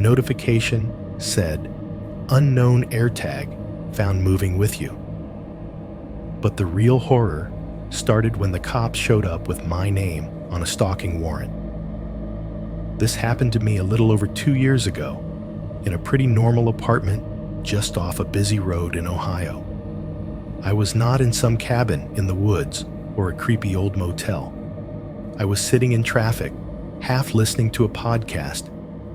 notification said, "Unknown AirTag found moving with you." But the real horror started when the cops showed up with my name on a stalking warrant. This happened to me a little over 2 years ago in a pretty normal apartment just off a busy road in Ohio. I was not in some cabin in the woods or a creepy old motel. I was sitting in traffic, half listening to a podcast,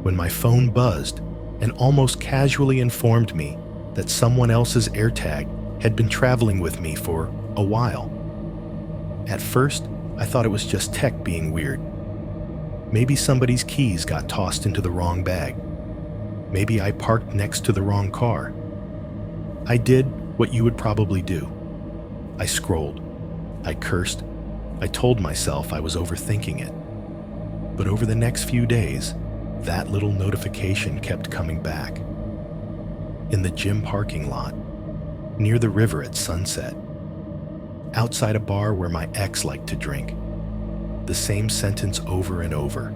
when my phone buzzed and almost casually informed me that someone else's AirTag had been traveling with me for a while. At first, I thought it was just tech being weird. Maybe somebody's keys got tossed into the wrong bag. Maybe I parked next to the wrong car. I did what you would probably do. I scrolled. I cursed. I told myself I was overthinking it. But over the next few days, that little notification kept coming back. In the gym parking lot, near the river at sunset, outside a bar where my ex liked to drink. The same sentence over and over.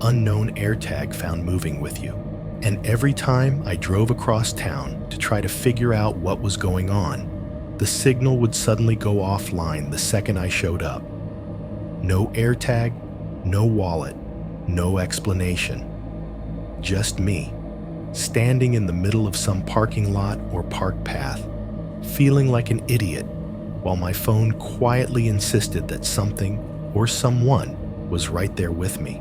Unknown AirTag found moving with you. And every time I drove across town to try to figure out what was going on, the signal would suddenly go offline the second I showed up. No AirTag, no wallet, no explanation. Just me, standing in the middle of some parking lot or park path, feeling like an idiot, while my phone quietly insisted that something or someone was right there with me.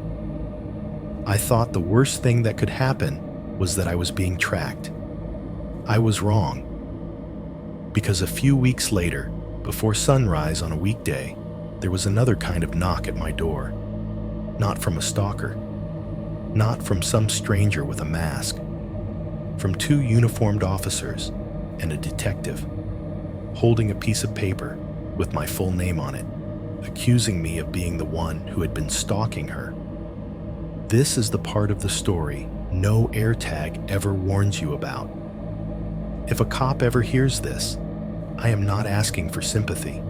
I thought the worst thing that could happen was that I was being tracked. I was wrong. Because a few weeks later, before sunrise on a weekday, there was another kind of knock at my door. Not from a stalker. Not from some stranger with a mask. From 2 uniformed officers and a detective, holding a piece of paper with my full name on it, accusing me of being the one who had been stalking her. This is the part of the story no AirTag ever warns you about. If a cop ever hears this, I am not asking for sympathy.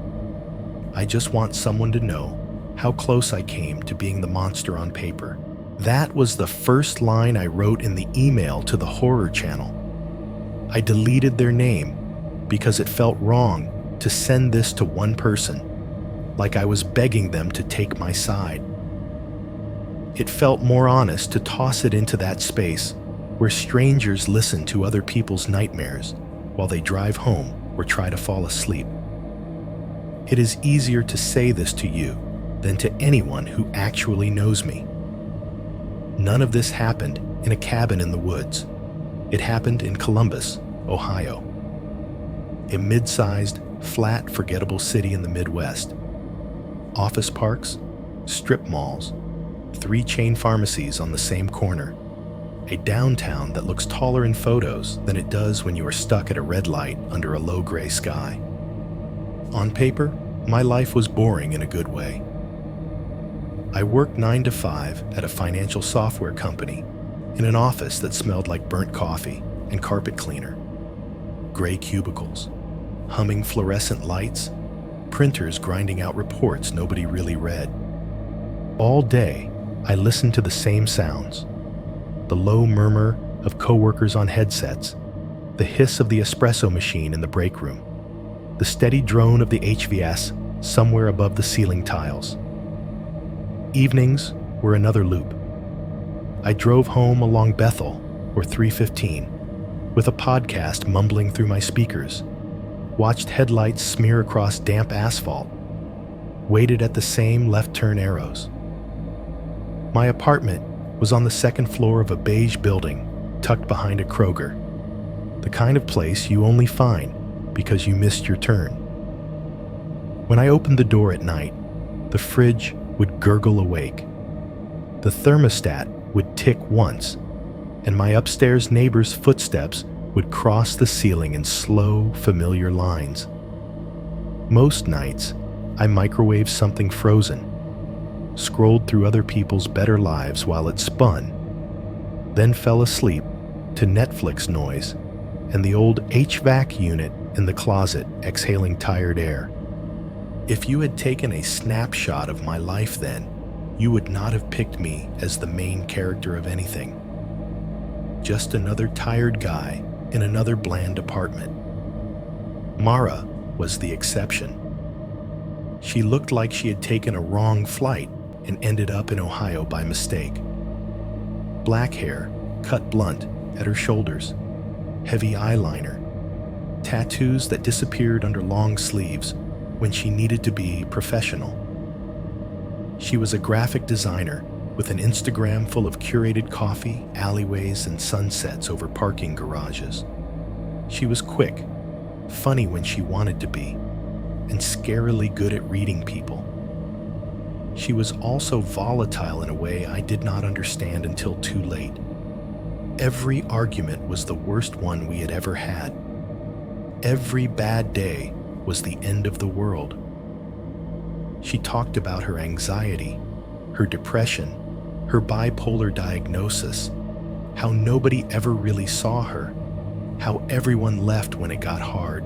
I just want someone to know how close I came to being the monster on paper. That was the first line I wrote in the email to the horror channel. I deleted their name because it felt wrong to send this to one person, like I was begging them to take my side. It felt more honest to toss it into that space where strangers listen to other people's nightmares while they drive home or try to fall asleep. It is easier to say this to you than to anyone who actually knows me. None of this happened in a cabin in the woods. It happened in Columbus, Ohio. A mid-sized, flat, forgettable city in the Midwest. Office parks, strip malls, 3 chain pharmacies on the same corner. A downtown that looks taller in photos than it does when you are stuck at a red light under a low gray sky. On paper, my life was boring in a good way. I worked 9 to 5 at a financial software company in an office that smelled like burnt coffee and carpet cleaner. Gray cubicles, humming fluorescent lights, printers grinding out reports nobody really read. All day, I listened to the same sounds. The low murmur of coworkers on headsets, the hiss of the espresso machine in the break room, the steady drone of the HVAC somewhere above the ceiling tiles. Evenings were another loop. I drove home along Bethel or 315 with a podcast mumbling through my speakers, watched headlights smear across damp asphalt, waited at the same left turn arrows. My apartment was on the 2nd floor of a beige building tucked behind a Kroger, the kind of place you only find because you missed your turn. When I opened the door at night, the fridge would gurgle awake. The thermostat would tick once, and my upstairs neighbor's footsteps would cross the ceiling in slow, familiar lines. Most nights, I microwaved something frozen, scrolled through other people's better lives while it spun, then fell asleep to Netflix noise and the old HVAC unit in the closet exhaling tired air. If you had taken a snapshot of my life then, you would not have picked me as the main character of anything. just another tired guy in another bland apartment. Mara was the exception. She looked like she had taken a wrong flight and ended up in Ohio by mistake. Black hair, cut blunt at her shoulders, heavy eyeliner, tattoos that disappeared under long sleeves when she needed to be professional. She was a graphic designer with an Instagram full of curated coffee, alleyways, and sunsets over parking garages. She was quick, funny when she wanted to be, and scarily good at reading people. She was also volatile in a way I did not understand until too late. Every argument was the worst one we had ever had. Every bad day was the end of the world. She talked about her anxiety, her depression, her bipolar diagnosis, how nobody ever really saw her, how everyone left when it got hard.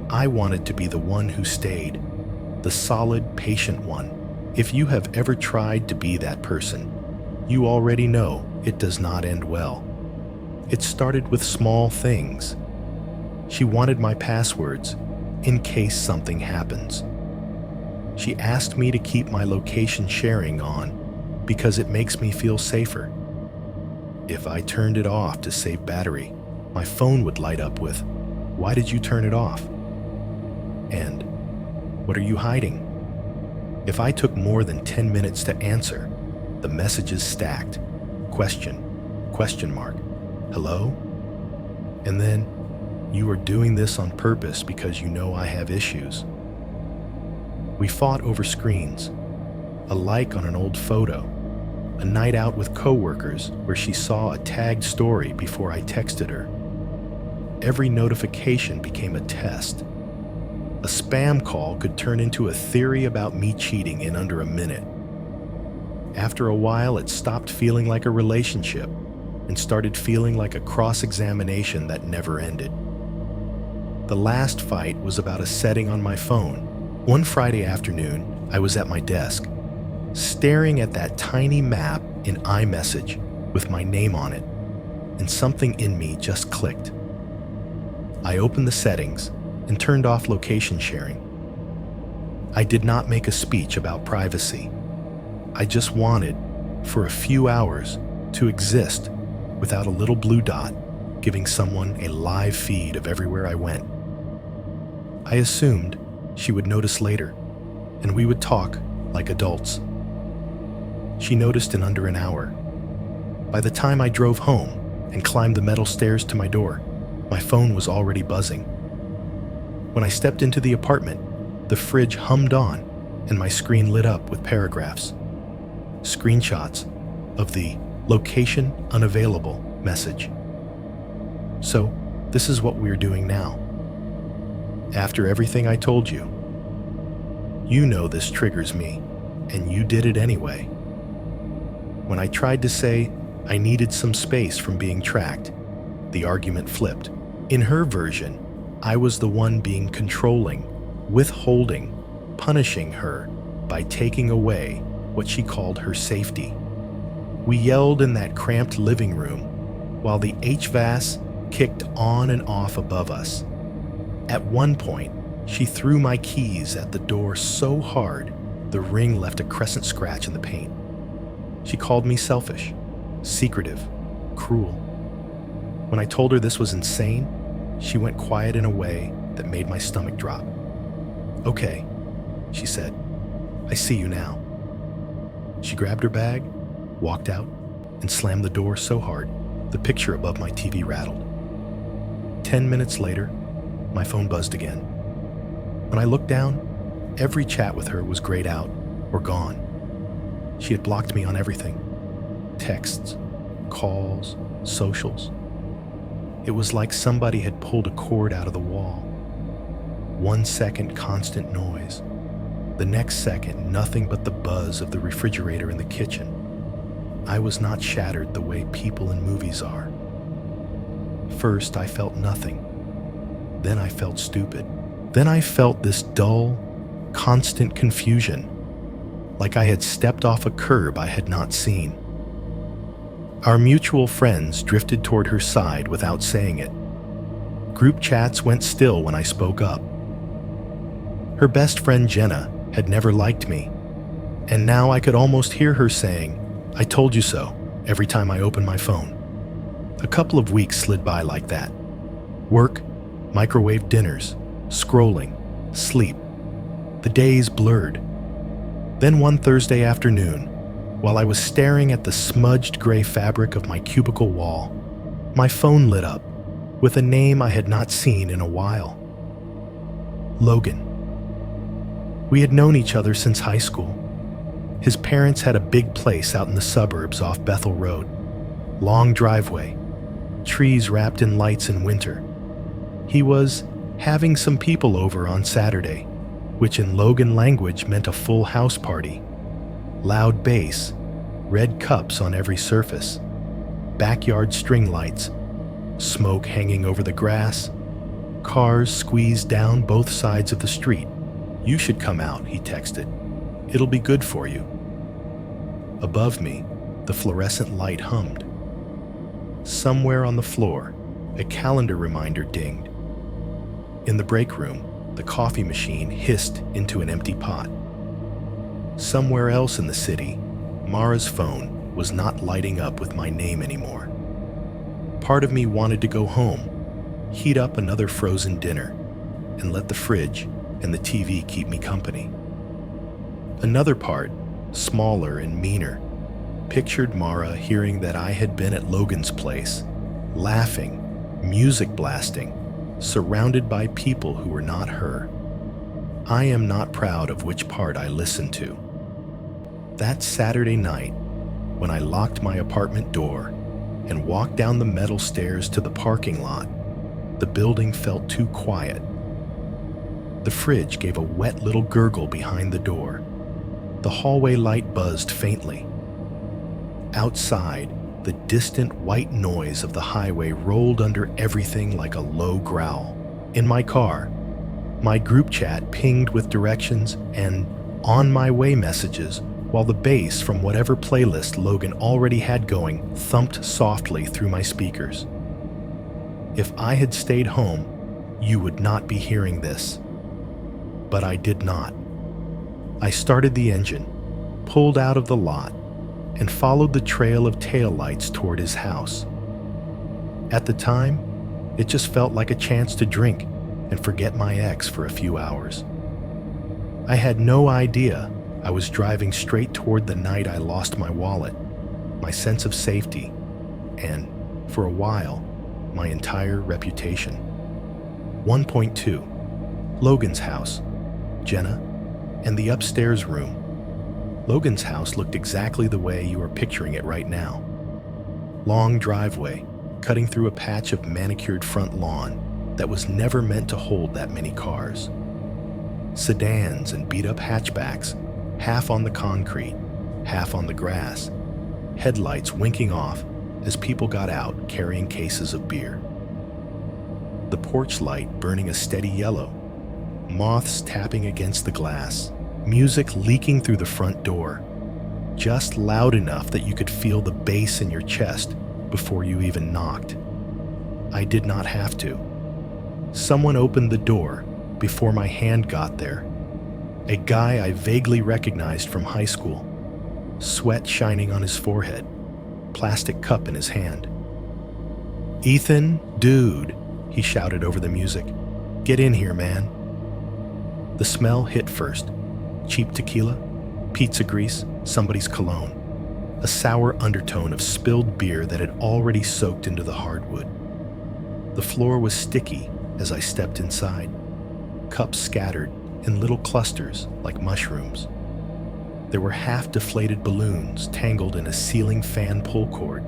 I wanted to be the one who stayed, the solid, patient one. If you have ever tried to be that person, you already know it does not end well. It started with small things. She wanted my passwords in case something happens. She asked me to keep my location sharing on because it makes me feel safer. If I turned it off to save battery, my phone would light up with, "Why did you turn it off?" And, "What are you hiding?" If I took more than 10 minutes to answer, the messages stacked. Question mark, hello? And then, "You are doing this on purpose because you know I have issues." We fought over screens, a like on an old photo, a night out with coworkers where she saw a tagged story before I texted her. Every notification became a test. A spam call could turn into a theory about me cheating in under a minute. After a while, it stopped feeling like a relationship and started feeling like a cross-examination that never ended. The last fight was about a setting on my phone. One Friday afternoon, I was at my desk, staring at that tiny map in iMessage with my name on it, and something in me just clicked. I opened the settings and turned off location sharing. I did not make a speech about privacy. I just wanted, for a few hours, to exist without a little blue dot giving someone a live feed of everywhere I went. I assumed she would notice later, and we would talk like adults. She noticed in under an hour. By the time I drove home and climbed the metal stairs to my door, my phone was already buzzing. When I stepped into the apartment, the fridge hummed on and my screen lit up with paragraphs, screenshots of the "location unavailable" message. So, this is what we're doing now. After everything I told you, you know this triggers me, and you did it anyway. When I tried to say I needed some space from being tracked, the argument flipped. In her version, I was the one being controlling, withholding, punishing her by taking away what she called her safety. We yelled in that cramped living room while the HVAC kicked on and off above us. At one point, she threw my keys at the door so hard the ring left a crescent scratch in the paint. She called me selfish, secretive, cruel. When I told her this was insane, she went quiet in a way that made my stomach drop. "Okay," she said, "I see you now." She grabbed her bag, walked out, and slammed the door so hard the picture above my TV rattled. 10 minutes later, my phone buzzed again. When I looked down, every chat with her was grayed out or gone. She had blocked me on everything: texts, calls, socials. It was like somebody had pulled a cord out of the wall. 1 second constant noise. The next second, nothing but the buzz of the refrigerator in the kitchen. I was not shattered the way people in movies are. First, I felt nothing. Then I felt stupid. Then I felt this dull, constant confusion, like I had stepped off a curb I had not seen. Our mutual friends drifted toward her side without saying it. Group chats went still when I spoke up. Her best friend Jenna had never liked me, and now I could almost hear her saying, "I told you so," every time I opened my phone. A couple of weeks slid by like that. Work, microwave dinners, scrolling, sleep. The days blurred. Then one Thursday afternoon, while I was staring at the smudged gray fabric of my cubicle wall, my phone lit up with a name I had not seen in a while. Logan. We had known each other since high school. His parents had a big place out in the suburbs off Bethel Road. Long driveway, trees wrapped in lights in winter. He was having some people over on Saturday, which in Logan language meant a full house party. Loud bass, red cups on every surface, backyard string lights, smoke hanging over the grass, cars squeezed down both sides of the street. "You should come out," he texted. "It'll be good for you." Above me, the fluorescent light hummed. Somewhere on the floor, a calendar reminder dinged. In the break room, the coffee machine hissed into an empty pot. Somewhere else in the city, Mara's phone was not lighting up with my name anymore. Part of me wanted to go home, heat up another frozen dinner, and let the fridge and the TV keep me company. Another part, smaller and meaner, pictured Mara hearing that I had been at Logan's place, laughing, music blasting, surrounded by people who were not her. I am not proud of which part I listened to. That Saturday night, when I locked my apartment door and walked down the metal stairs to the parking lot, the building felt too quiet. The fridge gave a wet little gurgle behind the door. The hallway light buzzed faintly. Outside, the distant white noise of the highway rolled under everything like a low growl. In my car, my group chat pinged with directions and on my way messages, while the bass from whatever playlist Logan already had going thumped softly through my speakers. If I had stayed home, you would not be hearing this. But I did not. I started the engine, pulled out of the lot, and followed the trail of taillights toward his house. At the time, it just felt like a chance to drink and forget my ex for a few hours. I had no idea I was driving straight toward the night I lost my wallet, my sense of safety, and, for a while, my entire reputation. 1.2. Logan's house, Jenna, and the upstairs room. Logan's house looked exactly the way you are picturing it right now. Long driveway, cutting through a patch of manicured front lawn that was never meant to hold that many cars. Sedans and beat-up hatchbacks, half on the concrete, half on the grass, headlights winking off as people got out carrying cases of beer. The porch light burning a steady yellow, moths tapping against the glass, music leaking through the front door, just loud enough that you could feel the bass in your chest before you even knocked. I did not have to. Someone opened the door before my hand got there. A guy I vaguely recognized from high school, sweat shining on his forehead, plastic cup in his hand. "Ethan, dude," he shouted over the music. "Get in here, man." The smell hit first. Cheap tequila, pizza grease, somebody's cologne. A sour undertone of spilled beer that had already soaked into the hardwood. The floor was sticky as I stepped inside. Cups scattered in little clusters like mushrooms. There were half-deflated balloons tangled in a ceiling fan pull cord,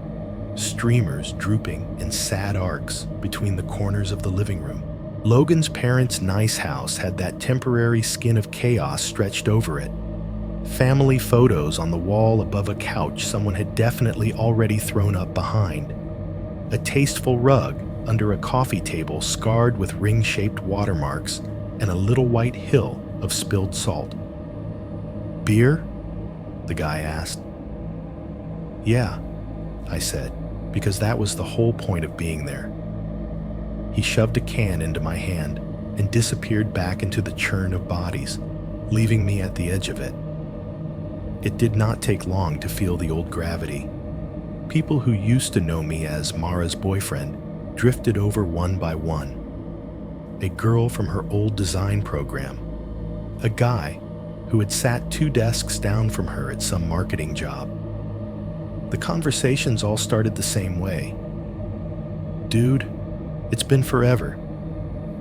streamers drooping in sad arcs between the corners of the living room. Logan's parents' nice house had that temporary skin of chaos stretched over it. Family photos on the wall above a couch someone had definitely already thrown up behind. A tasteful rug under a coffee table scarred with ring-shaped watermarks and a little white hill of spilled salt. "Beer?" the guy asked. "Yeah, I said, because that was the whole point of being there. He shoved a can into my hand and disappeared back into the churn of bodies, leaving me at the edge of it. It did not take long to feel the old gravity. People who used to know me as Mara's boyfriend drifted over one by one. A girl from her old design program, a guy who had sat 2 desks down from her at some marketing job. The conversations all started the same way. "Dude, it's been forever.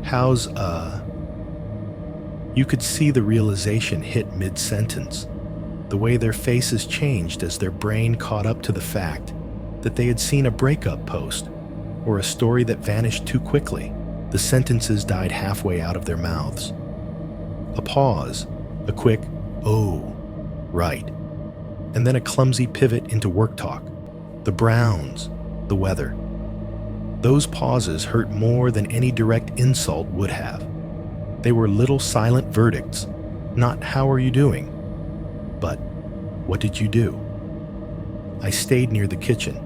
How's, You could see the realization hit mid-sentence, the way their faces changed as their brain caught up to the fact that they had seen a breakup post or a story that vanished too quickly. The sentences died halfway out of their mouths. A pause, a quick, "Oh, right," and then a clumsy pivot into work talk. The Browns, the weather. Those pauses hurt more than any direct insult would have. They were little silent verdicts, not "How are you doing?" but "What did you do?" I stayed near the kitchen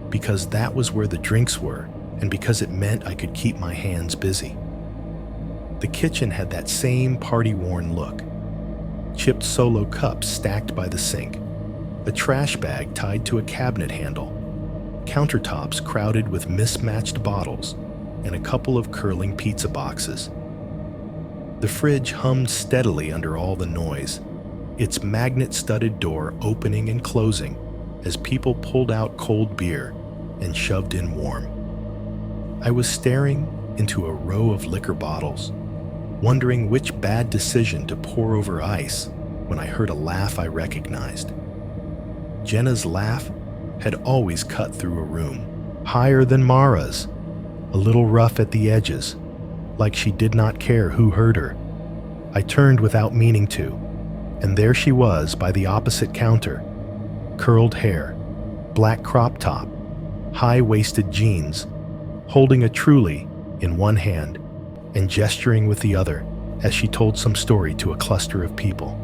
because that was where the drinks were and because it meant I could keep my hands busy. The kitchen had that same party-worn look. Chipped Solo cups stacked by the sink, a trash bag tied to a cabinet handle, countertops crowded with mismatched bottles, and a couple of curling pizza boxes. The fridge hummed steadily under all the noise, its magnet-studded door opening and closing as people pulled out cold beer and shoved in warm. I was staring into a row of liquor bottles, wondering which bad decision to pour over ice when I heard a laugh I recognized. Jenna's laugh had always cut through a room, higher than Mara's, a little rough at the edges, like she did not care who heard her. I turned without meaning to, and there she was by the opposite counter, curled hair, black crop top, high-waisted jeans, holding a Truly in one hand and gesturing with the other as she told some story to a cluster of people.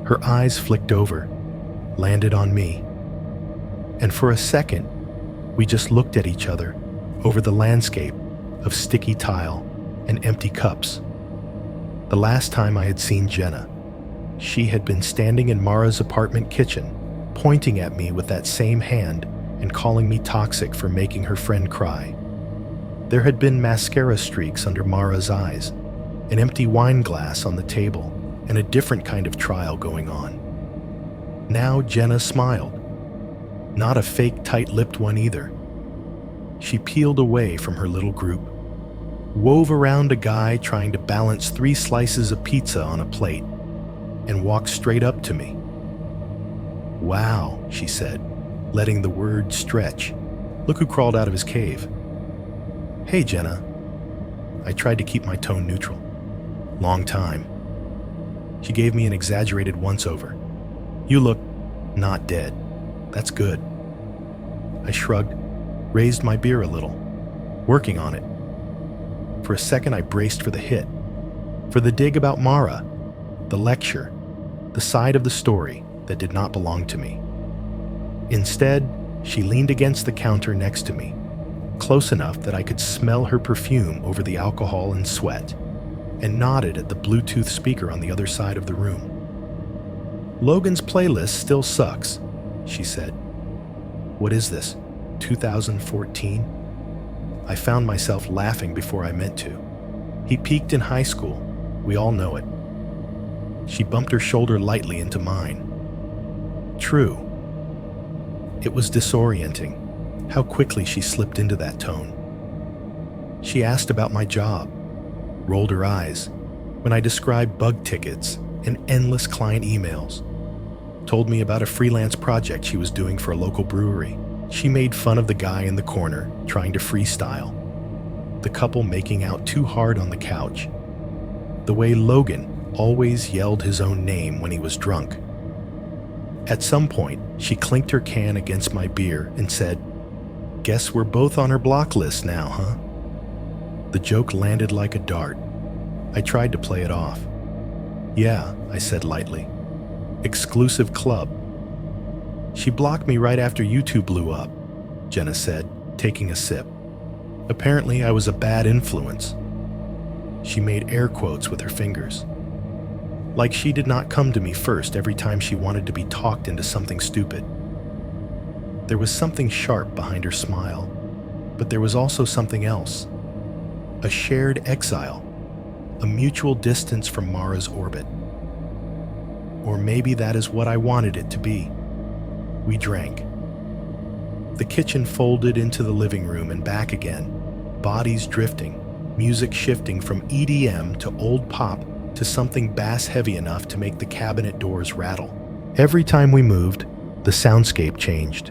Her eyes flicked over, landed on me, and for a second, we just looked at each other over the landscape of sticky tile and empty cups. The last time I had seen Jenna, she had been standing in Mara's apartment kitchen, pointing at me with that same hand and calling me toxic for making her friend cry. There had been mascara streaks under Mara's eyes, an empty wine glass on the table, and a different kind of trial going on. Now Jenna smiled. Not a fake tight-lipped one either. She peeled away from her little group, wove around a guy trying to balance 3 slices of pizza on a plate, and walked straight up to me. "Wow," she said, letting the word stretch. "Look who crawled out of his cave." "Hey, Jenna." I tried to keep my tone neutral. "Long time." She gave me an exaggerated once-over. "You look not dead. That's good." I shrugged, raised my beer a little. "Working on it." For a second I braced for the hit, for the dig about Mara, the lecture, the side of the story that did not belong to me. Instead, she leaned against the counter next to me, close enough that I could smell her perfume over the alcohol and sweat, and nodded at the Bluetooth speaker on the other side of the room. "Logan's playlist still sucks," she said. "What is this, 2014? I found myself laughing before I meant to. "He peaked in high school. We all know it." She bumped her shoulder lightly into mine. "True." It was disorienting how quickly she slipped into that tone. She asked about my job, rolled her eyes when I described bug tickets and endless client emails, told me about a freelance project she was doing for a local brewery. She made fun of the guy in the corner trying to freestyle, the couple making out too hard on the couch, the way Logan always yelled his own name when he was drunk. At some point, she clinked her can against my beer and said, "Guess we're both on her block list now, huh?" The joke landed like a dart. I tried to play it off. "Yeah," I said lightly. "Exclusive club." She blocked me right after you two blew up, Jenna said, taking a sip. Apparently, I was a bad influence. She made air quotes with her fingers. Like she did not come to me first every time she wanted to be talked into something stupid. There was something sharp behind her smile, but there was also something else. A shared exile, a mutual distance from Mara's orbit. Or maybe that is what I wanted it to be. We drank. The kitchen folded into the living room and back again, bodies drifting, music shifting from EDM to old pop to something bass-heavy enough to make the cabinet doors rattle. Every time we moved, the soundscape changed.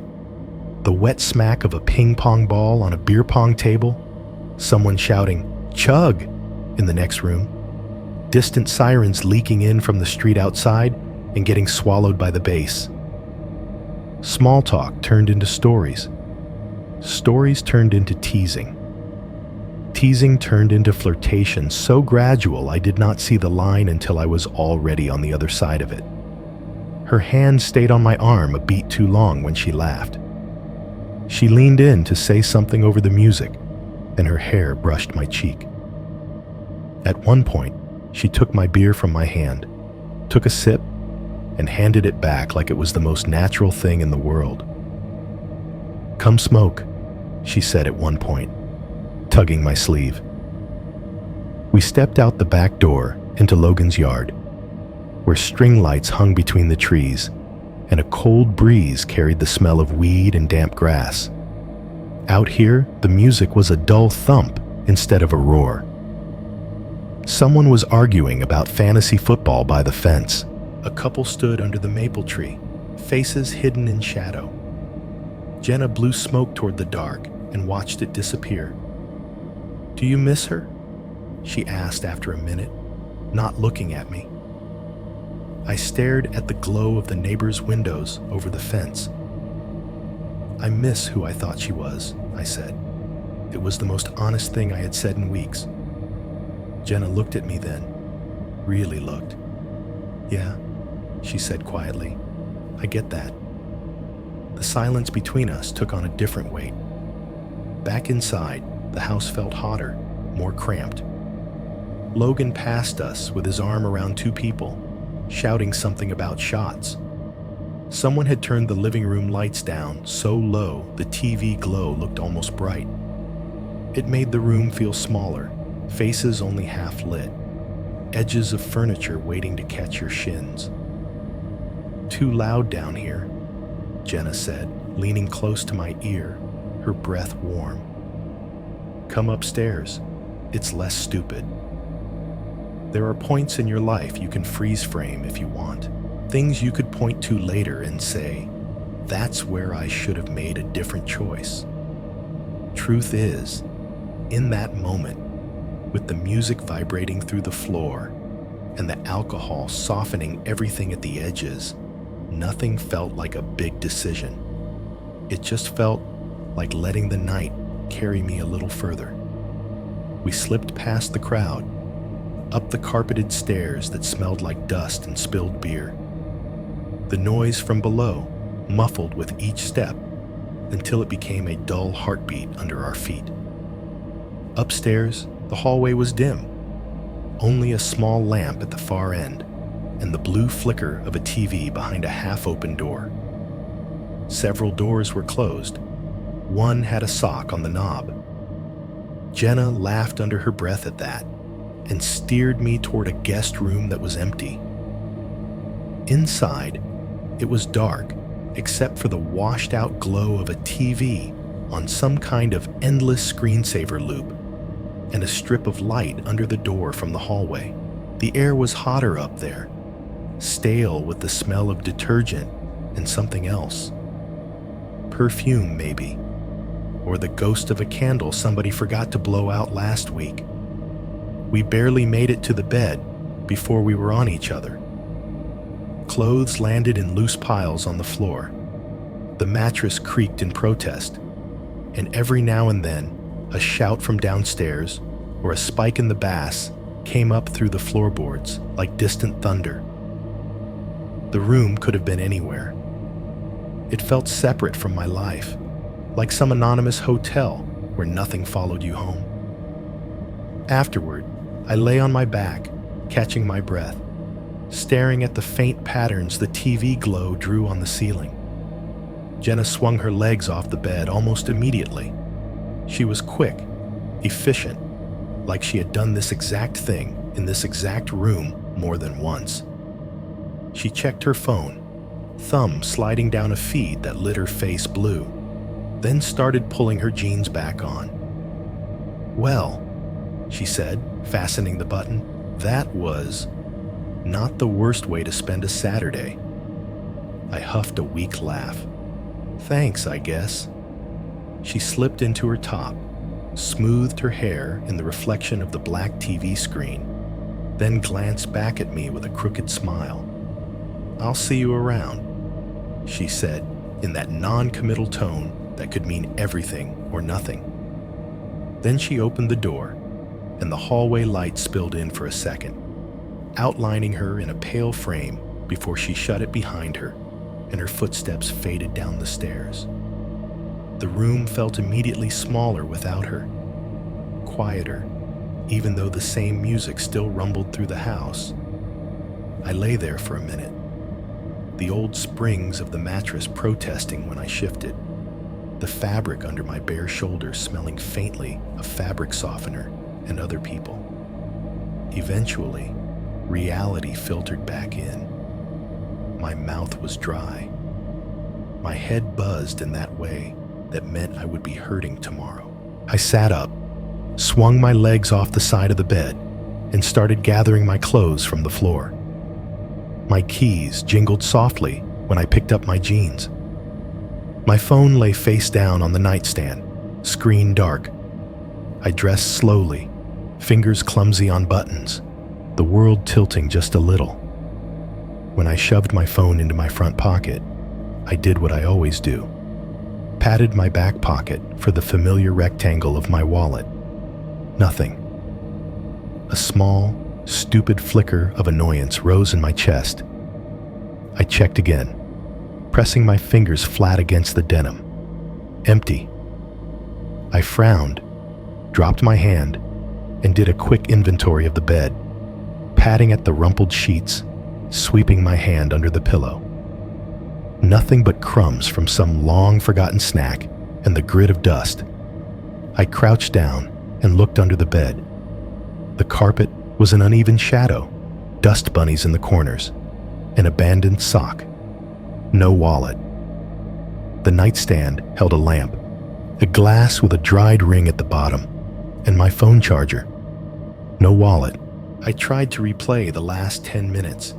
The wet smack of a ping-pong ball on a beer pong table, someone shouting, "Chug!" in the next room, distant sirens leaking in from the street outside and getting swallowed by the bass. Small talk turned into stories. Stories turned into teasing. Teasing turned into flirtation so gradual I did not see the line until I was already on the other side of it. Her hand stayed on my arm a beat too long when she laughed. She leaned in to say something over the music, and her hair brushed my cheek. At one point, she took my beer from my hand, took a sip, and handed it back like it was the most natural thing in the world. "Come smoke," she said at one point, tugging my sleeve. We stepped out the back door into Logan's yard, where string lights hung between the trees, and a cold breeze carried the smell of weed and damp grass. Out here, the music was a dull thump instead of a roar. Someone was arguing about fantasy football by the fence. A couple stood under the maple tree, faces hidden in shadow. Jenna blew smoke toward the dark and watched it disappear. "Do you miss her?" she asked after a minute, not looking at me. I stared at the glow of the neighbors' windows over the fence. "I miss who I thought she was," I said. It was the most honest thing I had said in weeks. Jenna looked at me then, really looked. "Yeah," she said quietly. "I get that." The silence between us took on a different weight. Back inside, the house felt hotter, more cramped. Logan passed us with his arm around two people, shouting something about shots. Someone had turned the living room lights down so low the TV glow looked almost bright. It made the room feel smaller, faces only half lit, edges of furniture waiting to catch your shins. "Too loud down here," Jenna said, leaning close to my ear, her breath warm. "Come upstairs. It's less stupid." There are points in your life you can freeze frame if you want, things you could point to later and say, "That's where I should have made a different choice." Truth is, in that moment, with the music vibrating through the floor and the alcohol softening everything at the edges, nothing felt like a big decision. It just felt like letting the night carry me a little further. We slipped past the crowd, up the carpeted stairs that smelled like dust and spilled beer. The noise from below muffled with each step until it became a dull heartbeat under our feet. Upstairs, the hallway was dim. Only a small lamp at the far end and the blue flicker of a TV behind a half-open door. Several doors were closed. One had a sock on the knob. Jenna laughed under her breath at that and steered me toward a guest room that was empty. Inside, it was dark except for the washed-out glow of a TV on some kind of endless screensaver loop and a strip of light under the door from the hallway. The air was hotter up there, stale with the smell of detergent and something else. Perfume, maybe, or the ghost of a candle somebody forgot to blow out last week. We barely made it to the bed before we were on each other. Clothes landed in loose piles on the floor. The mattress creaked in protest, and every now and then, a shout from downstairs or a spike in the bass came up through the floorboards like distant thunder. The room could have been anywhere. It felt separate from my life, like some anonymous hotel where nothing followed you home. Afterward, I lay on my back, catching my breath, staring at the faint patterns the TV glow drew on the ceiling. Jenna swung her legs off the bed almost immediately. She was quick, efficient, like she had done this exact thing in this exact room more than once. She checked her phone, thumb sliding down a feed that lit her face blue, then started pulling her jeans back on. "Well," she said, fastening the button, "that was not the worst way to spend a Saturday." I huffed a weak laugh. "Thanks, I guess." She slipped into her top, smoothed her hair in the reflection of the black TV screen, then glanced back at me with a crooked smile. "I'll see you around," she said in that non-committal tone that could mean everything or nothing. Then she opened the door, and the hallway light spilled in for a second, outlining her in a pale frame before she shut it behind her, and her footsteps faded down the stairs. The room felt immediately smaller without her, quieter, even though the same music still rumbled through the house. I lay there for a minute, the old springs of the mattress protesting when I shifted, the fabric under my bare shoulders smelling faintly of fabric softener and other people. Eventually, reality filtered back in. My mouth was dry. My head buzzed in that way that meant I would be hurting tomorrow. I sat up, swung my legs off the side of the bed, and started gathering my clothes from the floor. My keys jingled softly when I picked up my jeans. My phone lay face down on the nightstand, screen dark. I dressed slowly, fingers clumsy on buttons, the world tilting just a little. When I shoved my phone into my front pocket, I did what I always do. Patted my back pocket for the familiar rectangle of my wallet. Nothing. A small, stupid flicker of annoyance rose in my chest. I checked again, pressing my fingers flat against the denim. Empty. I frowned, dropped my hand, and did a quick inventory of the bed, patting at the rumpled sheets, sweeping my hand under the pillow. Nothing but crumbs from some long-forgotten snack and the grit of dust. I crouched down and looked under the bed. The carpet was an uneven shadow, dust bunnies in the corners, an abandoned sock. No wallet. The nightstand held a lamp, a glass with a dried ring at the bottom, and my phone charger. No wallet. I tried to replay the last 10 minutes,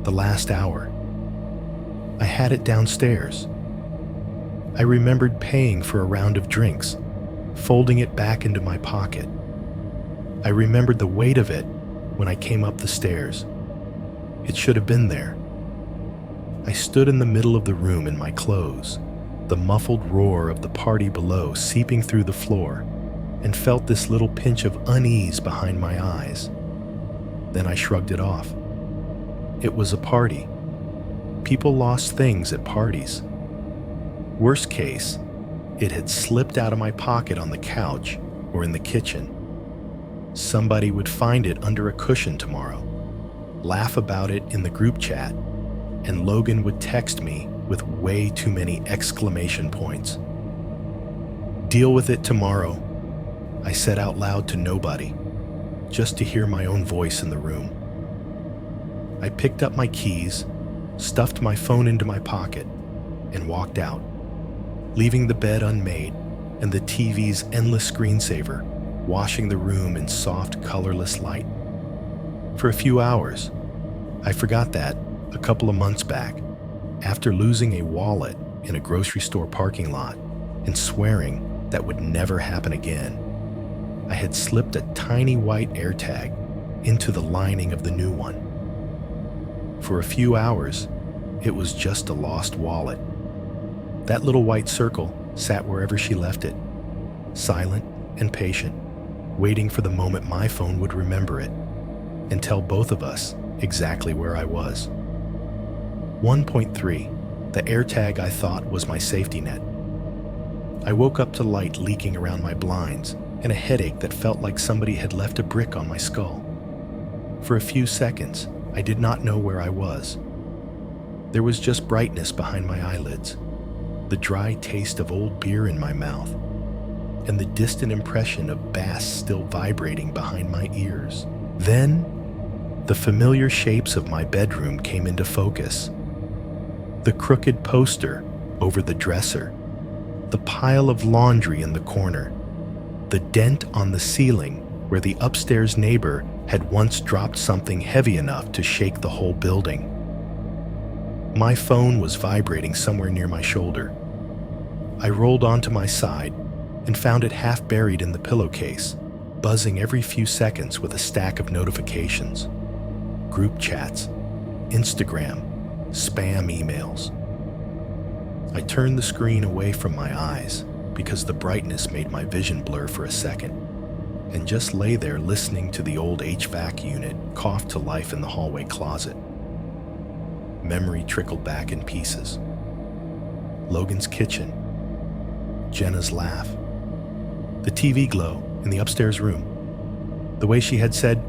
the last hour. I had it downstairs. I remembered paying for a round of drinks, folding it back into my pocket. I remembered the weight of it when I came up the stairs. It should have been there. I stood in the middle of the room in my clothes, the muffled roar of the party below seeping through the floor, and felt this little pinch of unease behind my eyes. Then I shrugged it off. It was a party. People lost things at parties. Worst case, it had slipped out of my pocket on the couch or in the kitchen. Somebody would find it under a cushion tomorrow, laugh about it in the group chat, and Logan would text me with way too many exclamation points. "Deal with it tomorrow," I said out loud to nobody, just to hear my own voice in the room. I picked up my keys, stuffed my phone into my pocket, and walked out, leaving the bed unmade and the TV's endless screensaver washing the room in soft, colorless light. For a few hours, I forgot that, a couple of months back, after losing a wallet in a grocery store parking lot and swearing that would never happen again, I had slipped a tiny white AirTag into the lining of the new one. For a few hours, it was just a lost wallet. That little white circle sat wherever she left it, silent and patient, waiting for the moment my phone would remember it and tell both of us exactly where I was. 1.3, the AirTag I thought was my safety net. I woke up to light leaking around my blinds and a headache that felt like somebody had left a brick on my skull. For a few seconds, I did not know where I was. There was just brightness behind my eyelids, the dry taste of old beer in my mouth, and the distant impression of bass still vibrating behind my ears. Then, the familiar shapes of my bedroom came into focus. The crooked poster over the dresser, the pile of laundry in the corner, the dent on the ceiling where the upstairs neighbor had once dropped something heavy enough to shake the whole building. My phone was vibrating somewhere near my shoulder. I rolled onto my side and found it half buried in the pillowcase, buzzing every few seconds with a stack of notifications. Group chats, Instagram, spam emails. I turned the screen away from my eyes because the brightness made my vision blur for a second, and just lay there listening to the old HVAC unit cough to life in the hallway closet. Memory trickled back in pieces. Logan's kitchen, Jenna's laugh, the TV glow in the upstairs room, the way she had said,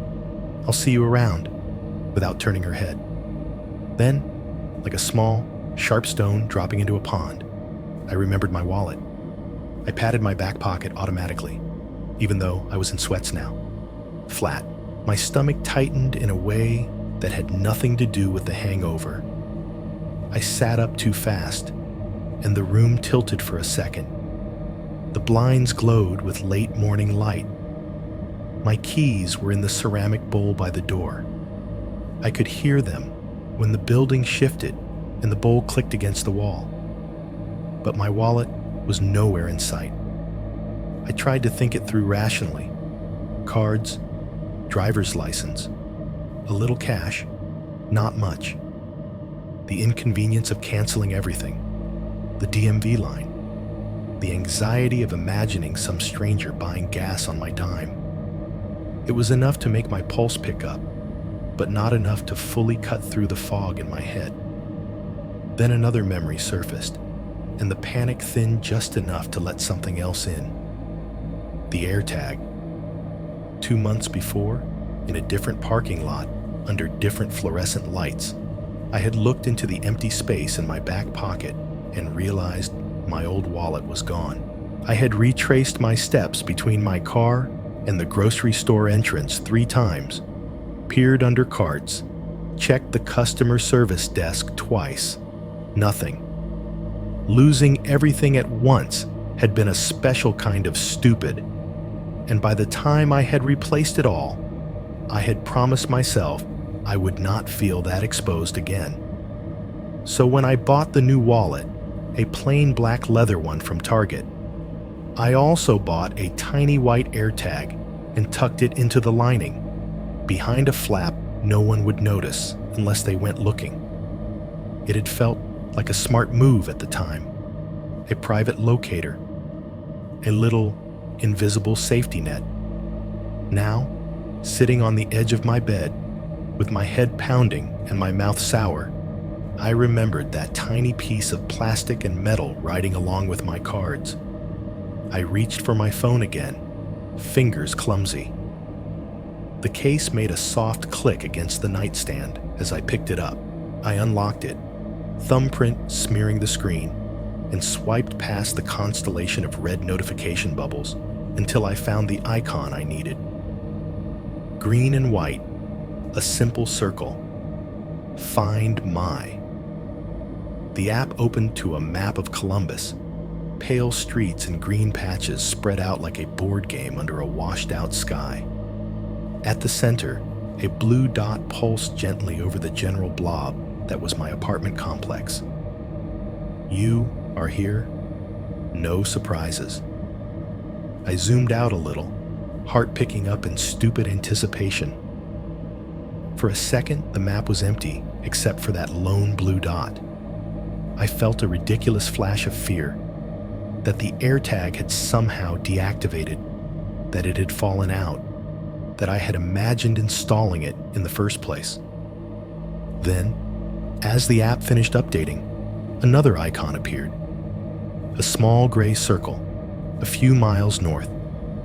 "I'll see you around," without turning her head. Then, like a small, sharp stone dropping into a pond, I remembered my wallet. I patted my back pocket automatically, even though I was in sweats now. Flat. My stomach tightened in a way that had nothing to do with the hangover. I sat up too fast, and the room tilted for a second. The blinds glowed with late morning light. My keys were in the ceramic bowl by the door. I could hear them when the building shifted and the bowl clicked against the wall. But my wallet was nowhere in sight. I tried to think it through rationally. Cards, driver's license, a little cash, not much. The inconvenience of canceling everything, the DMV line, the anxiety of imagining some stranger buying gas on my dime. It was enough to make my pulse pick up, but not enough to fully cut through the fog in my head. Then another memory surfaced, and the panic thinned just enough to let something else in. The AirTag. 2 months before, in a different parking lot, under different fluorescent lights, I had looked into the empty space in my back pocket and realized my old wallet was gone. I had retraced my steps between my car and the grocery store entrance 3 times, peered under carts, checked the customer service desk twice. Nothing. Losing everything at once had been a special kind of stupid, and by the time I had replaced it all, I had promised myself I would not feel that exposed again. So when I bought the new wallet, a plain black leather one from Target, I also bought a tiny white AirTag and tucked it into the lining, behind a flap no one would notice unless they went looking. It had felt like a smart move at the time, a private locator, a little invisible safety net. Now, sitting on the edge of my bed, with my head pounding and my mouth sour, I remembered that tiny piece of plastic and metal riding along with my cards. I reached for my phone again, fingers clumsy. The case made a soft click against the nightstand as I picked it up. I unlocked it, thumbprint smearing the screen, and swiped past the constellation of red notification bubbles until I found the icon I needed. Green and white, a simple circle. Find My. The app opened to a map of Columbus, pale streets and green patches spread out like a board game under a washed-out sky. At the center, a blue dot pulsed gently over the general blob that was my apartment complex. You are here. No surprises. I zoomed out a little, heart picking up in stupid anticipation. For a second, the map was empty, except for that lone blue dot. I felt a ridiculous flash of fear, that the AirTag had somehow deactivated, that it had fallen out, that I had imagined installing it in the first place. Then, as the app finished updating, another icon appeared. A small gray circle, a few miles north,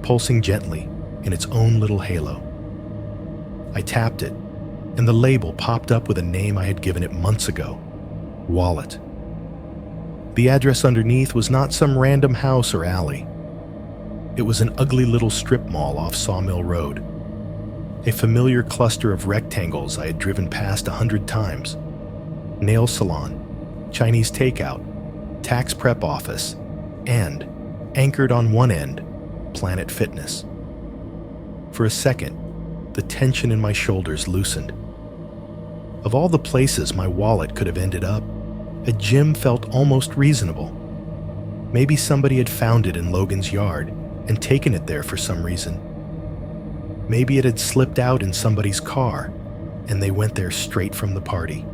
pulsing gently in its own little halo. I tapped it, and the label popped up with a name I had given it months ago: Wallet. The address underneath was not some random house or alley. It was an ugly little strip mall off Sawmill Road, a familiar cluster of rectangles I had driven past 100 times. Nail salon, Chinese takeout, tax prep office, and, anchored on one end, Planet Fitness. For a second, the tension in my shoulders loosened. Of all the places my wallet could have ended up, a gym felt almost reasonable. Maybe somebody had found it in Logan's yard and taken it there for some reason. Maybe it had slipped out in somebody's car and they went there straight from the party.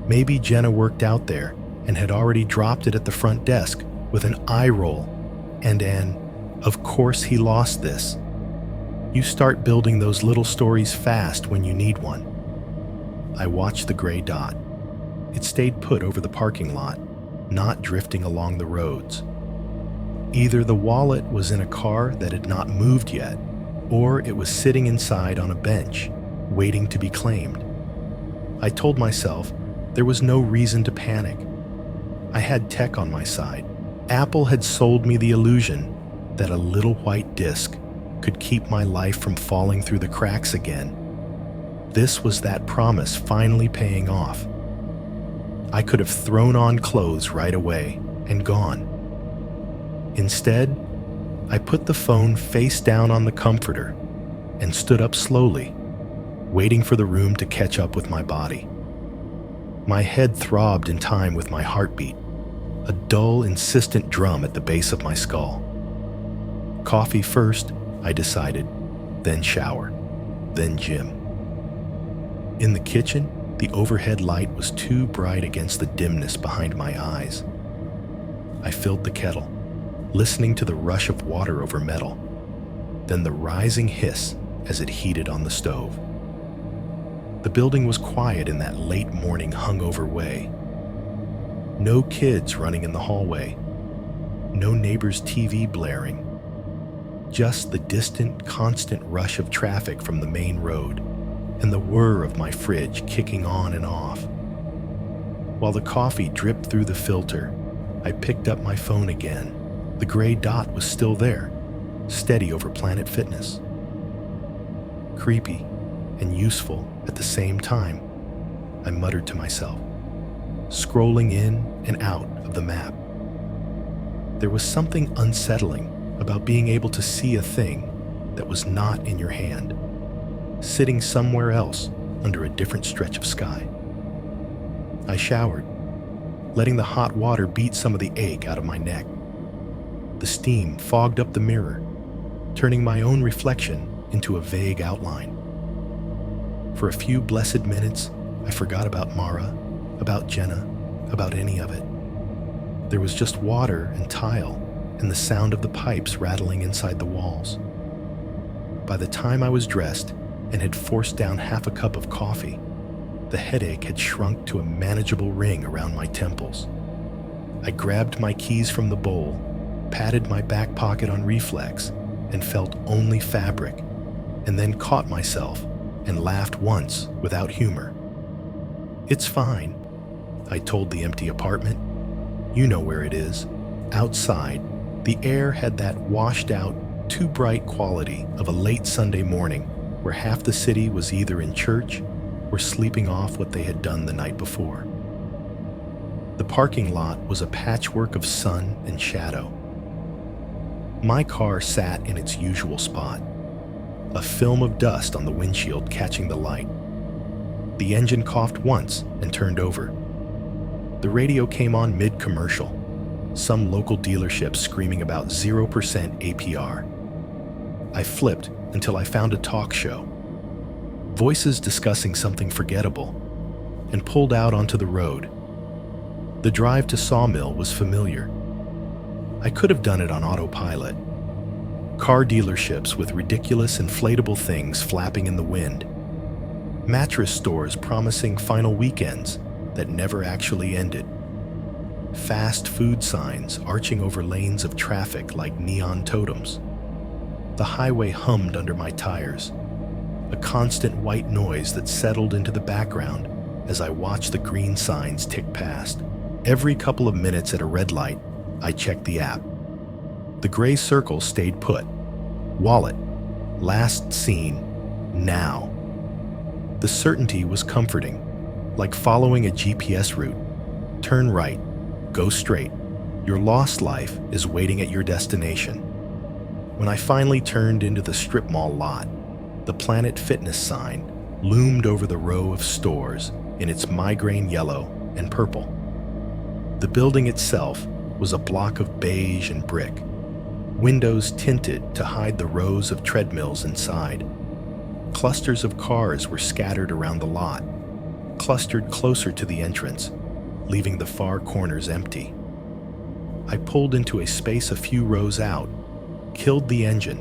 Maybe Jenna worked out there and had already dropped it at the front desk with an eye roll and an, "Of course he lost this." You start building those little stories fast when you need one. I watched the gray dot. It stayed put over the parking lot, not drifting along the roads. Either the wallet was in a car that had not moved yet, or it was sitting inside on a bench, waiting to be claimed. I told myself there was no reason to panic. I had tech on my side. Apple had sold me the illusion that a little white disc could keep my life from falling through the cracks again. This was that promise finally paying off. I could have thrown on clothes right away and gone. Instead, I put the phone face down on the comforter and stood up slowly, waiting for the room to catch up with my body. My head throbbed in time with my heartbeat, a dull, insistent drum at the base of my skull. Coffee first, I decided, then shower, then gym. In the kitchen, the overhead light was too bright against the dimness behind my eyes. I filled the kettle, listening to the rush of water over metal, then the rising hiss as it heated on the stove. The building was quiet in that late morning hungover way. No kids running in the hallway, no neighbor's TV blaring, just the distant, constant rush of traffic from the main road and the whir of my fridge kicking on and off. While the coffee dripped through the filter, I picked up my phone again. The gray dot was still there, steady over Planet Fitness. Creepy and useful at the same time, I muttered to myself, scrolling in and out of the map. There was something unsettling about being able to see a thing that was not in your hand, sitting somewhere else under a different stretch of sky. I showered, letting the hot water beat some of the ache out of my neck. The steam fogged up the mirror, turning my own reflection into a vague outline. For a few blessed minutes, I forgot about Mara, about Jenna, about any of it. There was just water and tile and the sound of the pipes rattling inside the walls. By the time I was dressed and had forced down half a cup of coffee, the headache had shrunk to a manageable ring around my temples. I grabbed my keys from the bowl, patted my back pocket on reflex, and felt only fabric, and then caught myself and laughed once without humor. "It's fine," I told the empty apartment. "You know where it is." Outside, the air had that washed-out, too bright quality of a late Sunday morning where half the city was either in church or sleeping off what they had done the night before. The parking lot was a patchwork of sun and shadow. My car sat in its usual spot, a film of dust on the windshield catching the light. The engine coughed once and turned over. The radio came on mid-commercial, some local dealership screaming about 0% APR. I flipped until I found a talk show, voices discussing something forgettable, and pulled out onto the road. The drive to Sawmill was familiar. I could have done it on autopilot. Car dealerships with ridiculous inflatable things flapping in the wind. Mattress stores promising final weekends that never actually ended. fast food signs arching over lanes of traffic like neon totems. The highway hummed under my tires, a constant white noise that settled into the background as I watched the green signs tick past. Every couple of minutes at a red light, I checked the app. The gray circle stayed put. Wallet, last seen, now. The certainty was comforting, like following a GPS route. Turn right, go straight. Your lost life is waiting at your destination. When I finally turned into the strip mall lot, the Planet Fitness sign loomed over the row of stores in its migraine yellow and purple. The building itself was a block of beige and brick, windows tinted to hide the rows of treadmills inside. Clusters of cars were scattered around the lot, clustered closer to the entrance, leaving the far corners empty. I pulled into a space a few rows out, killed the engine,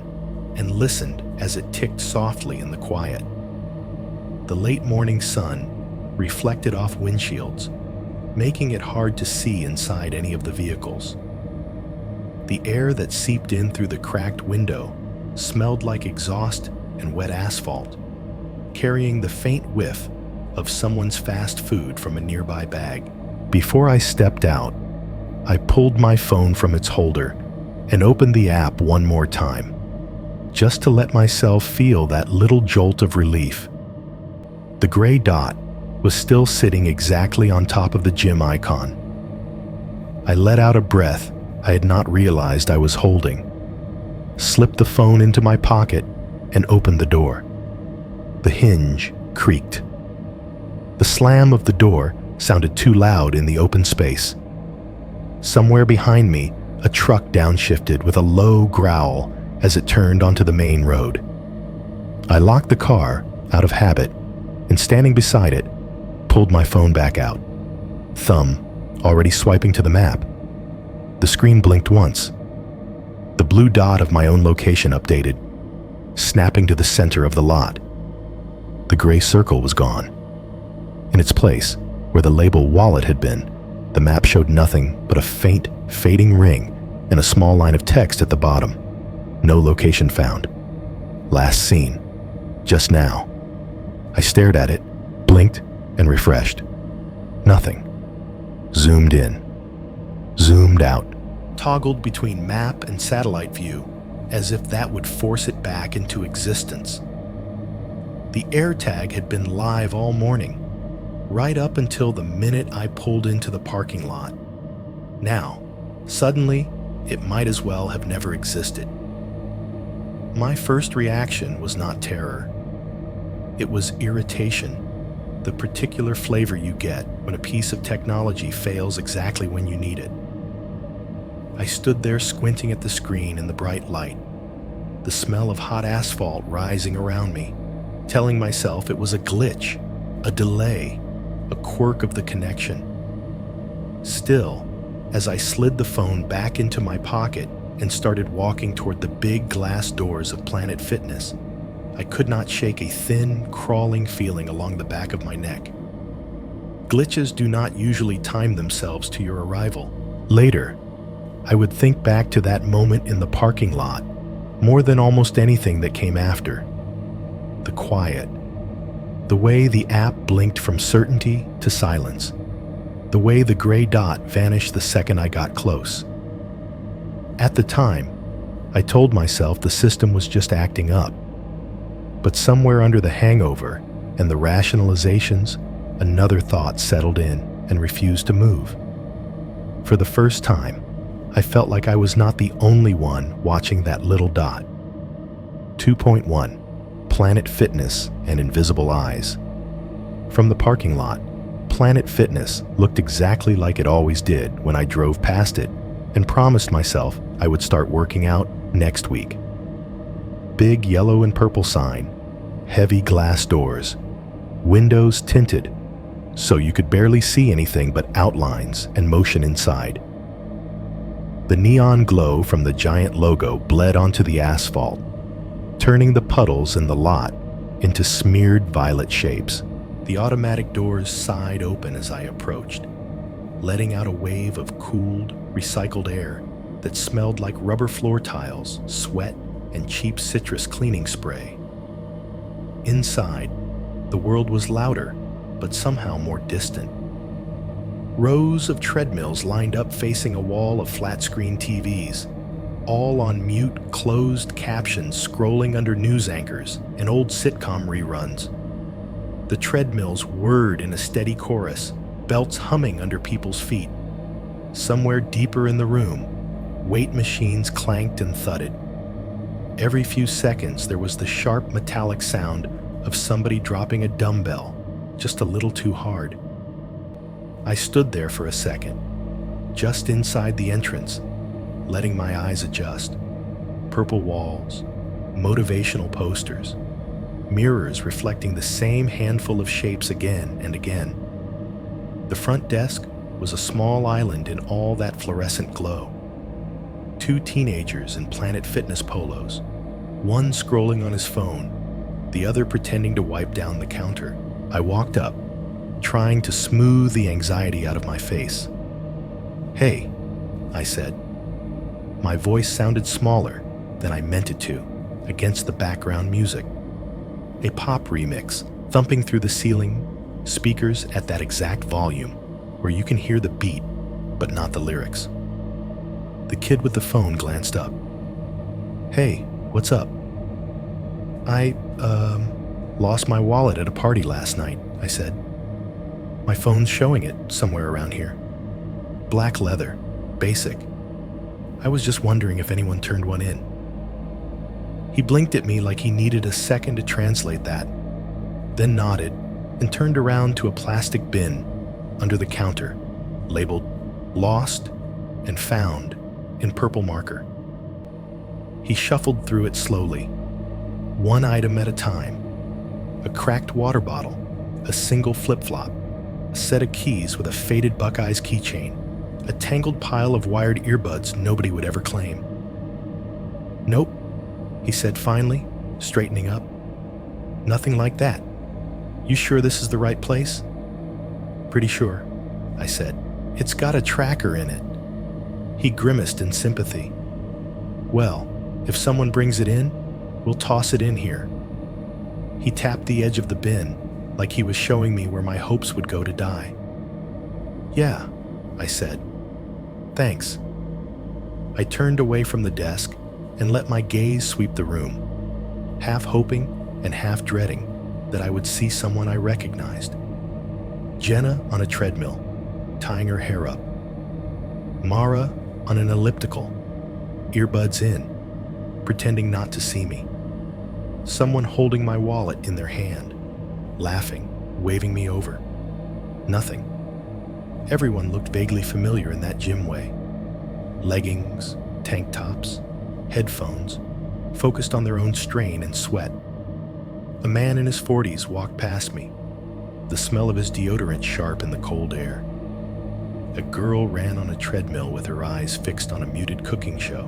and listened as it ticked softly in the quiet. The late morning sun reflected off windshields, making it hard to see inside any of the vehicles. The air that seeped in through the cracked window smelled like exhaust and wet asphalt, carrying the faint whiff of someone's fast food from a nearby bag. Before I stepped out, I pulled my phone from its holder and opened the app one more time, just to let myself feel that little jolt of relief. The gray dot was still sitting exactly on top of the gym icon. I let out a breath I had not realized I was holding, slipped the phone into my pocket, and opened the door. The hinge creaked. The slam of the door sounded too loud in the open space. Somewhere behind me, a truck downshifted with a low growl as it turned onto the main road. I locked the car out of habit and, standing beside it, pulled my phone back out, thumb already swiping to the map. The screen blinked once. The blue dot of my own location updated, snapping to the center of the lot. The gray circle was gone. In its place, where the label wallet had been, the map showed nothing but a faint, fading ring and a small line of text at the bottom. No location found. Last seen. Just now. I stared at it, blinked, and refreshed. Nothing. Zoomed in. Zoomed out. Toggled between map and satellite view, as if that would force it back into existence. The AirTag had been live all morning, right up until the minute I pulled into the parking lot. Now, suddenly, it might as well have never existed. My first reaction was not terror. It was irritation, the particular flavor you get when a piece of technology fails exactly when you need it. I stood there squinting at the screen in the bright light, the smell of hot asphalt rising around me, telling myself it was a glitch, a delay, a quirk of the connection. Still, as I slid the phone back into my pocket and started walking toward the big glass doors of Planet Fitness, I could not shake a thin, crawling feeling along the back of my neck. Glitches do not usually time themselves to your arrival. Later, I would think back to that moment in the parking lot more than almost anything that came after. The quiet, the way the app blinked from certainty to silence, the way the gray dot vanished the second I got close. At the time, I told myself the system was just acting up. But somewhere under the hangover and the rationalizations, another thought settled in and refused to move. For the first time, I felt like I was not the only one watching that little dot. 2.1 Planet Fitness and Invisible Eyes. From the parking lot, Planet Fitness looked exactly like it always did when I drove past it and promised myself I would start working out next week. Big yellow and purple sign, heavy glass doors, windows tinted, so you could barely see anything but outlines and motion inside. The neon glow from the giant logo bled onto the asphalt, turning the puddles in the lot into smeared violet shapes. The automatic doors sighed open as I approached, letting out a wave of cooled, recycled air that smelled like rubber floor tiles, sweat, and cheap citrus cleaning spray. Inside, the world was louder, but somehow more distant. Rows of treadmills lined up facing a wall of flat-screen TVs, all on mute, closed captions scrolling under news anchors and old sitcom reruns. The treadmills whirred in a steady chorus, belts humming under people's feet. Somewhere deeper in the room, weight machines clanked and thudded. Every few seconds, there was the sharp metallic sound of somebody dropping a dumbbell just a little too hard. I stood there for a second, just inside the entrance, letting my eyes adjust. Purple walls, motivational posters, mirrors reflecting the same handful of shapes again and again. The front desk was a small island in all that fluorescent glow. 2 teenagers in Planet Fitness polos, one scrolling on his phone, the other pretending to wipe down the counter. I walked up, trying to smooth the anxiety out of my face. "Hey," I said. My voice sounded smaller than I meant it to against the background music. A pop remix thumping through the ceiling, speakers at that exact volume where you can hear the beat but not the lyrics. The kid with the phone glanced up. "Hey, what's up?" I lost my wallet at a party last night," I said. "My phone's showing it somewhere around here. Black leather, basic. I was just wondering if anyone turned one in." He blinked at me like he needed a second to translate that, then nodded and turned around to a plastic bin under the counter, labeled "Lost" and "Found" in purple marker. He shuffled through it slowly, one item at a time. A cracked water bottle, a single flip-flop, a set of keys with a faded Buckeyes keychain, a tangled pile of wired earbuds nobody would ever claim. "Nope," he said finally, straightening up. "Nothing like that. You sure this is the right place?" "Pretty sure," I said. "It's got a tracker in it." He grimaced in sympathy. "Well, if someone brings it in, we'll toss it in here." He tapped the edge of the bin like he was showing me where my hopes would go to die. "Yeah," I said. "Thanks." I turned away from the desk and let my gaze sweep the room, half hoping and half dreading that I would see someone I recognized. Jenna on a treadmill, tying her hair up. Mara on an elliptical, earbuds in, pretending not to see me. Someone holding my wallet in their hand, laughing, waving me over. Nothing. Everyone looked vaguely familiar in that gym way. Leggings, tank tops, headphones, focused on their own strain and sweat. A man in his 40s walked past me, the smell of his deodorant sharp in the cold air. A girl ran on a treadmill with her eyes fixed on a muted cooking show.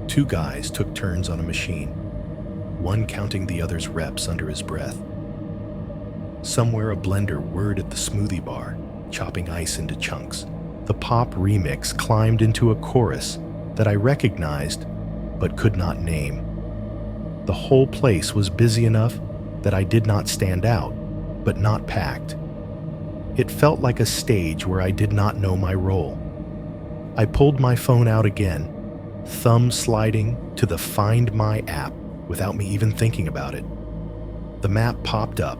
2 guys took turns on a machine, one counting the other's reps under his breath. Somewhere a blender whirred at the smoothie bar, chopping ice into chunks. The pop remix climbed into a chorus that I recognized but could not name. The whole place was busy enough that I did not stand out, but not packed. It felt like a stage where I did not know my role. I pulled my phone out again, thumb sliding to the Find My app without me even thinking about it. The map popped up,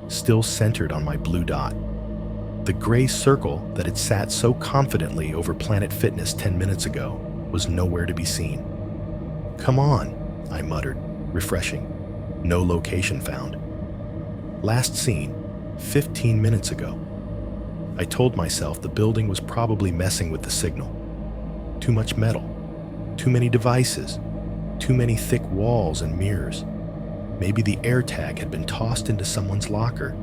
still centered on my blue dot. The gray circle that had sat so confidently over Planet Fitness 10 minutes ago was nowhere to be seen. "Come on," I muttered, refreshing. No location found. Last seen, 15 minutes ago. I told myself the building was probably messing with the signal. Too much metal, too many devices, too many thick walls and mirrors. Maybe the AirTag had been tossed into someone's locker,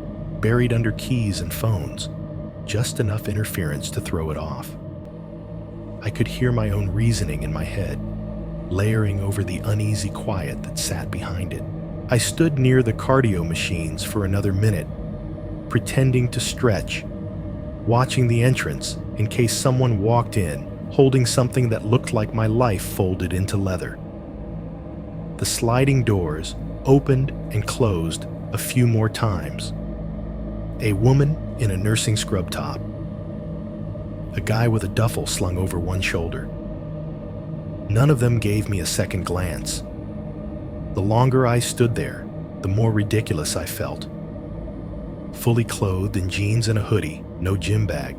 buried under keys and phones, just enough interference to throw it off. I could hear my own reasoning in my head, layering over the uneasy quiet that sat behind it. I stood near the cardio machines for another minute, pretending to stretch, watching the entrance in case someone walked in holding something that looked like my life folded into leather. The sliding doors opened and closed a few more times. A woman in a nursing scrub top. A guy with a duffel slung over one shoulder. None of them gave me a second glance. The longer I stood there, the more ridiculous I felt. Fully clothed in jeans and a hoodie, no gym bag,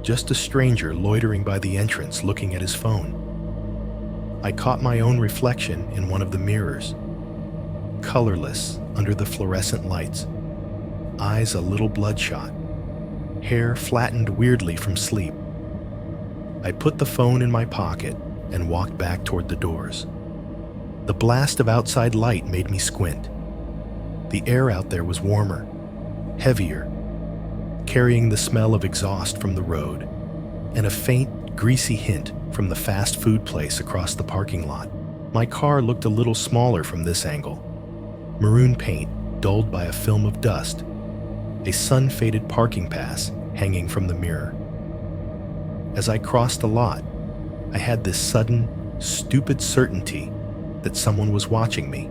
just a stranger loitering by the entrance looking at his phone. I caught my own reflection in one of the mirrors, colorless under the fluorescent lights, eyes a little bloodshot, hair flattened weirdly from sleep. I put the phone in my pocket and walked back toward the doors. The blast of outside light made me squint. The air out there was warmer, heavier, carrying the smell of exhaust from the road and a faint, greasy hint from the fast food place across the parking lot. My car looked a little smaller from this angle. Maroon paint dulled by a film of dust, a sun-faded parking pass hanging from the mirror. As I crossed the lot, I had this sudden, stupid certainty that someone was watching me.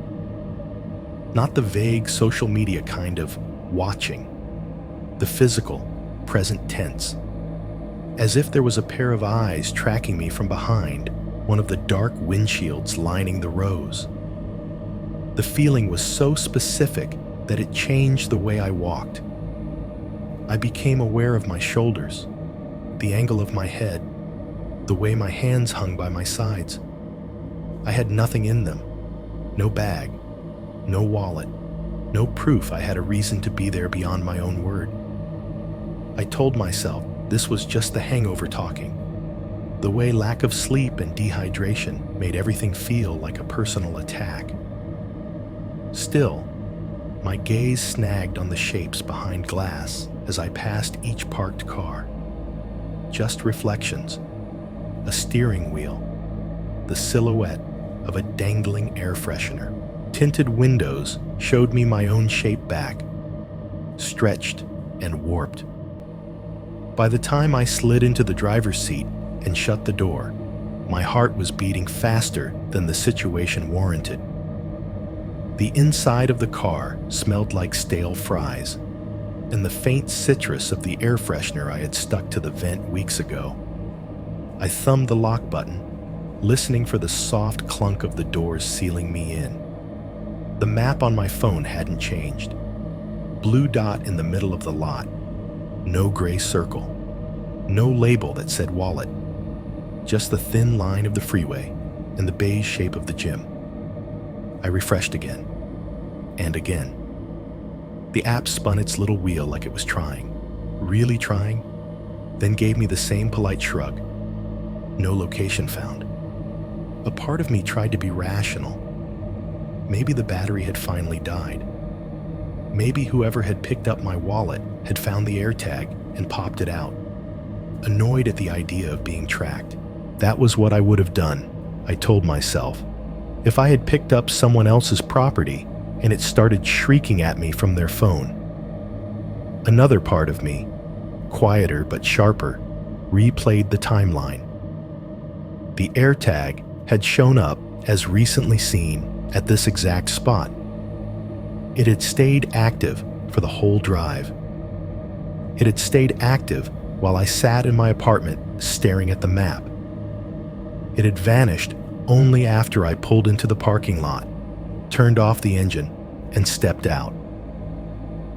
Not the vague social media kind of watching, the physical, present tense. As if there was a pair of eyes tracking me from behind one of the dark windshields lining the rows. The feeling was so specific that it changed the way I walked. I became aware of my shoulders, the angle of my head, the way my hands hung by my sides. I had nothing in them, no bag, no wallet, no proof I had a reason to be there beyond my own word. I told myself this was just the hangover talking, the way lack of sleep and dehydration made everything feel like a personal attack. Still, my gaze snagged on the shapes behind glass as I passed each parked car. Just reflections, a steering wheel, the silhouette of a dangling air freshener. Tinted windows showed me my own shape back, stretched and warped. By the time I slid into the driver's seat and shut the door, my heart was beating faster than the situation warranted. The inside of the car smelled like stale fries, and the faint citrus of the air freshener I had stuck to the vent weeks ago. I thumbed the lock button, listening for the soft clunk of the doors sealing me in. The map on my phone hadn't changed. Blue dot in the middle of the lot. No gray circle. No label that said wallet. Just the thin line of the freeway and the beige shape of the gym. I refreshed again. And again. The app spun its little wheel like it was trying. Really trying. Then gave me the same polite shrug. No location found. A part of me tried to be rational. Maybe the battery had finally died. Maybe whoever had picked up my wallet had found the AirTag and popped it out. Annoyed at the idea of being tracked. That was what I would have done, I told myself, if I had picked up someone else's property and it started shrieking at me from their phone. Another part of me, quieter but sharper, replayed the timeline. The AirTag had shown up as recently seen at this exact spot. It had stayed active for the whole drive. It had stayed active while I sat in my apartment staring at the map. It had vanished only after I pulled into the parking lot, turned off the engine, and stepped out.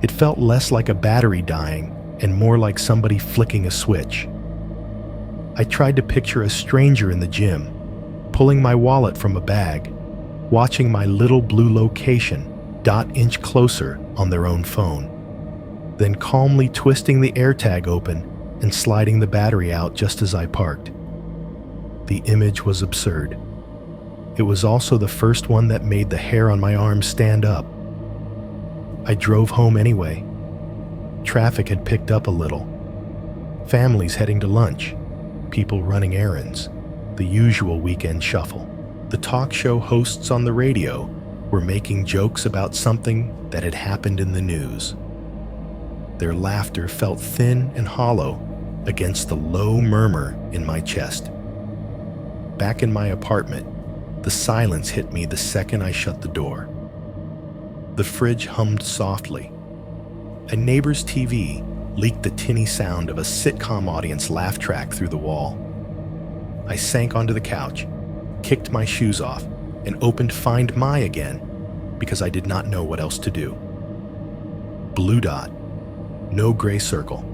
It felt less like a battery dying and more like somebody flicking a switch. I tried to picture a stranger in the gym, pulling my wallet from a bag, watching my little blue location dot inch closer on their own phone, then calmly twisting the AirTag open and sliding the battery out just as I parked. The image was absurd. It was also the first one that made the hair on my arm stand up. I drove home anyway. Traffic had picked up a little. Families heading to lunch, people running errands, the usual weekend shuffle. The talk show hosts on the radio were making jokes about something that had happened in the news. Their laughter felt thin and hollow against the low murmur in my chest. Back in my apartment, the silence hit me the second I shut the door. The fridge hummed softly. A neighbor's TV leaked the tinny sound of a sitcom audience laugh track through the wall. I sank onto the couch, kicked my shoes off, and opened Find My again because I did not know what else to do. Blue dot, no gray circle.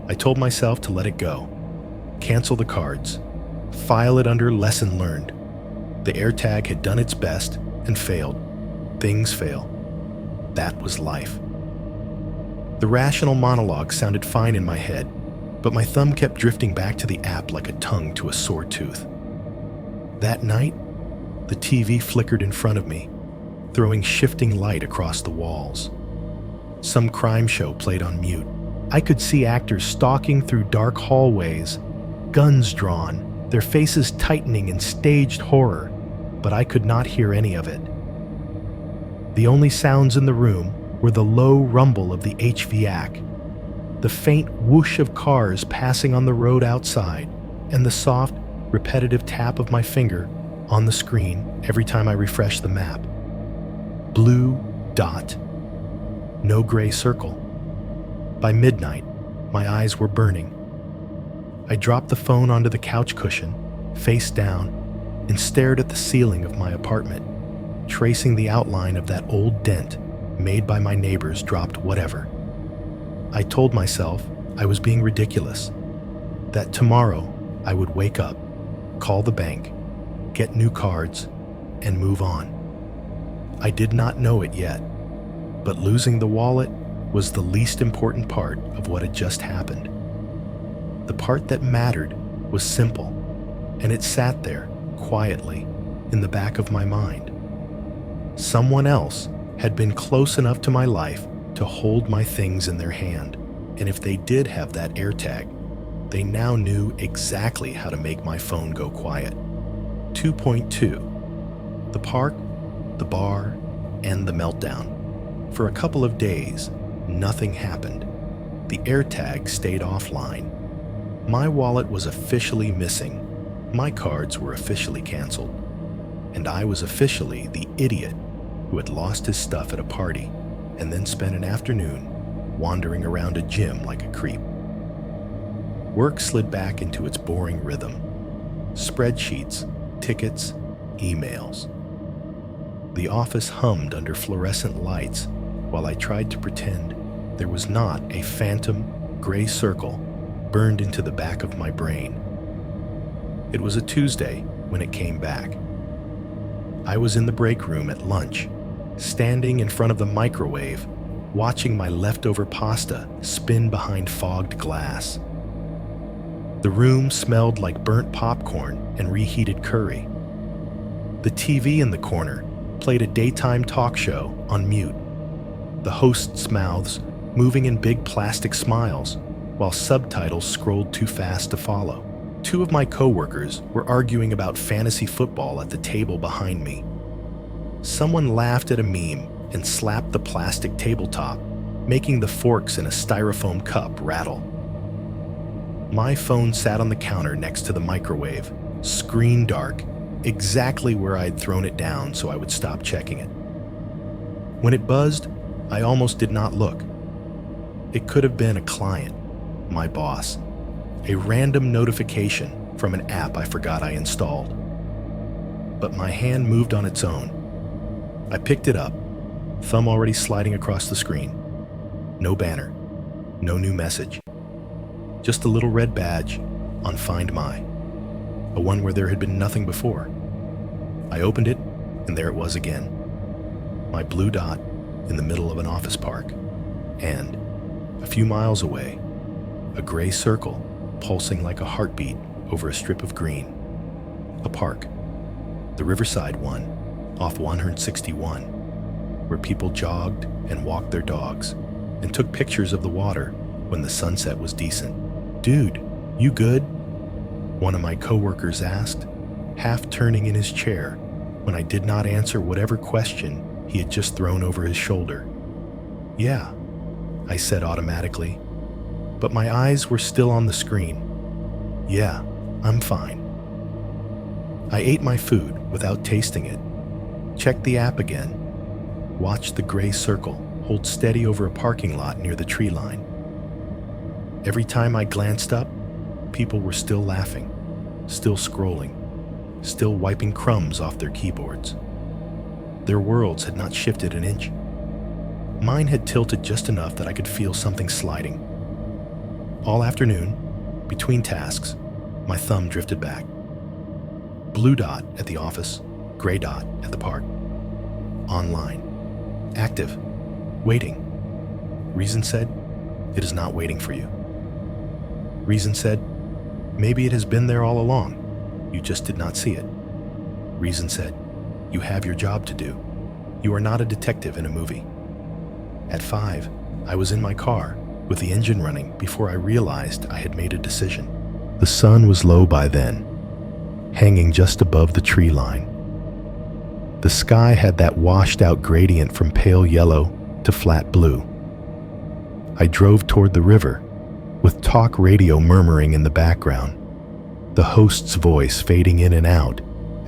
I told myself to let it go, cancel the cards, file it under lesson learned. The AirTag had done its best and failed. Things fail. That was life. The rational monologue sounded fine in my head, but my thumb kept drifting back to the app like a tongue to a sore tooth. That night, the TV flickered in front of me, throwing shifting light across the walls. Some crime show played on mute. I could see actors stalking through dark hallways, guns drawn, their faces tightening in staged horror, but I could not hear any of it. The only sounds in the room were the low rumble of the HVAC, the faint whoosh of cars passing on the road outside, and the soft, repetitive tap of my finger on the screen every time I refreshed the map. Blue dot, no gray circle. By midnight, my eyes were burning. I dropped the phone onto the couch cushion, face down, and stared at the ceiling of my apartment, tracing the outline of that old dent made by my neighbor's dropped whatever. I told myself I was being ridiculous, that tomorrow I would wake up, call the bank, get new cards, and move on. I did not know it yet, but losing the wallet was the least important part of what had just happened. The part that mattered was simple, and it sat there, quietly, in the back of my mind. Someone else had been close enough to my life to hold my things in their hand, and if they did have that AirTag, they now knew exactly how to make my phone go quiet. 2.2. The park, the bar, and the meltdown. For a couple of days, nothing happened. The AirTag stayed offline. My wallet was officially missing. My cards were officially canceled. And I was officially the idiot who had lost his stuff at a party and then spent an afternoon wandering around a gym like a creep. Work slid back into its boring rhythm. Spreadsheets, tickets, emails. The office hummed under fluorescent lights while I tried to pretend there was not a phantom gray circle burned into the back of my brain. It was a Tuesday when it came back. I was in the break room at lunch, standing in front of the microwave, watching my leftover pasta spin behind fogged glass. The room smelled like burnt popcorn and reheated curry. The TV in the corner played a daytime talk show on mute, the hosts' mouths moving in big plastic smiles while subtitles scrolled too fast to follow. Two of my coworkers were arguing about fantasy football at the table behind me. Someone laughed at a meme and slapped the plastic tabletop, making the forks in a styrofoam cup rattle. My phone sat on the counter next to the microwave, screen dark, exactly where I'd thrown it down so I would stop checking it. When it buzzed, I almost did not look. It could have been a client, my boss, a random notification from an app I forgot I installed. But my hand moved on its own. I picked it up, thumb already sliding across the screen. No banner, no new message. Just a little red badge on Find My, a one where there had been nothing before. I opened it, and there it was again. My blue dot in the middle of an office park. And, a few miles away, a gray circle pulsing like a heartbeat over a strip of green. A park, the Riverside one, off 161, where people jogged and walked their dogs and took pictures of the water when the sunset was decent. "Dude, you good?" one of my coworkers asked, half turning in his chair when I did not answer whatever question he had just thrown over his shoulder. "Yeah," I said automatically, but my eyes were still on the screen. Yeah, I'm fine. I ate my food without tasting it, checked the app again, watched the gray circle hold steady over a parking lot near the tree line. Every time I glanced up, people were still laughing, still scrolling, still wiping crumbs off their keyboards. Their worlds had not shifted an inch. Mine had tilted just enough that I could feel something sliding. All afternoon, between tasks, my thumb drifted back. Blue dot at the office, gray dot at the park. Online. Active. Waiting. Reason said, it is not waiting for you. Reason said, maybe it has been there all along. You just did not see it. Reason said, you have your job to do. You are not a detective in a movie. At 5, I was in my car with the engine running before I realized I had made a decision. The sun was low by then, hanging just above the tree line. The sky had that washed-out gradient from pale yellow to flat blue. I drove toward the river, with talk radio murmuring in the background, the host's voice fading in and out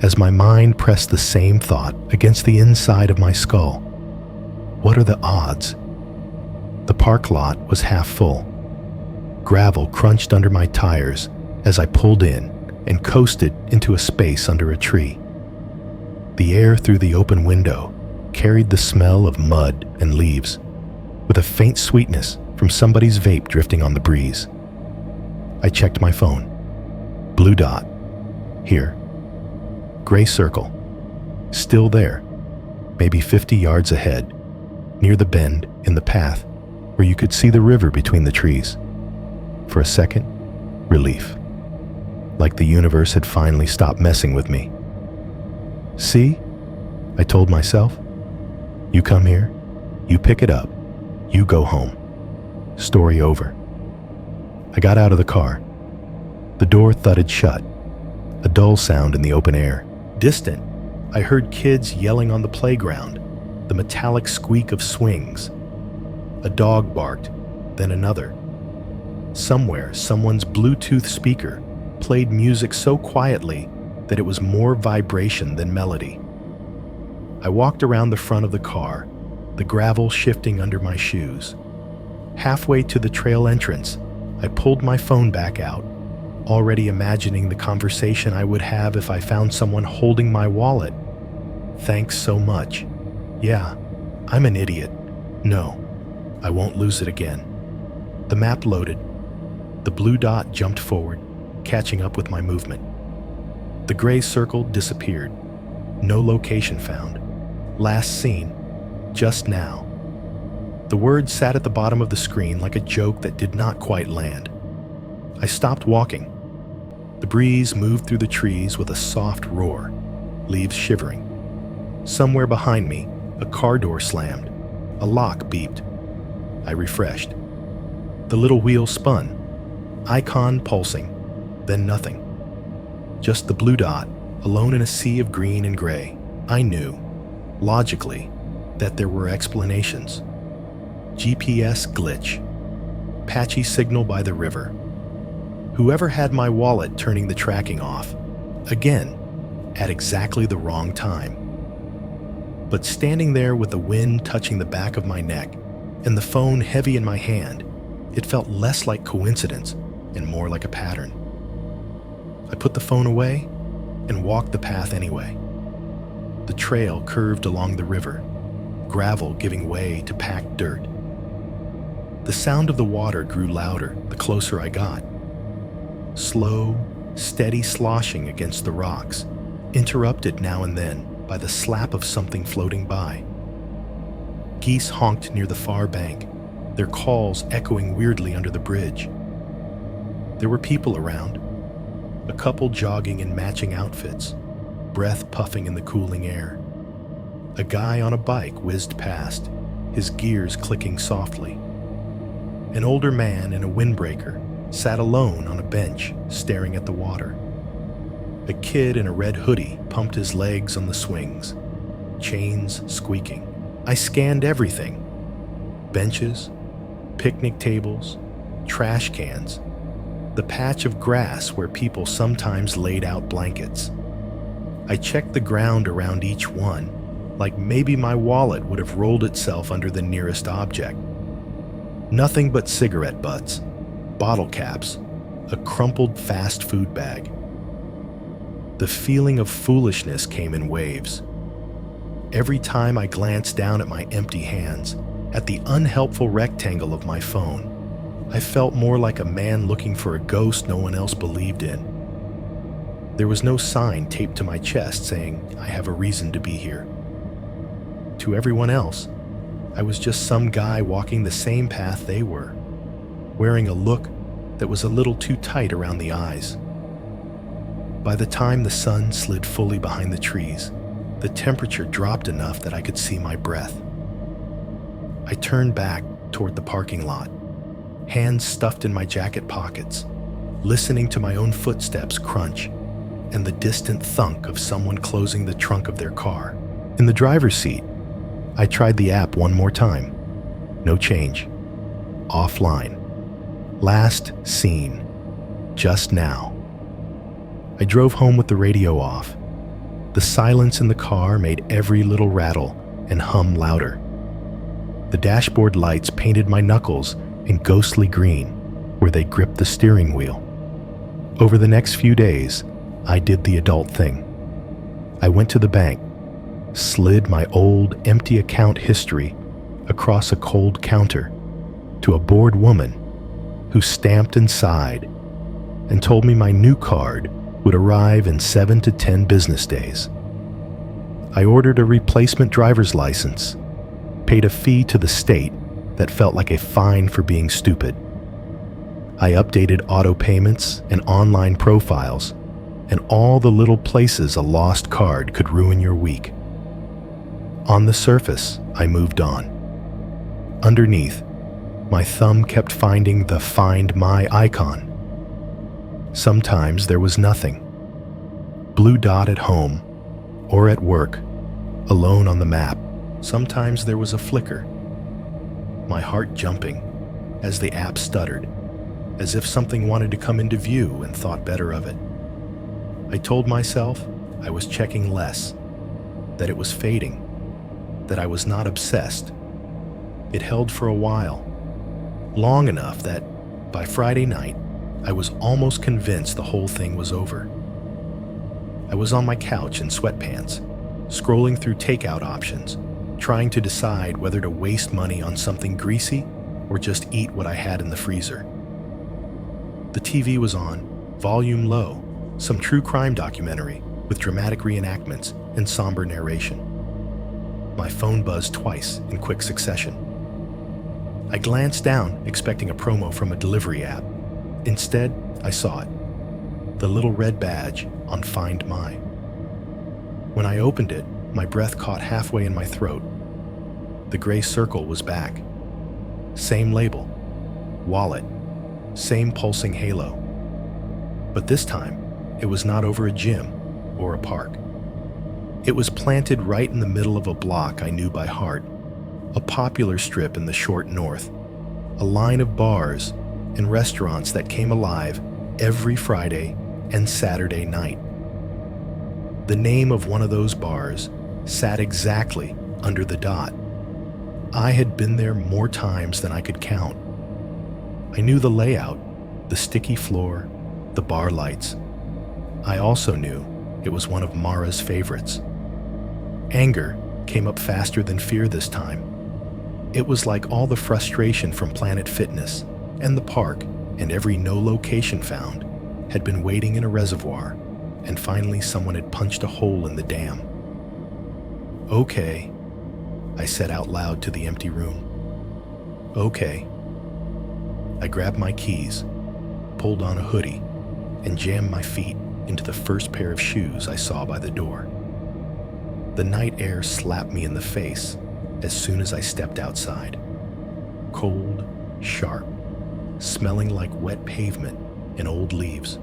as my mind pressed the same thought against the inside of my skull. What are the odds? The park lot was half full. Gravel crunched under my tires as I pulled in and coasted into a space under a tree. The air through the open window carried the smell of mud and leaves, with a faint sweetness from somebody's vape drifting on the breeze. I checked my phone. Blue dot. Here. Gray circle. Still there, maybe 50 yards ahead, near the bend in the path where you could see the river between the trees. For a second, relief. Like the universe had finally stopped messing with me. See? I told myself. You come here, you pick it up, you go home. Story over. I got out of the car. The door thudded shut, a dull sound in the open air. Distant, I heard kids yelling on the playground, the metallic squeak of swings. A dog barked, then another. Somewhere, someone's Bluetooth speaker played music so quietly that it was more vibration than melody. I walked around the front of the car, the gravel shifting under my shoes. Halfway to the trail entrance, I pulled my phone back out, already imagining the conversation I would have if I found someone holding my wallet. Thanks so much. Yeah, I'm an idiot. No, I won't lose it again. The map loaded. The blue dot jumped forward, catching up with my movement. The gray circle disappeared. No location found. Last seen, just now. The words sat at the bottom of the screen like a joke that did not quite land. I stopped walking. The breeze moved through the trees with a soft roar, leaves shivering. Somewhere behind me, a car door slammed. A lock beeped. I refreshed. The little wheel spun, icon pulsing, then nothing. Just the blue dot, alone in a sea of green and gray. I knew, logically, that there were explanations. GPS glitch. Patchy signal by the river. Whoever had my wallet turning the tracking off. Again, at exactly the wrong time. But standing there with the wind touching the back of my neck and the phone heavy in my hand, it felt less like coincidence and more like a pattern. I put the phone away and walked the path anyway. The trail curved along the river, gravel giving way to packed dirt. The sound of the water grew louder the closer I got. Slow, steady sloshing against the rocks, interrupted now and then by the slap of something floating by. Geese honked near the far bank, their calls echoing weirdly under the bridge. There were people around, a couple jogging in matching outfits, breath puffing in the cooling air. A guy on a bike whizzed past, his gears clicking softly. An older man in a windbreaker sat alone on a bench, staring at the water. A kid in a red hoodie pumped his legs on the swings, chains squeaking. I scanned everything. Benches, picnic tables, trash cans, the patch of grass where people sometimes laid out blankets. I checked the ground around each one, like maybe my wallet would have rolled itself under the nearest object. Nothing but cigarette butts, bottle caps, a crumpled fast food bag. The feeling of foolishness came in waves. Every time I glanced down at my empty hands, at the unhelpful rectangle of my phone, I felt more like a man looking for a ghost no one else believed in. There was no sign taped to my chest saying, "I have a reason to be here." To everyone else, I was just some guy walking the same path they were, wearing a look that was a little too tight around the eyes. By the time the sun slid fully behind the trees, the temperature dropped enough that I could see my breath. I turned back toward the parking lot, hands stuffed in my jacket pockets, listening to my own footsteps crunch and the distant thunk of someone closing the trunk of their car. In the driver's seat, I tried the app one more time. No change. Offline. Last seen. Just now. I drove home with the radio off. The silence in the car made every little rattle and hum louder. The dashboard lights painted my knuckles in ghostly green where they gripped the steering wheel. Over the next few days, I did the adult thing. I went to the bank, slid my old empty account history across a cold counter to a bored woman who stamped and sighed and told me my new card would arrive in 7 to 10 business days. I ordered a replacement driver's license, paid a fee to the state that felt like a fine for being stupid. I updated auto payments and online profiles and all the little places a lost card could ruin your week. On the surface, I moved on. Underneath, my thumb kept finding the Find My icon. Sometimes there was nothing. Blue dot at home or at work, alone on the map. Sometimes there was a flicker. My heart jumping as the app stuttered, as if something wanted to come into view and thought better of it. I told myself I was checking less, that it was fading, that I was not obsessed. It held for a while, long enough that by Friday night, I was almost convinced the whole thing was over. I was on my couch in sweatpants, scrolling through takeout options, trying to decide whether to waste money on something greasy or just eat what I had in the freezer. The TV was on, volume low, some true crime documentary with dramatic reenactments and somber narration. My phone buzzed twice in quick succession. I glanced down, expecting a promo from a delivery app. Instead, I saw it. The little red badge on Find My. When I opened it, my breath caught halfway in my throat. The gray circle was back. Same label. Wallet. Same pulsing halo. But this time, it was not over a gym or a park. It was planted right in the middle of a block I knew by heart, a popular strip in the short north, a line of bars and restaurants that came alive every Friday and Saturday night. The name of one of those bars sat exactly under the dot. I had been there more times than I could count. I knew the layout, the sticky floor, the bar lights. I also knew it was one of Mara's favorites. Anger came up faster than fear this time. It was like all the frustration from Planet Fitness and the park and every no location found had been waiting in a reservoir, and finally someone had punched a hole in the dam. "Okay," I said out loud to the empty room. "Okay." I grabbed my keys, pulled on a hoodie, and jammed my feet into the first pair of shoes I saw by the door. The night air slapped me in the face as soon as I stepped outside. Cold, sharp, smelling like wet pavement and old leaves.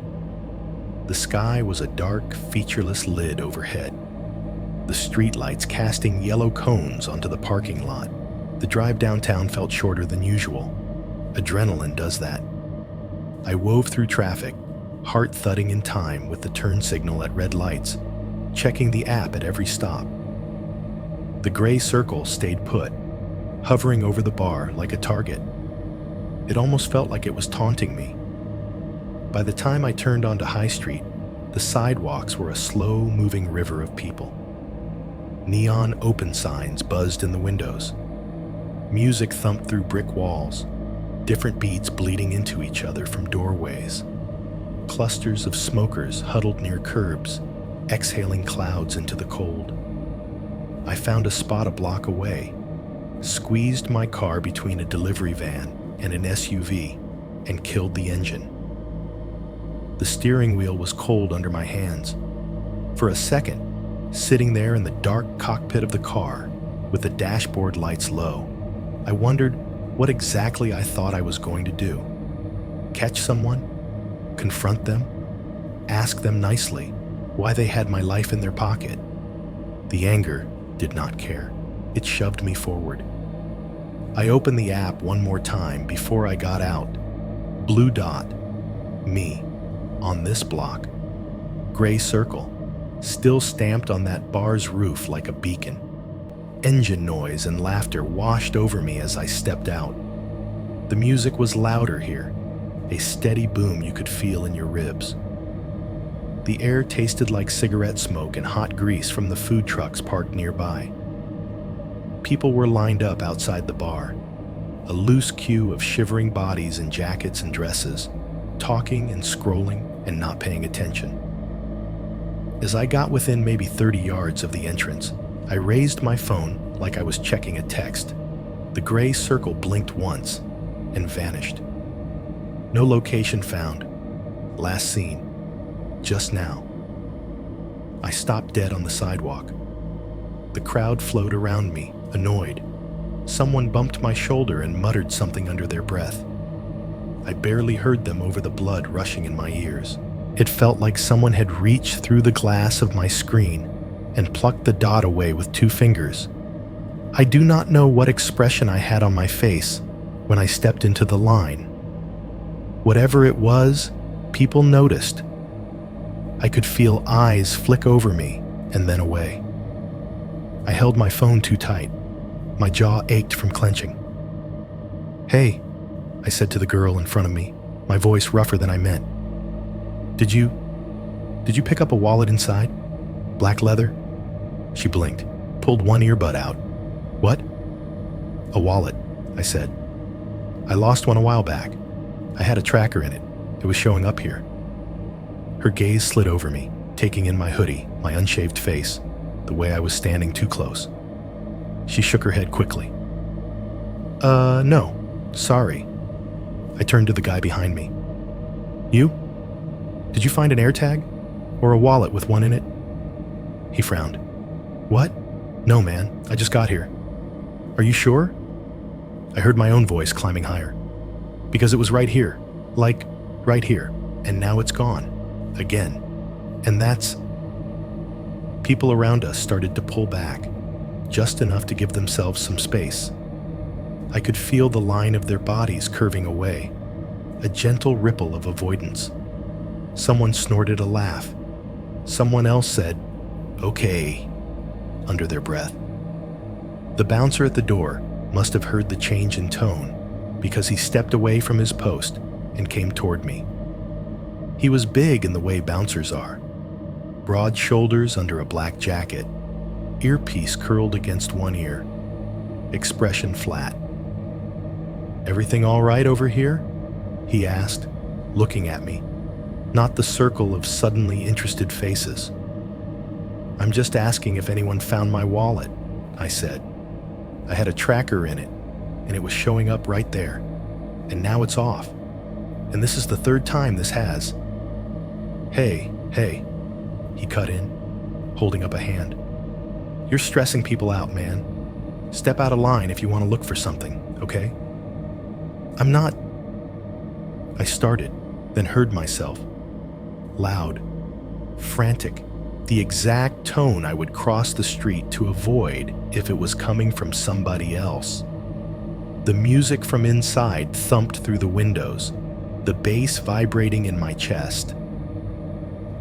The sky was a dark, featureless lid overhead, the streetlights casting yellow cones onto the parking lot. The drive downtown felt shorter than usual. Adrenaline does that. I wove through traffic, heart thudding in time with the turn signal at red lights, checking the app at every stop. The gray circle stayed put, hovering over the bar like a target. It almost felt like it was taunting me. By the time I turned onto High Street, the sidewalks were a slow-moving river of people. Neon open signs buzzed in the windows. Music thumped through brick walls, different beats bleeding into each other from doorways. Clusters of smokers huddled near curbs, exhaling clouds into the cold. I found a spot a block away, squeezed my car between a delivery van and an SUV, and killed the engine. The steering wheel was cold under my hands. For a second, sitting there in the dark cockpit of the car, with the dashboard lights low, I wondered what exactly I thought I was going to do. Catch someone? Confront them? Ask them nicely why they had my life in their pocket? The anger did not care. It shoved me forward. I opened the app one more time before I got out. Blue dot. Me. On this block. Gray circle. Still stamped on that bar's roof like a beacon. Engine noise and laughter washed over me as I stepped out. The music was louder here, a steady boom you could feel in your ribs. The air tasted like cigarette smoke and hot grease from the food trucks parked nearby. People were lined up outside the bar, a loose queue of shivering bodies in jackets and dresses, talking and scrolling and not paying attention. As I got within maybe 30 yards of the entrance, I raised my phone like I was checking a text. The gray circle blinked once and vanished. No location found. Last seen. Just now. I stopped dead on the sidewalk. The crowd flowed around me, annoyed. Someone bumped my shoulder and muttered something under their breath. I barely heard them over the blood rushing in my ears. It felt like someone had reached through the glass of my screen and plucked the dot away with 2 fingers. I do not know what expression I had on my face when I stepped into the line. Whatever it was, people noticed. I could feel eyes flick over me and then away. I held my phone too tight. My jaw ached from clenching. "Hey," I said to the girl in front of me, my voice rougher than I meant. Did you pick up a wallet inside? Black leather?" She blinked, pulled one earbud out. "What?" "A wallet," I said. "I lost one a while back. I had a tracker in it. It was showing up here." Her gaze slid over me, taking in my hoodie, my unshaved face, the way I was standing too close. She shook her head quickly. No, sorry." I turned to the guy behind me. "You? Did you find an AirTag? Or a wallet with one in it?" He frowned. "What? No, man, I just got here." "Are you sure?" I heard my own voice climbing higher. "Because it was right here, like right here, and now it's gone. Again. And that's..." People around us started to pull back, just enough to give themselves some space. I could feel the line of their bodies curving away, a gentle ripple of avoidance. Someone snorted a laugh. Someone else said, "Okay," under their breath. The bouncer at the door must have heard the change in tone, because he stepped away from his post and came toward me. He was big in the way bouncers are. Broad shoulders under a black jacket, earpiece curled against one ear, expression flat. "Everything all right over here?" he asked, looking at me, not the circle of suddenly interested faces. "I'm just asking if anyone found my wallet," I said. "I had a tracker in it, and it was showing up right there, and now it's off. And this is the 3rd time this has." Hey, he cut in, holding up a hand. "You're stressing people out, man. Step out of line if you want to look for something, okay?" "I'm not..." I started, then heard myself. Loud, frantic, the exact tone I would cross the street to avoid if it was coming from somebody else. The music from inside thumped through the windows, the bass vibrating in my chest.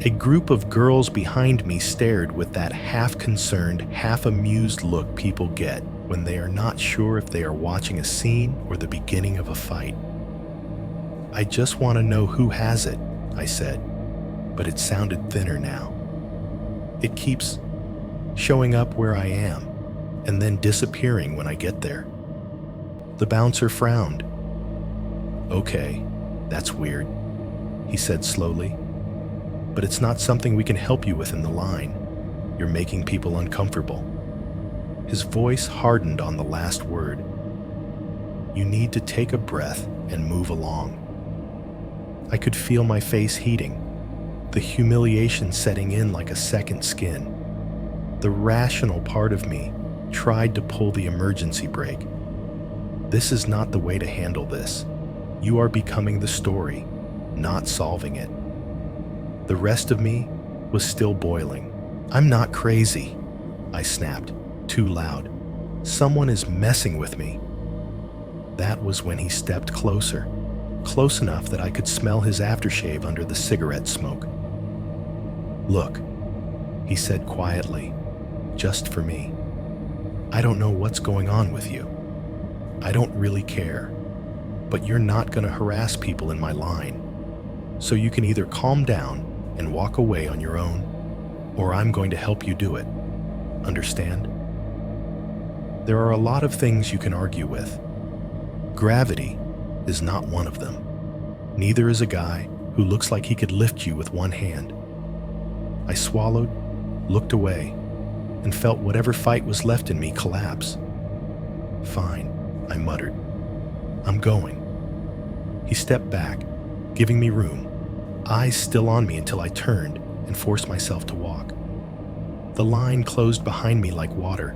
A group of girls behind me stared with that half-concerned, half-amused look people get when they are not sure if they are watching a scene or the beginning of a fight. "I just want to know who has it," I said, but it sounded thinner now. "It keeps showing up where I am and then disappearing when I get there." The bouncer frowned. "Okay, that's weird," he said slowly. "But it's not something we can help you with in the line. You're making people uncomfortable." His voice hardened on the last word. "You need to take a breath and move along." I could feel my face heating, the humiliation setting in like a second skin. The rational part of me tried to pull the emergency brake. "This is not the way to handle this. You are becoming the story, not solving it." The rest of me was still boiling. "I'm not crazy," I snapped, too loud. "Someone is messing with me." That was when he stepped closer, close enough that I could smell his aftershave under the cigarette smoke. "Look," he said quietly, just for me. "I don't know what's going on with you. I don't really care. But you're not going to harass people in my line. So you can either calm down and walk away on your own, or I'm going to help you do it. Understand? There are a lot of things you can argue with. Gravity is not one of them. Neither is a guy who looks like he could lift you with one hand." I swallowed, looked away, and felt whatever fight was left in me collapse. "Fine," I muttered. "I'm going." He stepped back, giving me room, eyes still on me until I turned and forced myself to walk. The line closed behind me like water.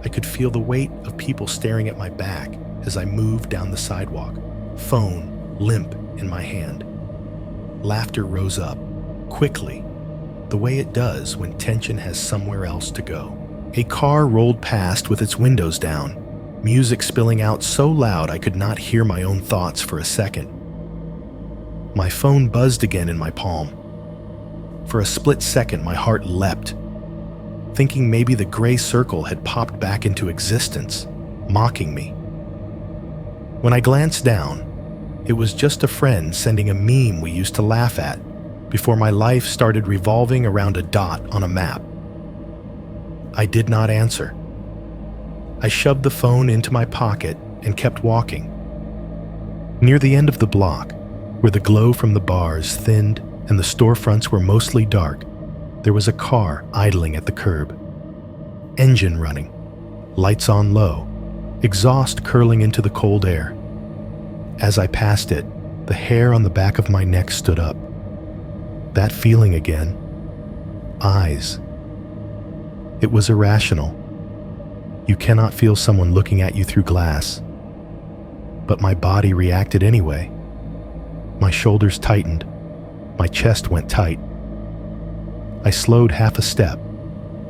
I could feel the weight of people staring at my back as I moved down the sidewalk, phone limp in my hand. Laughter rose up, quickly, the way it does when tension has somewhere else to go. A car rolled past with its windows down, music spilling out so loud I could not hear my own thoughts for a second. My phone buzzed again in my palm. For a split second, my heart leapt, thinking maybe the gray circle had popped back into existence, mocking me. When I glanced down, it was just a friend sending a meme we used to laugh at before my life started revolving around a dot on a map. I did not answer. I shoved the phone into my pocket and kept walking. Near the end of the block, where the glow from the bars thinned and the storefronts were mostly dark, there was a car idling at the curb. Engine running, lights on low, exhaust curling into the cold air. As I passed it, the hair on the back of my neck stood up. That feeling again. Eyes. It was irrational. You cannot feel someone looking at you through glass. But my body reacted anyway. My shoulders tightened. My chest went tight. I slowed half a step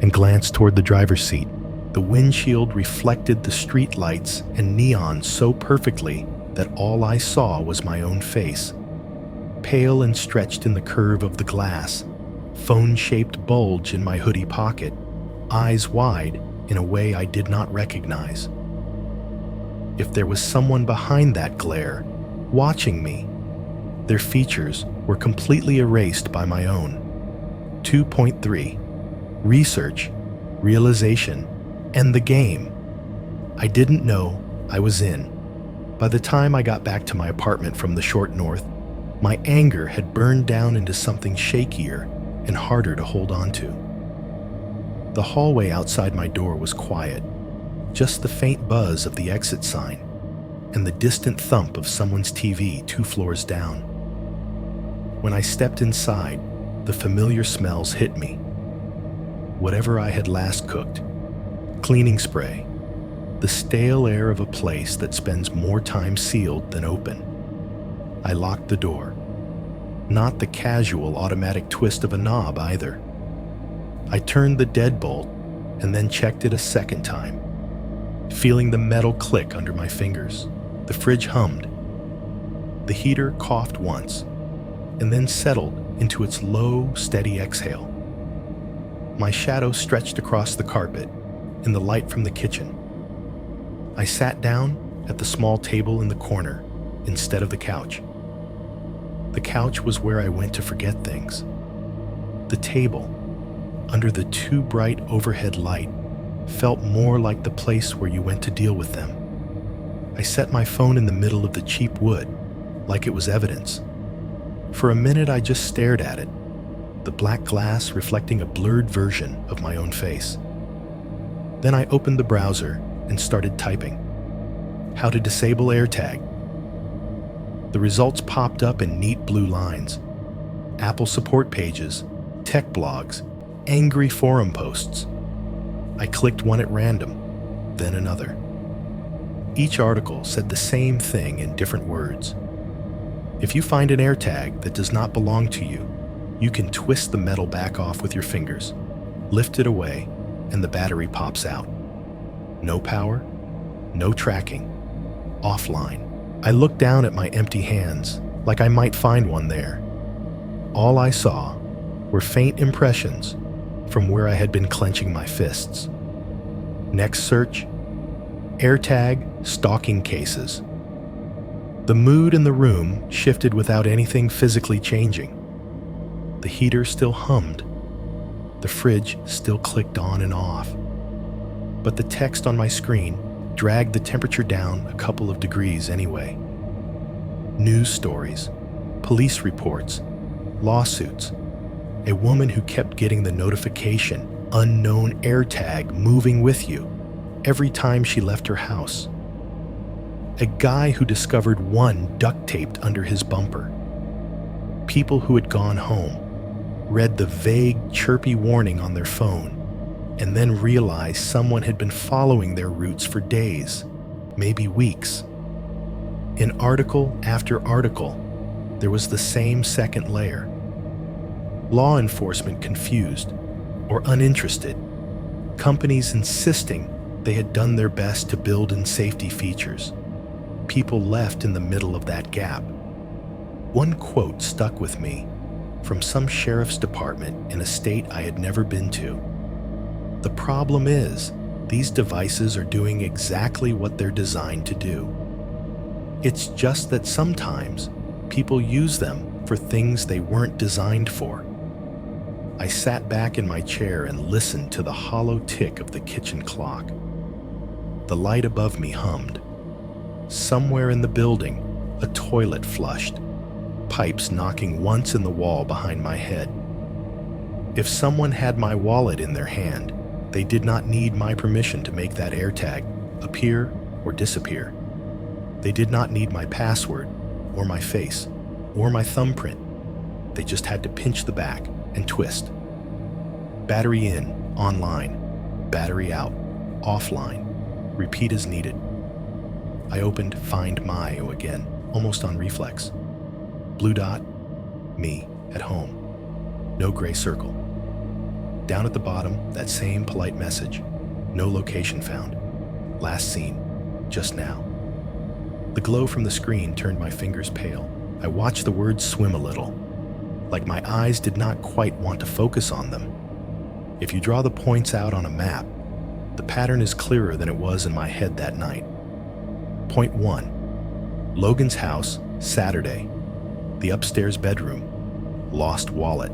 and glanced toward the driver's seat. The windshield reflected the street lights and neon so perfectly that all I saw was my own face, pale and stretched in the curve of the glass, phone-shaped bulge in my hoodie pocket, eyes wide in a way I did not recognize. If there was someone behind that glare, watching me, their features were completely erased by my own. 2.3. Research, realization, and the game. I didn't know I was in. By the time I got back to my apartment from the short north, my anger had burned down into something shakier and harder to hold on to. The hallway outside my door was quiet, just the faint buzz of the exit sign and the distant thump of someone's TV 2 floors down. When I stepped inside, the familiar smells hit me. Whatever I had last cooked, cleaning spray, the stale air of a place that spends more time sealed than open. I locked the door. Not the casual automatic twist of a knob either. I turned the deadbolt and then checked it a second time, feeling the metal click under my fingers. The fridge hummed. The heater coughed once, and then settled into its low, steady exhale. My shadow stretched across the carpet in the light from the kitchen. I sat down at the small table in the corner instead of the couch. The couch was where I went to forget things. The table, under the too bright overhead light, felt more like the place where you went to deal with them. I set my phone in the middle of the cheap wood, like it was evidence. For a minute I just stared at it, the black glass reflecting a blurred version of my own face. Then I opened the browser and started typing. How to disable AirTag. The results popped up in neat blue lines. Apple support pages, tech blogs, angry forum posts. I clicked one at random, then another. Each article said the same thing in different words. If you find an AirTag that does not belong to you, you can twist the metal back off with your fingers, lift it away, and the battery pops out. No power, no tracking, offline. I looked down at my empty hands, like I might find one there. All I saw were faint impressions from where I had been clenching my fists. Next search, AirTag stocking cases. The mood in the room shifted without anything physically changing. The heater still hummed. The fridge still clicked on and off. But the text on my screen dragged the temperature down a couple of degrees anyway. News stories, police reports, lawsuits. A woman who kept getting the notification, unknown AirTag moving with you, every time she left her house. A guy who discovered one duct taped under his bumper. People who had gone home, read the vague, chirpy warning on their phone, and then realized someone had been following their routes for days, maybe weeks. In article after article, there was the same second layer. Law enforcement confused or uninterested. Companies insisting they had done their best to build in safety features. People left in the middle of that gap. One quote stuck with me from some sheriff's department in a state I had never been to. The problem is, these devices are doing exactly what they're designed to do. It's just that sometimes people use them for things they weren't designed for. I sat back in my chair and listened to the hollow tick of the kitchen clock. The light above me hummed. Somewhere in the building, a toilet flushed, pipes knocking once in the wall behind my head. If someone had my wallet in their hand, they did not need my permission to make that AirTag appear or disappear. They did not need my password, or my face, or my thumbprint. They just had to pinch the back and twist. Battery in, online. Battery out, offline. Repeat as needed. I opened Find My again, almost on reflex. Blue dot, me, at home. No gray circle. Down at the bottom, that same polite message. No location found. Last seen, just now. The glow from the screen turned my fingers pale. I watched the words swim a little, like my eyes did not quite want to focus on them. If you draw the points out on a map, the pattern is clearer than it was in my head that night. Point 1. Logan's house, Saturday. The upstairs bedroom. Lost wallet.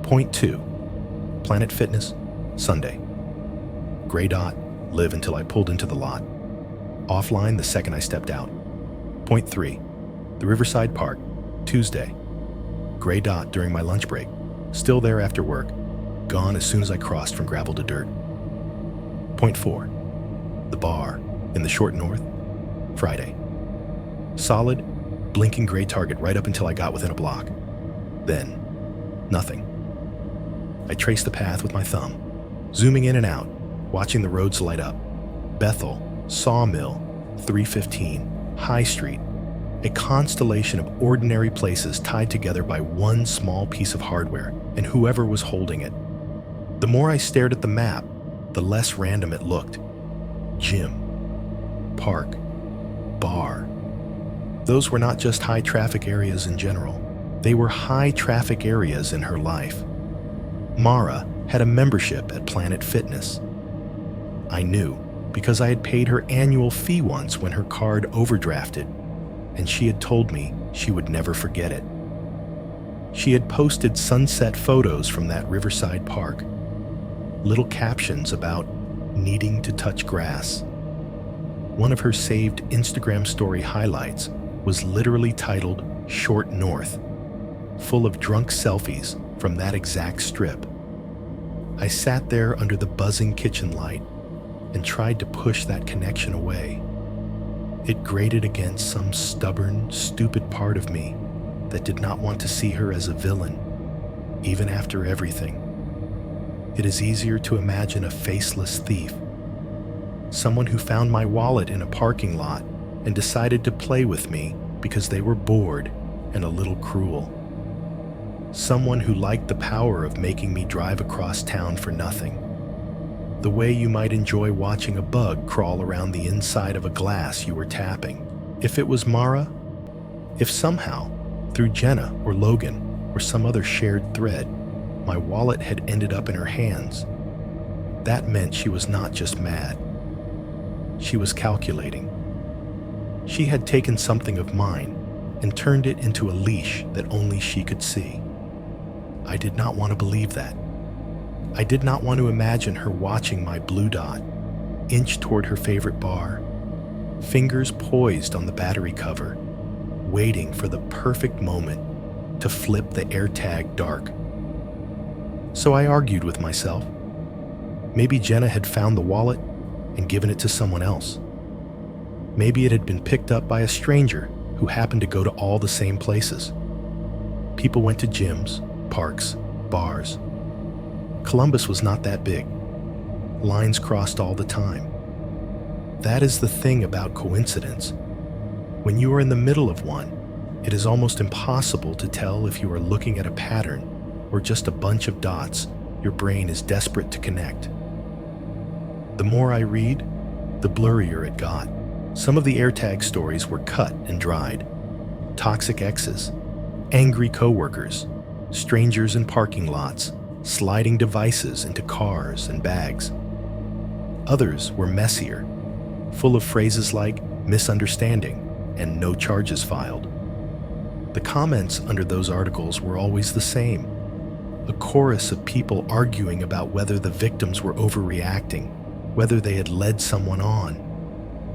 Point 2. Planet Fitness, Sunday. Gray dot, live until I pulled into the lot. Offline the second I stepped out. Point 3. The Riverside Park, Tuesday. Gray dot during my lunch break. Still there after work. Gone as soon as I crossed from gravel to dirt. Point 4. The bar, in the short north, Friday. Solid, blinking gray target right up until I got within a block. Then, nothing. I traced the path with my thumb, zooming in and out, watching the roads light up. Bethel, Sawmill, 315, High Street, a constellation of ordinary places tied together by one small piece of hardware and whoever was holding it. The more I stared at the map, the less random it looked. Gym, park, bar. Those were not just high traffic areas in general, they were high traffic areas in her life. Mara had a membership at Planet Fitness. I knew because I had paid her annual fee once when her card overdrafted, and she had told me she would never forget it. She had posted sunset photos from that riverside park, little captions about needing to touch grass. One of her saved Instagram story highlights was literally titled "Short North," full of drunk selfies from that exact strip. I sat there under the buzzing kitchen light and tried to push that connection away. It grated against some stubborn, stupid part of me that did not want to see her as a villain, even after everything. It is easier to imagine a faceless thief, someone who found my wallet in a parking lot and decided to play with me because they were bored and a little cruel. Someone who liked the power of making me drive across town for nothing. The way you might enjoy watching a bug crawl around the inside of a glass you were tapping. If it was Mara, if somehow, through Jenna or Logan or some other shared thread, my wallet had ended up in her hands, that meant she was not just mad. She was calculating. She had taken something of mine and turned it into a leash that only she could see. I did not want to believe that. I did not want to imagine her watching my blue dot inch toward her favorite bar, fingers poised on the battery cover, waiting for the perfect moment to flip the AirTag dark. So I argued with myself. Maybe Jenna had found the wallet and given it to someone else. Maybe it had been picked up by a stranger who happened to go to all the same places. People went to gyms, parks, bars. Columbus was not that big. Lines crossed all the time. That is the thing about coincidence. When you are in the middle of one, it is almost impossible to tell if you are looking at a pattern or just a bunch of dots your brain is desperate to connect. The more I read, the blurrier it got. Some of the AirTag stories were cut and dried. Toxic exes, angry coworkers, strangers in parking lots, sliding devices into cars and bags. Others were messier, full of phrases like misunderstanding and no charges filed. The comments under those articles were always the same. A chorus of people arguing about whether the victims were overreacting, whether they had led someone on,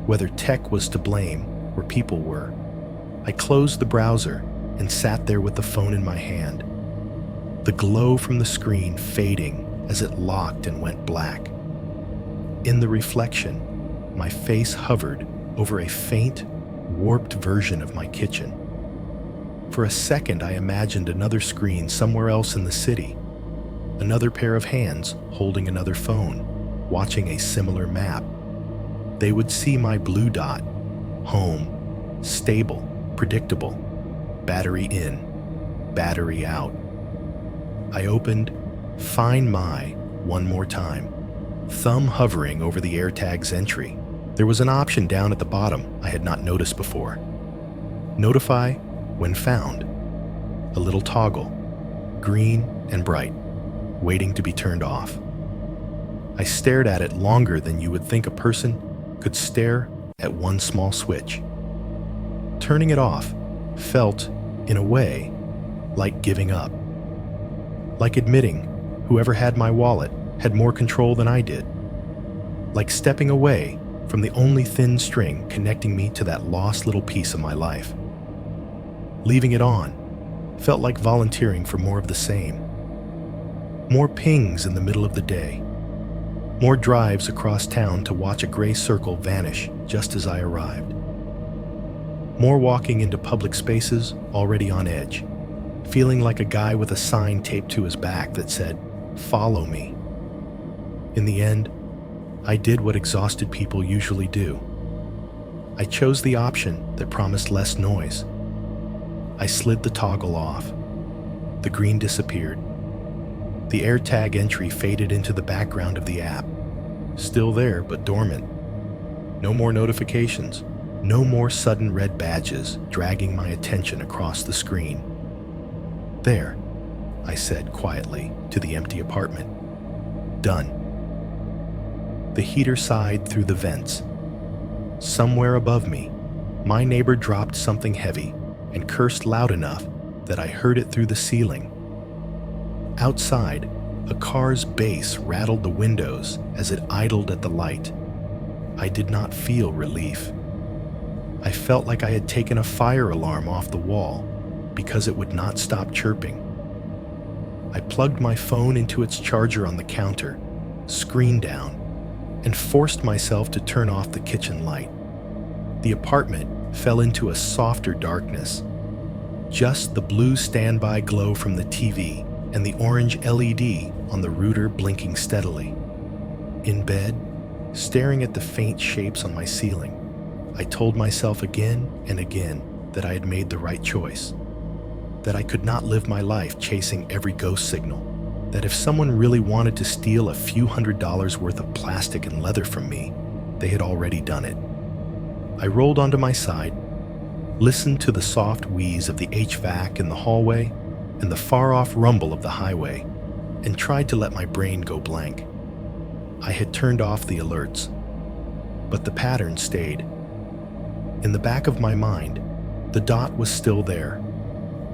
whether tech was to blame or people were. I closed the browser and sat there with the phone in my hand, the glow from the screen fading as it locked and went black. In the reflection, my face hovered over a faint, warped version of my kitchen. For a second, I imagined another screen somewhere else in the city, another pair of hands holding another phone, watching a similar map. They would see my blue dot, home, stable, predictable, battery in, battery out. I opened Find My one more time, thumb hovering over the AirTag's entry. There was an option down at the bottom I had not noticed before. Notify when found. A little toggle, green and bright, waiting to be turned off. I stared at it longer than you would think a person could stare at one small switch. Turning it off felt, in a way, like giving up. Like admitting whoever had my wallet had more control than I did. Like stepping away from the only thin string connecting me to that lost little piece of my life. Leaving it on felt like volunteering for more of the same. More pings in the middle of the day. More drives across town to watch a gray circle vanish just as I arrived. More walking into public spaces already on edge, feeling like a guy with a sign taped to his back that said, "Follow me." In the end, I did what exhausted people usually do. I chose the option that promised less noise. I slid the toggle off. The green disappeared. The AirTag entry faded into the background of the app. Still there, but dormant. No more notifications. No more sudden red badges dragging my attention across the screen. "There," I said quietly to the empty apartment. "Done." The heater sighed through the vents. Somewhere above me, my neighbor dropped something heavy and cursed loud enough that I heard it through the ceiling. Outside, a car's bass rattled the windows as it idled at the light. I did not feel relief. I felt like I had taken a fire alarm off the wall because it would not stop chirping. I plugged my phone into its charger on the counter, screen down, and forced myself to turn off the kitchen light. The apartment fell into a softer darkness. Just the blue standby glow from the TV and the orange LED on the router blinking steadily. In bed, staring at the faint shapes on my ceiling, I told myself again and again that I had made the right choice, that I could not live my life chasing every ghost signal, that if someone really wanted to steal a few $100s worth of plastic and leather from me, they had already done it. I rolled onto my side, listened to the soft wheeze of the HVAC in the hallway and the far-off rumble of the highway, and tried to let my brain go blank. I had turned off the alerts, but the pattern stayed. In the back of my mind, the dot was still there,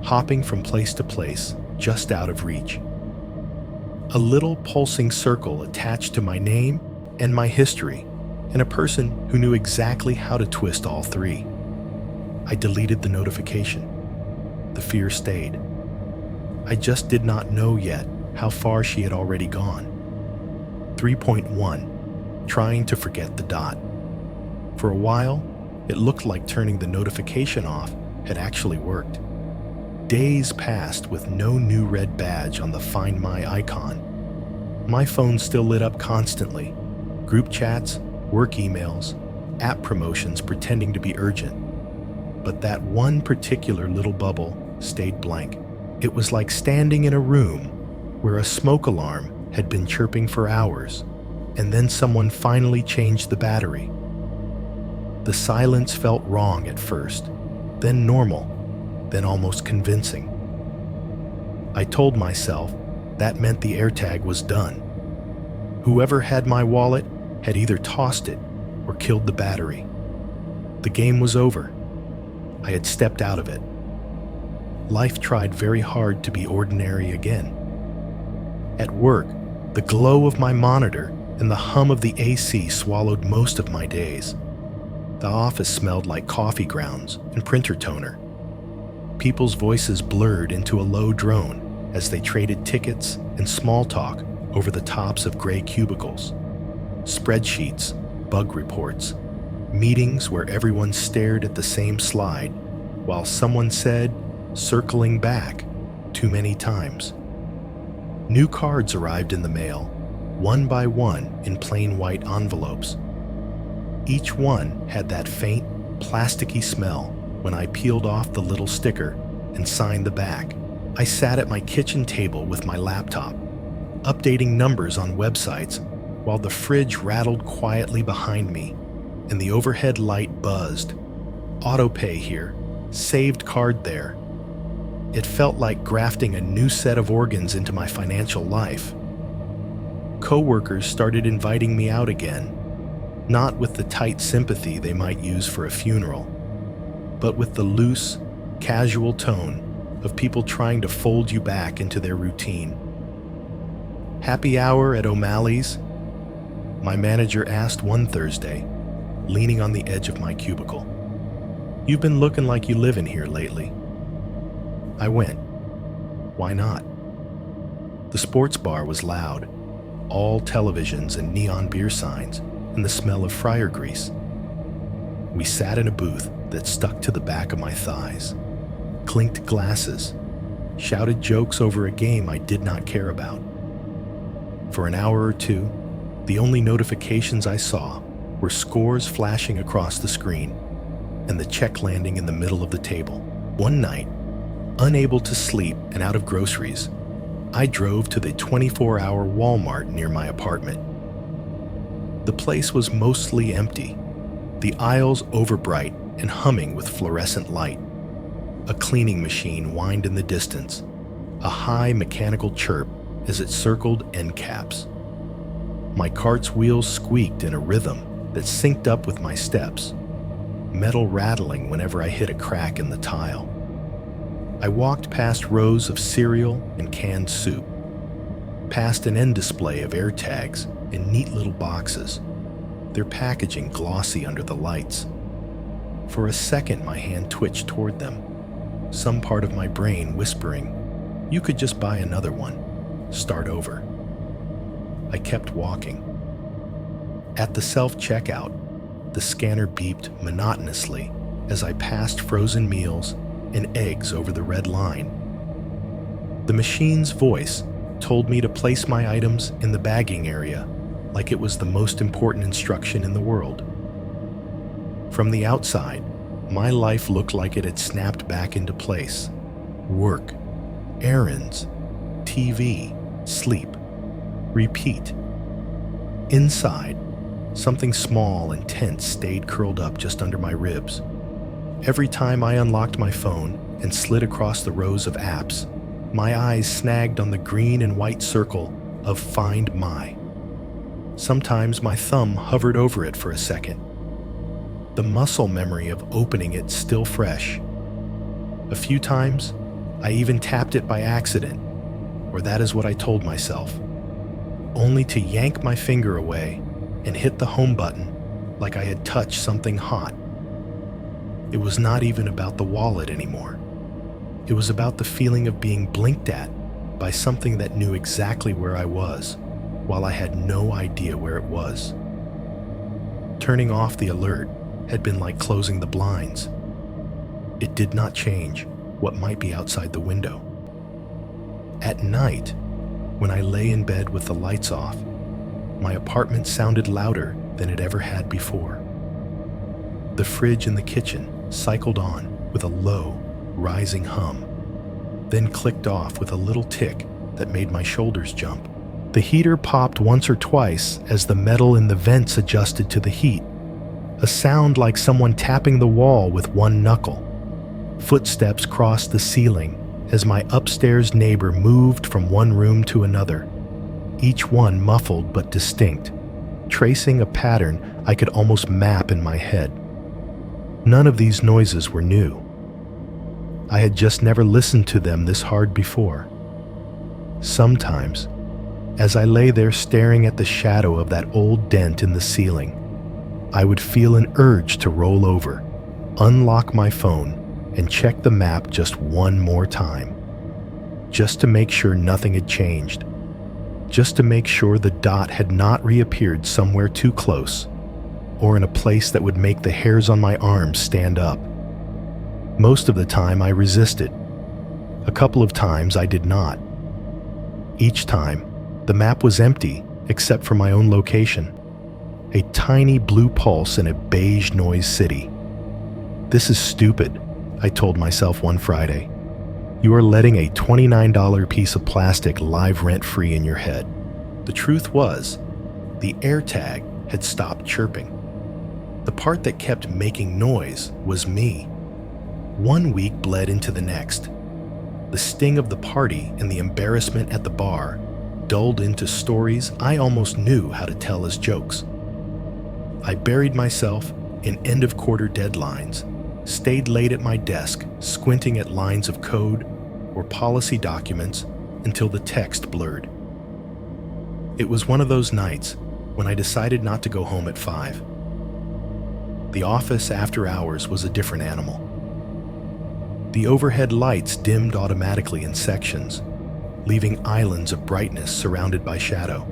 hopping from place to place, just out of reach. A little pulsing circle attached to my name and my history, and a person who knew exactly how to twist all three. I deleted the notification. The fear stayed. I just did not know yet how far she had already gone. 3.1, trying to forget the dot. For a while, it looked like turning the notification off had actually worked. Days passed with no new red badge on the Find My icon. My phone still lit up constantly. Group chats, work emails, app promotions pretending to be urgent. But that one particular little bubble stayed blank. It was like standing in a room where a smoke alarm had been chirping for hours, and then someone finally changed the battery. The silence felt wrong at first, then normal, then almost convincing. I told myself that meant the AirTag was done. Whoever had my wallet had either tossed it or killed the battery. The game was over. I had stepped out of it. Life tried very hard to be ordinary again. At work, the glow of my monitor and the hum of the AC swallowed most of my days. The office smelled like coffee grounds and printer toner. People's voices blurred into a low drone as they traded tickets and small talk over the tops of gray cubicles. Spreadsheets, bug reports, meetings where everyone stared at the same slide while someone said, "Circling back," too many times. New cards arrived in the mail, one by one in plain white envelopes. Each one had that faint, plasticky smell when I peeled off the little sticker and signed the back. I sat at my kitchen table with my laptop, updating numbers on websites while the fridge rattled quietly behind me and the overhead light buzzed. Autopay here, saved card there. It felt like grafting a new set of organs into my financial life. Coworkers started inviting me out again, not with the tight sympathy they might use for a funeral, but with the loose, casual tone of people trying to fold you back into their routine. "Happy hour at O'Malley's?" my manager asked one Thursday, leaning on the edge of my cubicle. "You've been looking like you live in here lately." I went. Why not? The sports bar was loud, all televisions and neon beer signs, and the smell of fryer grease. We sat in a booth that stuck to the back of my thighs, clinked glasses, shouted jokes over a game I did not care about. For an hour or two, the only notifications I saw were scores flashing across the screen and the check landing in the middle of the table. One night, unable to sleep and out of groceries, I drove to the 24-hour Walmart near my apartment. The place was mostly empty. the aisles overbright and humming with fluorescent light. A cleaning machine whined in the distance, a high mechanical chirp as it circled end caps. My cart's wheels squeaked in a rhythm that synced up with my steps, metal rattling whenever I hit a crack in the tile. I walked past rows of cereal and canned soup, past an end display of air tags in neat little boxes, their packaging glossy under the lights. For a second, my hand twitched toward them, some part of my brain whispering, "You could just buy another one. Start over." I kept walking. At the self-checkout, the scanner beeped monotonously as I passed frozen meals and eggs over the red line. The machine's voice told me to place my items in the bagging area like it was the most important instruction in the world. From the outside, my life looked like it had snapped back into place. Work, errands, TV, sleep, repeat. Inside, something small and tense stayed curled up just under my ribs. Every time I unlocked my phone and slid across the rows of apps, my eyes snagged on the green and white circle of Find My. Sometimes my thumb hovered over it for a second, the muscle memory of opening it still fresh. A few times, I even tapped it by accident, or that is what I told myself, only to yank my finger away and hit the home button like I had touched something hot. It was not even about the wallet anymore. It was about the feeling of being blinked at by something that knew exactly where I was, while I had no idea where it was. Turning off the alert had been like closing the blinds. It did not change what might be outside the window. At night, when I lay in bed with the lights off, my apartment sounded louder than it ever had before. The fridge in the kitchen cycled on with a low, rising hum, then clicked off with a little tick that made my shoulders jump. The heater popped once or twice as the metal in the vents adjusted to the heat, a sound like someone tapping the wall with one knuckle. Footsteps crossed the ceiling as my upstairs neighbor moved from one room to another, each one muffled but distinct, tracing a pattern I could almost map in my head. None of these noises were new. I had just never listened to them this hard before. Sometimes, as I lay there staring at the shadow of that old dent in the ceiling, I would feel an urge to roll over, unlock my phone, and check the map just one more time, just to make sure nothing had changed, just to make sure the dot had not reappeared somewhere too close, or in a place that would make the hairs on my arms stand up. Most of the time I resisted. A couple of times I did not. Each time, the map was empty except for my own location, a tiny blue pulse in a beige noise city. "This is stupid," I told myself one Friday. "You are letting a $29 piece of plastic live rent-free in your head." The truth was, the AirTag had stopped chirping. The part that kept making noise was me. One week bled into the next. The sting of the party and the embarrassment at the bar dulled into stories I almost knew how to tell as jokes. I buried myself in end-of-quarter deadlines, stayed late at my desk, squinting at lines of code or policy documents until the text blurred. It was one of those nights when I decided not to go home at 5. The office after hours was a different animal. The overhead lights dimmed automatically in sections, leaving islands of brightness surrounded by shadow.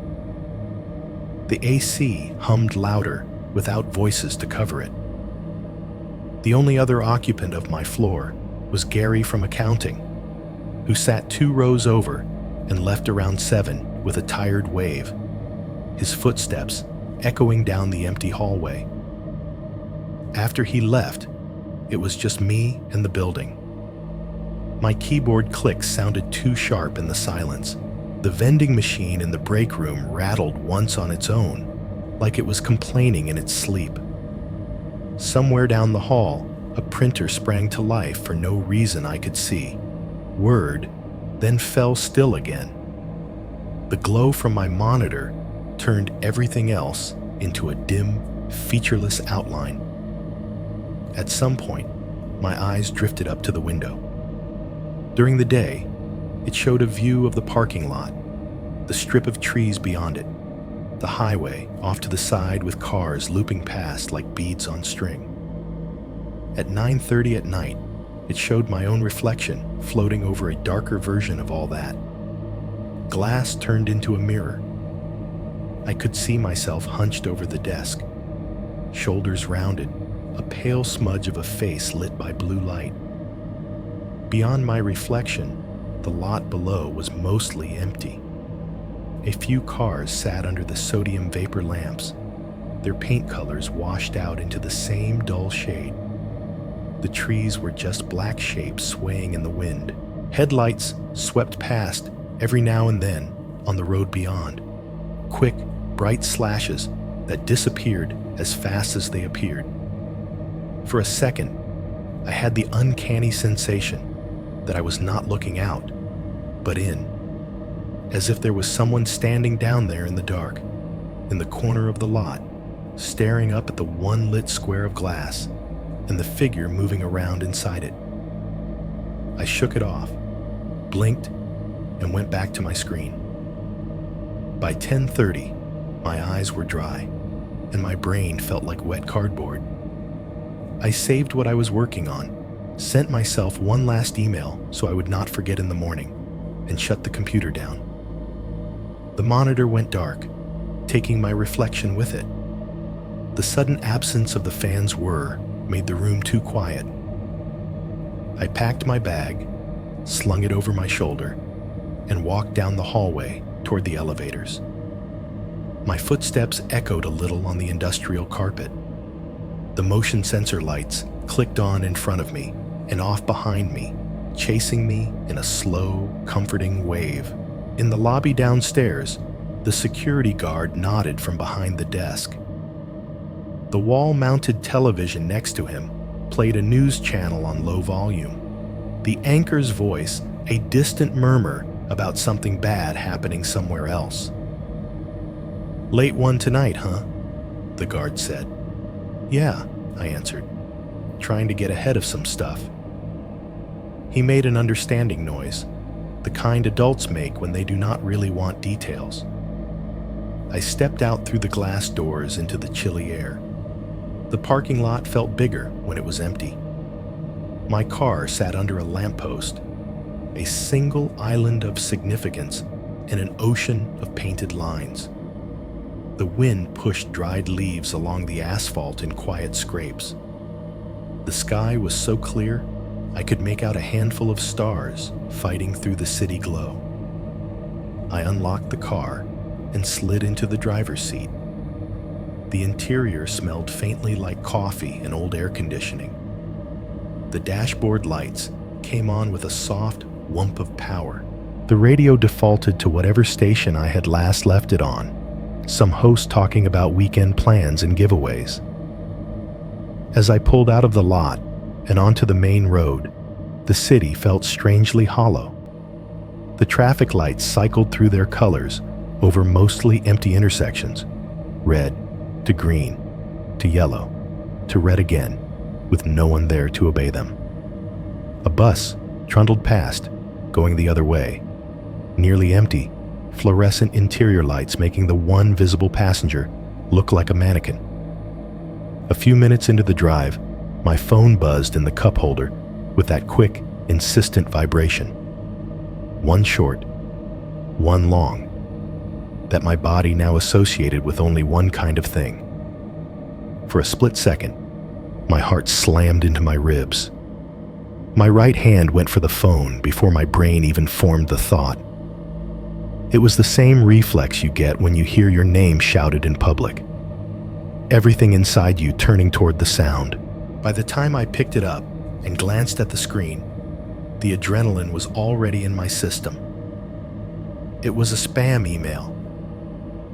The AC hummed louder without voices to cover it. The only other occupant of my floor was Gary from accounting, who sat 2 rows over and left around 7 with a tired wave, his footsteps echoing down the empty hallway. After he left, it was just me and the building. My keyboard clicks sounded too sharp in the silence. The vending machine in the break room rattled once on its own, like it was complaining in its sleep. Somewhere down the hall, a printer sprang to life for no reason I could see. Word, then fell still again. The glow from my monitor turned everything else into a dim, featureless outline. At some point, my eyes drifted up to the window. During the day, it showed a view of the parking lot, the strip of trees beyond it, the highway off to the side with cars looping past like beads on string. At 9:30 at night, it showed my own reflection floating over a darker version of all that. Glass turned into a mirror. I could see myself hunched over the desk, shoulders rounded, a pale smudge of a face lit by blue light. Beyond my reflection, the lot below was mostly empty. A few cars sat under the sodium vapor lamps, their paint colors washed out into the same dull shade. The trees were just black shapes swaying in the wind. Headlights swept past every now and then on the road beyond, quick, bright slashes that disappeared as fast as they appeared. For a second, I had the uncanny sensation that I was not looking out, but in, as if there was someone standing down there in the dark, in the corner of the lot, staring up at the one lit square of glass and the figure moving around inside it. I shook it off, blinked, and went back to my screen. By 10:30, my eyes were dry, and my brain felt like wet cardboard. I saved what I was working on, sent myself one last email so I would not forget in the morning, and shut the computer down. The monitor went dark, taking my reflection with it. The sudden absence of the fan's whir made the room too quiet. I packed my bag, slung it over my shoulder, and walked down the hallway toward the elevators. My footsteps echoed a little on the industrial carpet. The motion sensor lights clicked on in front of me and off behind me, chasing me in a slow, comforting wave. In the lobby downstairs, the security guard nodded from behind the desk. The wall-mounted television next to him played a news channel on low volume. The anchor's voice, a distant murmur about something bad happening somewhere else. "Late one tonight, huh?" the guard said. "Yeah," I answered, trying to get ahead of some stuff. He made an understanding noise, the kind adults make when they do not really want details. I stepped out through the glass doors into the chilly air. The parking lot felt bigger when it was empty. My car sat under a lamppost, a single island of significance in an ocean of painted lines. The wind pushed dried leaves along the asphalt in quiet scrapes. The sky was so clear, I could make out a handful of stars fighting through the city glow. I unlocked the car and slid into the driver's seat. The interior smelled faintly like coffee and old air conditioning. The dashboard lights came on with a soft whump of power. The radio defaulted to whatever station I had last left it on, some host talking about weekend plans and giveaways. As I pulled out of the lot and onto the main road, the city felt strangely hollow. The traffic lights cycled through their colors over mostly empty intersections, red to green to yellow to red again, with no one there to obey them. A bus trundled past, going the other way, nearly empty, fluorescent interior lights making the one visible passenger look like a mannequin. A few minutes into the drive, my phone buzzed in the cup holder with that quick, insistent vibration. One short, one long, that my body now associated with only one kind of thing. For a split second, my heart slammed into my ribs. My right hand went for the phone before my brain even formed the thought. It was the same reflex you get when you hear your name shouted in public. Everything inside you turning toward the sound. By the time I picked it up and glanced at the screen, the adrenaline was already in my system. It was a spam email.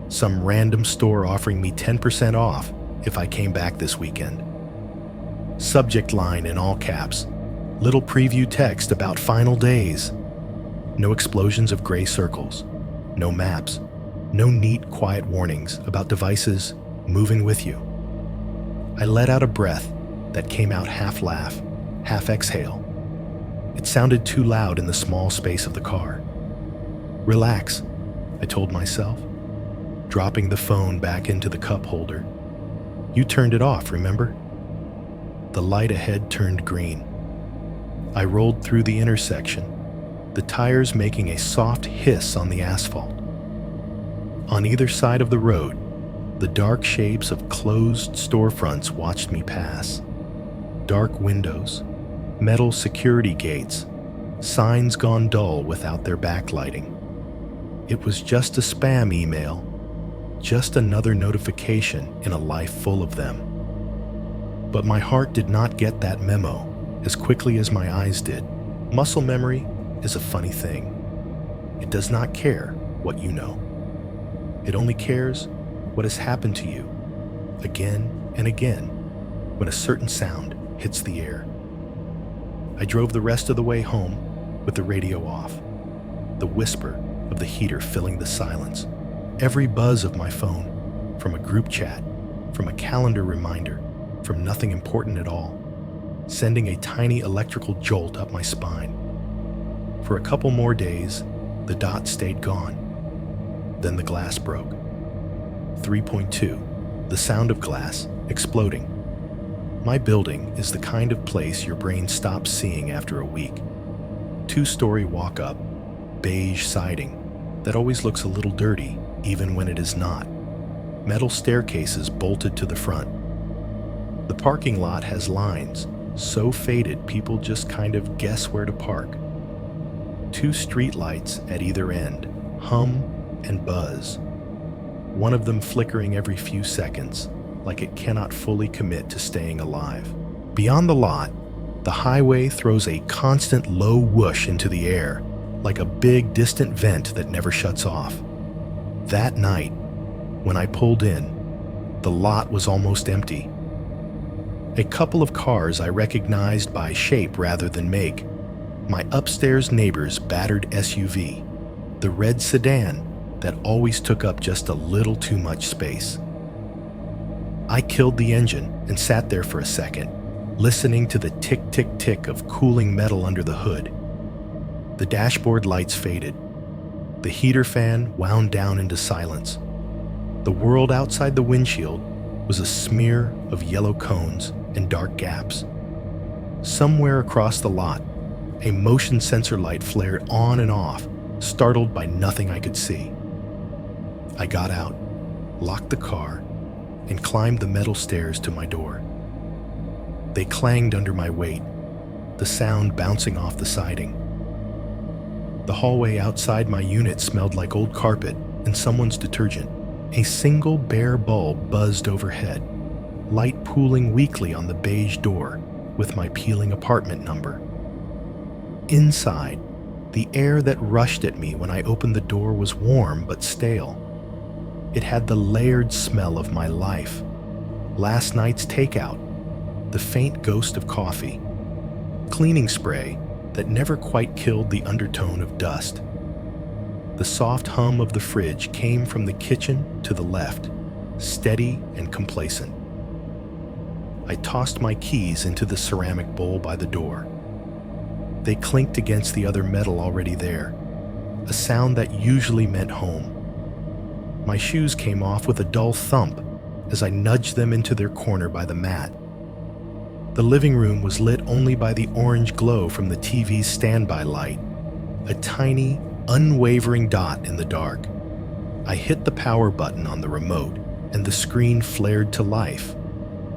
Some random store offering me 10% off if I came back this weekend. Subject line in all caps. Little preview text about final days. No explosions of gray circles. No maps. No neat, quiet warnings about devices moving with you. I let out a breath that came out half laugh, half exhale. It sounded too loud in the small space of the car. Relax, I told myself, dropping the phone back into the cup holder. You turned it off, remember? The light ahead turned green. I rolled through the intersection, the tires making a soft hiss on the asphalt. On either side of the road, the dark shapes of closed storefronts watched me pass. Dark windows, metal security gates, signs gone dull without their backlighting. It was just a spam email, just another notification in a life full of them. But my heart did not get that memo as quickly as my eyes did. Muscle memory is a funny thing. It does not care what you know. It only cares what has happened to you again and again when a certain sound hits the air. I drove the rest of the way home with the radio off, the whisper of the heater filling the silence. Every buzz of my phone, from a group chat, from a calendar reminder, from nothing important at all, sending a tiny electrical jolt up my spine. For a couple more days, the dot stayed gone. Then the glass broke. 3.2, the sound of glass exploding. My building is the kind of place your brain stops seeing after a week. 2-story walk-up, beige siding that always looks a little dirty even when it is not. Metal staircases bolted to the front. The parking lot has lines so faded people just kind of guess where to park. 2 street lights at either end hum and buzz, one of them flickering every few seconds, like it cannot fully commit to staying alive. Beyond the lot, the highway throws a constant low whoosh into the air, like a big distant vent that never shuts off. That night, when I pulled in, the lot was almost empty. A couple of cars I recognized by shape rather than make. My upstairs neighbor's battered SUV, the red sedan that always took up just a little too much space. I killed the engine and sat there for a second, listening to the tick-tick-tick of cooling metal under the hood. The dashboard lights faded. The heater fan wound down into silence. The world outside the windshield was a smear of yellow cones and dark gaps. Somewhere across the lot, a motion sensor light flared on and off, startled by nothing I could see. I got out, locked the car, and climbed the metal stairs to my door. They clanged under my weight, the sound bouncing off the siding. The hallway outside my unit smelled like old carpet and someone's detergent. A single bare bulb buzzed overhead, light pooling weakly on the beige door with my peeling apartment number. Inside, the air that rushed at me when I opened the door was warm but stale. It had the layered smell of my life, last night's takeout, the faint ghost of coffee, cleaning spray that never quite killed the undertone of dust. The soft hum of the fridge came from the kitchen to the left, steady and complacent. I tossed my keys into the ceramic bowl by the door. They clinked against the other metal already there, a sound that usually meant home. My shoes came off with a dull thump as I nudged them into their corner by the mat. The living room was lit only by the orange glow from the TV's standby light, a tiny, unwavering dot in the dark. I hit the power button on the remote, and the screen flared to life,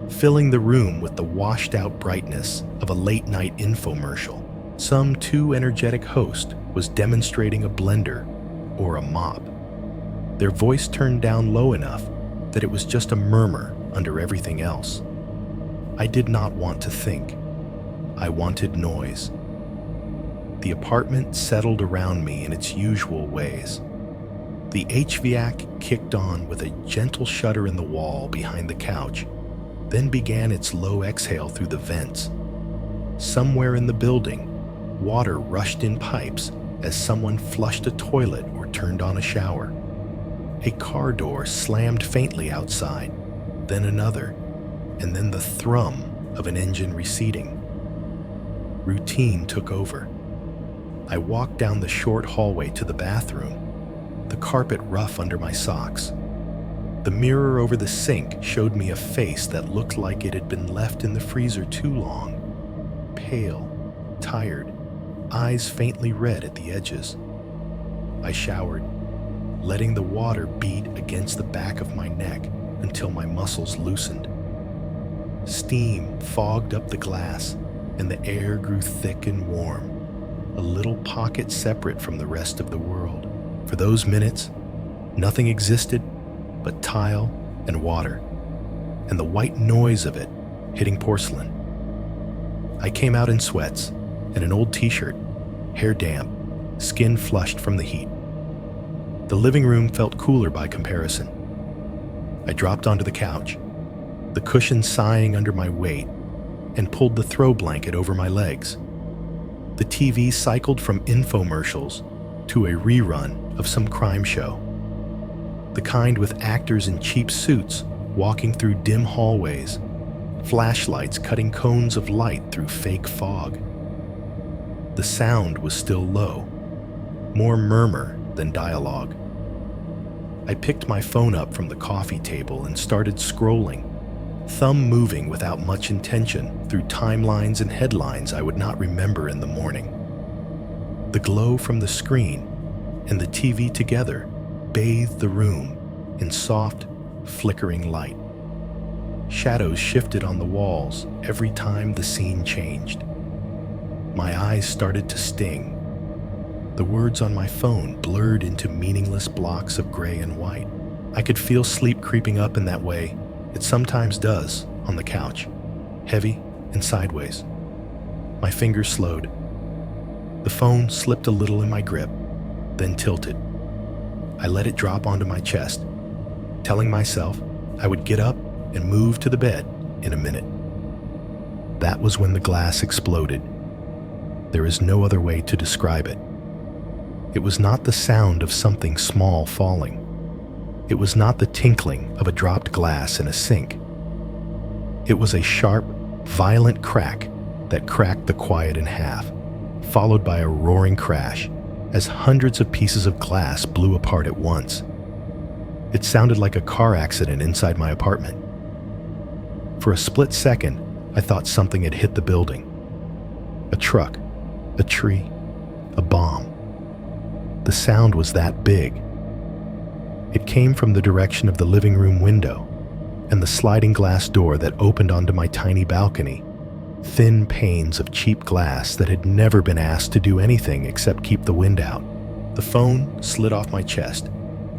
filling the room with the washed-out brightness of a late-night infomercial. Some too energetic host was demonstrating a blender or a mop. Their voice turned down low enough that it was just a murmur under everything else. I did not want to think. I wanted noise. The apartment settled around me in its usual ways. The HVAC kicked on with a gentle shudder in the wall behind the couch. then began its low exhale through the vents. Somewhere in the building, water rushed in pipes as someone flushed a toilet or turned on a shower. A car door slammed faintly outside, then another, and then the thrum of an engine receding. Routine took over. I walked down the short hallway to the bathroom, the carpet rough under my socks. The mirror over the sink showed me a face that looked like it had been left in the freezer too long. Pale, tired, eyes faintly red at the edges. I showered, letting the water beat against the back of my neck until my muscles loosened. Steam fogged up the glass, and the air grew thick and warm, a little pocket separate from the rest of the world. For those minutes, nothing existed but tile and water, and the white noise of it hitting porcelain. I came out in sweats and an old t-shirt, hair damp, skin flushed from the heat. The living room felt cooler by comparison. I dropped onto the couch, the cushion sighing under my weight, and pulled the throw blanket over my legs. The TV cycled from infomercials to a rerun of some crime show. The kind with actors in cheap suits walking through dim hallways, flashlights cutting cones of light through fake fog. The sound was still low, more murmur than dialogue. I picked my phone up from the coffee table and started scrolling, thumb moving without much intention through timelines and headlines I would not remember in the morning. The glow from the screen and the TV together bathed the room in soft, flickering light. Shadows shifted on the walls every time the scene changed. My eyes started to sting. The words on my phone blurred into meaningless blocks of gray and white. I could feel sleep creeping up in that way it sometimes does on the couch, heavy and sideways. My fingers slowed. The phone slipped a little in my grip, then tilted. I let it drop onto my chest, telling myself I would get up and move to the bed in a minute. That was when the glass exploded. There is no other way to describe it. It was not the sound of something small falling. It was not the tinkling of a dropped glass in a sink. It was a sharp, violent crack that cracked the quiet in half, followed by a roaring crash as hundreds of pieces of glass blew apart at once. It sounded like a car accident inside my apartment. For a split second, I thought something had hit the building. A truck, a tree, a bomb. The sound was that big. It came from the direction of the living room window and the sliding glass door that opened onto my tiny balcony, thin panes of cheap glass that had never been asked to do anything except keep the wind out. The phone slid off my chest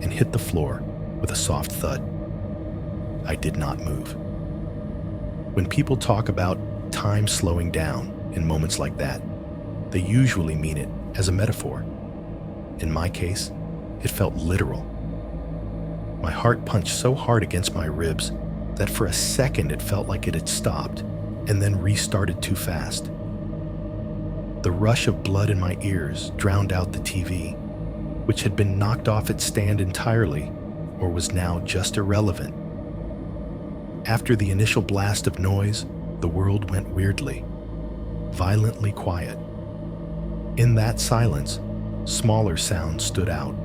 and hit the floor with a soft thud. I did not move. When people talk about time slowing down in moments like that, they usually mean it as a metaphor. In my case, it felt literal. My heart punched so hard against my ribs that for a second it felt like it had stopped and then restarted too fast. The rush of blood in my ears drowned out the TV, which had been knocked off its stand entirely or was now just irrelevant. After the initial blast of noise, the world went weirdly, violently quiet. In that silence, smaller sounds stood out.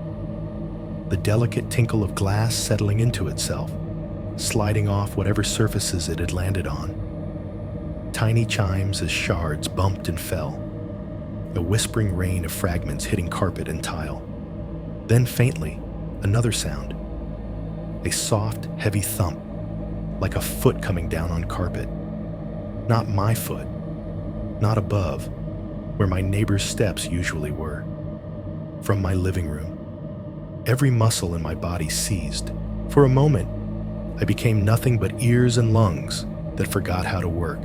The delicate tinkle of glass settling into itself, sliding off whatever surfaces it had landed on. Tiny chimes as shards bumped and fell. A whispering rain of fragments hitting carpet and tile. Then faintly, another sound. A soft, heavy thump, like a foot coming down on carpet. Not my foot, not above, where my neighbor's steps usually were. From my living room, every muscle in my body seized. For a moment, I became nothing but ears and lungs that forgot how to work.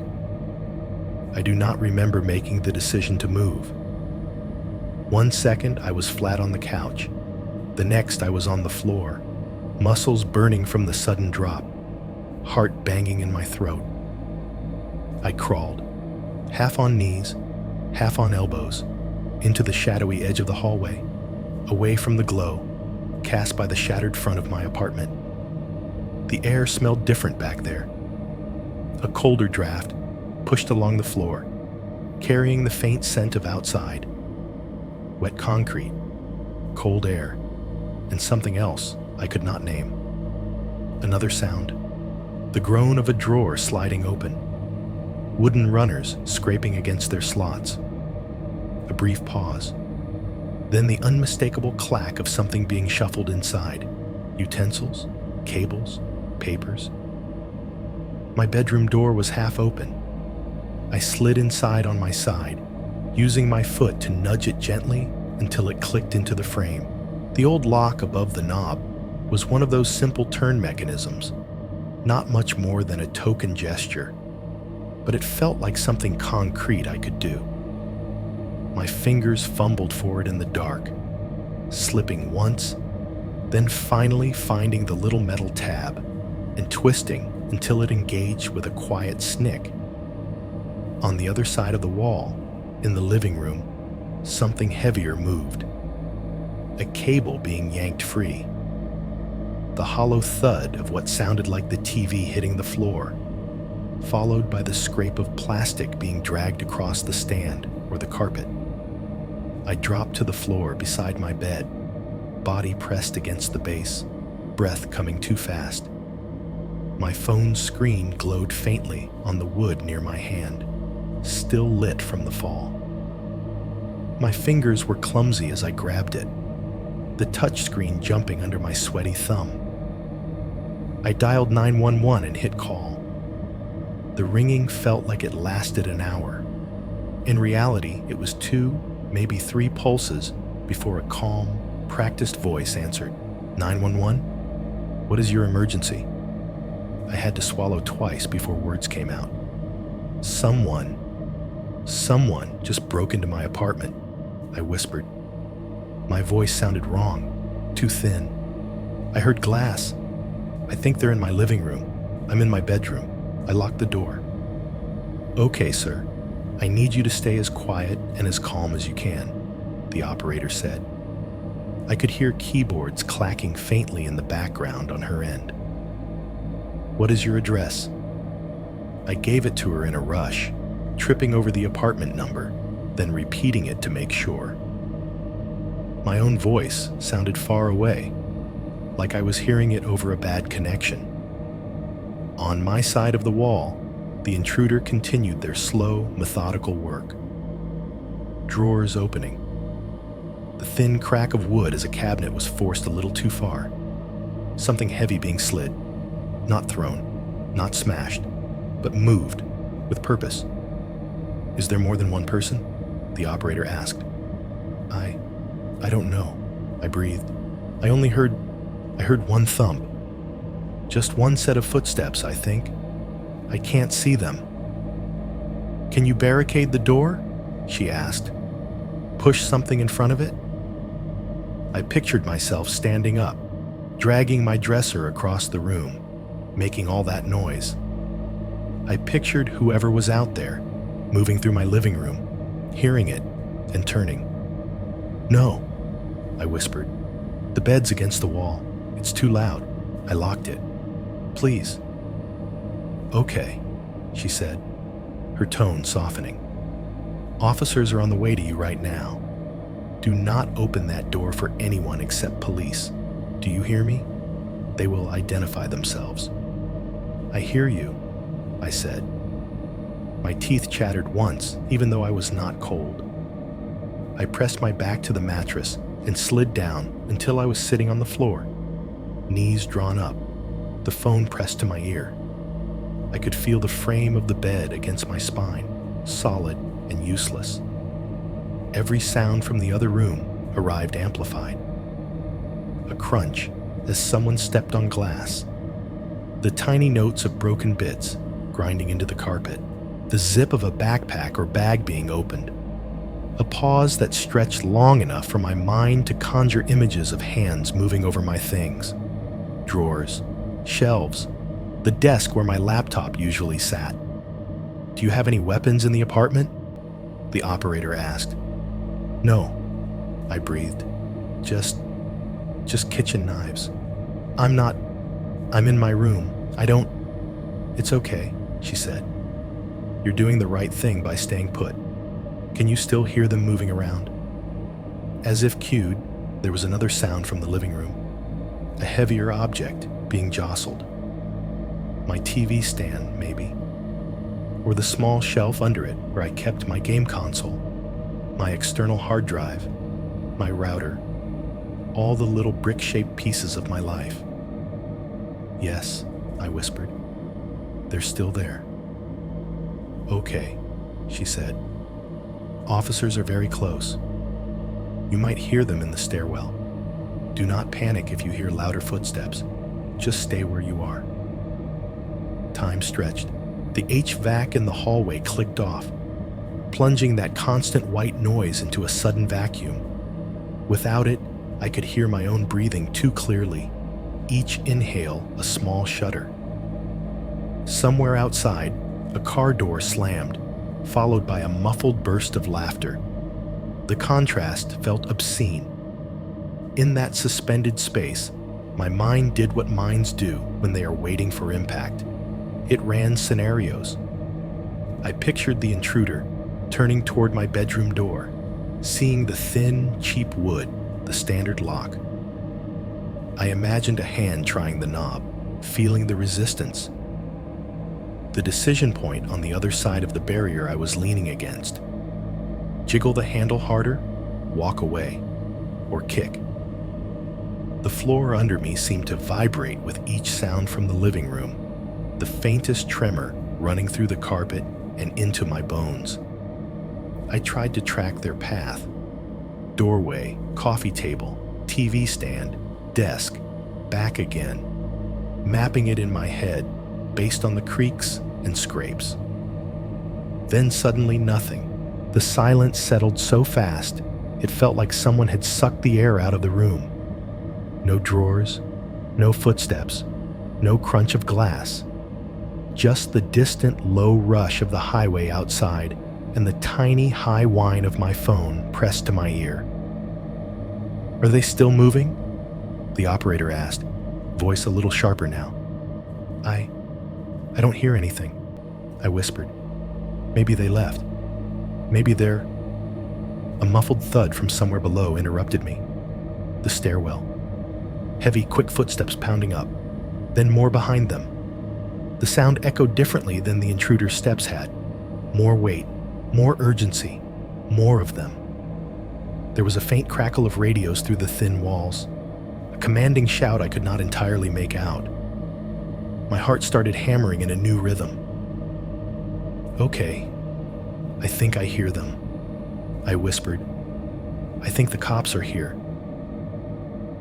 I do not remember making the decision to move. 1 second, I was flat on the couch. The next, I was on the floor, muscles burning from the sudden drop. heart banging in my throat. I crawled, half on knees, half on elbows, into the shadowy edge of the hallway, away from the glow cast by the shattered front of my apartment. The air smelled different back there. A colder draft pushed along the floor, carrying the faint scent of outside. Wet concrete, cold air, and something else I could not name. Another sound, the groan of a drawer sliding open, wooden runners scraping against their slots. A brief pause, then the unmistakable clack of something being shuffled inside. Utensils, cables, papers. My bedroom door was half open. I slid inside on my side, using my foot to nudge it gently until it clicked into the frame. The old lock above the knob was one of those simple turn mechanisms, not much more than a token gesture, but it felt like something concrete I could do. My fingers fumbled for it in the dark, slipping once, then finally finding the little metal tab and twisting until it engaged with a quiet snick. On the other side of the wall, in the living room, something heavier moved. A cable being yanked free. The hollow thud of what sounded like the TV hitting the floor, followed by the scrape of plastic being dragged across the stand or the carpet. I dropped to the floor beside my bed, body pressed against the base, breath coming too fast. My phone's screen glowed faintly on the wood near my hand, still lit from the fall. My fingers were clumsy as I grabbed it, the touchscreen jumping under my sweaty thumb. I dialed 911 and hit call. The ringing felt like it lasted an hour. In reality, it was 2, maybe 3 pulses before a calm, practiced voice answered. 911? What is your emergency? I had to swallow twice before words came out. Someone just broke into my apartment, I whispered. My voice sounded wrong, too thin. I heard glass. I think they're in my living room. I'm in my bedroom. I locked the door. Okay, sir. I need you to stay as quiet and as calm as you can, the operator said. I could hear keyboards clacking faintly in the background on her end. What is your address? I gave it to her in a rush, tripping over the apartment number, then repeating it to make sure. My own voice sounded far away, like I was hearing it over a bad connection. On my side of the wall, the intruder continued their slow, methodical work. Drawers opening. The thin crack of wood as a cabinet was forced a little too far. Something heavy being slid. Not thrown, not smashed, but moved, with purpose. Is there more than one person? The operator asked. I don't know, I breathed. I heard one thump. Just one set of footsteps, I think. I can't see them. Can you barricade the door? She asked. Push something in front of it? I pictured myself standing up, dragging my dresser across the room, making all that noise. I pictured whoever was out there, moving through my living room, hearing it, and turning. No, I whispered. The bed's against the wall. It's too loud. I locked it. Please. Okay, she said, her tone softening. Officers are on the way to you right now. Do not open that door for anyone except police. Do you hear me? They will identify themselves. I hear you, I said. My teeth chattered once, even though I was not cold. I pressed my back to the mattress and slid down until I was sitting on the floor, knees drawn up, the phone pressed to my ear. I could feel the frame of the bed against my spine, solid and useless. Every sound from the other room arrived amplified. A crunch as someone stepped on glass. The tiny notes of broken bits grinding into the carpet. The zip of a backpack or bag being opened. A pause that stretched long enough for my mind to conjure images of hands moving over my things. Drawers, shelves, The desk where my laptop usually sat. Do you have any weapons in the apartment? The operator asked. No, I breathed. Just kitchen knives. I'm in my room. It's okay, she said. You're doing the right thing by staying put. Can you still hear them moving around? As if cued, there was another sound from the living room. A heavier object being jostled. My TV stand, maybe. Or the small shelf under it where I kept my game console, my external hard drive, my router, all the little brick-shaped pieces of my life. Yes, I whispered. They're still there. Okay, she said. Officers are very close. You might hear them in the stairwell. Do not panic if you hear louder footsteps. Just stay where you are. Time stretched. The HVAC in the hallway clicked off, plunging that constant white noise into a sudden vacuum. Without it, I could hear my own breathing too clearly, each inhale a small shudder. Somewhere outside, a car door slammed, followed by a muffled burst of laughter. The contrast felt obscene. In that suspended space, my mind did what minds do when they are waiting for impact. It ran scenarios. I pictured the intruder turning toward my bedroom door, seeing the thin, cheap wood, the standard lock. I imagined a hand trying the knob, feeling the resistance. The decision point on the other side of the barrier I was leaning against. Jiggle the handle harder, walk away, or kick. The floor under me seemed to vibrate with each sound from the living room, the faintest tremor running through the carpet and into my bones. I tried to track their path. Doorway, coffee table, TV stand, desk, back again, mapping it in my head based on the creaks and scrapes. Then suddenly nothing. The silence settled so fast, it felt like someone had sucked the air out of the room. No drawers, no footsteps, no crunch of glass. Just the distant low rush of the highway outside and the tiny high whine of my phone pressed to my ear. Are they still moving? The operator asked, voice a little sharper now. I don't hear anything, I whispered. Maybe they left. Maybe they're... A muffled thud from somewhere below interrupted me. The stairwell. Heavy, quick footsteps pounding up, then more behind them. The sound echoed differently than the intruder's steps had. More weight, more urgency, more of them. There was a faint crackle of radios through the thin walls, a commanding shout I could not entirely make out. My heart started hammering in a new rhythm. Okay, I think I hear them, I whispered. I think the cops are here.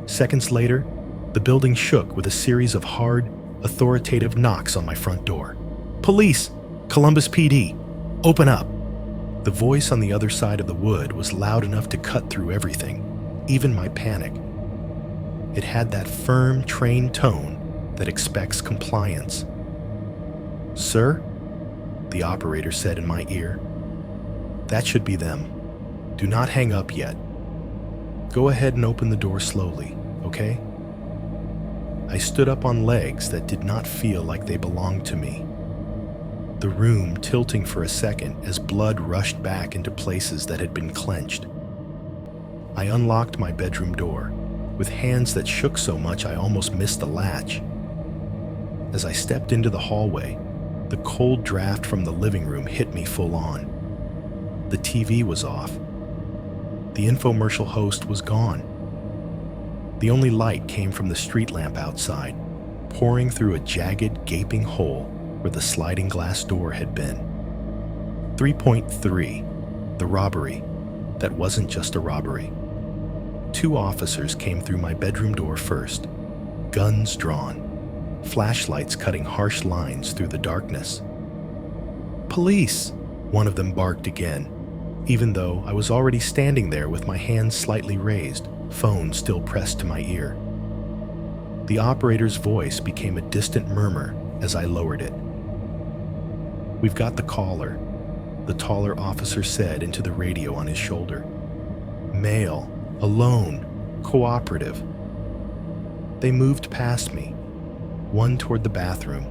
Seconds later, the building shook with a series of hard, authoritative knocks on my front door. Police! Columbus PD! Open up! The voice on the other side of the wood was loud enough to cut through everything, even my panic. It had that firm, trained tone that expects compliance. Sir? The operator said in my ear. That should be them. Do not hang up yet. Go ahead and open the door slowly, okay? I stood up on legs that did not feel like they belonged to me. The room tilting for a second as blood rushed back into places that had been clenched. I unlocked my bedroom door, with hands that shook so much I almost missed the latch. As I stepped into the hallway, the cold draft from the living room hit me full on. The TV was off. The infomercial host was gone. The only light came from the street lamp outside, pouring through a jagged, gaping hole where the sliding glass door had been. 3.3. The robbery that wasn't just a robbery. 2 officers came through my bedroom door first, guns drawn, flashlights cutting harsh lines through the darkness. Police! One of them barked again, even though I was already standing there with my hands slightly raised, phone still pressed to my ear. The operator's voice became a distant murmur as I lowered it. "We've got the caller," the taller officer said into the radio on his shoulder. "Male, alone, cooperative." They moved past me, one toward the bathroom,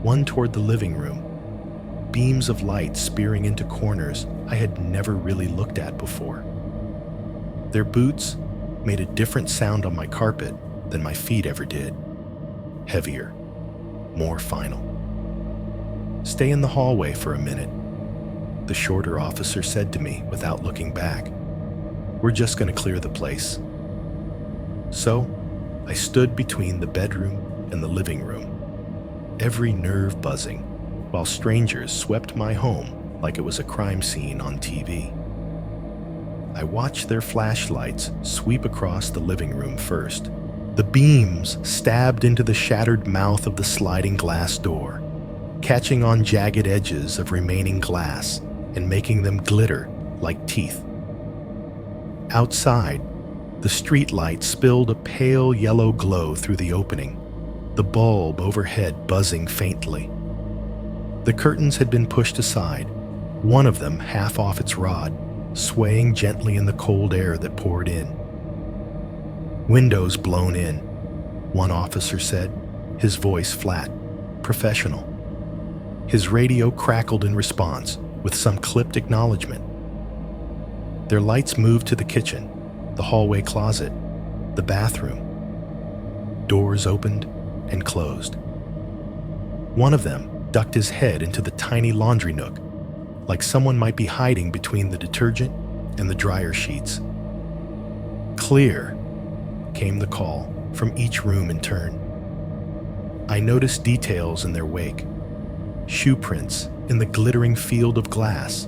one toward the living room, beams of light spearing into corners I had never really looked at before. Their boots made a different sound on my carpet than my feet ever did. Heavier, more final. "Stay in the hallway for a minute," the shorter officer said to me without looking back. "We're just going to clear the place." So, I stood between the bedroom and the living room, every nerve buzzing, while strangers swept my home like it was a crime scene on TV. I watched their flashlights sweep across the living room first. The beams stabbed into the shattered mouth of the sliding glass door, catching on jagged edges of remaining glass and making them glitter like teeth. Outside, the streetlight spilled a pale yellow glow through the opening, the bulb overhead buzzing faintly. The curtains had been pushed aside, one of them half off its rod, swaying gently in the cold air that poured in. "Windows blown in," one officer said, his voice flat, professional. His radio crackled in response with some clipped acknowledgement. Their lights moved to the kitchen, the hallway closet, the bathroom. Doors opened and closed. One of them ducked his head into the tiny laundry nook, like someone might be hiding between the detergent and the dryer sheets. "Clear," came the call from each room in turn. I noticed details in their wake. Shoe prints in the glittering field of glass,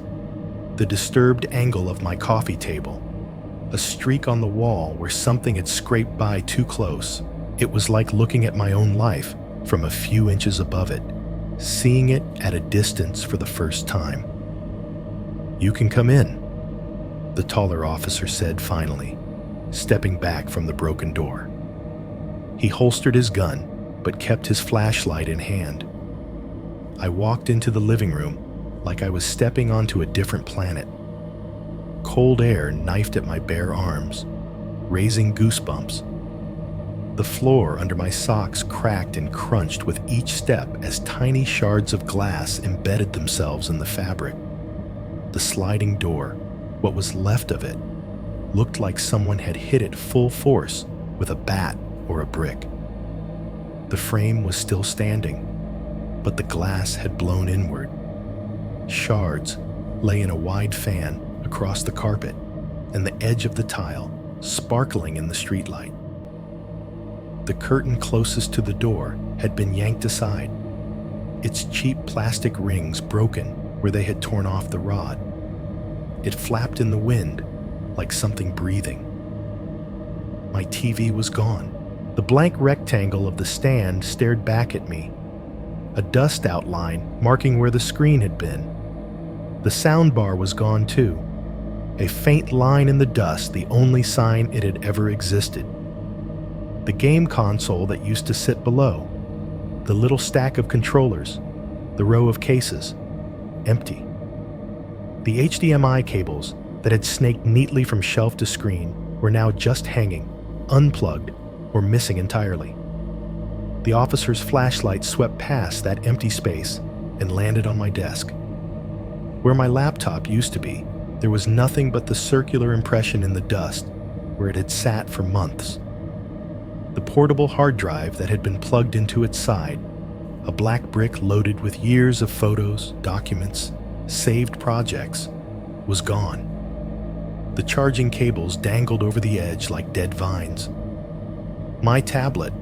the disturbed angle of my coffee table, a streak on the wall where something had scraped by too close. It was like looking at my own life from a few inches above it, seeing it at a distance for the first time. "You can come in," the taller officer said finally, stepping back from the broken door. He holstered his gun, but kept his flashlight in hand. I walked into the living room like I was stepping onto a different planet. Cold air knifed at my bare arms, raising goosebumps. The floor under my socks cracked and crunched with each step as tiny shards of glass embedded themselves in the fabric. The sliding door, what was left of it, looked like someone had hit it full force with a bat or a brick. The frame was still standing, but the glass had blown inward. Shards lay in a wide fan across the carpet and the edge of the tile, sparkling in the streetlight. The curtain closest to the door had been yanked aside, its cheap plastic rings broken where they had torn off the rod. It flapped in the wind like something breathing. My TV was gone. The blank rectangle of the stand stared back at me, a dust outline marking where the screen had been. The soundbar was gone too, a faint line in the dust, the only sign it had ever existed. The game console that used to sit below, the little stack of controllers, the row of cases, empty. The HDMI cables that had snaked neatly from shelf to screen were now just hanging, unplugged, or missing entirely. The officer's flashlight swept past that empty space and landed on my desk. Where my laptop used to be, there was nothing but the circular impression in the dust where it had sat for months. The portable hard drive that had been plugged into its side, a black brick loaded with years of photos, documents, saved projects, was gone. The charging cables dangled over the edge like dead vines. My tablet,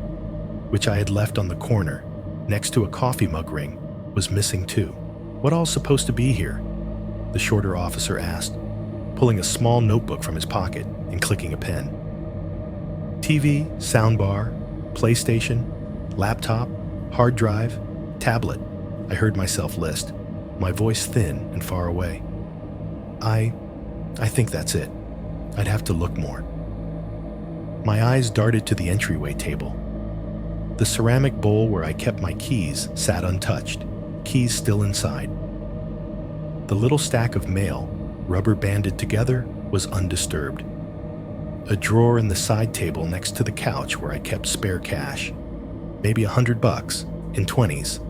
which I had left on the corner, next to a coffee mug ring, was missing too. "What all's supposed to be here?" the shorter officer asked, pulling a small notebook from his pocket and clicking a pen. "TV, soundbar, PlayStation, laptop, hard drive, tablet," I heard myself list, my voice thin and far away. I think that's it. I'd have to look more." My eyes darted to the entryway table. The ceramic bowl where I kept my keys sat untouched, keys still inside. The little stack of mail, rubber banded together, was undisturbed. A drawer in the side table next to the couch where I kept spare cash, maybe $100 in 20s,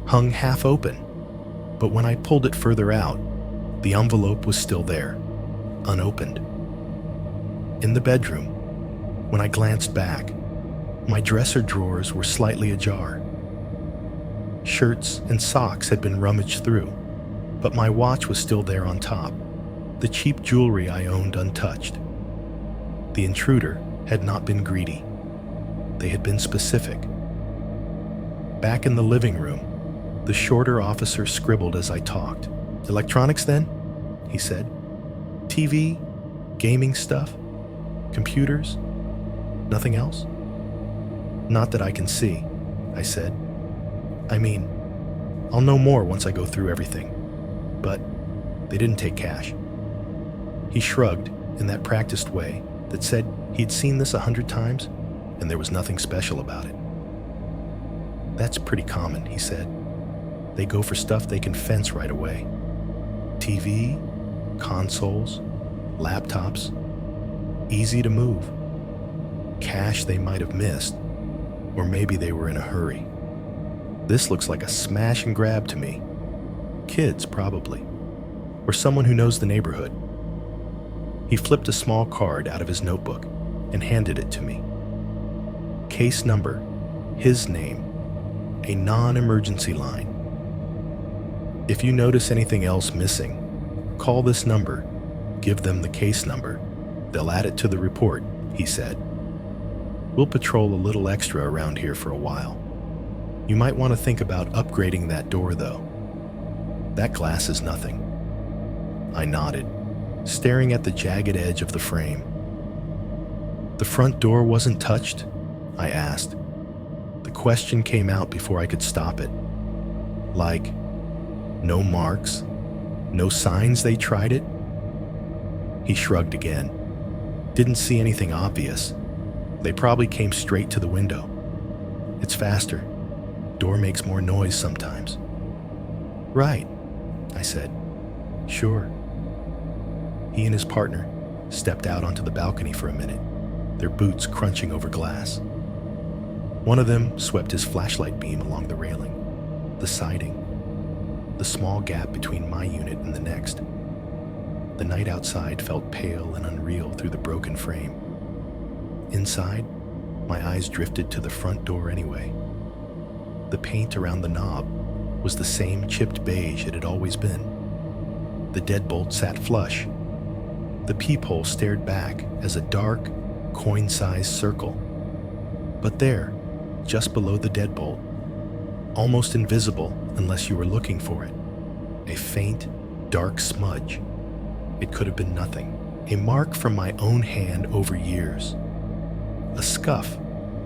hung half open. But when I pulled it further out, the envelope was still there, unopened. In the bedroom, when I glanced back, my dresser drawers were slightly ajar. Shirts and socks had been rummaged through, but my watch was still there on top, the cheap jewelry I owned untouched. The intruder had not been greedy. They had been specific. Back in the living room, the shorter officer scribbled as I talked. "Electronics then?" he said. "TV? Gaming stuff? Computers? Nothing else?" "Not that I can see," I said. "I mean, I'll know more once I go through everything. But they didn't take cash." He shrugged in that practiced way that said he'd seen this 100 times and there was nothing special about it. "That's pretty common," he said. "They go for stuff they can fence right away. TV, consoles, laptops, easy to move. Cash they might have missed, or maybe they were in a hurry. This looks like a smash and grab to me. Kids, probably, or someone who knows the neighborhood." He flipped a small card out of his notebook and handed it to me. Case number, his name, a non-emergency line. "If you notice anything else missing, call this number, give them the case number. They'll add it to the report," he said. "We'll patrol a little extra around here for a while. You might want to think about upgrading that door, though. That glass is nothing." I nodded, staring at the jagged edge of the frame. "The front door wasn't touched?" I asked. The question came out before I could stop it. Like, no marks? No signs they tried it? He shrugged again. "Didn't see anything obvious. They probably came straight to the window. It's faster. Door makes more noise sometimes." "Right," I said. "Sure." He and his partner stepped out onto the balcony for a minute, their boots crunching over glass. One of them swept his flashlight beam along the railing, the siding, the small gap between my unit and the next. The night outside felt pale and unreal through the broken frame. Inside, my eyes drifted to the front door anyway. The paint around the knob was the same chipped beige it had always been. The deadbolt sat flush. The peephole stared back as a dark, coin-sized circle. But there, just below the deadbolt, almost invisible unless you were looking for it, a faint, dark smudge. It could have been nothing. A mark from my own hand over years. A scuff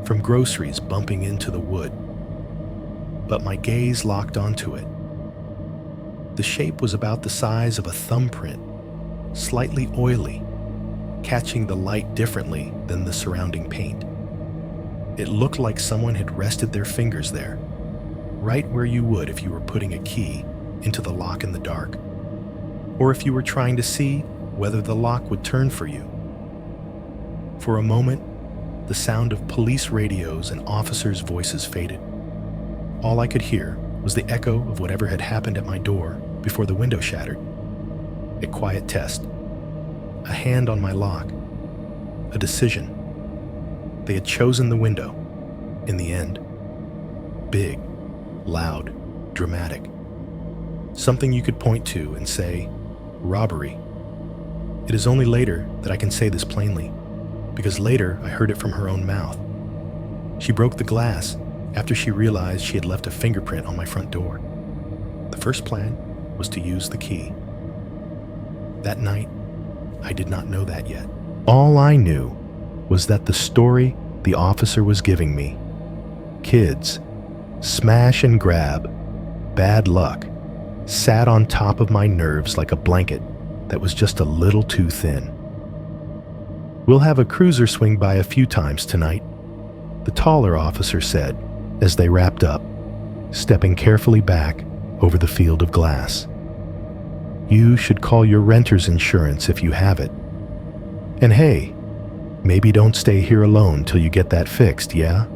from groceries bumping into the wood. But my gaze locked onto it. The shape was about the size of a thumbprint, slightly oily, catching the light differently than the surrounding paint. It looked like someone had rested their fingers there, right where you would if you were putting a key into the lock in the dark, or if you were trying to see whether the lock would turn for you. For a moment, the sound of police radios and officers' voices faded. All I could hear was the echo of whatever had happened at my door before the window shattered. A quiet test. A hand on my lock. A decision. They had chosen the window, in the end. Big, loud, dramatic. Something you could point to and say, robbery. It is only later that I can say this plainly, because later I heard it from her own mouth. She broke the glass after she realized she had left a fingerprint on my front door. The first plan was to use the key. That night, I did not know that yet. All I knew was that the story the officer was giving me, kids, smash and grab, bad luck, sat on top of my nerves like a blanket that was just a little too thin. "We'll have a cruiser swing by a few times tonight," the taller officer said as they wrapped up, stepping carefully back over the field of glass. You should call your renter's insurance if you have it. And hey, maybe don't stay here alone till you get that fixed, yeah?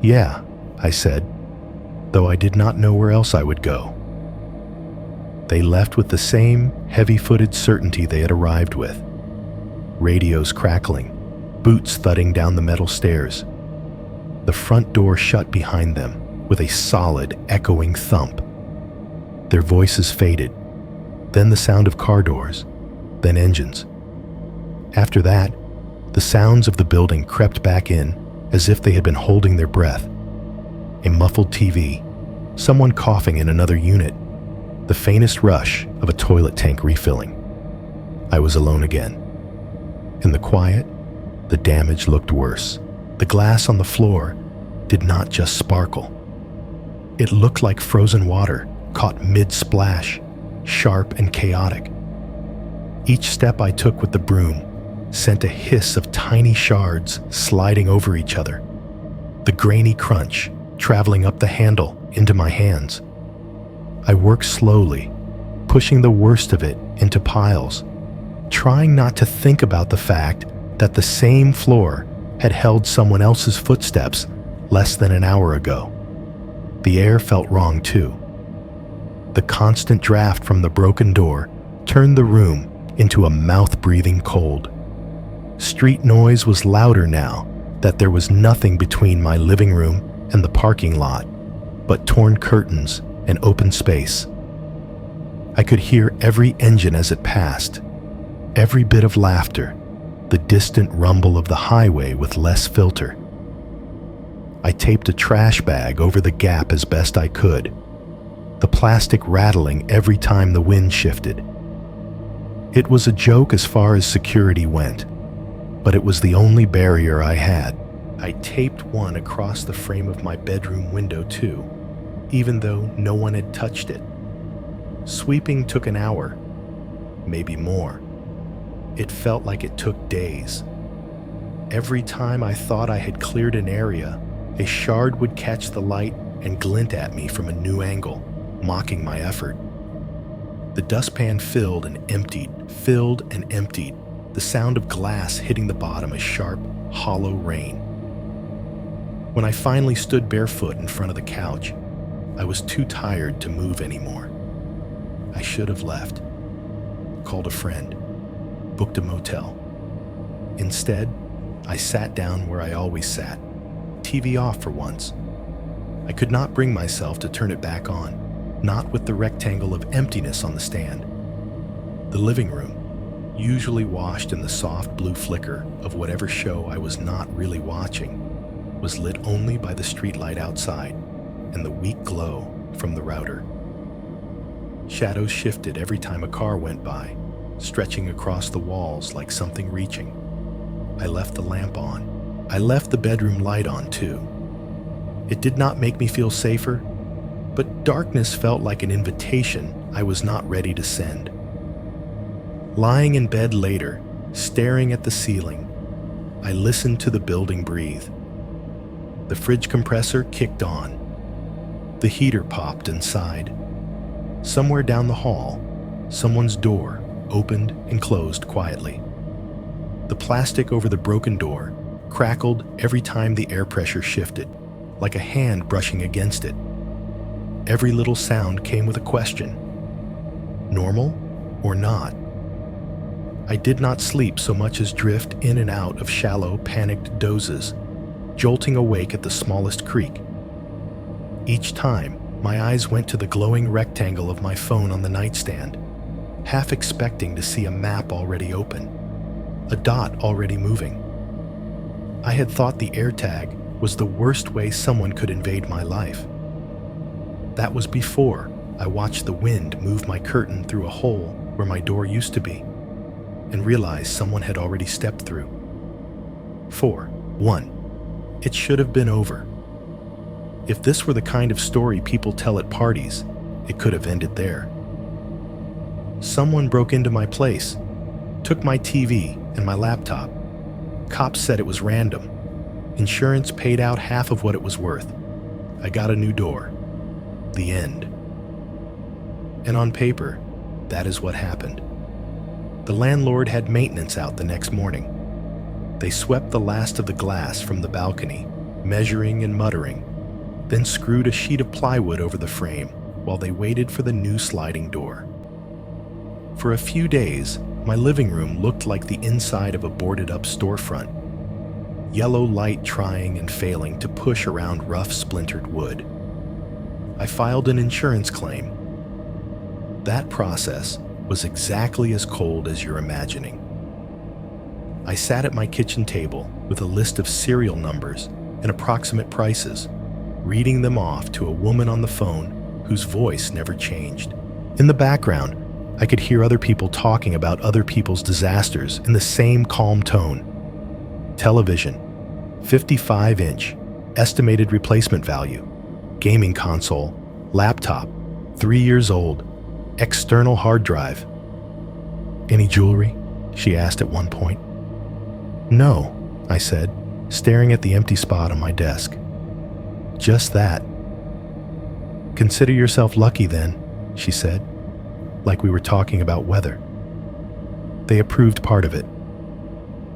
Yeah, I said, though I did not know where else I would go. They left with the same heavy-footed certainty they had arrived with. Radios crackling, boots thudding down the metal stairs. The front door shut behind them with a solid, echoing thump. Their voices faded, then the sound of car doors, then engines. After that, the sounds of the building crept back in as if they had been holding their breath. A muffled TV, someone coughing in another unit, the faintest rush of a toilet tank refilling. I was alone again. In the quiet, the damage looked worse. The glass on the floor did not just sparkle. It looked like frozen water caught mid-splash, sharp and chaotic. Each step I took with the broom sent a hiss of tiny shards sliding over each other, the grainy crunch traveling up the handle into my hands. I worked slowly, pushing the worst of it into piles, trying not to think about the fact that the same floor had held someone else's footsteps less than an hour ago. The air felt wrong too. The constant draft from the broken door turned the room into a mouth-breathing cold. Street noise was louder now that there was nothing between my living room and the parking lot but torn curtains and open space. I could hear every engine as it passed, every bit of laughter, the distant rumble of the highway with less filter. I taped a trash bag over the gap as best I could, the plastic rattling every time the wind shifted. It was a joke as far as security went, but it was the only barrier I had. I taped one across the frame of my bedroom window too, even though no one had touched it. Sweeping took an hour, maybe more. It felt like it took days. Every time I thought I had cleared an area, a shard would catch the light and glint at me from a new angle, mocking my effort. The dustpan filled and emptied, the sound of glass hitting the bottom a sharp, hollow rain. When I finally stood barefoot in front of the couch, I was too tired to move anymore. I should have left, called a friend, booked a motel. Instead, I sat down where I always sat, TV off for once. I could not bring myself to turn it back on, not with the rectangle of emptiness on the stand. The living room, usually washed in the soft blue flicker of whatever show I was not really watching, was lit only by the streetlight outside and the weak glow from the router. Shadows shifted every time a car went by, stretching across the walls like something reaching. I left the lamp on. I left the bedroom light on too. It did not make me feel safer, but darkness felt like an invitation I was not ready to send. Lying in bed later, staring at the ceiling, I listened to the building breathe. The fridge compressor kicked on. The heater popped inside. Somewhere down the hall, someone's door opened and closed quietly. The plastic over the broken door crackled every time the air pressure shifted, like a hand brushing against it. Every little sound came with a question. Normal or not? I did not sleep so much as drift in and out of shallow, panicked dozes, jolting awake at the smallest creak. Each time, my eyes went to the glowing rectangle of my phone on the nightstand, half expecting to see a map already open, a dot already moving. I had thought the AirTag was the worst way someone could invade my life. That was before I watched the wind move my curtain through a hole where my door used to be, and realized someone had already stepped through. 1. It should have been over. If this were the kind of story people tell at parties, it could have ended there. Someone broke into my place, took my TV and my laptop. Cops said it was random. Insurance paid out half of what it was worth. I got a new door. The end. And on paper, that is what happened. The landlord had maintenance out the next morning. They swept the last of the glass from the balcony, measuring and muttering, then screwed a sheet of plywood over the frame while they waited for the new sliding door. For a few days, my living room looked like the inside of a boarded-up storefront. Yellow light trying and failing to push around rough, splintered wood. I filed an insurance claim. That process was exactly as cold as you're imagining. I sat at my kitchen table with a list of serial numbers and approximate prices, reading them off to a woman on the phone whose voice never changed. In the background, I could hear other people talking about other people's disasters in the same calm tone. Television, 55-inch, estimated replacement value. Gaming console, laptop, 3 years old, external hard drive. Any jewelry? She asked at one point. No, I said, staring at the empty spot on my desk. Just that. Consider yourself lucky then, she said, like we were talking about weather. They approved part of it.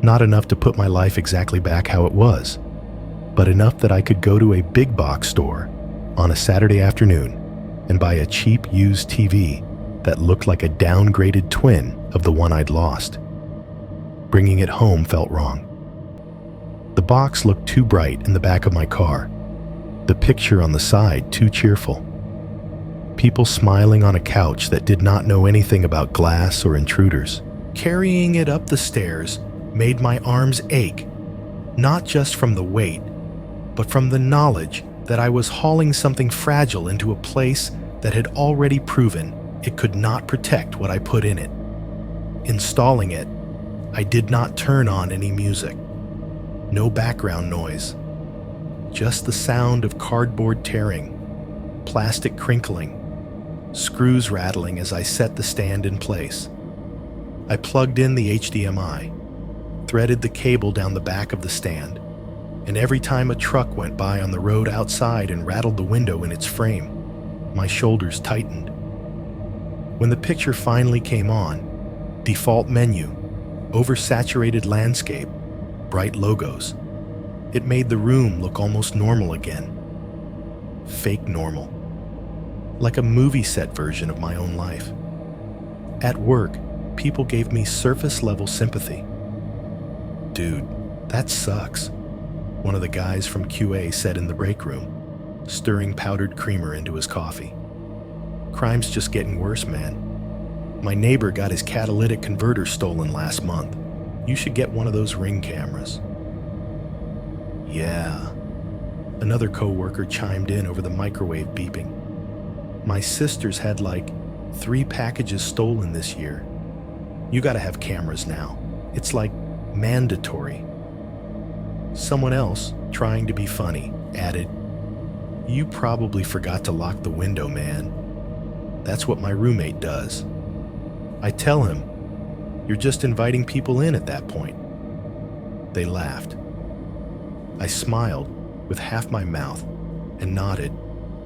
Not enough to put my life exactly back how it was, but enough that I could go to a big box store on a Saturday afternoon and buy a cheap used TV that looked like a downgraded twin of the one I'd lost. Bringing it home felt wrong. The box looked too bright in the back of my car. The picture on the side too cheerful. People smiling on a couch that did not know anything about glass or intruders. Carrying it up the stairs made my arms ache, not just from the weight, but from the knowledge that I was hauling something fragile into a place that had already proven it could not protect what I put in it. Installing it, I did not turn on any music. No background noise. Just the sound of cardboard tearing, plastic crinkling, screws rattling as I set the stand in place. I plugged in the HDMI, threaded the cable down the back of the stand, and every time a truck went by on the road outside and rattled the window in its frame, my shoulders tightened. When the picture finally came on, default menu, oversaturated landscape, bright logos, it made the room look almost normal again. Fake normal. Like a movie set version of my own life. At work, people gave me surface-level sympathy. Dude, that sucks, one of the guys from QA said in the break room, stirring powdered creamer into his coffee. Crime's just getting worse, man. My neighbor got his catalytic converter stolen last month. You should get one of those Ring cameras. Yeah. Another coworker chimed in over the microwave beeping. My sister's had like 3 packages stolen this year. You gotta have cameras now. It's like mandatory. Someone else, trying to be funny, added, "You probably forgot to lock the window, man. That's what my roommate does." I tell him, "You're just inviting people in at that point." They laughed. I smiled with half my mouth and nodded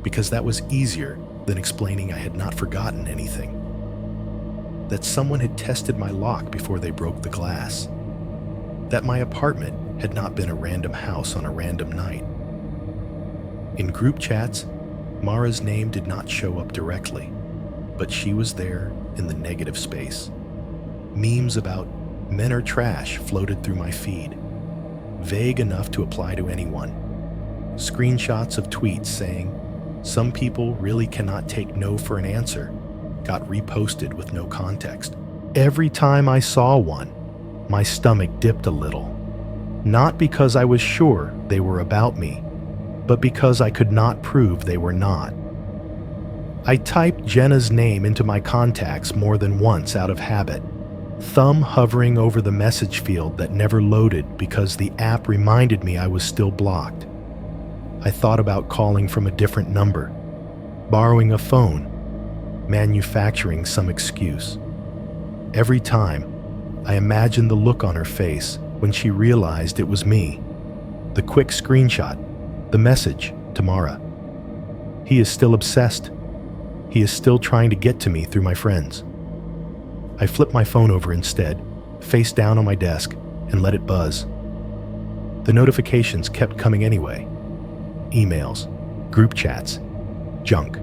because that was easier than explaining I had not forgotten anything. That someone had tested my lock before they broke the glass. That my apartment had not been a random house on a random night. In group chats, Mara's name did not show up directly, but she was there in the negative space. Memes about men are trash floated through my feed, vague enough to apply to anyone. Screenshots of tweets saying, "Some people really cannot take no for an answer," got reposted with no context. Every time I saw one, my stomach dipped a little. Not because I was sure they were about me, but because I could not prove they were not. I typed Jenna's name into my contacts more than once out of habit, thumb hovering over the message field that never loaded because the app reminded me I was still blocked. I thought about calling from a different number, borrowing a phone, manufacturing some excuse. Every time, I imagined the look on her face when she realized it was me, The quick screenshot, the message, Tamara. He is still obsessed. He is still trying to get to me through my friends. I flipped my phone over instead, face down on my desk, and let it buzz. The notifications kept coming anyway. Emails, group chats, junk.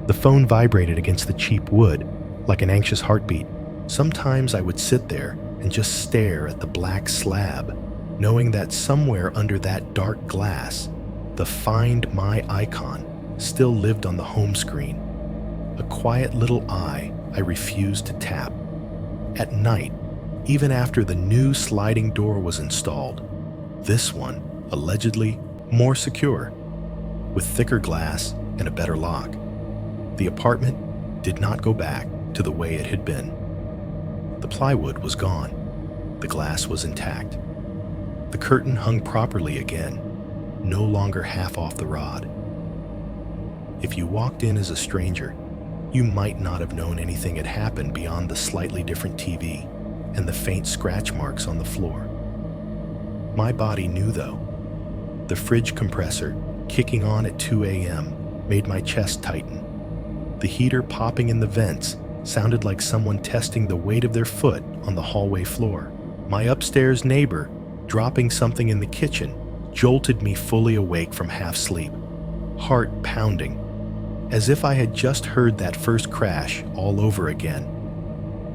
The phone vibrated against the cheap wood like an anxious heartbeat. Sometimes I would sit there and just stare at the black slab, knowing that somewhere under that dark glass, the Find My icon still lived on the home screen. A quiet little eye I refused to tap. At night, even after the new sliding door was installed, this one, allegedly more secure, with thicker glass and a better lock. The apartment did not go back to the way it had been. The plywood was gone. The glass was intact. The curtain hung properly again, no longer half off the rod. If you walked in as a stranger, you might not have known anything had happened beyond the slightly different TV and the faint scratch marks on the floor. My body knew, though. The fridge compressor, kicking on at 2 a.m., made my chest tighten. The heater popping in the vents sounded like someone testing the weight of their foot on the hallway floor. My upstairs neighbor, dropping something in the kitchen, jolted me fully awake from half sleep, heart pounding, as if I had just heard that first crash all over again.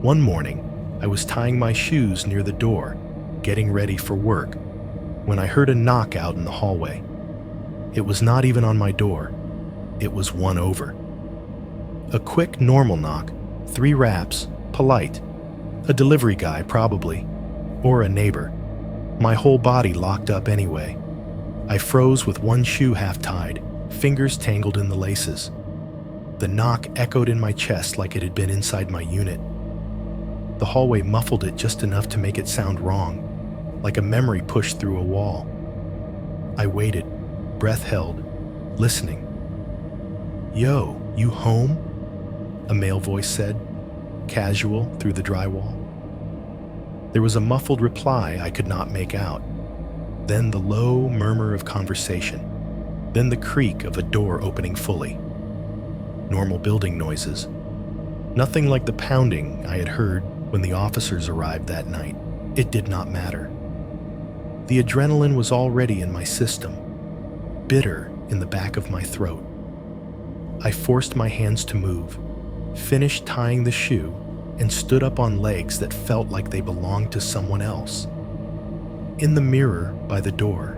One morning, I was tying my shoes near the door, getting ready for work, when I heard a knock out in the hallway. It was not even on my door. It was one over. A quick, normal knock, 3 raps, polite. A delivery guy, probably, or a neighbor. My whole body locked up anyway. I froze with one shoe half tied, fingers tangled in the laces. The knock echoed in my chest like it had been inside my unit. The hallway muffled it just enough to make it sound wrong, like a memory pushed through a wall. I waited, breath held, listening. "Yo, you home?" a male voice said, casual through the drywall. There was a muffled reply I could not make out. Then the low murmur of conversation. Then the creak of a door opening fully. Normal building noises. Nothing like the pounding I had heard when the officers arrived that night. It did not matter. The adrenaline was already in my system, bitter in the back of my throat. I forced my hands to move, finished tying the shoe, and stood up on legs that felt like they belonged to someone else. In the mirror by the door,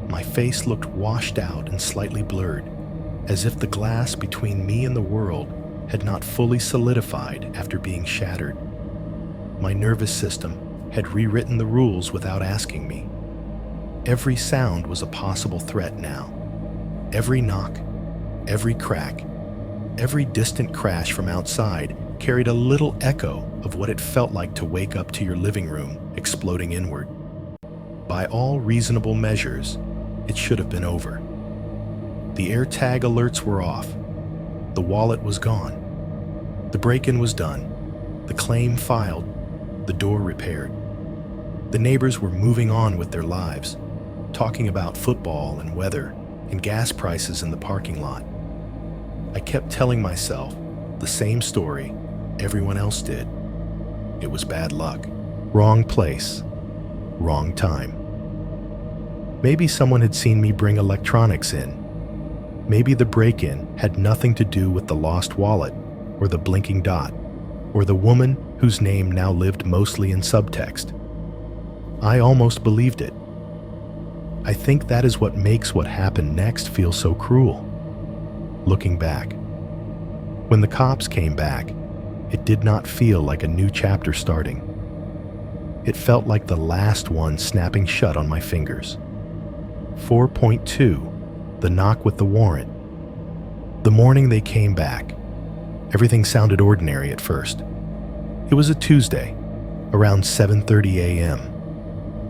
my face looked washed out and slightly blurred, as if the glass between me and the world had not fully solidified after being shattered. My nervous system had rewritten the rules without asking me. Every sound was a possible threat now. Every knock, every crack, every distant crash from outside carried a little echo of what it felt like to wake up to your living room exploding inward. By all reasonable measures, it should have been over. The AirTag alerts were off. The wallet was gone. The break-in was done. The claim filed. The door repaired. The neighbors were moving on with their lives, talking about football and weather and gas prices in the parking lot. I kept telling myself the same story everyone else did. It was bad luck. Wrong place. Wrong time. Maybe someone had seen me bring electronics in. Maybe the break-in had nothing to do with the lost wallet, or the blinking dot, or the woman whose name now lived mostly in subtext. I almost believed it. I think that is what makes what happened next feel so cruel. Looking back. When the cops came back, it did not feel like a new chapter starting. It felt like the last one snapping shut on my fingers. 4.2, the knock with the warrant. The morning they came back, everything sounded ordinary at first. It was a Tuesday, around 7:30 a.m.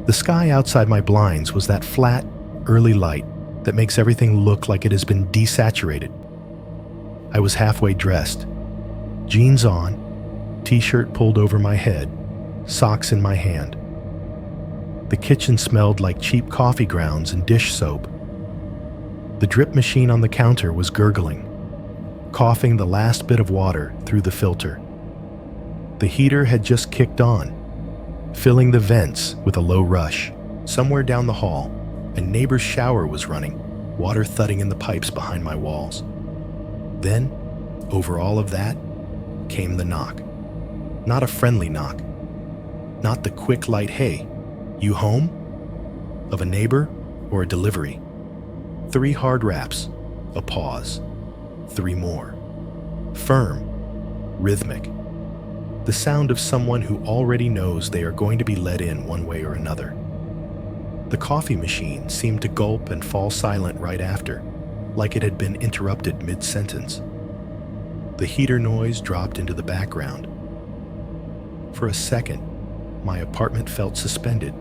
The sky outside my blinds was that flat, early light that makes everything look like it has been desaturated. I was halfway dressed, jeans on, t-shirt pulled over my head, socks in my hand. The kitchen smelled like cheap coffee grounds and dish soap. The drip machine on the counter was gurgling, coughing the last bit of water through the filter. The heater had just kicked on, filling the vents with a low rush. Somewhere down the hall, a neighbor's shower was running, water thudding in the pipes behind my walls. Then, over all of that, came the knock. Not a friendly knock. Not the quick light, "Hey, you home?" of a neighbor or a delivery. 3 hard raps, a pause, 3 more. Firm, rhythmic. The sound of someone who already knows they are going to be let in one way or another. The coffee machine seemed to gulp and fall silent right after, like it had been interrupted mid-sentence. The heater noise dropped into the background. For a second, my apartment felt suspended,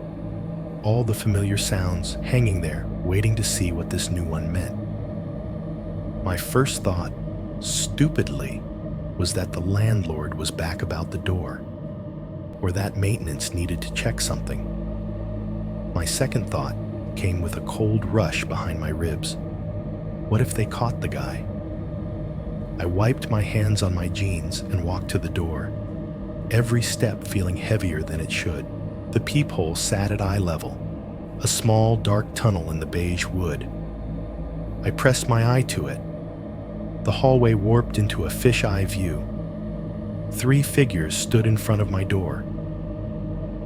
all the familiar sounds hanging there, waiting to see what this new one meant. My first thought, stupidly, was that the landlord was back about the door, or that maintenance needed to check something. My second thought came with a cold rush behind my ribs. What if they caught the guy? I wiped my hands on my jeans and walked to the door, every step feeling heavier than it should. The peephole sat at eye level, a small, dark tunnel in the beige wood. I pressed my eye to it. The hallway warped into a fisheye view. 3 figures stood in front of my door.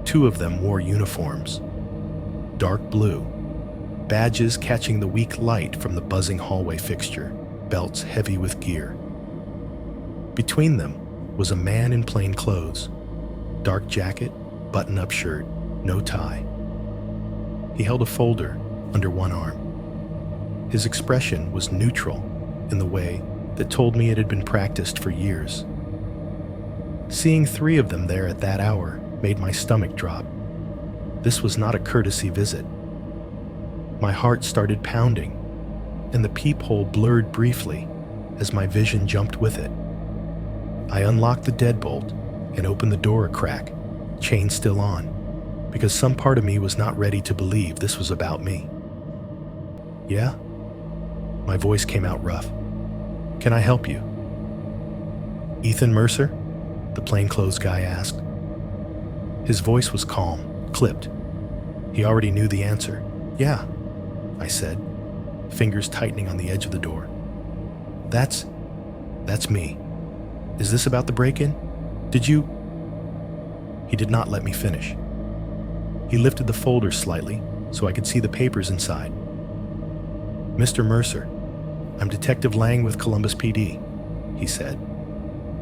2 of them wore uniforms, dark blue, badges catching the weak light from the buzzing hallway fixture, belts heavy with gear. Between them was a man in plain clothes, dark jacket, button-up shirt, no tie. He held a folder under one arm. His expression was neutral in the way that told me it had been practiced for years. Seeing 3 of them there at that hour made my stomach drop. This was not a courtesy visit. My heart started pounding, and the peephole blurred briefly as my vision jumped with it. I unlocked the deadbolt and opened the door a crack, chain still on, because some part of me was not ready to believe this was about me. "Yeah?" My voice came out rough. "Can I help you?" "Ethan Mercer?" the plainclothes guy asked. His voice was calm, clipped. He already knew the answer. "Yeah," I said, fingers tightening on the edge of the door. That's me. Is this about the break-in? Did you..." He did not let me finish. He lifted the folder slightly so I could see the papers inside. "Mr. Mercer, I'm Detective Lang with Columbus PD," he said.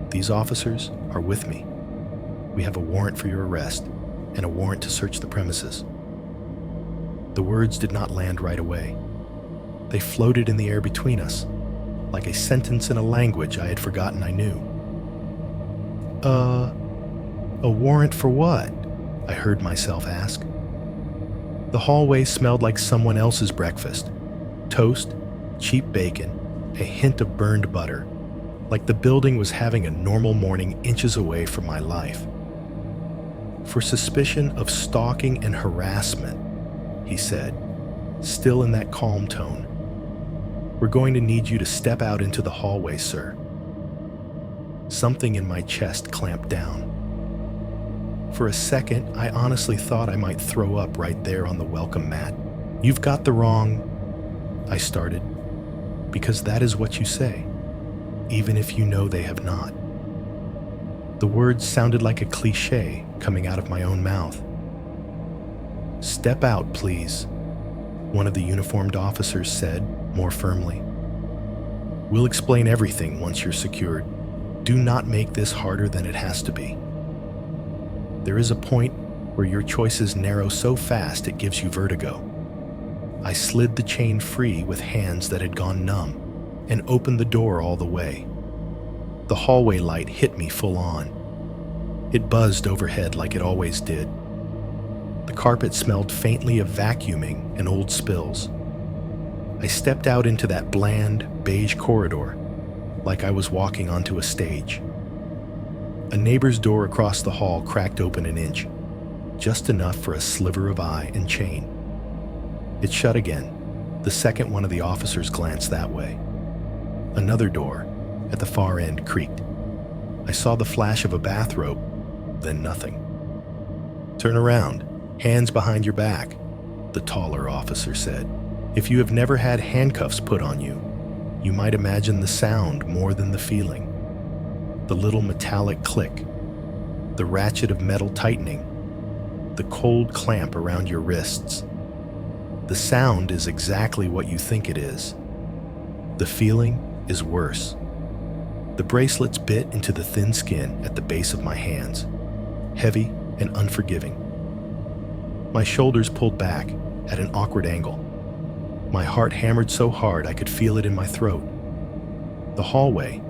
"These officers are with me. We have a warrant for your arrest and a warrant to search the premises." The words did not land right away. They floated in the air between us, like a sentence in a language I had forgotten I knew. A warrant for what?" I heard myself ask. The hallway smelled like someone else's breakfast. Toast, cheap bacon, a hint of burned butter, like the building was having a normal morning inches away from my life. "For suspicion of stalking and harassment," he said, still in that calm tone. "We're going to need you to step out into the hallway, sir." Something in my chest clamped down. For a second, I honestly thought I might throw up right there on the welcome mat. "You've got the wrong..." I started. "Because that is what you say, even if you know they have not." The words sounded like a cliché coming out of my own mouth. "Step out, please," one of the uniformed officers said, more firmly. "We'll explain everything once you're secured. Do not make this harder than it has to be. There is a point where your choices narrow so fast it gives you vertigo." I slid the chain free with hands that had gone numb and opened the door all the way. The hallway light hit me full on. It buzzed overhead like it always did. The carpet smelled faintly of vacuuming and old spills. I stepped out into that bland, beige corridor, like I was walking onto a stage. A neighbor's door across the hall cracked open an inch. just enough for a sliver of eye and chain. It shut again, the second one of the officers glanced that way. Another door, at the far end, creaked. I saw the flash of a bathrobe, then nothing. "Turn around, hands behind your back," the taller officer said. If you have never had handcuffs put on you, you might imagine the sound more than the feeling. The little metallic click, the ratchet of metal tightening, the cold clamp around your wrists. The sound is exactly what you think it is. The feeling is worse. The bracelets bit into the thin skin at the base of my hands, heavy and unforgiving. My shoulders pulled back at an awkward angle. My heart hammered so hard I could feel it in my throat. The hallway,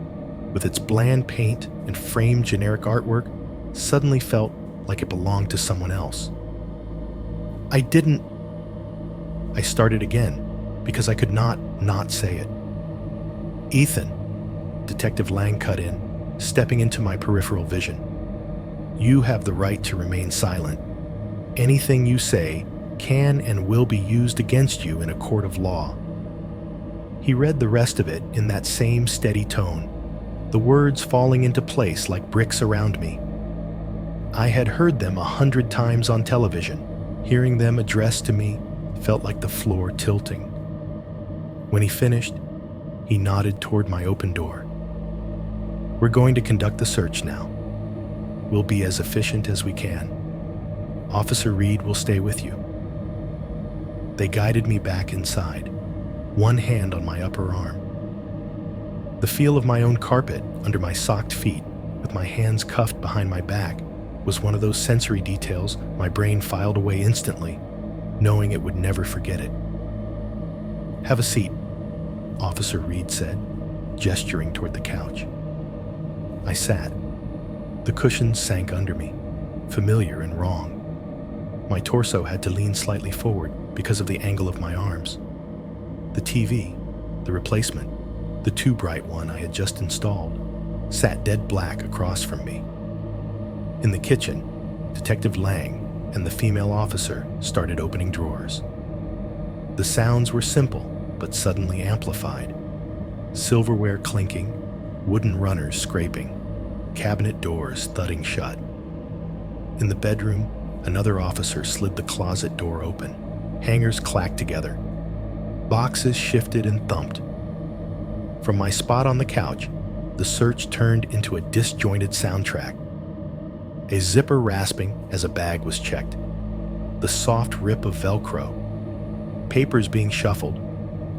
with its bland paint and framed generic artwork, suddenly felt like it belonged to someone else. I started again because I could not say it. "Ethan," Detective Lang cut in, stepping into my peripheral vision. "You have the right to remain silent. Anything you say can and will be used against you in a court of law." He read the rest of it in that same steady tone, the words falling into place like bricks around me. I had heard them 100 times on television. Hearing them addressed to me felt like the floor tilting. When he finished, he nodded toward my open door. "We're going to conduct the search now. We'll be as efficient as we can. Officer Reed will stay with you." They guided me back inside, one hand on my upper arm. The feel of my own carpet under my socked feet, with my hands cuffed behind my back, was one of those sensory details my brain filed away instantly, knowing it would never forget it. "Have a seat," Officer Reed said, gesturing toward the couch. I sat. The cushions sank under me, familiar and wrong. My torso had to lean slightly forward because of the angle of my arms. The TV, the replacement, the too bright one I had just installed, sat dead black across from me. In the kitchen, Detective Lang and the female officer started opening drawers. The sounds were simple, but suddenly amplified. Silverware clinking, wooden runners scraping, cabinet doors thudding shut. In the bedroom, another officer slid the closet door open. Hangers clacked together. Boxes shifted and thumped. From my spot on the couch, the search turned into a disjointed soundtrack. A zipper rasping as a bag was checked. The soft rip of Velcro. Papers being shuffled.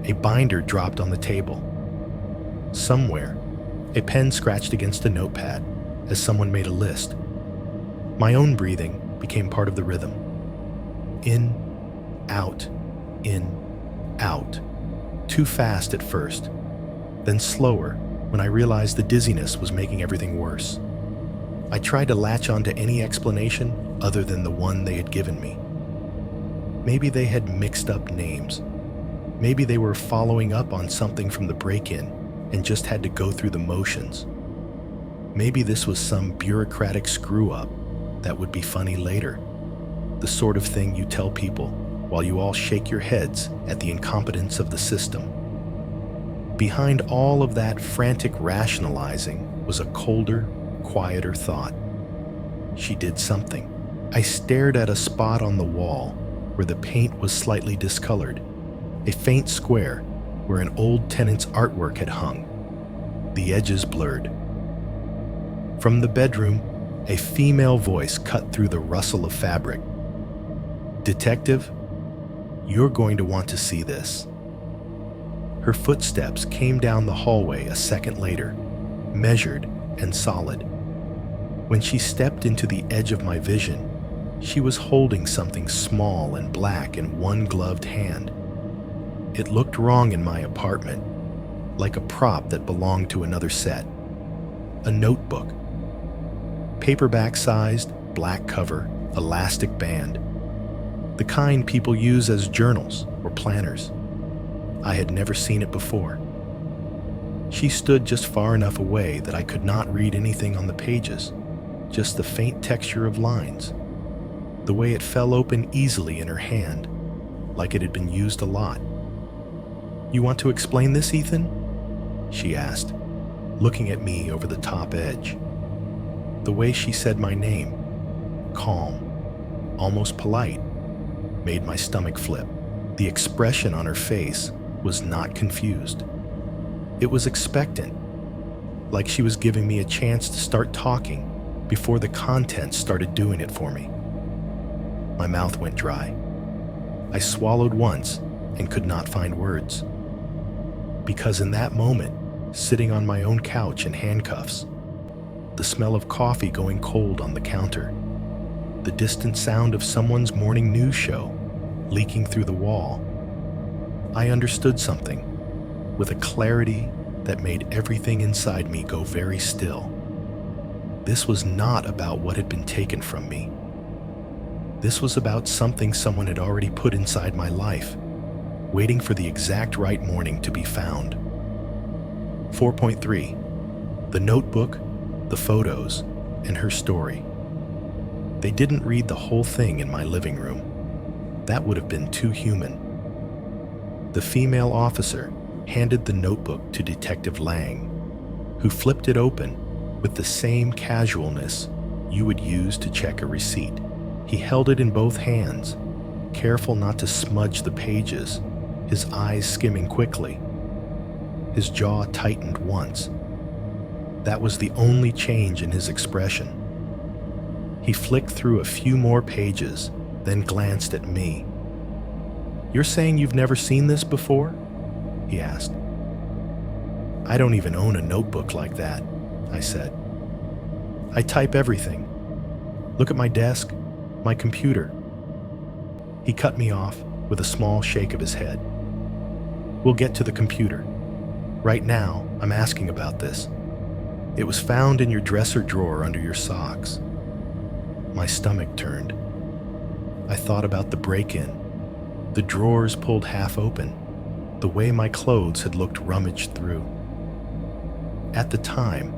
A binder dropped on the table. Somewhere, a pen scratched against a notepad as someone made a list. My own breathing became part of the rhythm. In, out, in, out. Too fast at first, then slower when I realized the dizziness was making everything worse. I tried to latch onto any explanation other than the one they had given me. Maybe they had mixed up names. Maybe they were following up on something from the break-in and just had to go through the motions. Maybe this was some bureaucratic screw-up that would be funny later. The sort of thing you tell people while you all shake your heads at the incompetence of the system. Behind all of that frantic rationalizing was a colder, quieter thought. She did something. I stared at a spot on the wall where the paint was slightly discolored, a faint square where an old tenant's artwork had hung, the edges blurred. From the bedroom, a female voice cut through the rustle of fabric. "Detective, you're going to want to see this." Her footsteps came down the hallway a second later, measured and solid. When she stepped into the edge of my vision, she was holding something small and black in one gloved hand. It looked wrong in my apartment, like a prop that belonged to another set. A notebook. Paperback-sized, black cover, elastic band. The kind people use as journals or planners. I had never seen it before. She stood just far enough away that I could not read anything on the pages, just the faint texture of lines. the way it fell open easily in her hand, like it had been used a lot. "You want to explain this, Ethan?" she asked, looking at me over the top edge. The way she said my name, calm, almost polite, made my stomach flip. The expression on her face was not confused. It was expectant, like she was giving me a chance to start talking before the content started doing it for me. My mouth went dry. I swallowed once and could not find words. Because in that moment, sitting on my own couch in handcuffs, the smell of coffee going cold on the counter, the distant sound of someone's morning news show leaking through the wall, I understood something with a clarity that made everything inside me go very still. This was not about what had been taken from me. This was about something someone had already put inside my life, waiting for the exact right morning to be found. 4.3. The notebook, the photos, and her story. They didn't read the whole thing in my living room. That would have been too human. The female officer handed the notebook to Detective Lang, who flipped it open with the same casualness you would use to check a receipt. He held it in both hands, careful not to smudge the pages, his eyes skimming quickly. His jaw tightened once. That was the only change in his expression. He flicked through a few more pages, then glanced at me. "You're saying you've never seen this before?" he asked. "I don't even own a notebook like that," I said. "I type everything. Look at my desk, my computer." He cut me off with a small shake of his head. "We'll get to the computer. Right now, I'm asking about this. It was found in your dresser drawer under your socks." My stomach turned. I thought about the break-in, the drawers pulled half open, the way my clothes had looked rummaged through. At the time,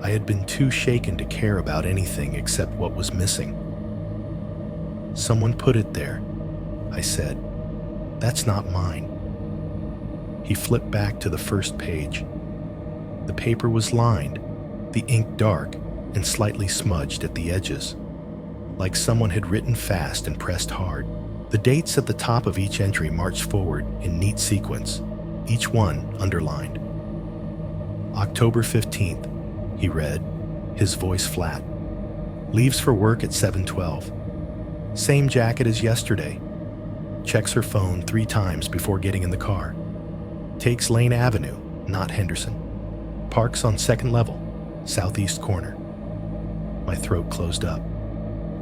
I had been too shaken to care about anything except what was missing. "Someone put it there," I said. "That's not mine." He flipped back to the first page. The paper was lined, the ink dark and slightly smudged at the edges, like someone had written fast and pressed hard. The dates at the top of each entry marched forward in neat sequence, each one underlined. "October 15th, he read, his voice flat. "Leaves for work at 7:12. Same jacket as yesterday. Checks her phone 3 times before getting in the car. Takes Lane Avenue, not Henderson. Parks on 2nd level, southeast corner." My throat closed up.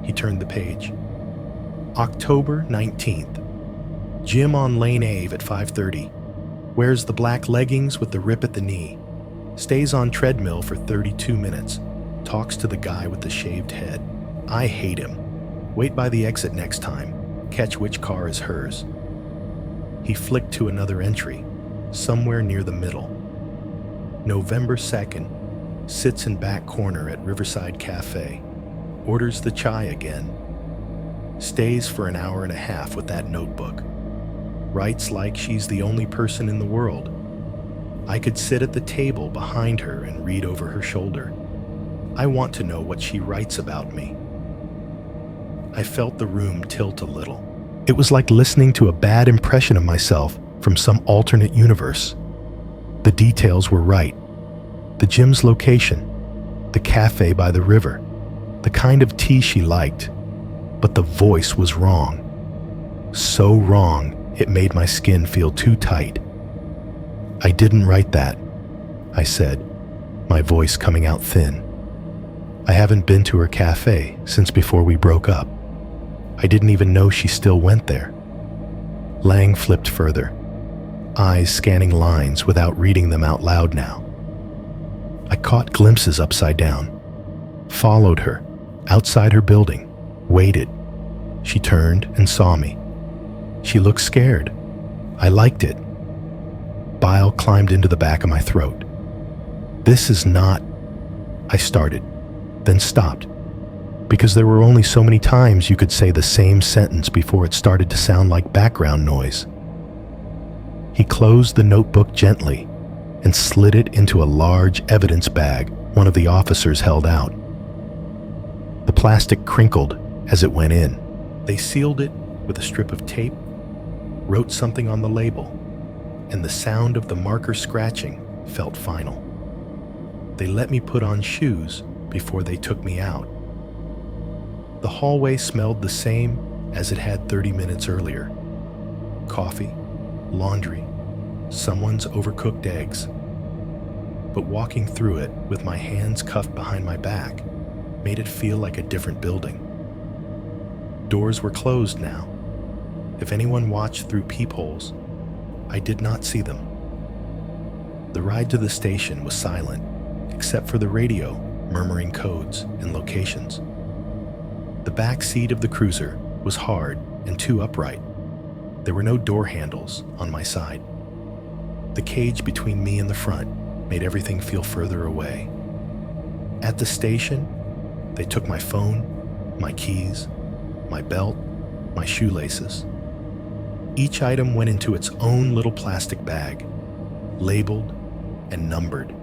He turned the page. "October 19th. Gym on Lane Ave at 5:30. Wears the black leggings with the rip at the knee. Stays on treadmill for 32 minutes. Talks to the guy with the shaved head. I hate him. Wait by the exit next time. Catch which car is hers." He flicked to another entry, somewhere near the middle. November 2nd. Sits in back corner at Riverside Cafe. Orders the chai again. Stays for an hour and a half with that notebook. Writes like she's the only person in the world. I could sit at the table behind her and read over her shoulder. I want to know what she writes about me. I felt the room tilt a little. It was like listening to a bad impression of myself from some alternate universe. The details were right. The gym's location, the cafe by the river, the kind of tea she liked, but the voice was wrong. So wrong, it made my skin feel too tight. "I didn't write that," I said, my voice coming out thin. "I haven't been to her cafe since before we broke up. I didn't even know she still went there." Lang flipped further, eyes scanning lines without reading them out loud now. I caught glimpses upside down, followed her, outside her building, waited. She turned and saw me. She looked scared. I liked it. Bile climbed into the back of my throat. "This is not..." I started, then stopped. because there were only so many times you could say the same sentence before it started to sound like background noise. He closed the notebook gently and slid it into a large evidence bag one of the officers held out. The plastic crinkled as it went in. They sealed it with a strip of tape, wrote something on the label, and the sound of the marker scratching felt final. They let me put on shoes before they took me out. The hallway smelled the same as it had 30 minutes earlier. Coffee, laundry, someone's overcooked eggs. But walking through it with my hands cuffed behind my back made it feel like a different building. Doors were closed now. If anyone watched through peepholes, I did not see them. The ride to the station was silent, except for the radio murmuring codes and locations. The back seat of the cruiser was hard and too upright. There were no door handles on my side. The cage between me and the front made everything feel further away. At the station, they took my phone, my keys, my belt, my shoelaces. Each item went into its own little plastic bag, labeled and numbered.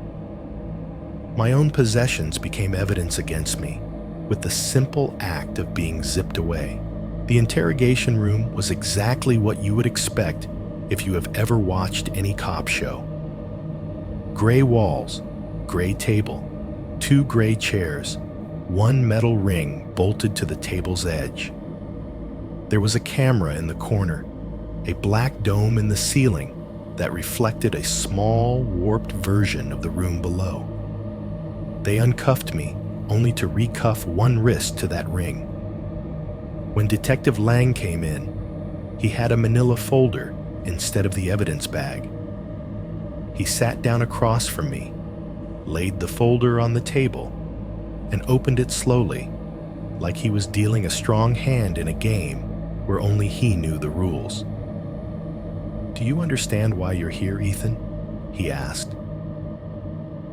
My own possessions became evidence against me with the simple act of being zipped away. The interrogation room was exactly what you would expect if you have ever watched any cop show. Gray walls, gray table, 2 gray chairs, 1 metal ring bolted to the table's edge. There was a camera in the corner, a black dome in the ceiling that reflected a small, warped version of the room below. They uncuffed me, only to recuff 1 wrist to that ring. When Detective Lang came in, he had a manila folder instead of the evidence bag. He sat down across from me, laid the folder on the table, and opened it slowly, like he was dealing a strong hand in a game where only he knew the rules. "Do you understand why you're here, Ethan?" he asked.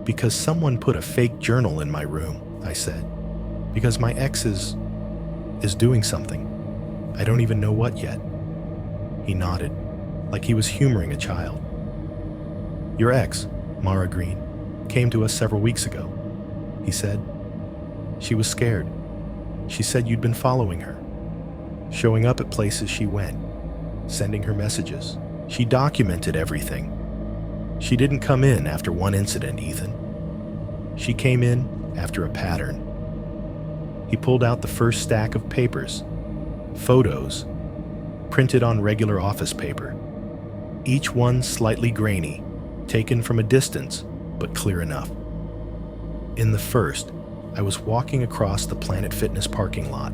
"Because someone put a fake journal in my room," I said. "Because my ex is doing something. I don't even know what yet." He nodded, like he was humoring a child. "Your ex, Mara Green, came to us several weeks ago," he said. "She was scared. She said you'd been following her, showing up at places she went, sending her messages. She documented everything. She didn't come in after one incident, Ethan. She came in after a pattern." He pulled out the first stack of papers, photos, printed on regular office paper, each one slightly grainy, taken from a distance, but clear enough. In the first, I was walking across the Planet Fitness parking lot,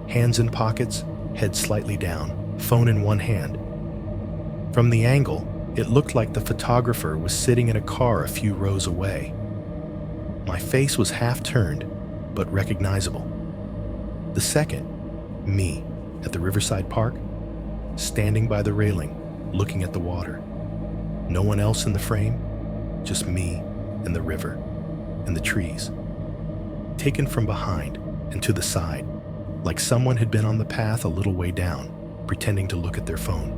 hands in pockets, head slightly down, phone in one hand. From the angle, it looked like the photographer was sitting in a car a few rows away. My face was half turned, but recognizable. The second, me, at the Riverside Park, standing by the railing, looking at the water. No one else in the frame, just me and the river and the trees. Taken from behind and to the side, like someone had been on the path a little way down, pretending to look at their phone.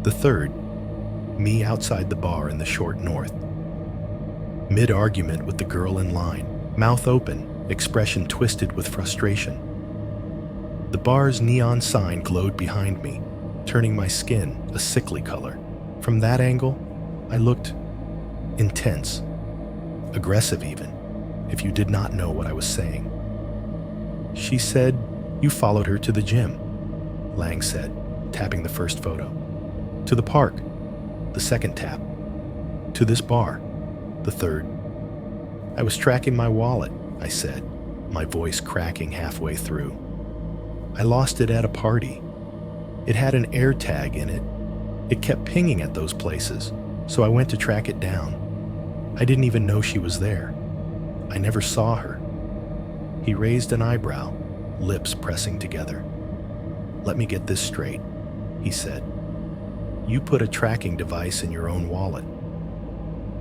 The third, me outside the bar in the short north. Mid-argument with the girl in line, mouth open, expression twisted with frustration. The bar's neon sign glowed behind me, turning my skin a sickly color. From that angle, I looked intense, aggressive even, if you did not know what I was saying. "She said you followed her to the gym," Lang said, tapping the first photo. "To the park," the second tap. "To this bar," the third. "I was tracking my wallet," I said, my voice cracking halfway through. "I lost it at a party. It had an air tag in it. It kept pinging at those places, so I went to track it down. I didn't even know she was there. I never saw her." He raised an eyebrow, lips pressing together. "Let me get this straight," he said. "You put a tracking device in your own wallet.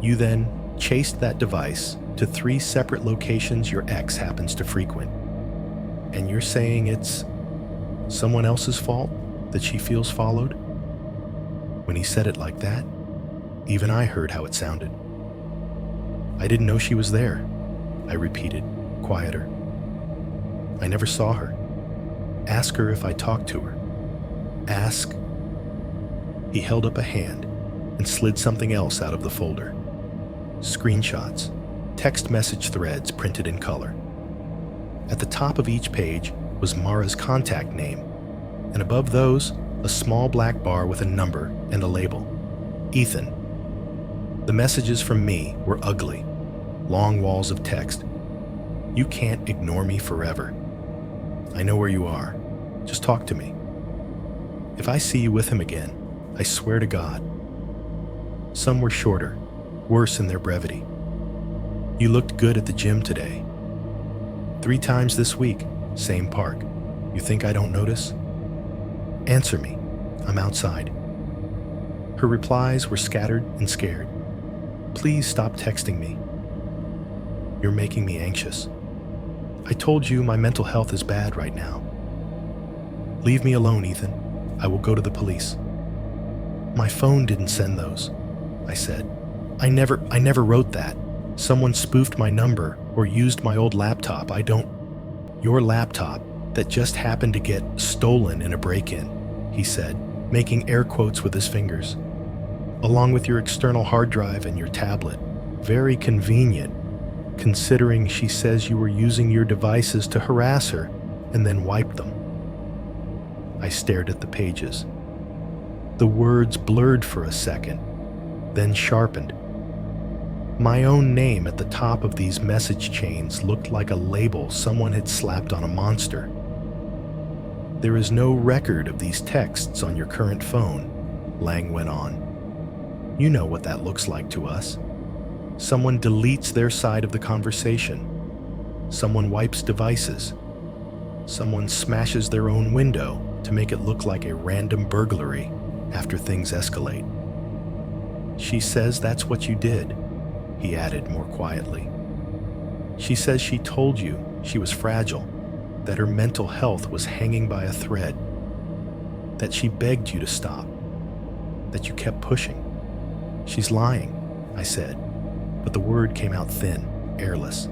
You then chased that device to 3 separate locations your ex happens to frequent. And you're saying it's someone else's fault that she feels followed? When he said it like that, even I heard how it sounded. I didn't know she was there, I repeated, quieter. I never saw her. Ask her if I talked to her. Ask. He held up a hand and slid something else out of the folder. Screenshots, text message threads printed in color. At the top of each page was Mara's contact name, and above those, a small black bar with a number and a label. Ethan. The messages from me were ugly, long walls of text. You can't ignore me forever. I know where you are. Just talk to me. If I see you with him again, I swear to God. Some were shorter, worse in their brevity. You looked good at the gym today. 3 times this week, same park. You think I don't notice? Answer me. I'm outside. Her replies were scattered and scared. Please stop texting me. You're making me anxious. I told you my mental health is bad right now. Leave me alone, Ethan. I will go to the police. My phone didn't send those, I said. I never wrote that. Someone spoofed my number or used my old laptop. Your laptop that just happened to get stolen in a break-in, he said, making air quotes with his fingers. Along with your external hard drive and your tablet. Very convenient, considering she says you were using your devices to harass her and then wiped them. I stared at the pages. The words blurred for a second, then sharpened. My own name at the top of these message chains looked like a label someone had slapped on a monster. There is no record of these texts on your current phone, Lang went on. You know what that looks like to us. Someone deletes their side of the conversation. Someone wipes devices. Someone smashes their own window to make it look like a random burglary after things escalate. She says that's what you did, he added more quietly. She says she told you she was fragile, that her mental health was hanging by a thread, that she begged you to stop, that you kept pushing. She's lying, I said, but the word came out thin, airless.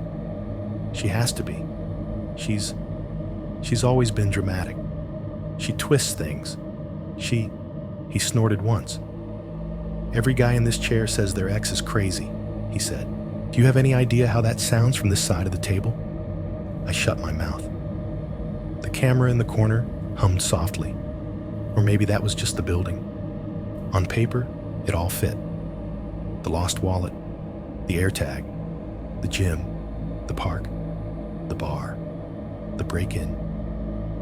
She has to be. She's always been dramatic. She twists things. He snorted once. Every guy in this chair says their ex is crazy, he said. Do you have any idea how that sounds from this side of the table? I shut my mouth. The camera in the corner hummed softly. Or maybe that was just the building. On paper, it all fit. The lost wallet, the AirTag, the gym, the park, the bar, the break-in,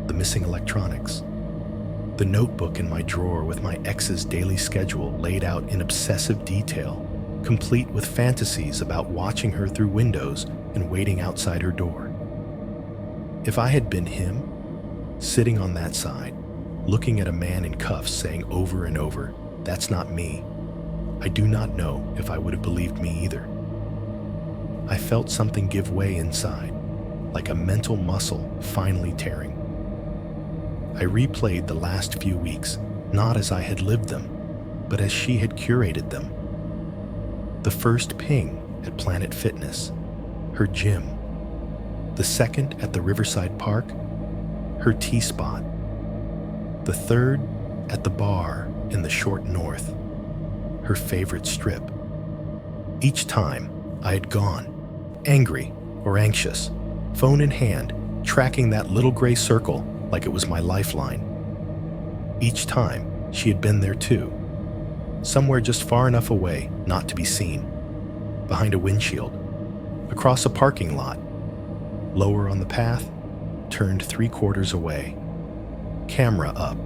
the missing electronics, the notebook in my drawer with my ex's daily schedule laid out in obsessive detail, complete with fantasies about watching her through windows and waiting outside her door. If I had been him, sitting on that side, looking at a man in cuffs saying over and over, "That's not me," I do not know if I would have believed me either. I felt something give way inside, like a mental muscle finally tearing. I replayed the last few weeks, not as I had lived them, but as she had curated them. The first ping at Planet Fitness, her gym. The second at the Riverside Park, her T-spot. The third at the bar in the short north, her favorite strip. Each time I had gone, angry or anxious, phone in hand, tracking that little gray circle like it was my lifeline. Each time she had been there too, somewhere just far enough away not to be seen, behind a windshield, across a parking lot, lower on the path, turned 3/4 away, camera up.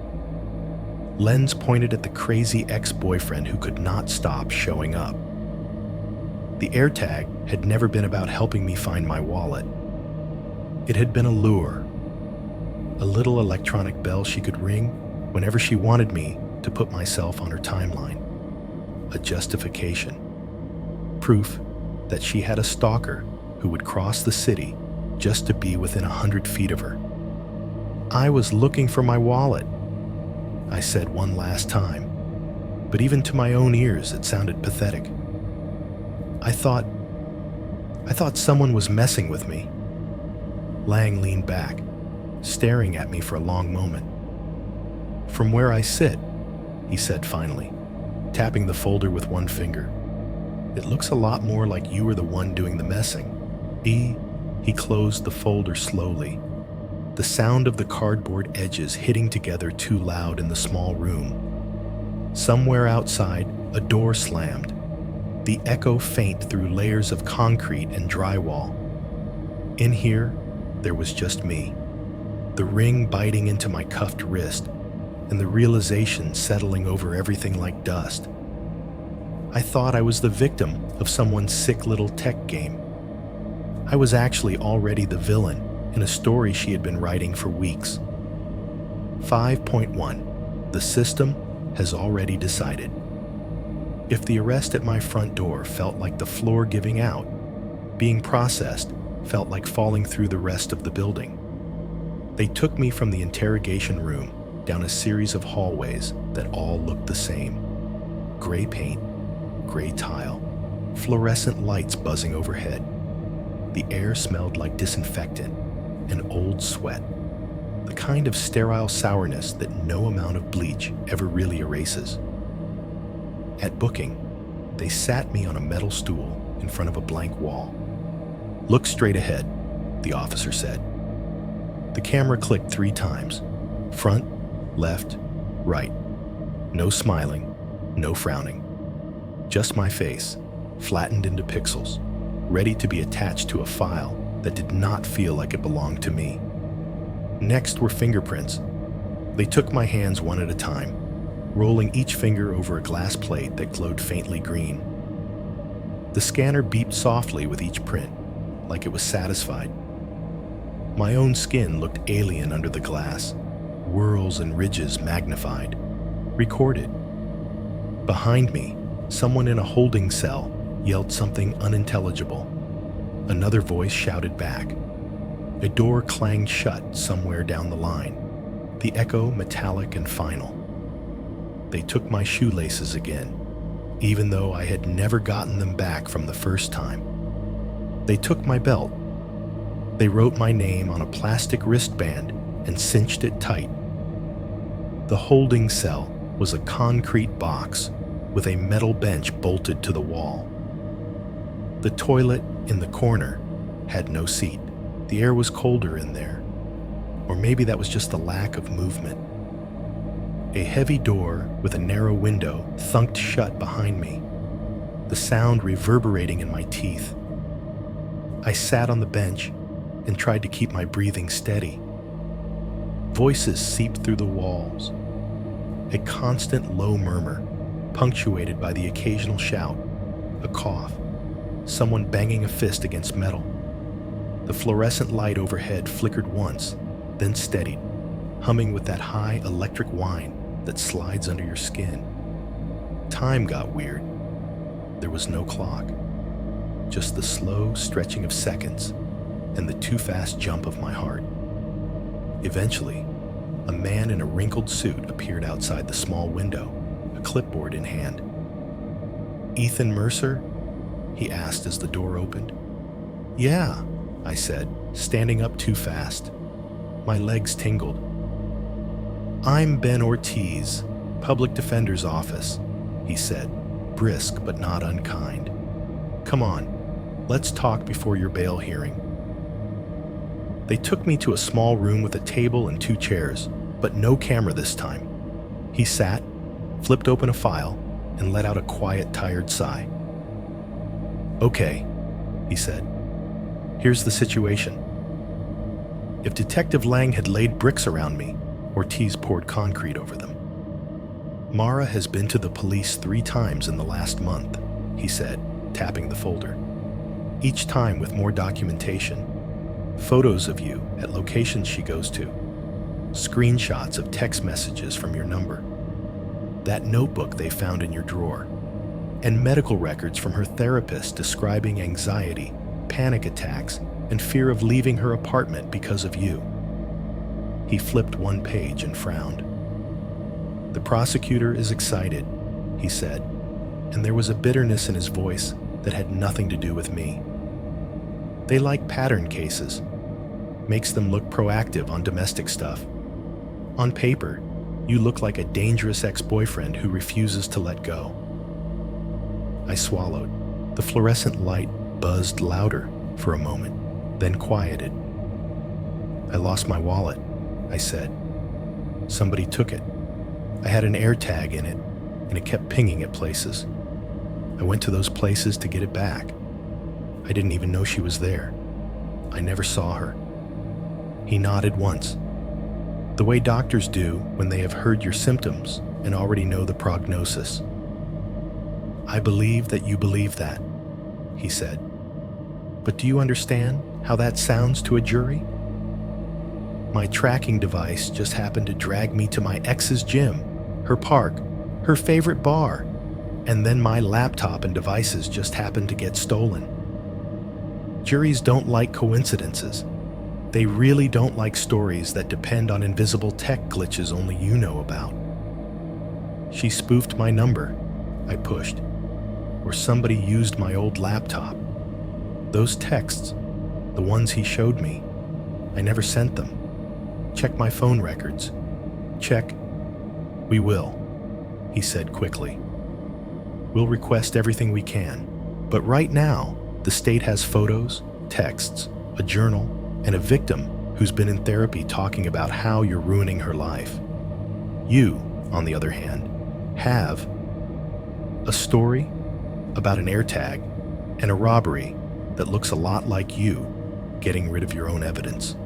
Lens pointed at the crazy ex-boyfriend who could not stop showing up. The AirTag had never been about helping me find my wallet. It had been a lure, a little electronic bell she could ring whenever she wanted me to put myself on her timeline. A justification. Proof that she had a stalker who would cross the city just to be within 100 feet of her. "I was looking for my wallet," I said one last time, but even to my own ears it sounded pathetic. I thought someone was messing with me." Lang leaned back, staring at me for a long moment. "From where I sit," he said finally, tapping the folder with one finger, "it looks a lot more like you were the one doing the messing." He closed the folder slowly, the sound of the cardboard edges hitting together too loud in the small room. Somewhere outside, a door slammed, the echo faint through layers of concrete and drywall. In here, there was just me, the ring biting into my cuffed wrist, and the realization settling over everything like dust. I thought I was the victim of someone's sick little tech game. I was actually already the villain in a story she had been writing for weeks. 5.1. The system has already decided. If the arrest at my front door felt like the floor giving out, being processed felt like falling through the rest of the building. They took me from the interrogation room down a series of hallways that all looked the same. Gray paint, gray tile, fluorescent lights buzzing overhead. The air smelled like disinfectant and old sweat, the kind of sterile sourness that no amount of bleach ever really erases. At booking, they sat me on a metal stool in front of a blank wall. "Look straight ahead," the officer said. The camera clicked 3 times. Front, left, right. No smiling, no frowning. Just my face, flattened into pixels, ready to be attached to a file that did not feel like it belonged to me. Next were fingerprints. They took my hands one at a time, rolling each finger over a glass plate that glowed faintly green. The scanner beeped softly with each print, like it was satisfied. My own skin looked alien under the glass, whorls and ridges magnified, recorded. Behind me, someone in a holding cell yelled something unintelligible. Another voice shouted back. A door clanged shut somewhere down the line, the echo metallic and final. They took my shoelaces again, even though I had never gotten them back from the first time. They took my belt. They wrote my name on a plastic wristband and cinched it tight. The holding cell was a concrete box with a metal bench bolted to the wall. The toilet in the corner had no seat. The air was colder in there, or maybe that was just the lack of movement. A heavy door with a narrow window thunked shut behind me, the sound reverberating in my teeth. I sat on the bench and tried to keep my breathing steady. Voices seeped through the walls, a constant low murmur, punctuated by the occasional shout, a cough, someone banging a fist against metal. The fluorescent light overhead flickered once, then steadied, humming with that high electric whine that slides under your skin. Time got weird. There was no clock, just the slow stretching of seconds and the too-fast jump of my heart. Eventually, a man in a wrinkled suit appeared outside the small window, a clipboard in hand. "Ethan Mercer?" he asked as the door opened. "Yeah," I said, standing up too fast. My legs tingled. "I'm Ben Ortiz, Public Defender's Office," he said, brisk but not unkind. "Come on, let's talk before your bail hearing." They took me to a small room with a table and 2 chairs, but no camera this time. He sat, flipped open a file, and let out a quiet, tired sigh. "Okay," he said. "Here's the situation." If Detective Lang had laid bricks around me, Ortiz poured concrete over them. "Mara has been to the police 3 times in the last month," he said, tapping the folder. "Each time with more documentation. Photos of you at locations she goes to. Screenshots of text messages from your number. That notebook they found in your drawer. and medical records from her therapist describing anxiety, panic attacks, and fear of leaving her apartment because of you. He flipped one page and frowned. The prosecutor is excited, he said, and there was a bitterness in his voice that had nothing to do with me. They like pattern cases. Makes them look proactive on domestic stuff. On paper, you look like a dangerous ex-boyfriend who refuses to let go. I swallowed. The fluorescent light buzzed louder for a moment, then quieted. I lost my wallet, I said. Somebody took it. I had an AirTag in it, and it kept pinging at places. I went to those places to get it back. I didn't even know she was there. I never saw her. He nodded once, the way doctors do when they have heard your symptoms and already know the prognosis. I believe that you believe that, he said. But do you understand how that sounds to a jury? My tracking device just happened to drag me to my ex's gym, her park, her favorite bar, and then my laptop and devices just happened to get stolen. Juries don't like coincidences. They really don't like stories that depend on invisible tech glitches only you know about. She spoofed my number, I pushed, or somebody used my old laptop. Those texts, the ones he showed me, I never sent them. Check my phone records. Check. We will, he said quickly. We'll request everything we can, but right now, the state has photos, texts, a journal, and a victim who's been in therapy talking about how you're ruining her life. You, on the other hand, have a story about an AirTag and a robbery that looks a lot like you getting rid of your own evidence.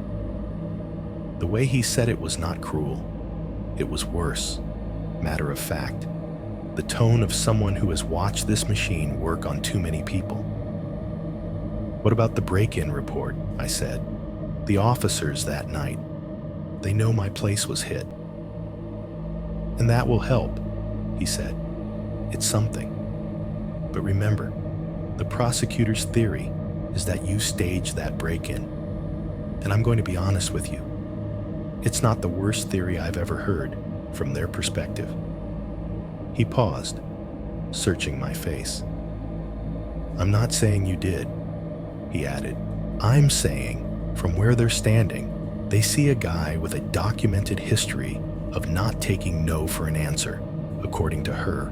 The way he said it was not cruel. It was worse, matter of fact. The tone of someone who has watched this machine work on too many people. What about the break-in report? I said. The officers that night. They know my place was hit. And that will help, he said. It's something. But remember, the prosecutor's theory is that you staged that break-in. And I'm going to be honest with you. It's not the worst theory I've ever heard from their perspective. He paused, searching my face. I'm not saying you did, he added. I'm saying, from where they're standing, they see a guy with a documented history of not taking no for an answer, according to her,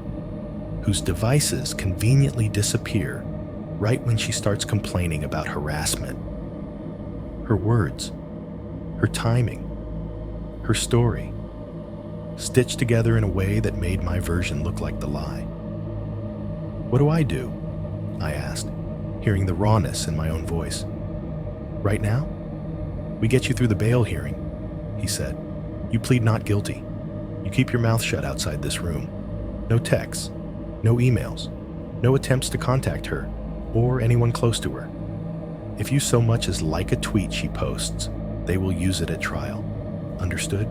whose devices conveniently disappear right when she starts complaining about harassment. Her words, her timing, her story, stitched together in a way that made my version look like the lie. What do? I asked, hearing the rawness in my own voice. Right now? We get you through the bail hearing, he said. You plead not guilty. You keep your mouth shut outside this room. No texts, no emails, no attempts to contact her or anyone close to her. If you so much as like a tweet she posts, they will use it at trial. Understood?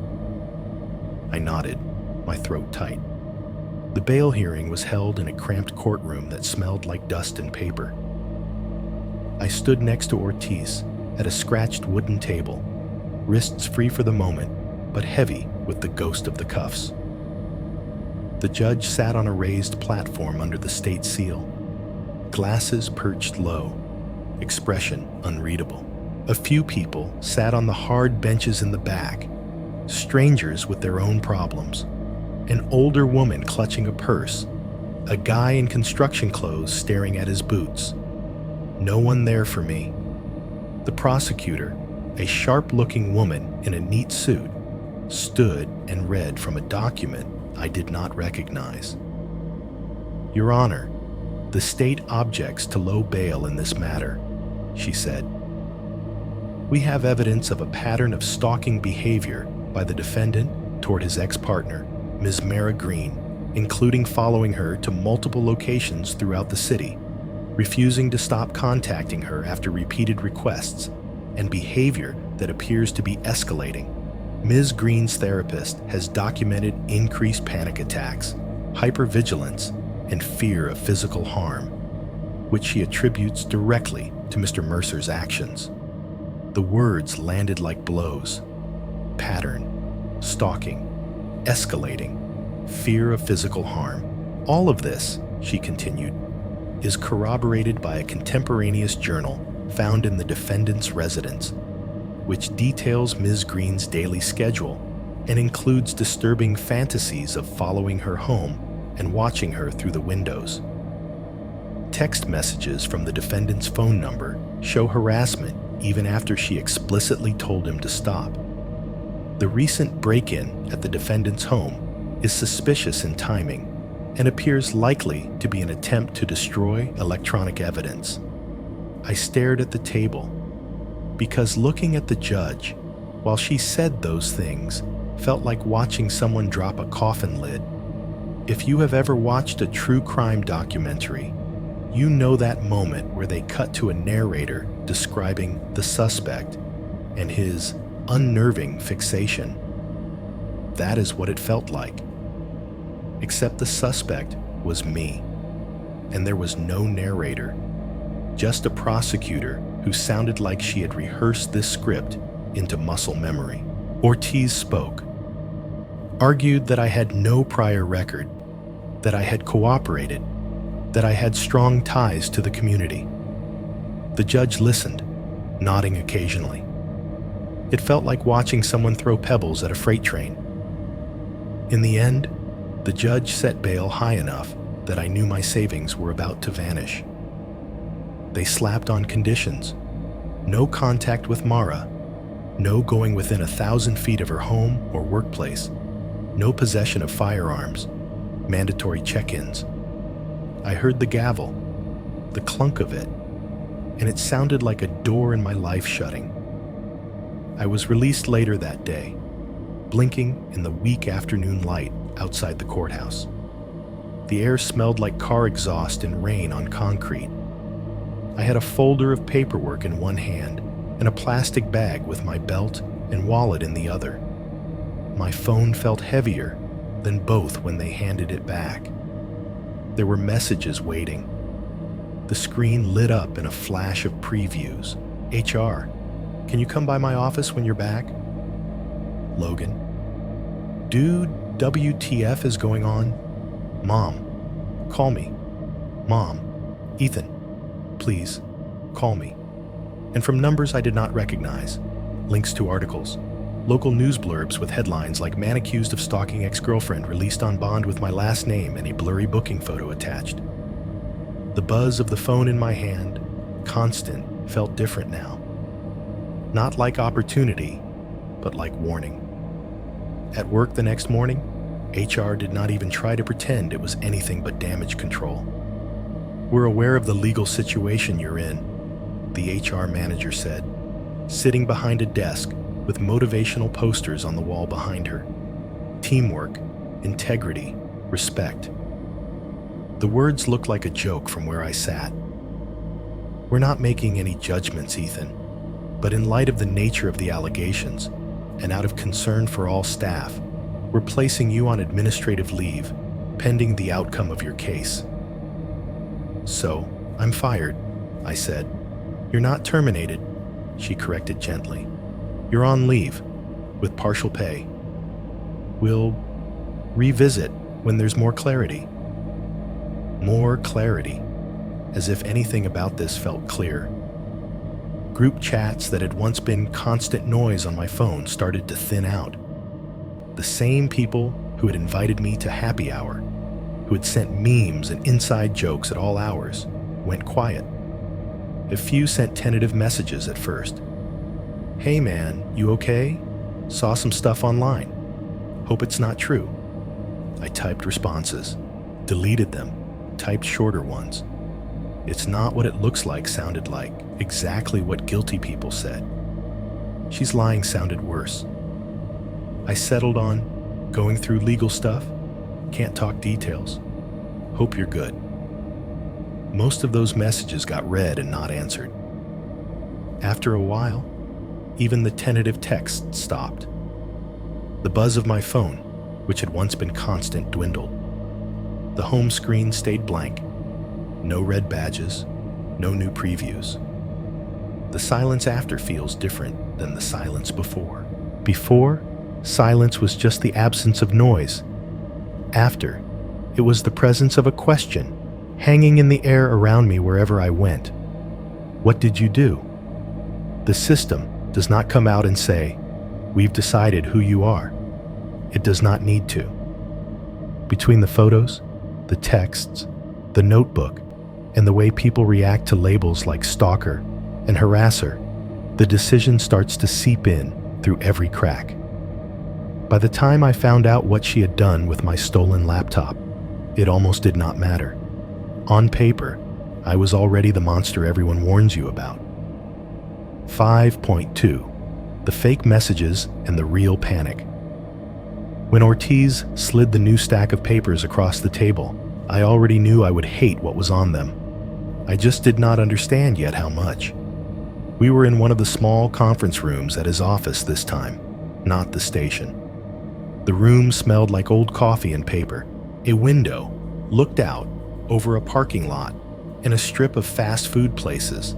I nodded, my throat tight. The bail hearing was held in a cramped courtroom that smelled like dust and paper. I stood next to Ortiz at a scratched wooden table, wrists free for the moment, but heavy with the ghost of the cuffs. The judge sat on a raised platform under the state seal, glasses perched low, expression unreadable. A few people sat on the hard benches in the back, strangers with their own problems. An older woman clutching a purse, a guy in construction clothes staring at his boots. No one there for me. The prosecutor, a sharp-looking woman in a neat suit, stood and read from a document I did not recognize. Your Honor, the state objects to low bail in this matter, she said. We have evidence of a pattern of stalking behavior by the defendant toward his ex-partner, Ms. Mara Green, including following her to multiple locations throughout the city, refusing to stop contacting her after repeated requests, and behavior that appears to be escalating. Ms. Green's therapist has documented increased panic attacks, hypervigilance, and fear of physical harm, which she attributes directly to Mr. Mercer's actions. The words landed like blows. Pattern, stalking, escalating, fear of physical harm. All of this, she continued, is corroborated by a contemporaneous journal found in the defendant's residence, which details Ms. Green's daily schedule and includes disturbing fantasies of following her home and watching her through the windows. Text messages from the defendant's phone number show harassment even after she explicitly told him to stop. The recent break-in at the defendant's home is suspicious in timing and appears likely to be an attempt to destroy electronic evidence. I stared at the table because looking at the judge while she said those things felt like watching someone drop a coffin lid. If you have ever watched a true crime documentary, you know that moment where they cut to a narrator describing the suspect and his unnerving fixation. That is what it felt like. Except the suspect was me, and there was no narrator, just a prosecutor who sounded like she had rehearsed this script into muscle memory. Ortiz spoke, argued that I had no prior record, that I had cooperated, that I had strong ties to the community. The judge listened, nodding occasionally. It felt like watching someone throw pebbles at a freight train. In the end, the judge set bail high enough that I knew my savings were about to vanish. They slapped on conditions: no contact with Mara, no going within 1,000 feet of her home or workplace, no possession of firearms, mandatory check-ins. I heard the gavel, the clunk of it, and it sounded like a door in my life shutting. I was released later that day, blinking in the weak afternoon light outside the courthouse. The air smelled like car exhaust and rain on concrete. I had a folder of paperwork in one hand and a plastic bag with my belt and wallet in the other. My phone felt heavier than both when they handed it back. There were messages waiting. The screen lit up in a flash of previews. HR, can you come by my office when you're back? Logan, dude, WTF is going on? Mom, call me. Mom, Ethan, please, call me. And from numbers I did not recognize, links to articles, local news blurbs with headlines like "Man accused of stalking ex-girlfriend released on bond with my last name" and a blurry booking photo attached. The buzz of the phone in my hand, constant, felt different now. Not like opportunity, but like warning. At work the next morning, HR did not even try to pretend it was anything but damage control. "We're aware of the legal situation you're in," the HR manager said, sitting behind a desk with motivational posters on the wall behind her. Teamwork, integrity, respect. The words looked like a joke from where I sat. "We're not making any judgments, Ethan, but in light of the nature of the allegations, and out of concern for all staff, we're placing you on administrative leave, pending the outcome of your case." "So, I'm fired," I said. "You're not terminated," she corrected gently. "You're on leave, with partial pay. We'll revisit when there's more clarity." More clarity, as if anything about this felt clear. Group chats that had once been constant noise on my phone started to thin out. The same people who had invited me to happy hour, who had sent memes and inside jokes at all hours, went quiet. A few sent tentative messages at first. "Hey man, you okay? Saw some stuff online. Hope it's not true." I typed responses, deleted them, typed shorter ones. "It's not what it looks like" sounded like exactly what guilty people said. "She's lying" sounded worse. I settled on "going through legal stuff, can't talk details. Hope you're good." Most of those messages got read and not answered. After a while, even the tentative text stopped. The buzz of my phone, which had once been constant, dwindled. The home screen stayed blank. No red badges, no new previews. The silence after feels different than the silence before. Before, silence was just the absence of noise. After, it was the presence of a question hanging in the air around me wherever I went. What did you do? The system does not come out and say, "We've decided who you are." It does not need to. Between the photos, the texts, the notebook, and the way people react to labels like stalker and harasser, the decision starts to seep in through every crack. By the time I found out what she had done with my stolen laptop, it almost did not matter. On paper, I was already the monster everyone warns you about. 5.2. The fake messages and the real panic. When Ortiz slid the new stack of papers across the table, I already knew I would hate what was on them. I just did not understand yet how much. We were in one of the small conference rooms at his office this time, not the station. The room smelled like old coffee and paper. A window looked out over a parking lot and a strip of fast food places.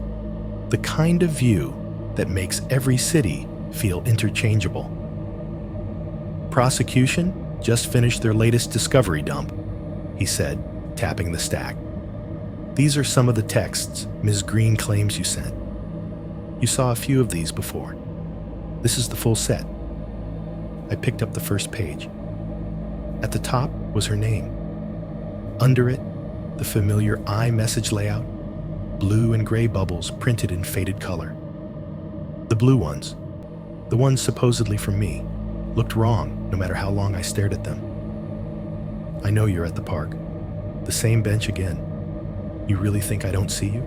The kind of view that makes every city feel interchangeable. Prosecution just finished their latest discovery dump, he said, tapping the stack. These are some of the texts Ms. Green claims you sent. You saw a few of these before. This is the full set. I picked up the first page. At the top was her name. Under it, the familiar iMessage layout, blue and gray bubbles printed in faded color. The blue ones, the ones supposedly from me, looked wrong no matter how long I stared at them. I know you're at the park. The same bench again. You really think I don't see you?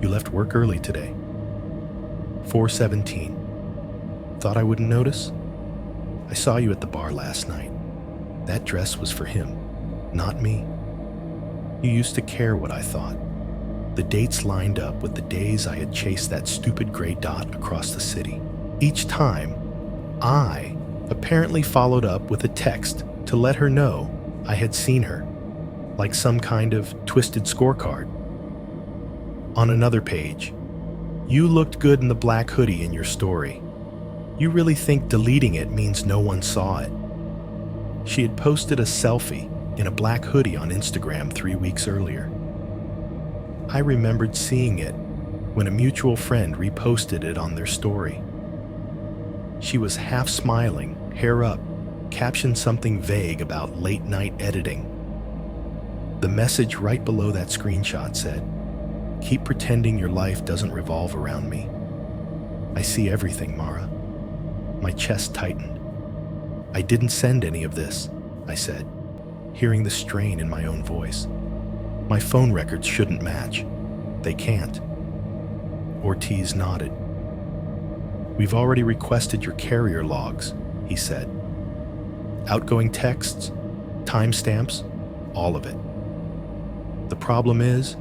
You left work early today. 4:17. Thought I wouldn't notice? I saw you at the bar last night. That dress was for him, not me. You used to care what I thought. The dates lined up with the days I had chased that stupid gray dot across the city. Each time, I apparently followed up with a text to let her know I had seen her, like some kind of twisted scorecard. On another page, you looked good in the black hoodie in your story. You really think deleting it means no one saw it? She had posted a selfie in a black hoodie on Instagram 3 weeks earlier. I remembered seeing it when a mutual friend reposted it on their story. She was half smiling, hair up, captioned something vague about late night editing. The message right below that screenshot said, "Keep pretending your life doesn't revolve around me. I see everything, Mara." My chest tightened. "I didn't send any of this," I said, hearing the strain in my own voice. "My phone records shouldn't match. They can't." Ortiz nodded. "We've already requested your carrier logs," he said. "Outgoing texts, timestamps, all of it. The problem is,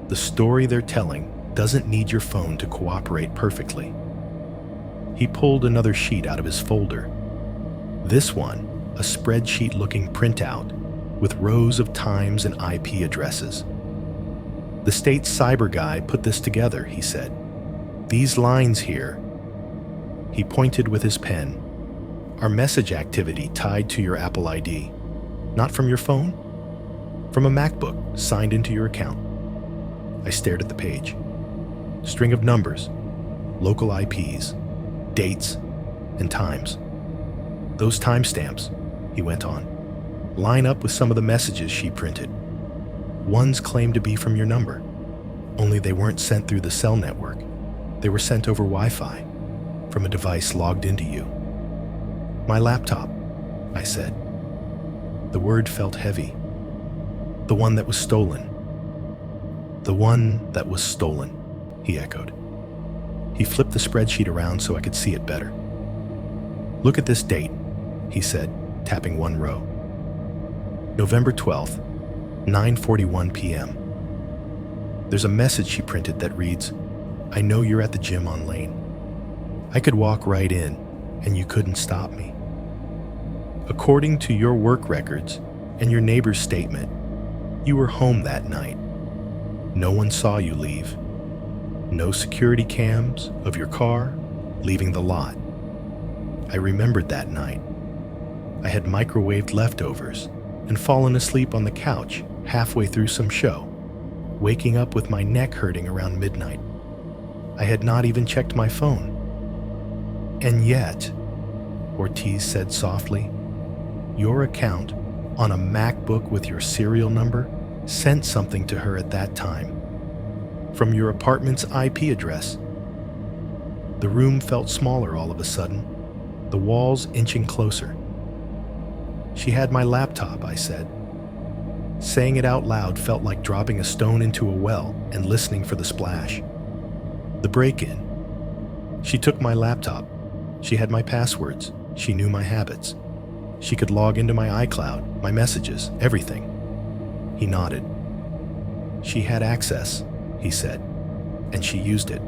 the story they're telling doesn't need your phone to cooperate perfectly." He pulled another sheet out of his folder. This one, a spreadsheet-looking printout with rows of times and IP addresses. "The state cyber guy put this together," he said. "These lines here," he pointed with his pen, "are message activity tied to your Apple ID. Not from your phone? From a MacBook signed into your account." I stared at the page. String of numbers, local IPs, dates, and times. "Those timestamps," he went on, "line up with some of the messages she printed. Ones claim to be from your number, only they weren't sent through the cell network. They were sent over Wi-Fi, from a device logged into you." "My laptop," I said. The word felt heavy. "The one that was stolen." "The one that was stolen," he echoed. He flipped the spreadsheet around so I could see it better. "Look at this date," he said, tapping one row. "November 12th, 9:41 p.m. There's a message she printed that reads, 'I know you're at the gym on Lane. I could walk right in, and you couldn't stop me.' According to your work records and your neighbor's statement. You were home that night. No one saw you leave. No security cams of your car leaving the lot. I remembered that night. I had microwaved leftovers and fallen asleep on the couch halfway through some show, waking up with my neck hurting around midnight. I had not even checked my phone. And yet, Ortiz said softly, your account on a MacBook with your serial number sent something to her at that time. From your apartment's IP address. The room felt smaller all of a sudden, the walls inching closer. She had my laptop, I said. Saying it out loud felt like dropping a stone into a well and listening for the splash. The break-in. She took my laptop. She had my passwords. She knew my habits. She could log into my iCloud, my messages, everything. He nodded. She had access, he said, and she used it.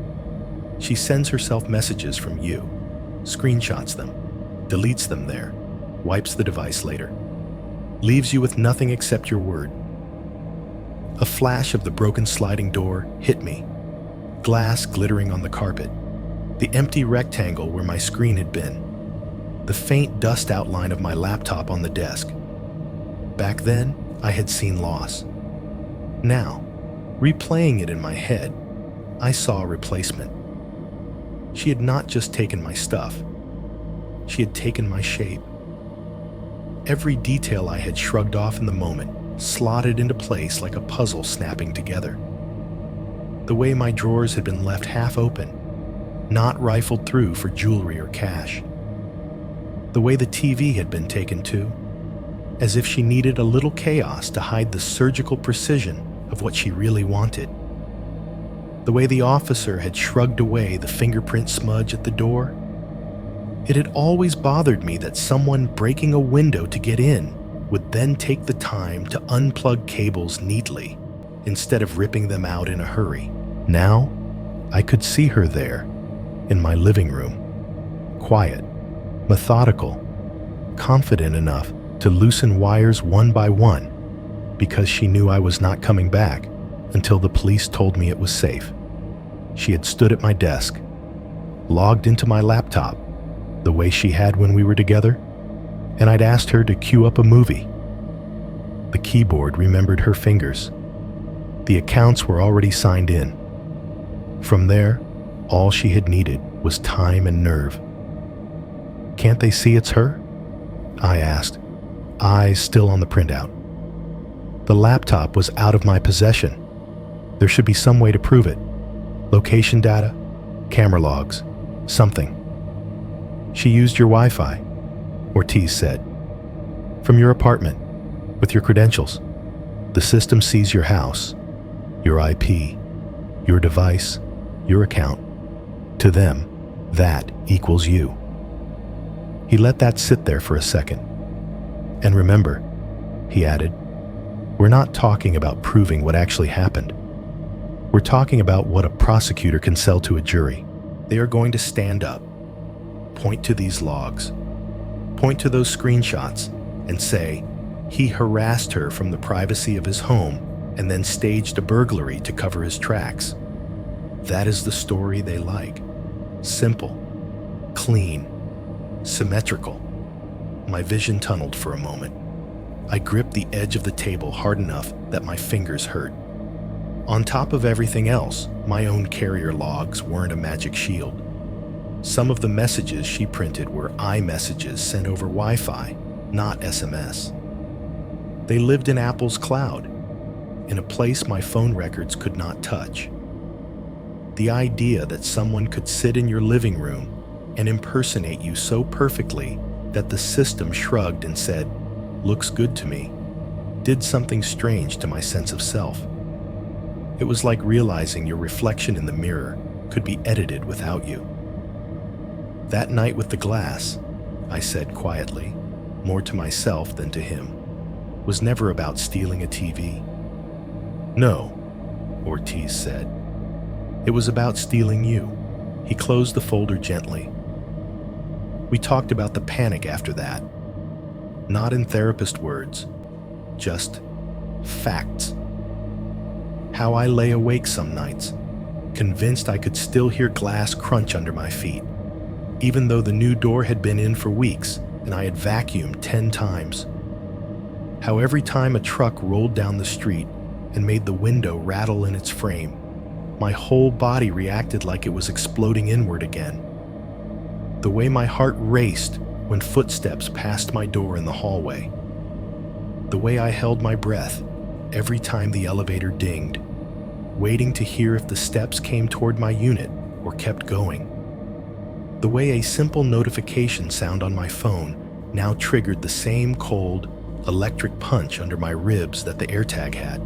She sends herself messages from you, screenshots them, deletes them there, wipes the device later, leaves you with nothing except your word. A flash of the broken sliding door hit me, glass glittering on the carpet, the empty rectangle where my screen had been, the faint dust outline of my laptop on the desk. Back then, I had seen loss. Now, replaying it in my head, I saw a replacement. She had not just taken my stuff. She had taken my shape. Every detail I had shrugged off in the moment slotted into place like a puzzle snapping together. The way my drawers had been left half open, not rifled through for jewelry or cash. The way the TV had been taken too, as if she needed a little chaos to hide the surgical precision of what she really wanted. The way the officer had shrugged away the fingerprint smudge at the door. It had always bothered me that someone breaking a window to get in would then take the time to unplug cables neatly instead of ripping them out in a hurry. Now, I could see her there, in my living room, quiet, methodical, confident enough to loosen wires one by one because she knew I was not coming back until the police told me it was safe. She had stood at my desk, logged into my laptop the way she had when we were together, and I'd asked her to cue up a movie. The keyboard remembered her fingers. The accounts were already signed in. From there, all she had needed was time and nerve. Can't they see it's her? I asked, eyes still on the printout. The laptop was out of my possession. There should be some way to prove it. Location data, camera logs, something. She used your Wi-Fi, Ortiz said. From your apartment, with your credentials. The system sees your house, your IP, your device, your account. To them, that equals you. He let that sit there for a second. And remember, he added, we're not talking about proving what actually happened. We're talking about what a prosecutor can sell to a jury. They are going to stand up, point to these logs, point to those screenshots, and say, he harassed her from the privacy of his home and then staged a burglary to cover his tracks. That is the story they like. Simple, clean, symmetrical. My vision tunneled for a moment. I gripped the edge of the table hard enough that my fingers hurt. On top of everything else, my own carrier logs weren't a magic shield. Some of the messages she printed were iMessages sent over Wi-Fi, not SMS. They lived in Apple's cloud, in a place my phone records could not touch. The idea that someone could sit in your living room and impersonate you so perfectly that the system shrugged and said, "Looks good to me," did something strange to my sense of self. It was like realizing your reflection in the mirror could be edited without you. That night with the glass, I said quietly, more to myself than to him, was never about stealing a TV. No, Ortiz said. It was about stealing you. He closed the folder gently. We talked about the panic after that. Not in therapist words, just facts. How I lay awake some nights, convinced I could still hear glass crunch under my feet, even though the new door had been in for weeks and I had vacuumed 10 times. How every time a truck rolled down the street and made the window rattle in its frame, my whole body reacted like it was exploding inward again. The way my heart raced when footsteps passed my door in the hallway. The way I held my breath every time the elevator dinged, waiting to hear if the steps came toward my unit or kept going. The way a simple notification sound on my phone now triggered the same cold, electric punch under my ribs that the AirTag had.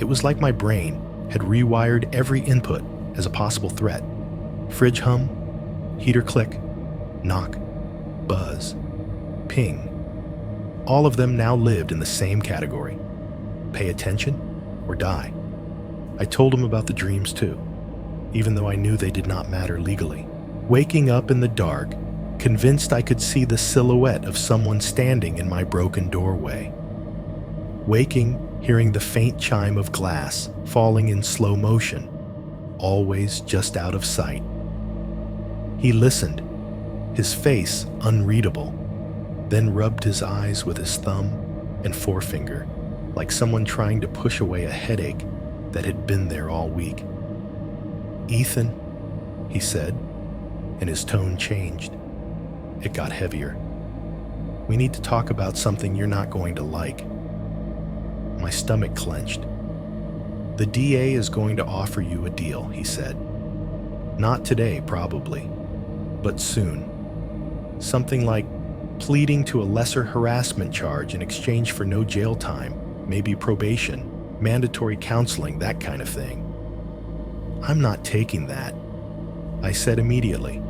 It was like my brain had rewired every input as a possible threat. Fridge hum, heater click, knock, buzz, ping. All of them now lived in the same category. Pay attention or die. I told him about the dreams too, even though I knew they did not matter legally. Waking up in the dark, convinced I could see the silhouette of someone standing in my broken doorway. Waking, hearing the faint chime of glass falling in slow motion, always just out of sight. He listened, his face unreadable, then rubbed his eyes with his thumb and forefinger, like someone trying to push away a headache that had been there all week. "Ethan," he said, and his tone changed. It got heavier. "We need to talk about something you're not going to like." My stomach clenched. "The DA is going to offer you a deal," he said. "Not today, probably, but soon. Something like pleading to a lesser harassment charge in exchange for no jail time, maybe probation, mandatory counseling, that kind of thing." "I'm not taking that," I said immediately.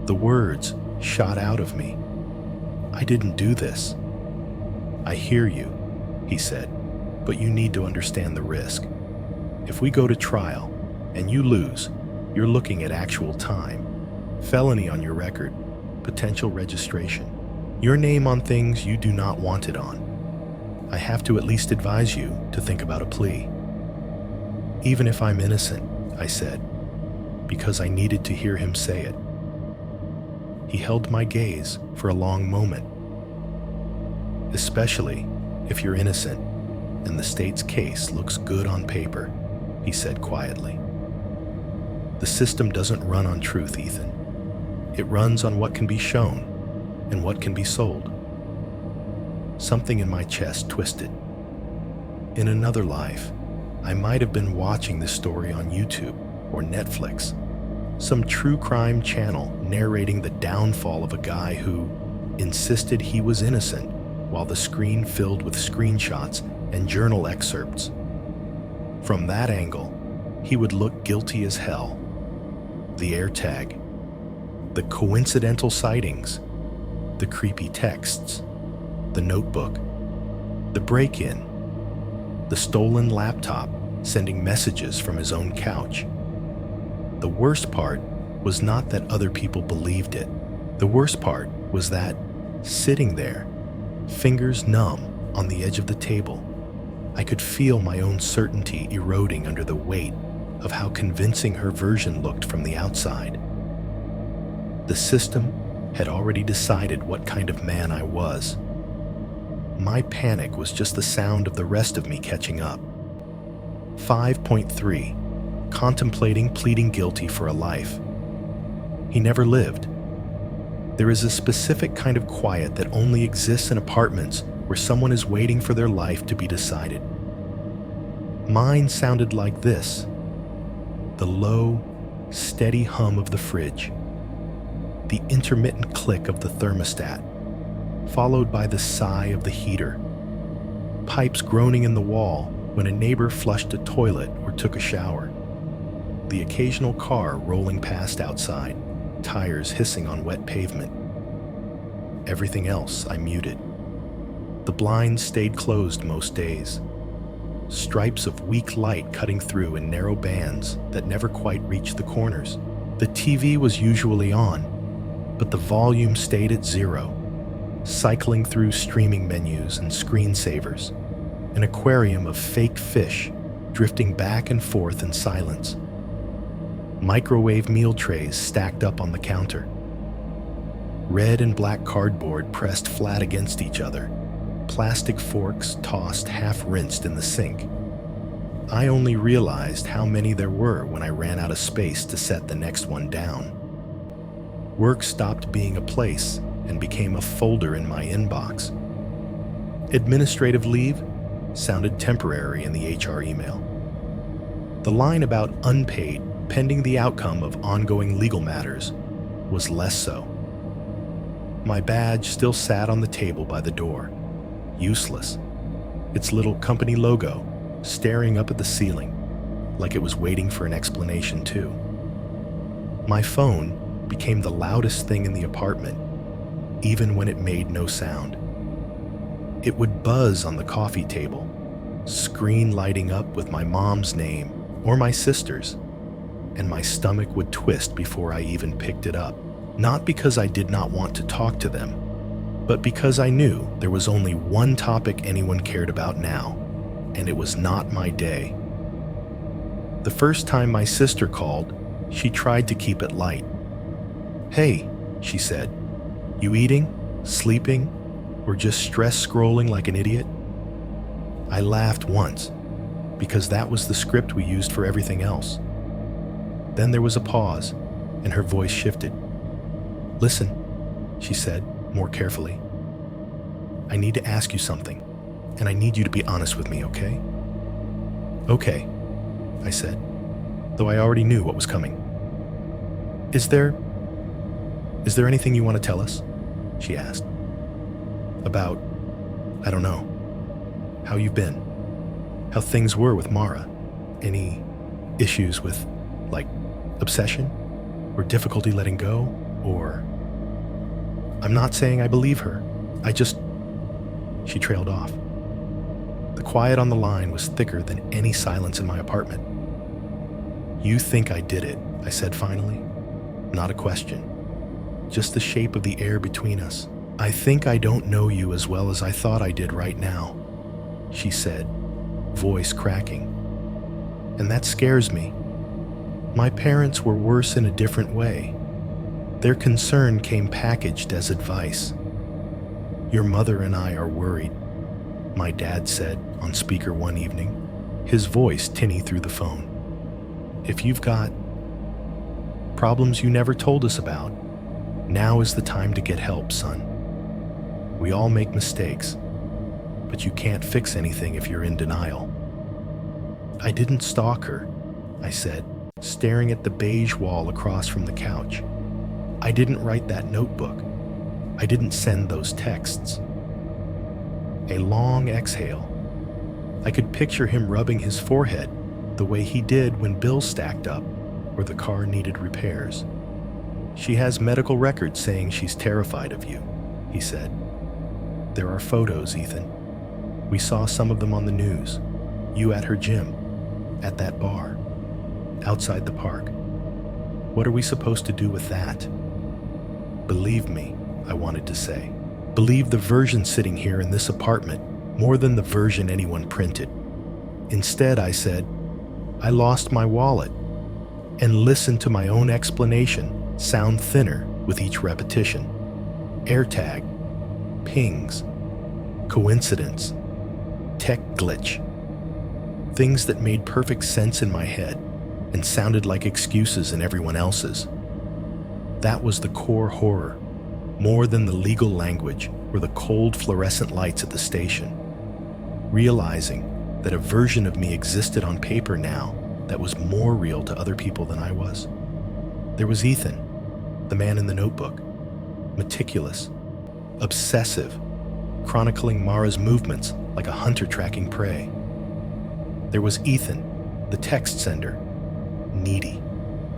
The words shot out of me. "I didn't do this." "I hear you," he said, "but you need to understand the risk. If we go to trial and you lose, you're looking at actual time, felony on your record, potential registration, your name on things you do not want it on. I have to at least advise you to think about a plea." "Even if I'm innocent," I said, because I needed to hear him say it. He held my gaze for a long moment. "Especially if you're innocent and the state's case looks good on paper," he said quietly. "The system doesn't run on truth, Ethan. It runs on what can be shown and what can be sold." Something in my chest twisted. In another life, I might have been watching this story on YouTube or Netflix, some true crime channel narrating the downfall of a guy who insisted he was innocent while the screen filled with screenshots and journal excerpts. From that angle, he would look guilty as hell. The AirTag, the coincidental sightings, the creepy texts, the notebook, the break-in, the stolen laptop sending messages from his own couch. The worst part was not that other people believed it. The worst part was that, sitting there, fingers numb on the edge of the table, I could feel my own certainty eroding under the weight of how convincing her version looked from the outside. The system had already decided what kind of man I was. My panic was just the sound of the rest of me catching up. 5.3. Contemplating pleading guilty for a life. He never lived. There is a specific kind of quiet that only exists in apartments where someone is waiting for their life to be decided. Mine sounded like this: the low, steady hum of the fridge, the intermittent click of the thermostat, followed by the sigh of the heater, pipes groaning in the wall when a neighbor flushed a toilet or took a shower, the occasional car rolling past outside, tires hissing on wet pavement. Everything else I muted. The blinds stayed closed most days. Stripes of weak light cutting through in narrow bands that never quite reached the corners. The TV was usually on, but the volume stayed at 0, cycling through streaming menus and screensavers, an aquarium of fake fish drifting back and forth in silence, microwave meal trays stacked up on the counter, red and black cardboard pressed flat against each other, plastic forks tossed half-rinsed in the sink. I only realized how many there were when I ran out of space to set the next one down. Work stopped being a place and became a folder in my inbox. Administrative leave sounded temporary in the HR email. The line about unpaid pending the outcome of ongoing legal matters was less so. My badge still sat on the table by the door, useless, its little company logo staring up at the ceiling like it was waiting for an explanation too. My phone became the loudest thing in the apartment, even when it made no sound. It would buzz on the coffee table, screen lighting up with my mom's name or my sister's, and my stomach would twist before I even picked it up. Not because I did not want to talk to them, but because I knew there was only one topic anyone cared about now, and it was not my day. The first time my sister called, she tried to keep it light. "Hey," she said, "you eating, sleeping, or just stress scrolling like an idiot?" I laughed once, because that was the script we used for everything else. Then there was a pause, and her voice shifted. "Listen," she said, more carefully. "I need to ask you something, and I need you to be honest with me, okay?" "Okay," I said, though I already knew what was coming. Is there anything you want to tell us?" she asked. "About, I don't know, how you've been, how things were with Mara, any issues with, like, obsession, or difficulty letting go, or..." "I'm not saying I believe her. I just..." She trailed off. The quiet on the line was thicker than any silence in my apartment. "You think I did it," I said finally. Not a question, just the shape of the air between us. "I think I don't know you as well as I thought I did right now," she said, voice cracking. "And that scares me. My parents were worse in a different way. Their concern came packaged as advice. Your mother and I are worried," my dad said on speaker one evening, his voice tinny through the phone. "If you've got problems you never told us about, now is the time to get help, son. We all make mistakes, but you can't fix anything if you're in denial." "I didn't stalk her," I said, staring at the beige wall across from the couch. "I didn't write that notebook. I didn't send those texts." A long exhale. I could picture him rubbing his forehead the way he did when bills stacked up or the car needed repairs. "She has medical records saying she's terrified of you," he said. "There are photos, Ethan. We saw some of them on the news. You at her gym, at that bar, outside the park. What are we supposed to do with that?" "Believe me," I wanted to say. "Believe the version sitting here in this apartment more than the version anyone printed." Instead, I said, "I lost my wallet," and listened to my own explanation sound thinner with each repetition. AirTag, pings, coincidence, tech glitch. Things that made perfect sense in my head and sounded like excuses in everyone else's. That was the core horror, more than the legal language or the cold fluorescent lights at the station. Realizing that a version of me existed on paper now that was more real to other people than I was. There was Ethan, the man in the notebook, meticulous, obsessive, chronicling Mara's movements like a hunter tracking prey. There was Ethan, the text sender, needy,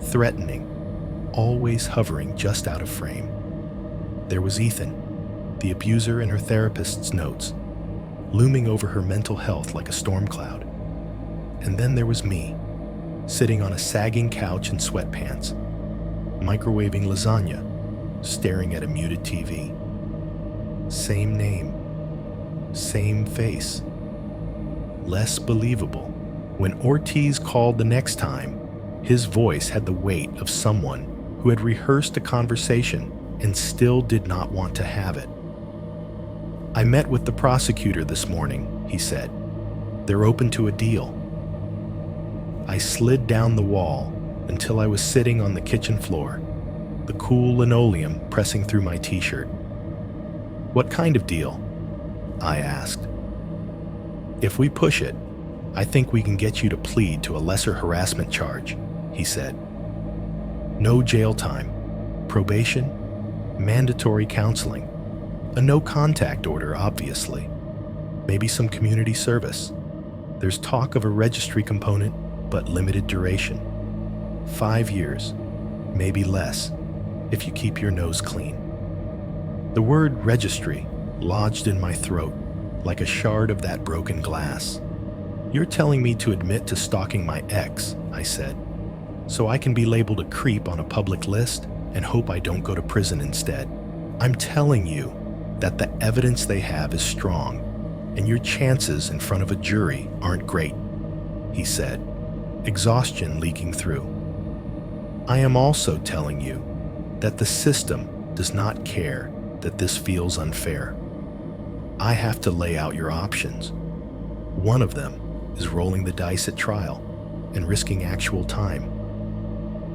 threatening, always hovering just out of frame. There was Ethan, the abuser in her therapist's notes, looming over her mental health like a storm cloud. And then there was me, sitting on a sagging couch in sweatpants, microwaving lasagna, staring at a muted TV. Same name, same face. Less believable. When Ortiz called the next time, his voice had the weight of someone who had rehearsed a conversation and still did not want to have it. "I met with the prosecutor this morning," he said. "They're open to a deal." I slid down the wall until I was sitting on the kitchen floor, the cool linoleum pressing through my t-shirt. "What kind of deal?" I asked. "If we push it, I think we can get you to plead to a lesser harassment charge," he said. "No jail time, probation, mandatory counseling, a no-contact order, obviously, maybe some community service. There's talk of a registry component, but limited duration. 5 years, maybe less, if you keep your nose clean." The word registry lodged in my throat like a shard of that broken glass. "You're telling me to admit to stalking my ex," I said, "so I can be labeled a creep on a public list and hope I don't go to prison instead. I'm telling you that the evidence they have is strong, and your chances in front of a jury aren't great," he said, exhaustion leaking through. "I am also telling you that the system does not care that this feels unfair. I have to lay out your options. One of them is rolling the dice at trial and risking actual time.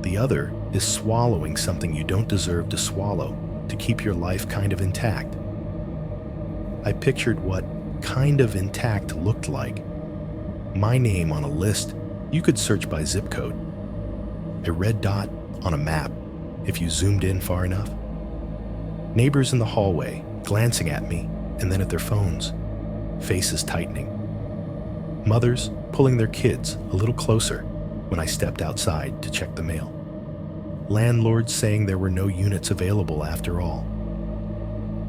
The other is swallowing something you don't deserve to swallow to keep your life kind of intact." I pictured what kind of intact looked like. My name on a list you could search by zip code. A red dot on a map if you zoomed in far enough. Neighbors in the hallway glancing at me and then at their phones, faces tightening. Mothers pulling their kids a little closer when I stepped outside to check the mail. Landlords saying there were no units available after all.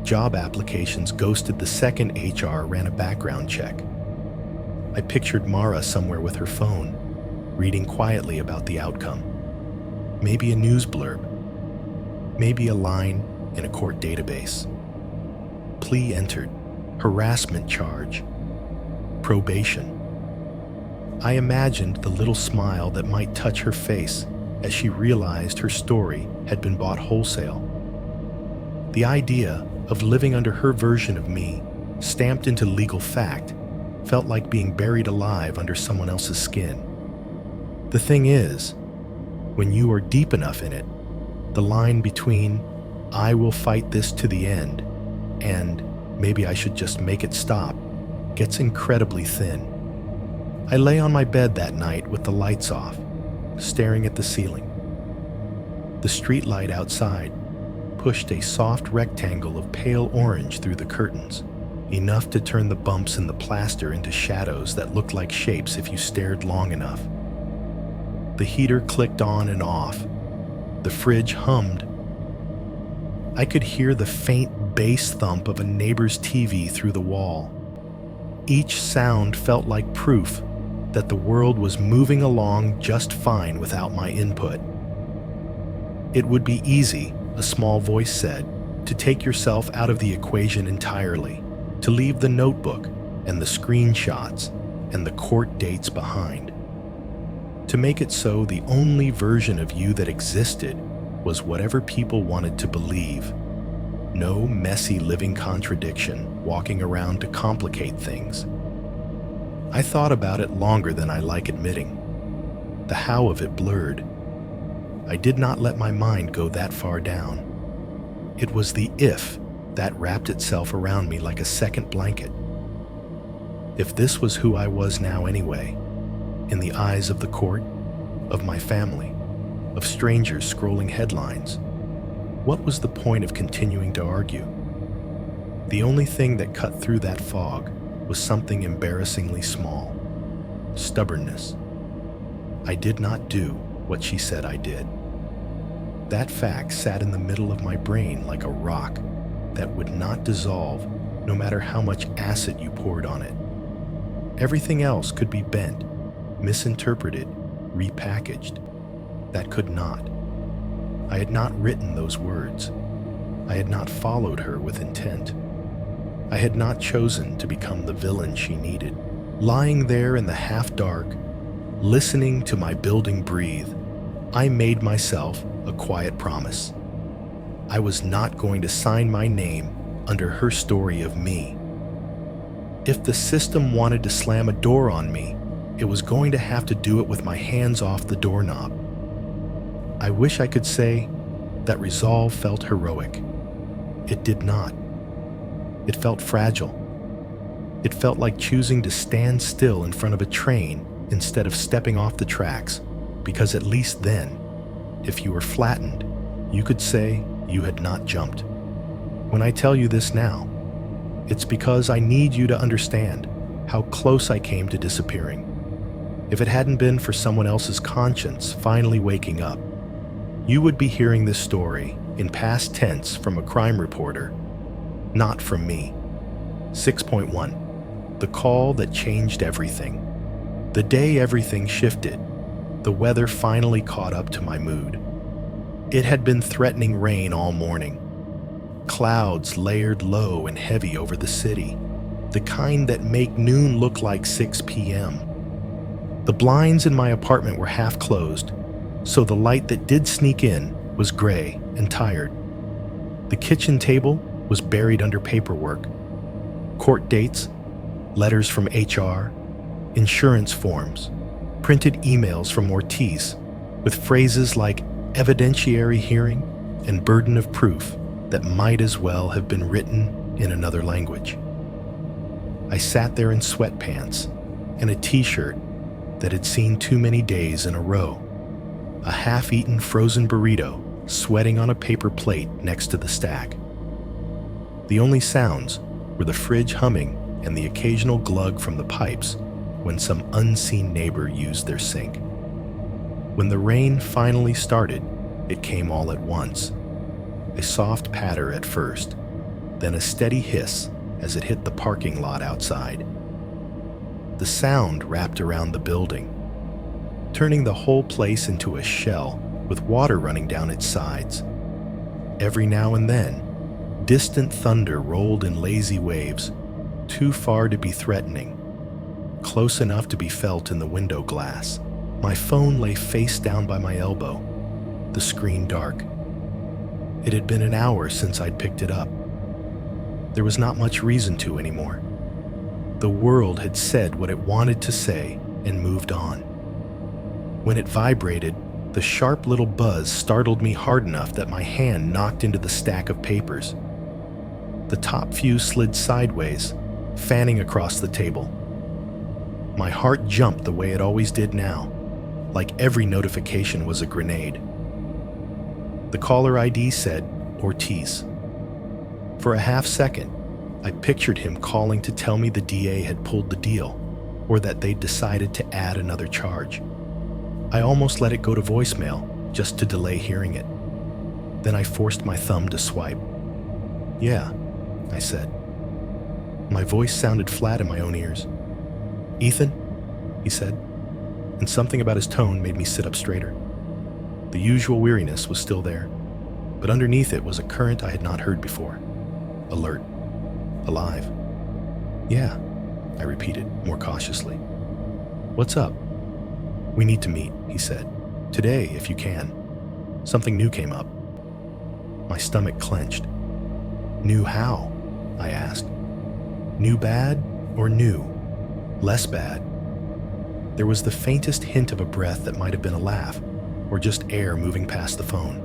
Job applications ghosted the second HR ran a background check. I pictured Mara somewhere with her phone, reading quietly about the outcome. Maybe a news blurb. Maybe a line in a court database. Plea entered. Harassment charge. Probation. I imagined the little smile that might touch her face as she realized her story had been bought wholesale. The idea of living under her version of me, stamped into legal fact, felt like being buried alive under someone else's skin. The thing is, when you are deep enough in it, the line between "I will fight this to the end" and "maybe I should just make it stop" gets incredibly thin. I lay on my bed that night with the lights off, staring at the ceiling. The streetlight outside pushed a soft rectangle of pale orange through the curtains, enough to turn the bumps in the plaster into shadows that looked like shapes if you stared long enough. The heater clicked on and off. The fridge hummed. I could hear the faint bass thump of a neighbor's TV through the wall. Each sound felt like proof that the world was moving along just fine without my input. "It would be easy," a small voice said, "to take yourself out of the equation entirely, to leave the notebook and the screenshots and the court dates behind. To make it so the only version of you that existed was whatever people wanted to believe. No messy living contradiction walking around to complicate things." I thought about it longer than I like admitting. The how of it blurred. I did not let my mind go that far down. It was the if that wrapped itself around me like a second blanket. If this was who I was now anyway, in the eyes of the court, of my family, of strangers scrolling headlines, what was the point of continuing to argue? The only thing that cut through that fog was something embarrassingly small: stubbornness. I did not do what she said I did. That fact sat in the middle of my brain like a rock that would not dissolve no matter how much acid you poured on it. Everything else could be bent, misinterpreted, repackaged. That could not. I had not written those words. I had not followed her with intent. I had not chosen to become the villain she needed. Lying there in the half-dark, listening to my building breathe, I made myself a quiet promise. I was not going to sign my name under her story of me. If the system wanted to slam a door on me, it was going to have to do it with my hands off the doorknob. I wish I could say that resolve felt heroic. It did not. It felt fragile. It felt like choosing to stand still in front of a train instead of stepping off the tracks, because at least then, if you were flattened, you could say you had not jumped. When I tell you this now, it's because I need you to understand how close I came to disappearing. If it hadn't been for someone else's conscience finally waking up, you would be hearing this story in past tense from a crime reporter, not from me. 6.1. The call that changed everything. The day everything shifted, the weather finally caught up to my mood. It had been threatening rain all morning. Clouds layered low and heavy over the city, the kind that make noon look like 6 p.m. The blinds in my apartment were half closed, so the light that did sneak in was gray and tired. The kitchen table was buried under paperwork. Court dates, letters from HR, insurance forms, printed emails from Ortiz with phrases like evidentiary hearing and burden of proof that might as well have been written in another language. I sat there in sweatpants and a t-shirt that had seen too many days in a row, a half-eaten frozen burrito sweating on a paper plate next to the stack. The only sounds were the fridge humming and the occasional glug from the pipes when some unseen neighbor used their sink. When the rain finally started, it came all at once. A soft patter at first, then a steady hiss as it hit the parking lot outside. The sound wrapped around the building, turning the whole place into a shell with water running down its sides. Every now and then, distant thunder rolled in lazy waves, too far to be threatening, close enough to be felt in the window glass. My phone lay face down by my elbow, the screen dark. It had been an hour since I'd picked it up. There was not much reason to anymore. The world had said what it wanted to say and moved on. When it vibrated, the sharp little buzz startled me hard enough that my hand knocked into the stack of papers. The top few slid sideways, fanning across the table. My heart jumped the way it always did now, like every notification was a grenade. The caller ID said Ortiz. For a half second, I pictured him calling to tell me the DA had pulled the deal, or that they'd decided to add another charge. I almost let it go to voicemail just to delay hearing it. Then I forced my thumb to swipe. "Yeah," I said. My voice sounded flat in my own ears. "Ethan?" he said, and something about his tone made me sit up straighter. The usual weariness was still there, but underneath it was a current I had not heard before. Alert. Alive. "Yeah," I repeated, more cautiously. "What's up?" "We need to meet," he said. "Today, if you can. Something new came up." My stomach clenched. "New how?" I asked. "New bad or new? Less bad?" There was the faintest hint of a breath that might have been a laugh, or just air moving past the phone.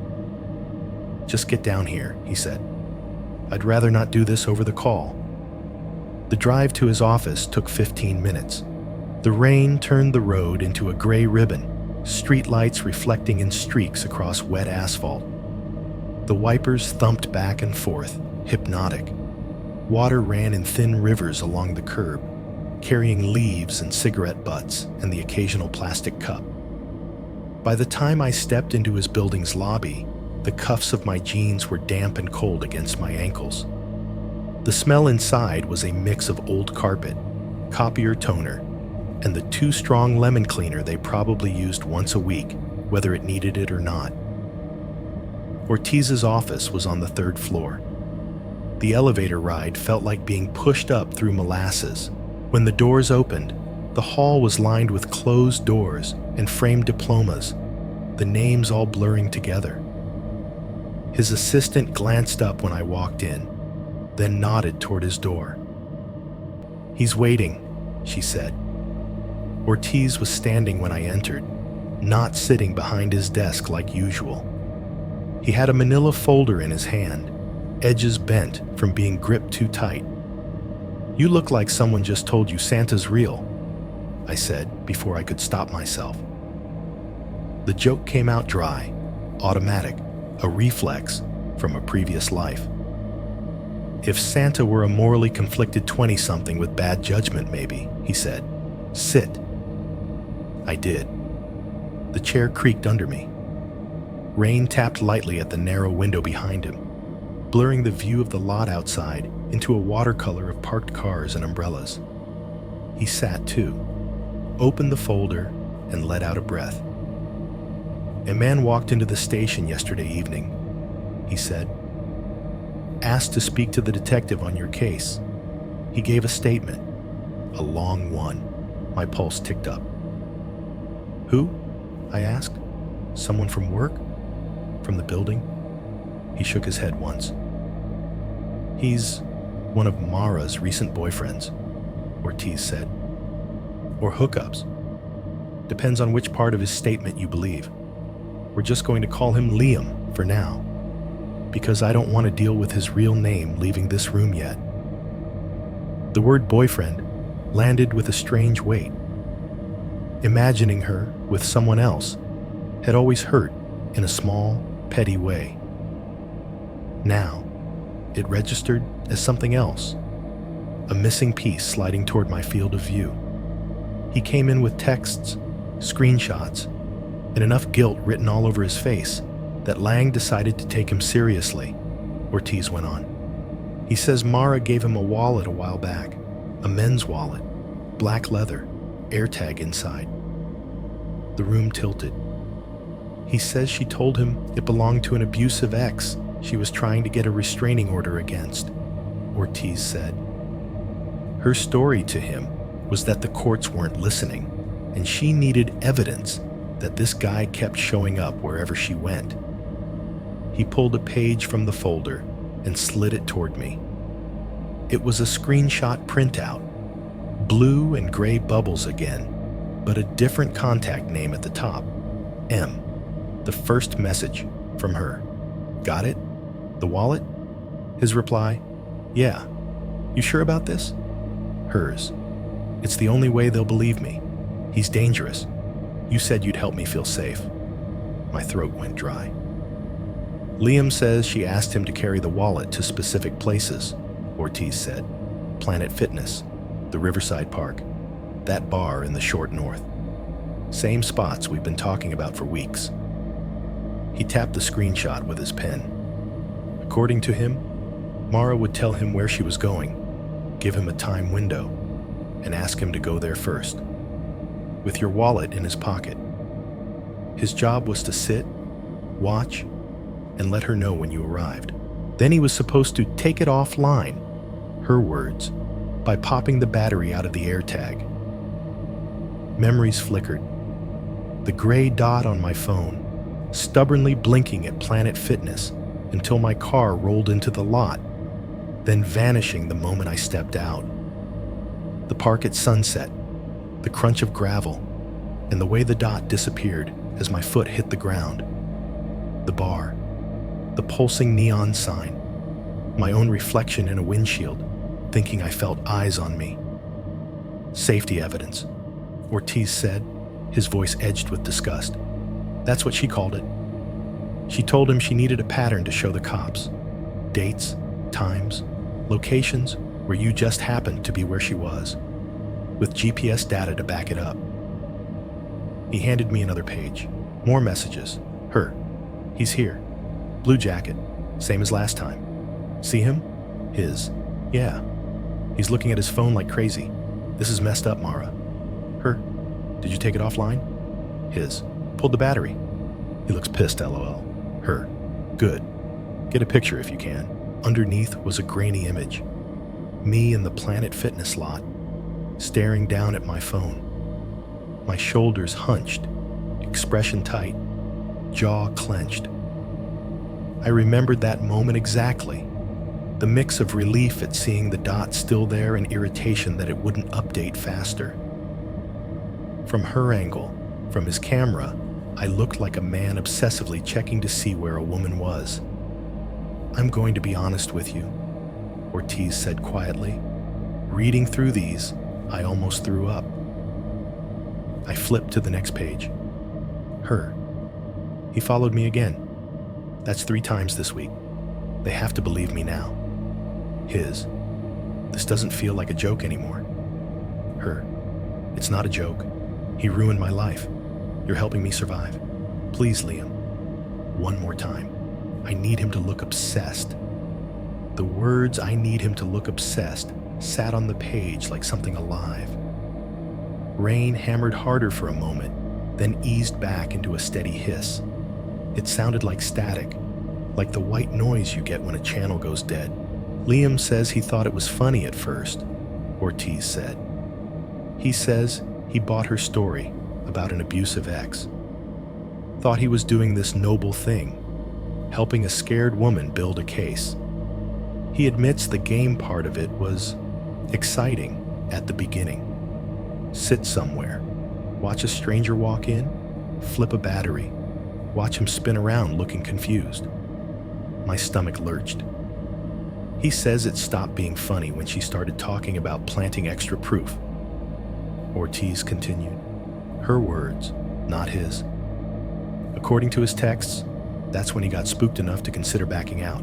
"Just get down here," he said. "I'd rather not do this over the call." The drive to his office took 15 minutes. The rain turned the road into a gray ribbon, streetlights reflecting in streaks across wet asphalt. The wipers thumped back and forth, hypnotic. Water ran in thin rivers along the curb, carrying leaves and cigarette butts and the occasional plastic cup. By the time I stepped into his building's lobby, the cuffs of my jeans were damp and cold against my ankles. The smell inside was a mix of old carpet, copier toner, and the too strong lemon cleaner they probably used once a week, whether it needed it or not. Ortiz's office was on the 3rd floor. The elevator ride felt like being pushed up through molasses. When the doors opened, the hall was lined with closed doors and framed diplomas, the names all blurring together. His assistant glanced up when I walked in, then nodded toward his door. "He's waiting," she said. Ortiz was standing when I entered, not sitting behind his desk like usual. He had a manila folder in his hand, edges bent from being gripped too tight. "You look like someone just told you Santa's real," I said before I could stop myself. The joke came out dry, automatic, a reflex from a previous life. "If Santa were a morally conflicted 20-something with bad judgment, maybe," he said. "Sit." I did. The chair creaked under me. Rain tapped lightly at the narrow window behind him, blurring the view of the lot outside into a watercolor of parked cars and umbrellas. He sat too, opened the folder, and let out a breath. "A man walked into the station yesterday evening," he said. "Asked to speak to the detective on your case. He gave a statement, a long one." My pulse ticked up. "Who?" I asked. "Someone from work? From the building?" He shook his head once. "He's one of Mara's recent boyfriends," Ortiz said. "Or hookups. Depends on which part of his statement you believe. We're just going to call him Liam for now, because I don't want to deal with his real name leaving this room yet." The word boyfriend landed with a strange weight. Imagining her with someone else had always hurt in a small, petty way. Now, it registered as something else, a missing piece sliding toward my field of view. He came in with texts, screenshots, and enough guilt written all over his face that Lang decided to take him seriously, Ortiz went on. "He says Mara gave him a wallet a while back, a men's wallet, black leather, AirTag inside." The room tilted. "He says she told him it belonged to an abusive ex she was trying to get a restraining order against," Ortiz said. Her story to him was that the courts weren't listening, and she needed evidence that this guy kept showing up wherever she went. He pulled a page from the folder and slid it toward me. It was a screenshot printout, blue and gray bubbles again, but a different contact name at the top, M. The first message from her. "Got it? The wallet?" His reply, "Yeah. You sure about this?" Hers. "It's the only way they'll believe me. He's dangerous. You said you'd help me feel safe." My throat went dry. "Liam says she asked him to carry the wallet to specific places," Ortiz said. "Planet Fitness, the Riverside Park, that bar in the short north. Same spots we've been talking about for weeks." He tapped the screenshot with his pen. According to him, Mara would tell him where she was going, give him a time window, and ask him to go there first, with your wallet in his pocket. His job was to sit, watch, and let her know when you arrived. Then he was supposed to take it offline, her words, by popping the battery out of the AirTag. Memories flickered. The gray dot on my phone, stubbornly blinking at Planet Fitness until my car rolled into the lot, then vanishing the moment I stepped out. The park at sunset, the crunch of gravel, and the way the dot disappeared as my foot hit the ground. The bar, the pulsing neon sign, my own reflection in a windshield, thinking I felt eyes on me. "Safety evidence," Ortiz said, his voice edged with disgust. "That's what she called it. She told him she needed a pattern to show the cops. Dates, times, locations where you just happened to be where she was, with GPS data to back it up." He handed me another page. More messages. Her. "He's here. Blue jacket. Same as last time. See him?" His. "Yeah. He's looking at his phone like crazy. This is messed up, Mara." Her. "Did you take it offline?" His. "Pulled the battery. He looks pissed, LOL. Her. "Good. Get a picture if you can." Underneath was a grainy image, me in the Planet Fitness lot, staring down at my phone. My shoulders hunched, expression tight, jaw clenched. I remembered that moment exactly. The mix of relief at seeing the dot still there and irritation that it wouldn't update faster. From her angle, from his camera, I looked like a man obsessively checking to see where a woman was. "I'm going to be honest with you," Ortiz said quietly. Reading through these, I almost threw up. I flipped to the next page. Her. He followed me again. That's 3 times this week. They have to believe me now. His. This doesn't feel like a joke anymore. Her. It's not a joke. He ruined my life. You're helping me survive. Please, Liam. One more time. I need him to look obsessed. The words "I need him to look obsessed" sat on the page like something alive. Rain hammered harder for a moment, then eased back into a steady hiss. It sounded like static, like the white noise you get when a channel goes dead. Liam says he thought it was funny at first, Ortiz said. He says he bought her story about an abusive ex. Thought he was doing this noble thing, helping a scared woman build a case. He admits the game part of it was exciting at the beginning. Sit somewhere, watch a stranger walk in, flip a battery, watch him spin around looking confused. My stomach lurched. He says it stopped being funny when she started talking about planting extra proof. Ortiz continued. Her words, not his. According to his texts, that's when he got spooked enough to consider backing out.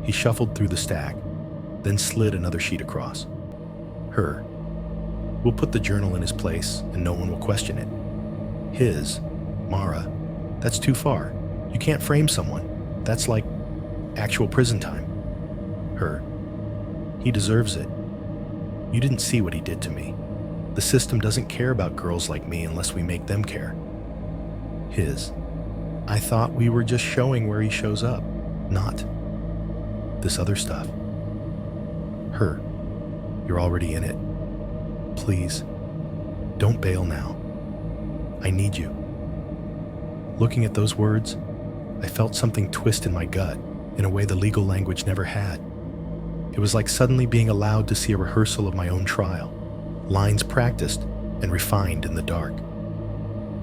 He shuffled through the stack, then slid another sheet across. Her. We'll put the journal in his place and no one will question it. His. Mara. That's too far. You can't frame someone. That's like actual prison time. Her. He deserves it. You didn't see what he did to me. The system doesn't care about girls like me unless we make them care. His. I thought we were just showing where he shows up, not this other stuff. Her. You're already in it. Please, don't bail now. I need you. Looking at those words, I felt something twist in my gut in a way the legal language never had. It was like suddenly being allowed to see a rehearsal of my own trial, lines practiced and refined in the dark.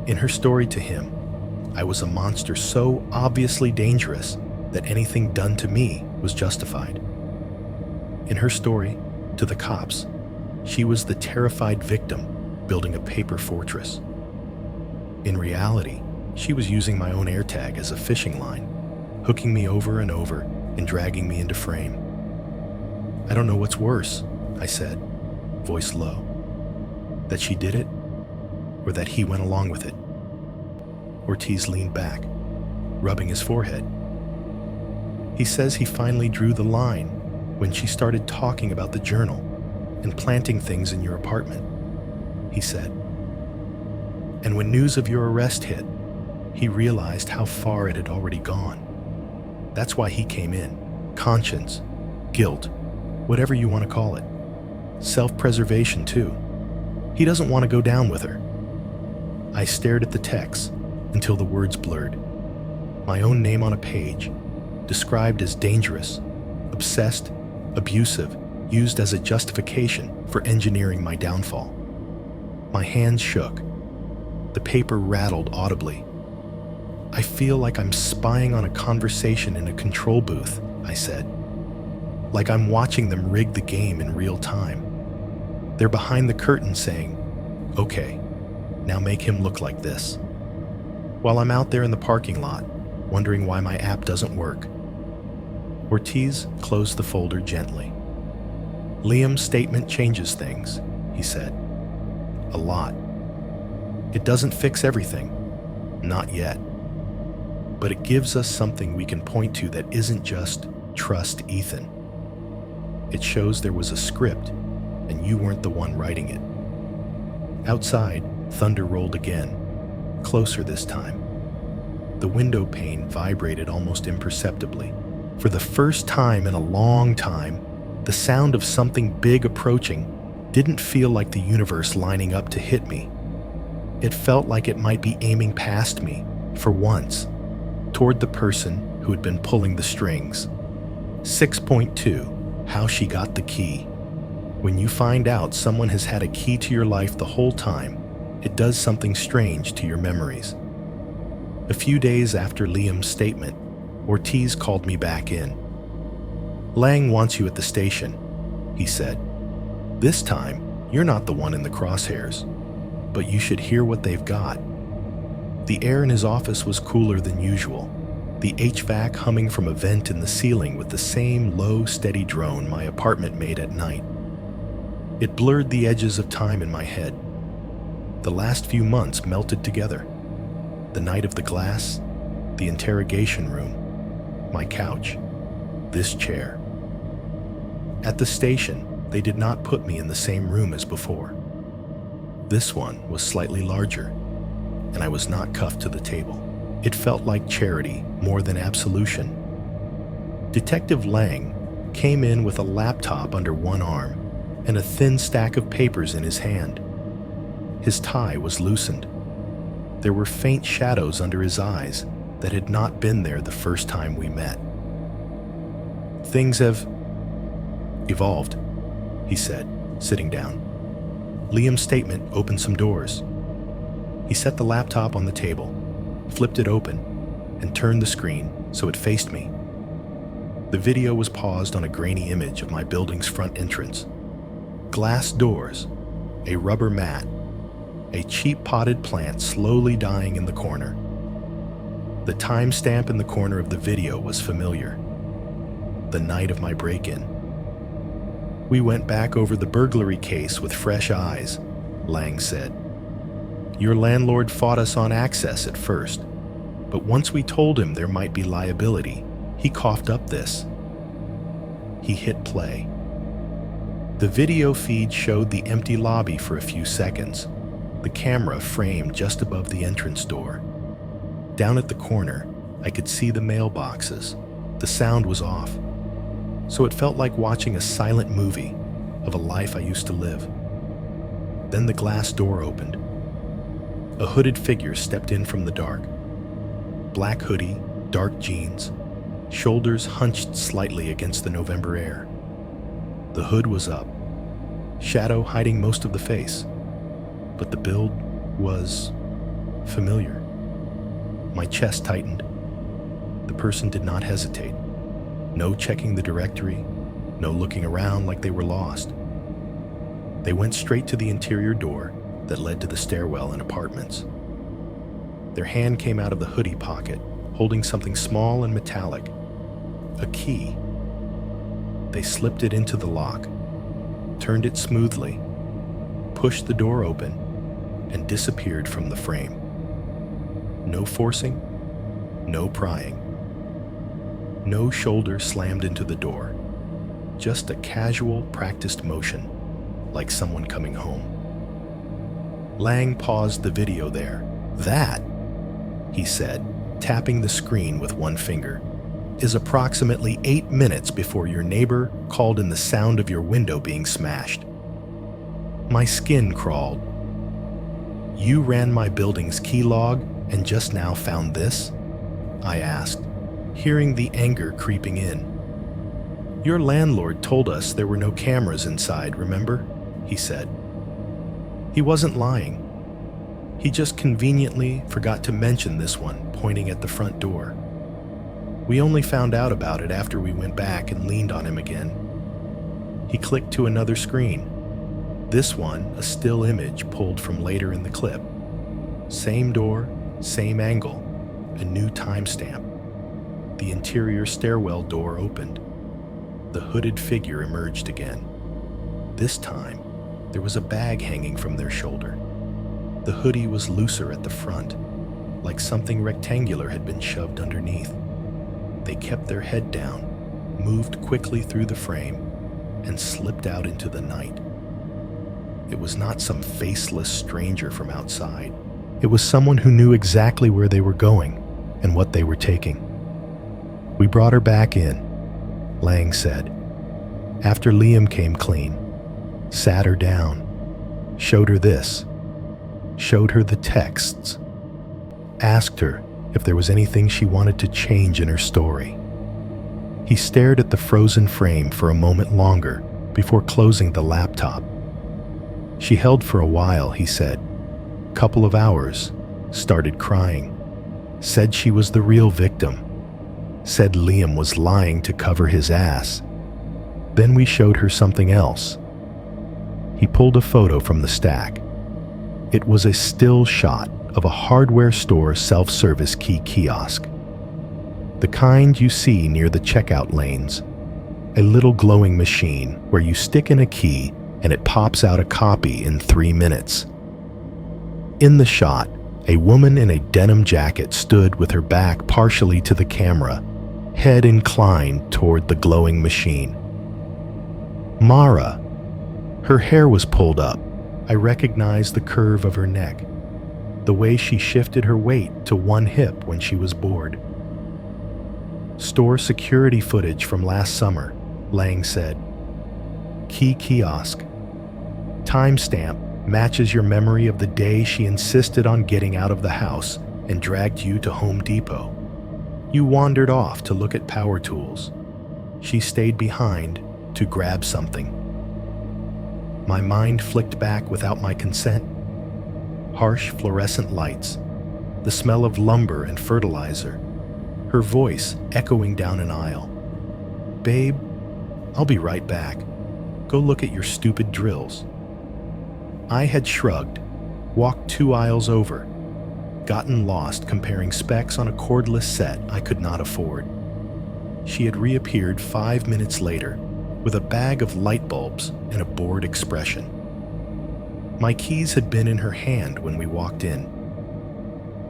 In her story to him, I was a monster so obviously dangerous that anything done to me was justified. In her story, to the cops, she was the terrified victim building a paper fortress. In reality, she was using my own AirTag as a fishing line, hooking me over and over and dragging me into frame. I don't know what's worse, I said, voice low. That she did it, or that he went along with it? Ortiz leaned back, rubbing his forehead. He says he finally drew the line when she started talking about the journal and planting things in your apartment, he said. And when news of your arrest hit, he realized how far it had already gone. That's why he came in. Conscience, guilt, whatever you want to call it. Self-preservation, too. He doesn't want to go down with her. I stared at the text until the words blurred. My own name on a page, described as dangerous, obsessed, abusive, used as a justification for engineering my downfall. My hands shook. The paper rattled audibly. I feel like I'm spying on a conversation in a control booth, I said. Like I'm watching them rig the game in real time. They're behind the curtain saying, okay, now make him look like this. While I'm out there in the parking lot, wondering why my app doesn't work. Ortiz closed the folder gently. Liam's statement changes things, he said. A lot. It doesn't fix everything. Not yet. But it gives us something we can point to that isn't just trust Ethan. It shows there was a script, and you weren't the one writing it. Outside, thunder rolled again, closer this time. The window pane vibrated almost imperceptibly, For the first time in a long time, the sound of something big approaching didn't feel like the universe lining up to hit me. It felt like it might be aiming past me, for once, toward the person who had been pulling the strings. 6.2. How she got the key. When you find out someone has had a key to your life the whole time, it does something strange to your memories. A few days after Liam's statement, Ortiz called me back in. "Lang wants you at the station," he said. "This time, you're not the one in the crosshairs, but you should hear what they've got." The air in his office was cooler than usual, the HVAC humming from a vent in the ceiling with the same low, steady drone my apartment made at night. It blurred the edges of time in my head. The last few months melted together. The night of the glass, the interrogation room, my couch, this chair. At the station, they did not put me in the same room as before. This one was slightly larger, and I was not cuffed to the table. It felt like charity more than absolution. Detective Lang came in with a laptop under one arm and a thin stack of papers in his hand. His tie was loosened. There were faint shadows under his eyes that had not been there the first time we met. "Things have evolved," he said, sitting down. Liam's statement opened some doors. He set the laptop on the table, flipped it open, and turned the screen so it faced me. The video was paused on a grainy image of my building's front entrance. Glass doors, a rubber mat, a cheap potted plant slowly dying in the corner. The timestamp in the corner of the video was familiar. The night of my break-in. "We went back over the burglary case with fresh eyes," Lang said. "Your landlord fought us on access at first, but once we told him there might be liability, he coughed up this." He hit play. The video feed showed the empty lobby for a few seconds, the camera framed just above the entrance door. Down at the corner, I could see the mailboxes. The sound was off, so it felt like watching a silent movie of a life I used to live. Then the glass door opened. A hooded figure stepped in from the dark. Black hoodie, dark jeans, shoulders hunched slightly against the November air. The hood was up, shadow hiding most of the face, but the build was familiar. My chest tightened. The person did not hesitate. No checking the directory, no looking around like they were lost. They went straight to the interior door that led to the stairwell and apartments. Their hand came out of the hoodie pocket, holding something small and metallic. A key. They slipped it into the lock, turned it smoothly, pushed the door open, and disappeared from the frame. No forcing, no prying. No shoulder slammed into the door, just a casual, practiced motion, like someone coming home. Lang paused the video there. "That," he said, tapping the screen with one finger, "is approximately 8 minutes before your neighbor called in the sound of your window being smashed." My skin crawled. "You ran my building's key log and just now found this?" I asked, hearing the anger creeping in. "Your landlord told us there were no cameras inside, remember?" he said. He wasn't lying. He just conveniently forgot to mention this one, pointing at the front door. We only found out about it after we went back and leaned on him again. He clicked to another screen. This one, a still image pulled from later in the clip. Same door, same angle, a new timestamp. The interior stairwell door opened. The hooded figure emerged again. This time, there was a bag hanging from their shoulder. The hoodie was looser at the front, like something rectangular had been shoved underneath. They kept their head down, moved quickly through the frame, and slipped out into the night. It was not some faceless stranger from outside. It was someone who knew exactly where they were going and what they were taking. We brought her back in, Lang said. After Liam came clean, sat her down, showed her this, showed her the texts, asked her if there was anything she wanted to change in her story. He stared at the frozen frame for a moment longer before closing the laptop. She held for a while, he said. Couple of hours, started crying. Said she was the real victim. Said Liam was lying to cover his ass. Then we showed her something else. He pulled a photo from the stack. It was a still shot of a hardware store self-service key kiosk. The kind you see near the checkout lanes. A little glowing machine where you stick in a key and it pops out a copy in 3 minutes. In the shot, a woman in a denim jacket stood with her back partially to the camera, head inclined toward the glowing machine. Mara. Her hair was pulled up. I recognized the curve of her neck, the way she shifted her weight to one hip when she was bored. Store security footage from last summer, Lang said. Key kiosk. Timestamp matches your memory of the day she insisted on getting out of the house and dragged you to Home Depot. You wandered off to look at power tools. She stayed behind to grab something. My mind flicked back without my consent. Harsh fluorescent lights, the smell of lumber and fertilizer, her voice echoing down an aisle. Babe, I'll be right back. Go look at your stupid drills. I had shrugged, walked 2 aisles over, gotten lost comparing specs on a cordless set I could not afford. She had reappeared 5 minutes later with a bag of light bulbs and a bored expression. My keys had been in her hand when we walked in.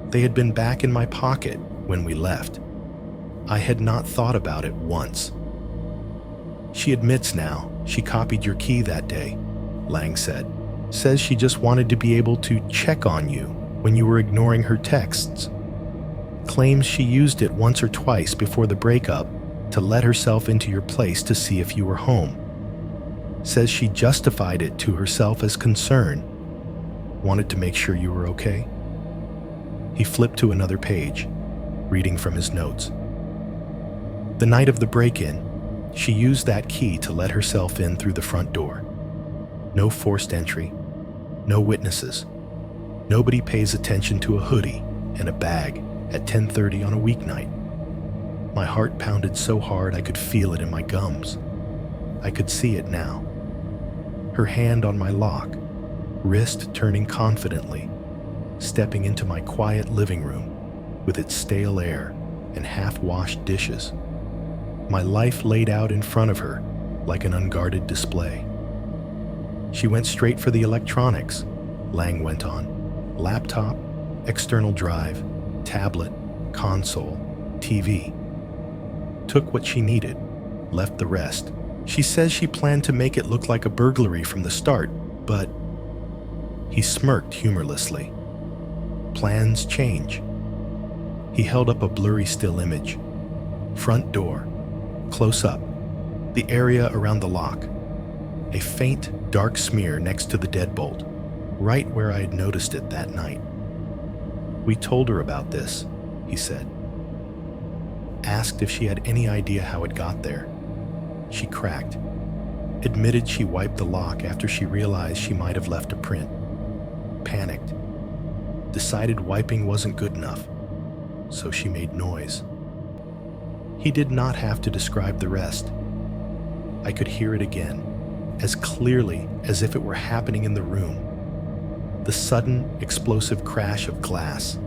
They had been back in my pocket when we left. I had not thought about it once. She admits now she copied your key that day, Lang said. Says she just wanted to be able to check on you when you were ignoring her texts. Claims she used it once or twice before the breakup to let herself into your place to see if you were home. Says she justified it to herself as concern. Wanted to make sure you were okay. He flipped to another page, reading from his notes. The night of the break-in, she used that key to let herself in through the front door. No forced entry, no witnesses. Nobody pays attention to a hoodie and a bag at 10:30 on a weeknight. My heart pounded so hard I could feel it in my gums. I could see it now. Her hand on my lock, wrist turning confidently, stepping into my quiet living room with its stale air and half-washed dishes. My life laid out in front of her like an unguarded display. She went straight for the electronics, Lang went on. Laptop, external drive, tablet, console, TV. Took what she needed, left the rest. She says she planned to make it look like a burglary from the start, but... He smirked humorlessly. Plans change. He held up a blurry still image. Front door, close up, the area around the lock. A faint, dark smear next to the deadbolt, right where I had noticed it that night. We told her about this, he said. Asked if she had any idea how it got there. She cracked. Admitted she wiped the lock after she realized she might have left a print. Panicked. Decided wiping wasn't good enough, so she made noise. He did not have to describe the rest. I could hear it again, as clearly as if it were happening in the room. The sudden, explosive crash of glass,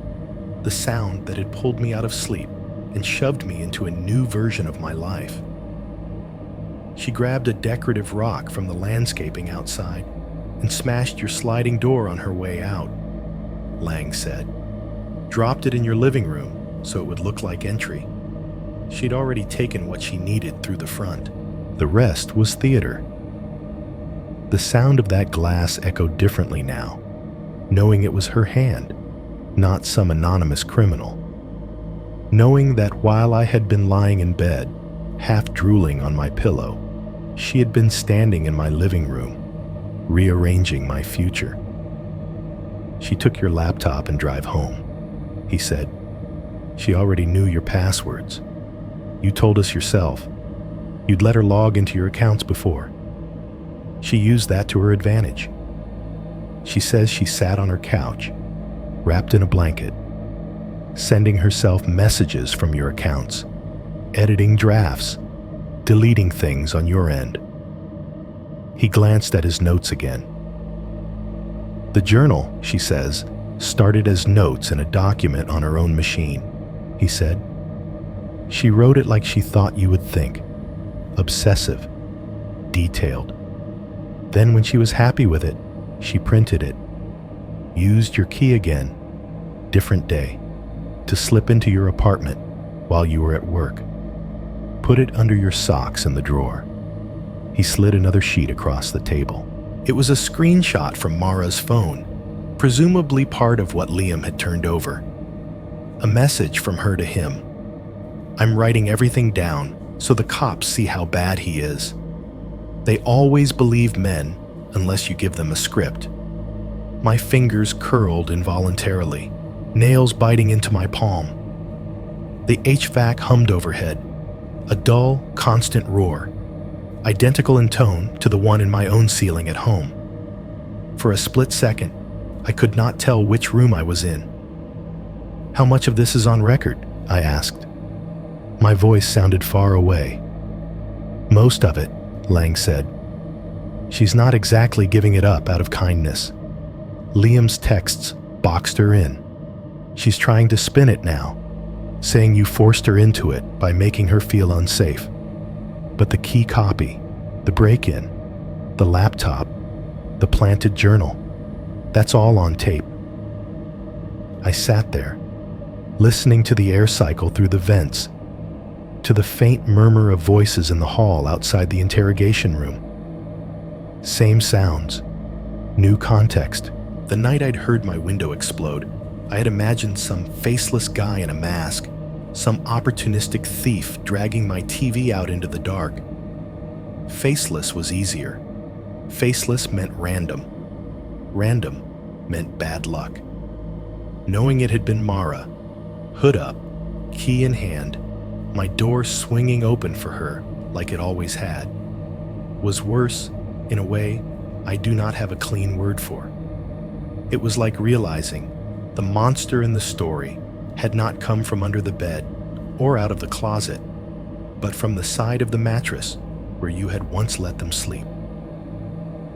the sound that had pulled me out of sleep and shoved me into a new version of my life. She grabbed a decorative rock from the landscaping outside and smashed your sliding door on her way out, Lang said. Dropped it in your living room so it would look like entry. She'd already taken what she needed through the front. The rest was theater. The sound of that glass echoed differently now, knowing it was her hand, not some anonymous criminal. Knowing that while I had been lying in bed, half drooling on my pillow. She had been standing in my living room, rearranging my future. "She took your laptop and drive home," he said. "She already knew your passwords. You told us yourself. You'd let her log into your accounts before. She used that to her advantage. She says she sat on her couch, wrapped in a blanket, sending herself messages from your accounts, editing drafts, deleting things on your end." He glanced at his notes again. "The journal," she says, "started as notes in a document on her own machine," he said. "She wrote it like she thought you would think. Obsessive, detailed. Then when she was happy with it, she printed it. Used your key again, different day, to slip into your apartment while you were at work. Put it under your socks in the drawer." He slid another sheet across the table. It was a screenshot from Mara's phone, presumably part of what Liam had turned over. A message from her to him. "I'm writing everything down so the cops see how bad he is. They always believe men unless you give them a script." My fingers curled involuntarily, nails biting into my palm. The HVAC hummed overhead, a dull, constant roar, identical in tone to the one in my own ceiling at home. For a split second, I could not tell which room I was in. "How much of this is on record?" I asked. My voice sounded far away. "Most of it," Lang said. "She's not exactly giving it up out of kindness. Liam's texts boxed her in. She's trying to spin it now, saying you forced her into it by making her feel unsafe. But the key copy, the break-in, the laptop, the planted journal, that's all on tape." I sat there, listening to the air cycle through the vents, to the faint murmur of voices in the hall outside the interrogation room. Same sounds, new context. The night I'd heard my window explode, I had imagined some faceless guy in a mask, some opportunistic thief dragging my TV out into the dark. Faceless was easier. Faceless meant random. Random meant bad luck. Knowing it had been Mara, hood up, key in hand, my door swinging open for her like it always had, was worse in a way I do not have a clean word for. It was like realizing the monster in the story had not come from under the bed or out of the closet, but from the side of the mattress where you had once let them sleep.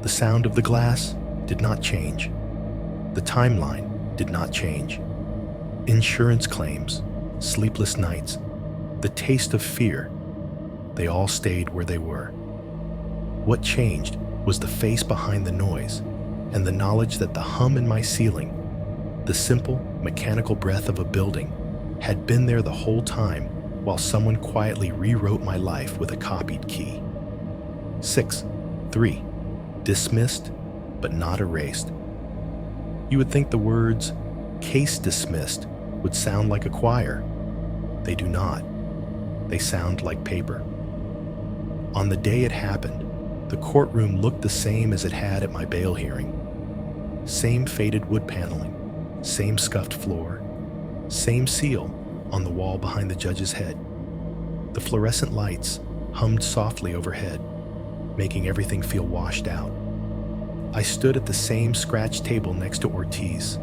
The sound of the glass did not change. The timeline did not change. Insurance claims, sleepless nights, the taste of fear, they all stayed where they were. What changed was the face behind the noise and the knowledge that the hum in my ceiling, the simple mechanical breath of a building, had been there the whole time while someone quietly rewrote my life with a copied key. 6-3. Dismissed, but not erased. You would think the words, "case dismissed," would sound like a choir. They do not. They sound like paper. On the day it happened, the courtroom looked the same as it had at my bail hearing. Same faded wood paneling, same scuffed floor, same seal on the wall behind the judge's head. The fluorescent lights hummed softly overhead, making everything feel washed out. I stood at the same scratch table next to Ortiz,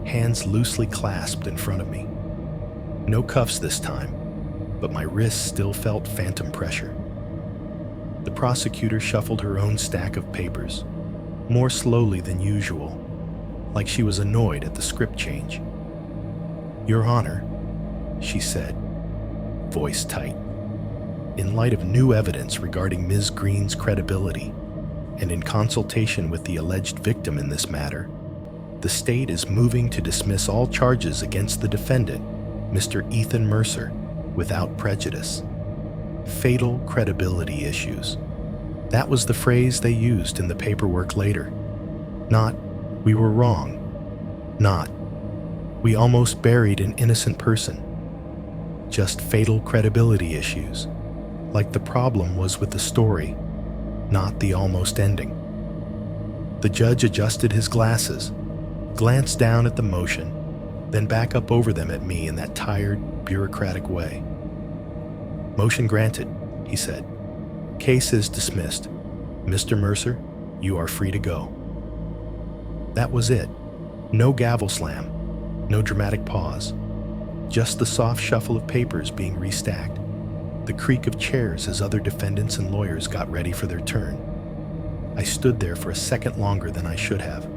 hands loosely clasped in front of me. No cuffs this time, but my wrists still felt phantom pressure. The prosecutor shuffled her own stack of papers, more slowly than usual, like she was annoyed at the script change. "Your Honor," she said, voice tight. "In light of new evidence regarding Ms. Green's credibility, and in consultation with the alleged victim in this matter, the state is moving to dismiss all charges against the defendant, Mr. Ethan Mercer, without prejudice. Fatal credibility issues." That was the phrase they used in the paperwork later. Not, "we were wrong." Not, "we almost buried an innocent person." Just fatal credibility issues. like the problem was with the story, not the almost ending. The judge adjusted his glasses, glanced down at the motion, then back up over them at me in that tired, bureaucratic way. "Motion granted," he said. "Case is dismissed. Mr. Mercer, you are free to go." That was it. No gavel slam, no dramatic pause. Just the soft shuffle of papers being restacked, the creak of chairs as other defendants and lawyers got ready for their turn. I stood there for a second longer than I should have,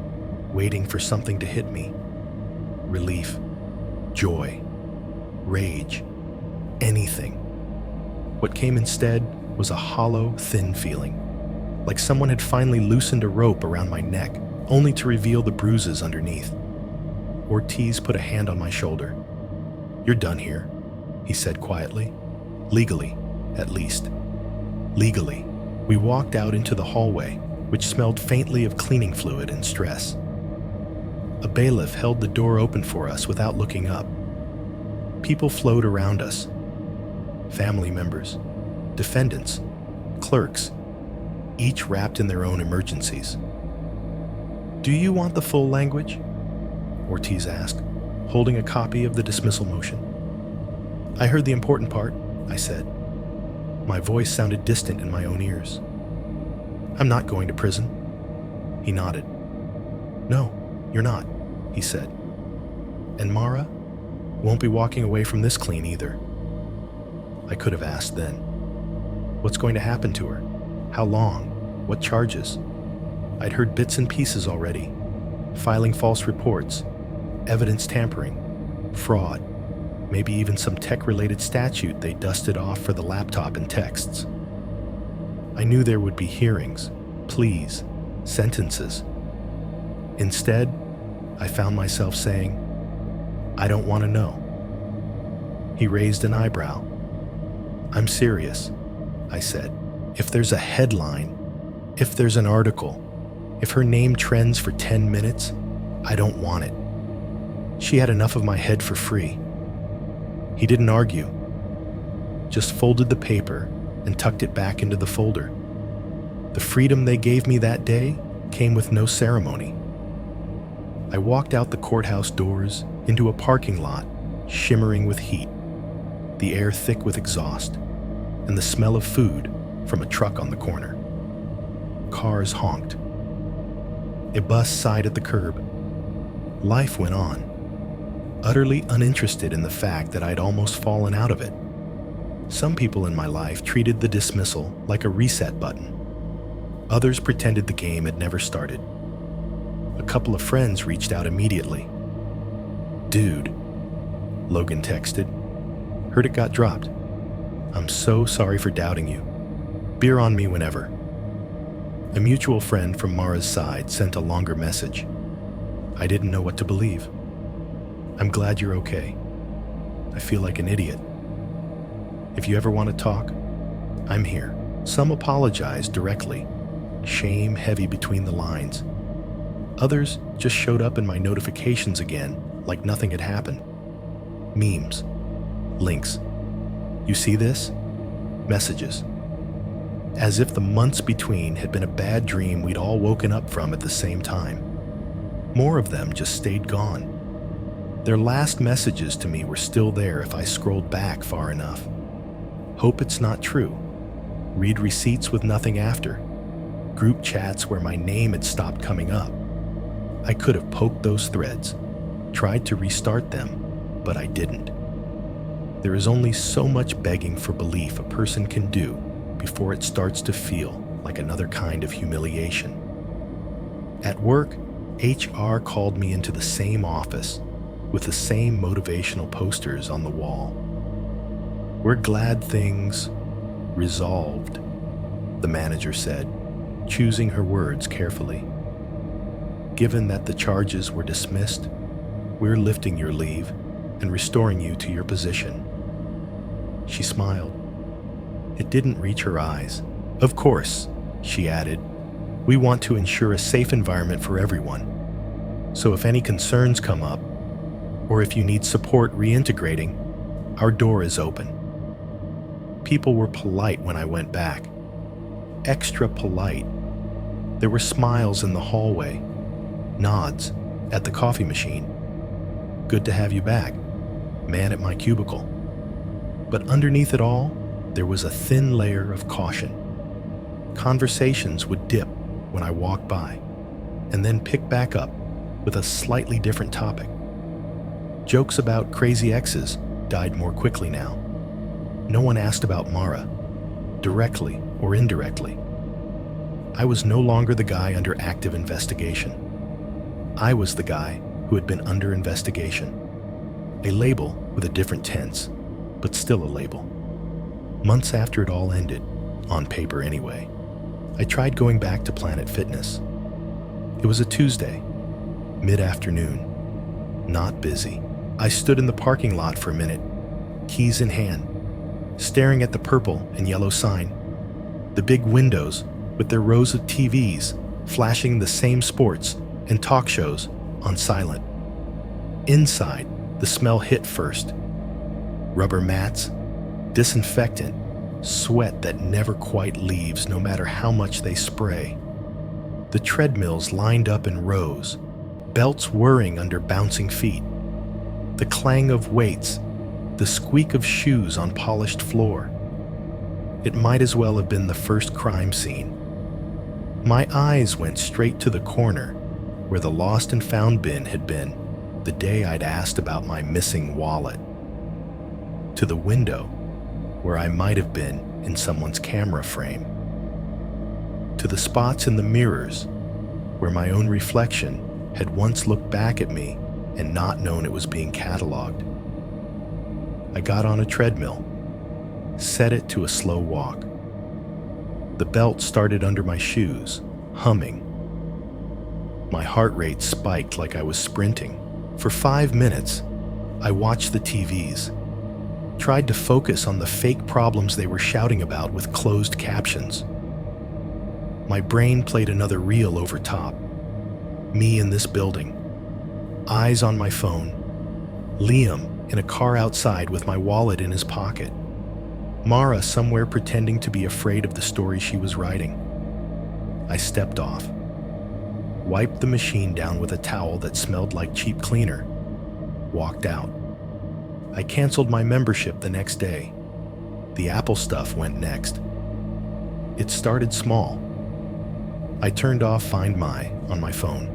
waiting for something to hit me. Relief, joy, rage, anything. What came instead was a hollow, thin feeling, like someone had finally loosened a rope around my neck, only to reveal the bruises underneath. Ortiz put a hand on my shoulder. "You're done here," he said quietly. "Legally, at least." Legally. We walked out into the hallway, which smelled faintly of cleaning fluid and stress. A bailiff held the door open for us without looking up. People flowed around us. Family members, defendants, clerks, each wrapped in their own emergencies. "Do you want the full language?" Ortiz asked, holding a copy of the dismissal motion. "I heard the important part," I said. My voice sounded distant in my own ears. "I'm not going to prison." He nodded. "No, you're not," he said. "And Mara won't be walking away from this clean either." I could have asked then. What's going to happen to her? How long? What charges? I'd heard bits and pieces already. Filing false reports, evidence tampering, fraud, maybe even some tech-related statute they dusted off for the laptop and texts. I knew there would be hearings, pleas, sentences. Instead, I found myself saying, "I don't want to know." He raised an eyebrow. "I'm serious," I said. "If there's a headline, if there's an article, if her name trends for 10 minutes, I don't want it." She had enough of my head for free. He didn't argue, just folded the paper and tucked it back into the folder. The freedom they gave me that day came with no ceremony. I walked out the courthouse doors into a parking lot shimmering with heat, the air thick with exhaust, and the smell of food from a truck on the corner. Cars honked. A bus sighed at the curb. Life went on, utterly uninterested in the fact that I'd almost fallen out of it. Some people in my life treated the dismissal like a reset button. Others pretended the game had never started. A couple of friends reached out immediately. "Dude," Logan texted. "Heard it got dropped. I'm so sorry for doubting you. Beer on me whenever." A mutual friend from Mara's side sent a longer message. I didn't know what to believe. "I'm glad you're okay. I feel like an idiot. If you ever want to talk, I'm here." Some apologized directly, shame heavy between the lines. Others just showed up in my notifications again like nothing had happened. Memes, links. "You see this?" Messages. As if the months between had been a bad dream we'd all woken up from at the same time. More of them just stayed gone. Their last messages to me were still there if I scrolled back far enough. Hope it's not true. Read receipts with nothing after. Group chats where my name had stopped coming up. I could have poked those threads, tried to restart them, but I didn't. There is only so much begging for belief a person can do before it starts to feel like another kind of humiliation. At work, HR called me into the same office with the same motivational posters on the wall. "We're glad things resolved," the manager said, choosing her words carefully. "Given that the charges were dismissed, we're lifting your leave and restoring you to your position." She smiled. It didn't reach her eyes. "Of course," she added, "we want to ensure a safe environment for everyone. So if any concerns come up, or if you need support reintegrating, our door is open." People were polite when I went back. Extra polite. There were smiles in the hallway, nods at the coffee machine. Good to have you back, man at my cubicle. But underneath it all, there was a thin layer of caution. Conversations would dip when I walked by, and then pick back up with a slightly different topic. Jokes about crazy exes died more quickly now. No one asked about Mara, directly or indirectly. I was no longer the guy under active investigation. I was the guy who had been under investigation. A label with a different tense, but still a label. Months after it all ended, on paper anyway, I tried going back to Planet Fitness. It was a Tuesday, mid-afternoon, not busy. I stood in the parking lot for a minute, keys in hand, staring at the purple and yellow sign, the big windows with their rows of TVs flashing the same sports and talk shows on silent. Inside, the smell hit first. Rubber mats, disinfectant, sweat that never quite leaves no matter how much they spray. The treadmills lined up in rows, belts whirring under bouncing feet. The clang of weights, the squeak of shoes on polished floor. It might as well have been the first crime scene. My eyes went straight to the corner where the lost and found bin had been the day I'd asked about my missing wallet. To the window where I might have been in someone's camera frame. To the spots in the mirrors where my own reflection had once looked back at me and not known it was being cataloged. I got on a treadmill, set it to a slow walk. The belt started under my shoes, humming. My heart rate spiked like I was sprinting. For 5 minutes, I watched the TVs, tried to focus on the fake problems they were shouting about with closed captions. My brain played another reel over top. Me in this building, eyes on my phone, Liam in a car outside with my wallet in his pocket, Mara somewhere pretending to be afraid of the story she was writing. I stepped off, wiped the machine down with a towel that smelled like cheap cleaner, walked out. I canceled my membership the next day. The Apple stuff went next. It started small. I turned off Find My on my phone.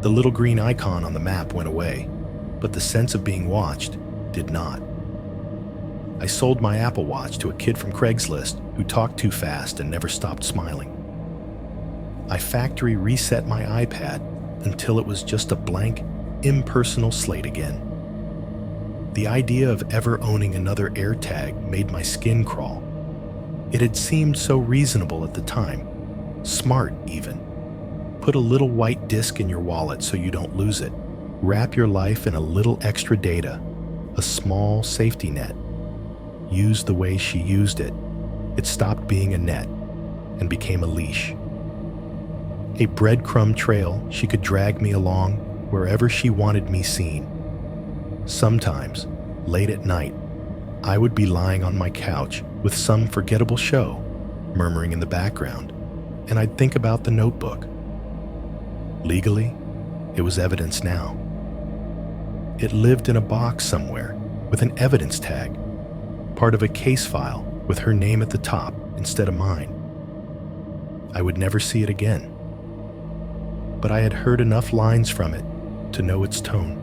The little green icon on the map went away, but the sense of being watched did not. I sold my Apple Watch to a kid from Craigslist who talked too fast and never stopped smiling. I factory reset my iPad until it was just a blank, impersonal slate again. The idea of ever owning another AirTag made my skin crawl. It had seemed so reasonable at the time, smart even. Put a little white disc in your wallet so you don't lose it. Wrap your life in a little extra data, a small safety net. Used the way she used it, it stopped being a net and became a leash. A breadcrumb trail she could drag me along wherever she wanted me seen. Sometimes, late at night, I would be lying on my couch with some forgettable show murmuring in the background, and I'd think about the notebook. Legally, it was evidence now. It lived in a box somewhere with an evidence tag, part of a case file with her name at the top instead of mine. I would never see it again, but I had heard enough lines from it to know its tone.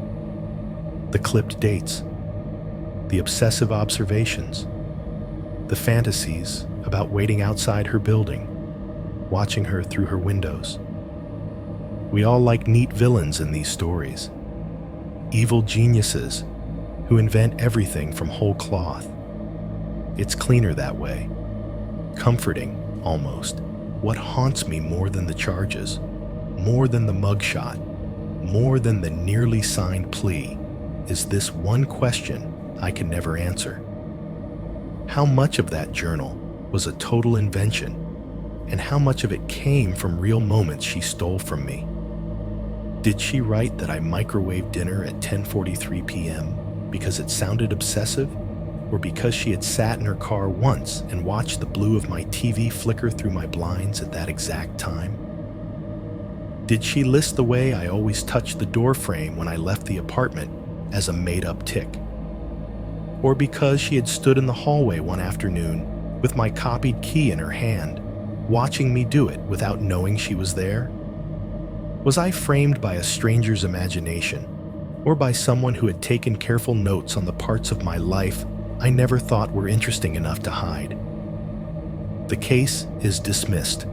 The clipped dates, the obsessive observations, the fantasies about waiting outside her building, watching her through her windows. We all like neat villains in these stories, evil geniuses who invent everything from whole cloth. It's cleaner that way, comforting almost. What haunts me more than the charges, more than the mugshot, more than the nearly signed plea, is this one question I can never answer. How much of that journal was a total invention, and how much of it came from real moments she stole from me? Did she write that I microwaved dinner at 10:43 p.m. because it sounded obsessive, Or because she had sat in her car once and watched the blue of my TV flicker through my blinds at that exact time? Did she list the way I always touched the door frame when I left the apartment as a made-up tick? Or because she had stood in the hallway one afternoon with my copied key in her hand, watching me do it without knowing she was there? Was I framed by a stranger's imagination, or by someone who had taken careful notes on the parts of my life I never thought were interesting enough to hide? The case is dismissed.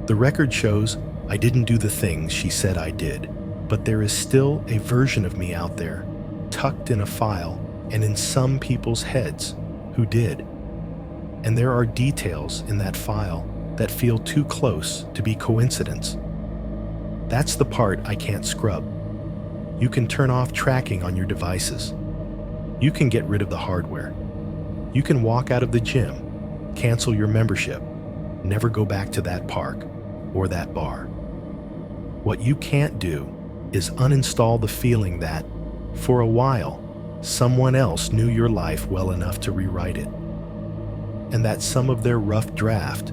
The record shows I didn't do the things she said I did, but there is still a version of me out there, tucked in a file and in some people's heads who did. And there are details in that file that feel too close to be coincidence. That's the part I can't scrub. You can turn off tracking on your devices. You can get rid of the hardware. You can walk out of the gym, cancel your membership, never go back to that park or that bar. What you can't do is uninstall the feeling that, for a while, someone else knew your life well enough to rewrite it, and that some of their rough draft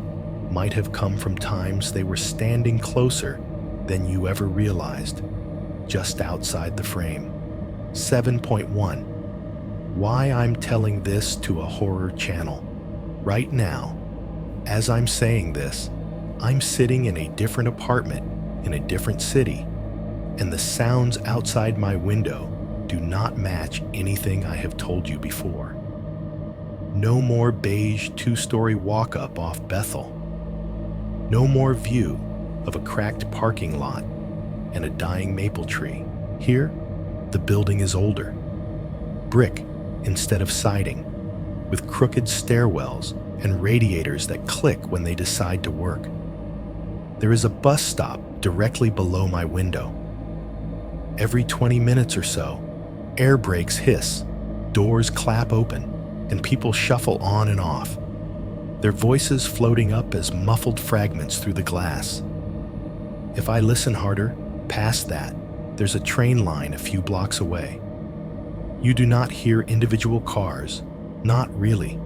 might have come from times they were standing closer than you ever realized, just outside the frame. 7.1. Why I'm telling this to a horror channel. Right now, as I'm saying this, I'm sitting in a different apartment in a different city, and the sounds outside my window do not match anything I have told you before. No more beige two-story walk-up off Bethel. No more view of a cracked parking lot and a dying maple tree. Here, the building is older. Brick instead of siding, with crooked stairwells and radiators that click when they decide to work. There is a bus stop directly below my window. Every 20 minutes or so, air brakes hiss, doors clap open, and people shuffle on and off, their voices floating up as muffled fragments through the glass. If I listen harder, past that, there's a train line a few blocks away. You do not hear individual cars, not really,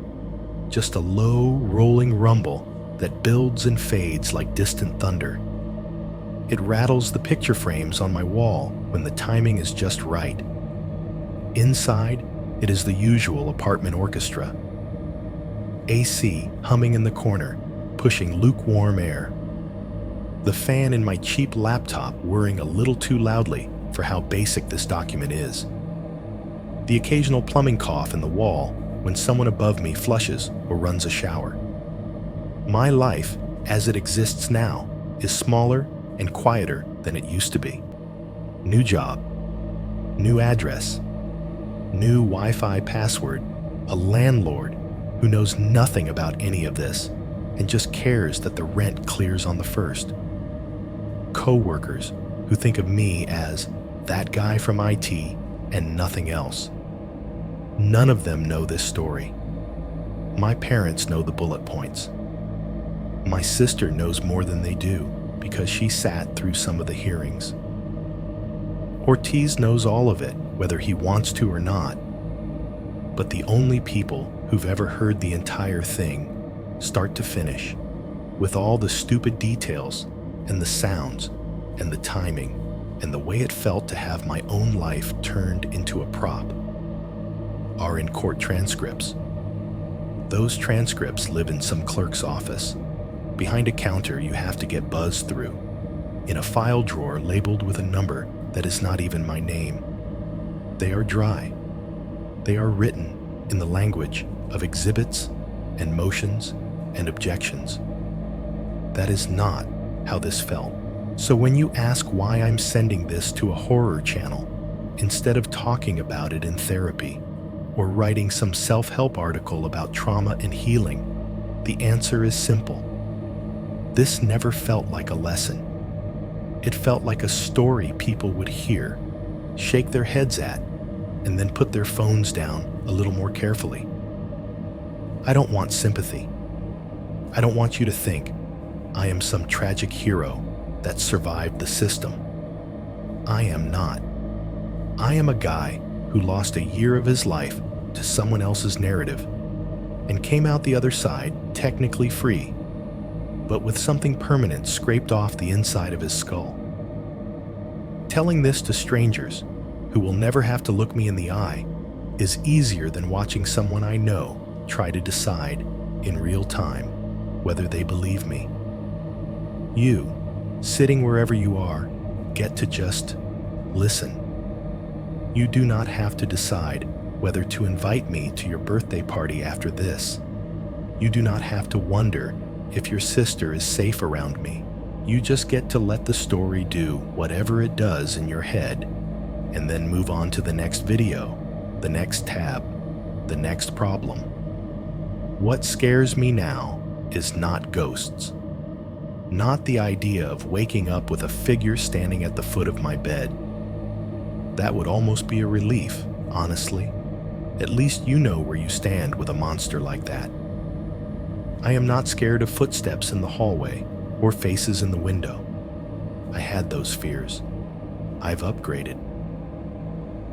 just a low, rolling rumble that builds and fades like distant thunder. It rattles the picture frames on my wall when the timing is just right. Inside, it is the usual apartment orchestra. AC humming in the corner, pushing lukewarm air. The fan in my cheap laptop whirring a little too loudly for how basic this document is. The occasional plumbing cough in the wall when someone above me flushes or runs a shower. My life, as it exists now, is smaller and quieter than it used to be. New job, new address, new Wi-Fi password, a landlord who knows nothing about any of this and just cares that the rent clears on the 1st. Co-workers who think of me as that guy from IT and nothing else. None of them know this story. My parents know the bullet points. My sister knows more than they do because she sat through some of the hearings. Ortiz knows all of it, whether he wants to or not. But the only people who've ever heard the entire thing, start to finish, with all the stupid details and the sounds and the timing and the way it felt to have my own life turned into a prop, are in court transcripts. Those transcripts live in some clerk's office, behind a counter you have to get buzzed through, in a file drawer labeled with a number that is not even my name. They are dry. They are written in the language of exhibits and motions and objections. That is not how this felt. So when you ask why I'm sending this to a horror channel, instead of talking about it in therapy or writing some self-help article about trauma and healing, the answer is simple. This never felt like a lesson. It felt like a story people would hear, shake their heads at, and then put their phones down a little more carefully. I don't want sympathy. I don't want you to think I am some tragic hero that survived the system. I am not. I am a guy who lost a year of his life to someone else's narrative and came out the other side technically free, but with something permanent scraped off the inside of his skull. Telling this to strangers who will never have to look me in the eye is easier than watching someone I know try to decide in real time whether they believe me. You, sitting wherever you are, get to just listen. You do not have to decide whether to invite me to your birthday party after this. You do not have to wonder if your sister is safe around me. You just get to let the story do whatever it does in your head and then move on to the next video, the next tab, the next problem. What scares me now is not ghosts. Not the idea of waking up with a figure standing at the foot of my bed. That would almost be a relief, honestly. At least you know where you stand with a monster like that. I am not scared of footsteps in the hallway or faces in the window. I had those fears. I've upgraded.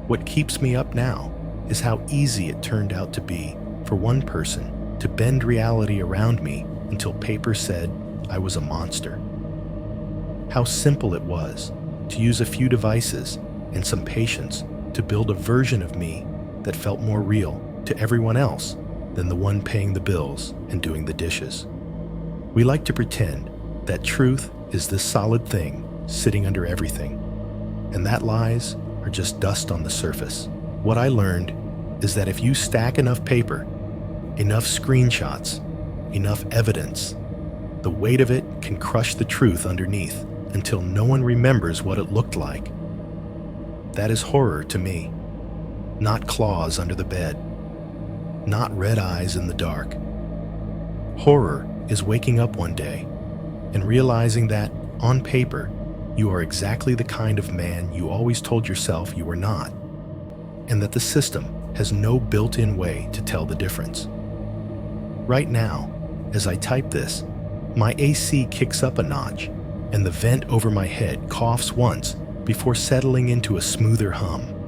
What keeps me up now is how easy it turned out to be for one person to bend reality around me until paper said I was a monster. How simple it was to use a few devices and some patience to build a version of me that felt more real to everyone else than the one paying the bills and doing the dishes. We like to pretend that truth is this solid thing sitting under everything, and that lies are just dust on the surface. What I learned is that if you stack enough paper, enough screenshots, enough evidence, the weight of it can crush the truth underneath until no one remembers what it looked like. That is horror to me. Not claws under the bed, not red eyes in the dark. Horror is waking up one day and realizing that, on paper, you are exactly the kind of man you always told yourself you were not, and that the system has no built-in way to tell the difference. Right now, as I type this, my AC kicks up a notch, and the vent over my head coughs once before settling into a smoother hum.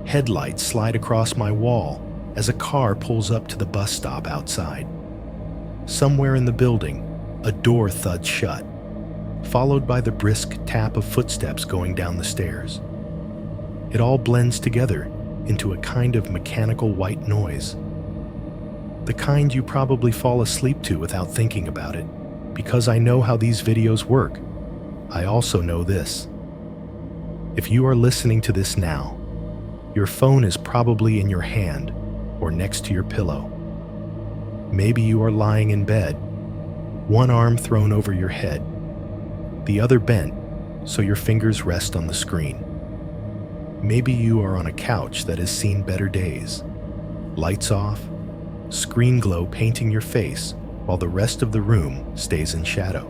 Headlights slide across my wall as a car pulls up to the bus stop outside. Somewhere in the building, a door thuds shut, followed by the brisk tap of footsteps going down the stairs. It all blends together into a kind of mechanical white noise. The kind you probably fall asleep to without thinking about it, because I know how these videos work. I also know this. If you are listening to this now, your phone is probably in your hand or next to your pillow. Maybe you are lying in bed, one arm thrown over your head, the other bent so your fingers rest on the screen. Maybe you are on a couch that has seen better days. Lights off, screen glow painting your face while the rest of the room stays in shadow.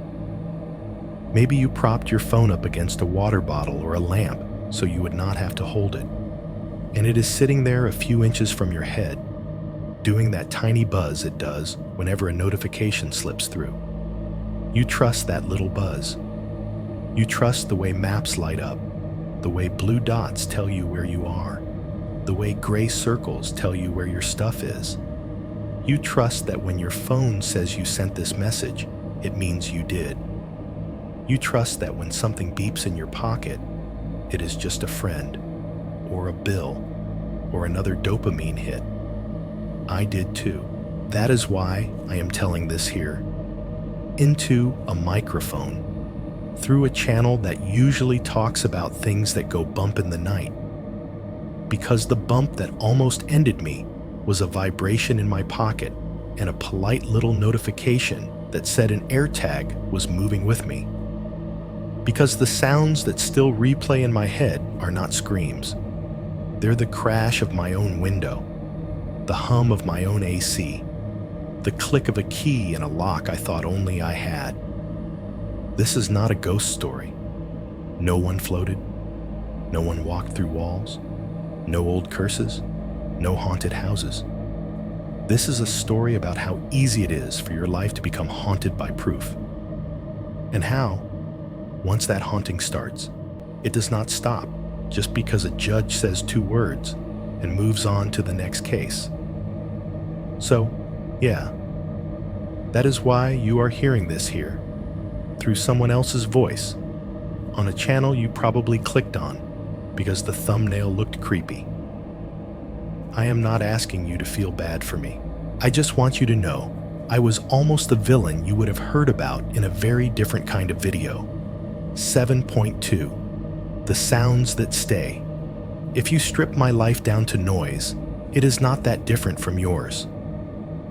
Maybe you propped your phone up against a water bottle or a lamp so you would not have to hold it, and it is sitting there a few inches from your head, doing that tiny buzz it does whenever a notification slips through. You trust that little buzz. You trust the way maps light up, the way blue dots tell you where you are, the way gray circles tell you where your stuff is. You trust that when your phone says you sent this message, it means you did. You trust that when something beeps in your pocket, it is just a friend, or a bill, or another dopamine hit. I did too. That is why I am telling this here. Into a microphone, through a channel that usually talks about things that go bump in the night. Because the bump that almost ended me was a vibration in my pocket and a polite little notification that said an AirTag was moving with me. Because the sounds that still replay in my head are not screams. They're the crash of my own window, the hum of my own AC, the click of a key in a lock I thought only I had. This is not a ghost story. No one floated. No one walked through walls. No old curses. No haunted houses. This is a story about how easy it is for your life to become haunted by proof. And how, once that haunting starts, it does not stop just because a judge says 2 words and moves on to the next case. So, yeah, that is why you are hearing this here, through someone else's voice, on a channel you probably clicked on because the thumbnail looked creepy. I am not asking you to feel bad for me. I just want you to know I was almost the villain you would have heard about in a very different kind of video. 7.2. The sounds that stay. If you strip my life down to noise, it is not that different from yours.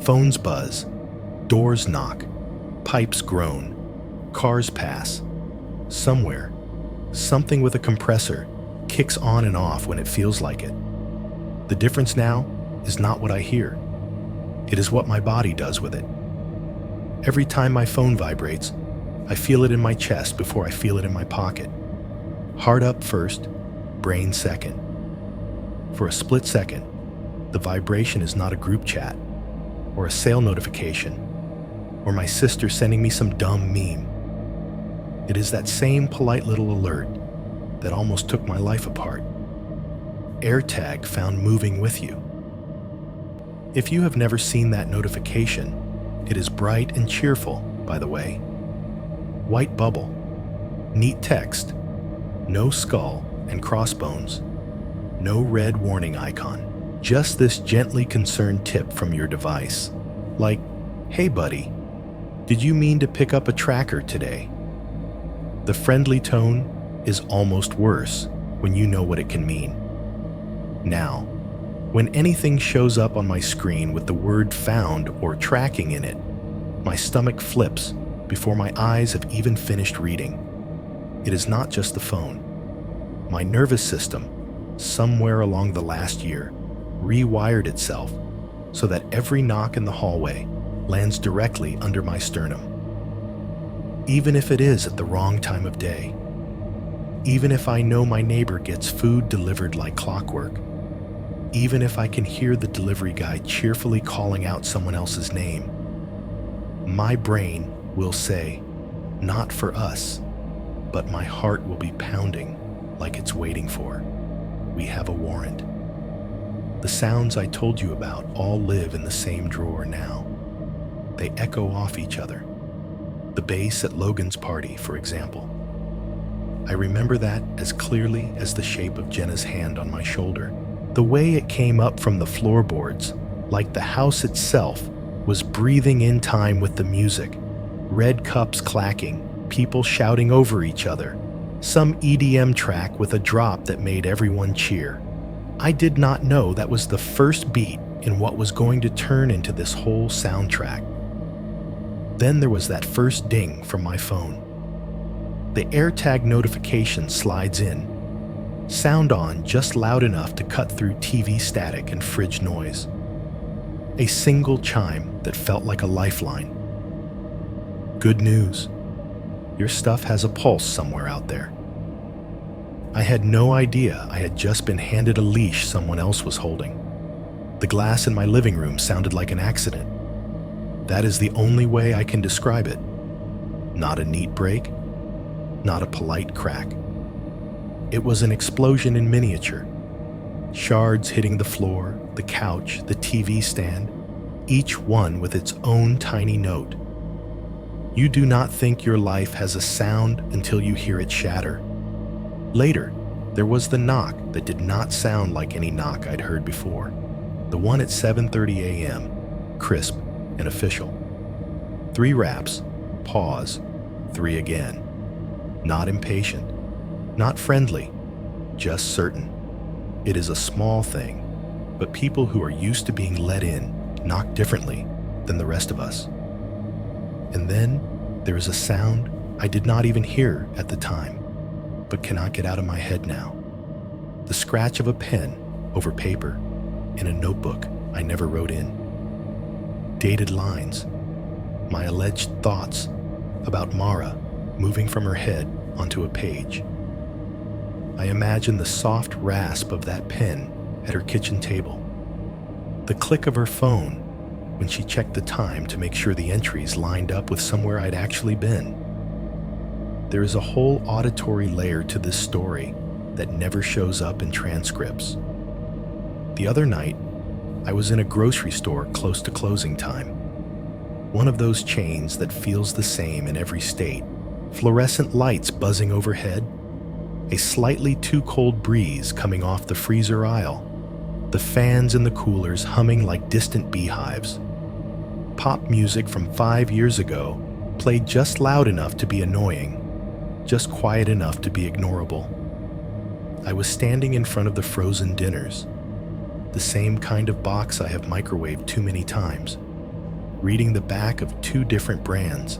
Phones buzz, doors knock, pipes groan, cars pass. Somewhere, something with a compressor kicks on and off when it feels like it. The difference now is not what I hear. It is what my body does with it. Every time my phone vibrates, I feel it in my chest before I feel it in my pocket. Heart up first, brain second. For a split second, the vibration is not a group chat, or a sale notification, or my sister sending me some dumb meme. It is that same polite little alert that almost took my life apart. AirTag found moving with you. If you have never seen that notification, it is bright and cheerful, by the way. White bubble, neat text, no skull and crossbones, no red warning icon, just this gently concerned tip from your device. Like, hey buddy, did you mean to pick up a tracker today? The friendly tone is almost worse when you know what it can mean. Now, when anything shows up on my screen with the word found or tracking in it, my stomach flips before my eyes have even finished reading. It is not just the phone. My nervous system, somewhere along the last year, rewired itself so that every knock in the hallway lands directly under my sternum. Even if it is at the wrong time of day, even if I know my neighbor gets food delivered like clockwork, even if I can hear the delivery guy cheerfully calling out someone else's name, my brain will say, not for us, but my heart will be pounding like it's waiting for. We have a warrant. The sounds I told you about all live in the same drawer now. They echo off each other. The bass at Logan's party, for example. I remember that as clearly as the shape of Jenna's hand on my shoulder. The way it came up from the floorboards, like the house itself, was breathing in time with the music. Red cups clacking, people shouting over each other. Some EDM track with a drop that made everyone cheer. I did not know that was the first beat in what was going to turn into this whole soundtrack. Then there was that first ding from my phone. The AirTag notification slides in. Sound on just loud enough to cut through TV static and fridge noise. A single chime that felt like a lifeline. Good news. Your stuff has a pulse somewhere out there. I had no idea I had just been handed a leash someone else was holding. The glass in my living room sounded like an accident. That is the only way I can describe it. Not a neat break, not a polite crack. It was an explosion in miniature. Shards hitting the floor, the couch, the TV stand, each one with its own tiny note. You do not think your life has a sound until you hear it shatter. Later, there was the knock that did not sound like any knock I'd heard before. The one at 7:30 a.m., crisp and official. 3 raps, pause, 3 again. Not impatient, not friendly, just certain. It is a small thing, but people who are used to being let in knock differently than the rest of us. And then there is a sound I did not even hear at the time, but cannot get out of my head now. The scratch of a pen over paper in a notebook I never wrote in. Dated lines, my alleged thoughts about Mara moving from her head onto a page. I imagine the soft rasp of that pen at her kitchen table, the click of her phone when she checked the time to make sure the entries lined up with somewhere I'd actually been. There is a whole auditory layer to this story that never shows up in transcripts. The other night, I was in a grocery store close to closing time. One of those chains that feels the same in every state. Fluorescent lights buzzing overhead, a slightly too cold breeze coming off the freezer aisle, the fans in the coolers humming like distant beehives. Pop music from 5 years ago played just loud enough to be annoying, just quiet enough to be ignorable. I was standing in front of the frozen dinners, the same kind of box I have microwaved too many times, reading the back of 2 different brands,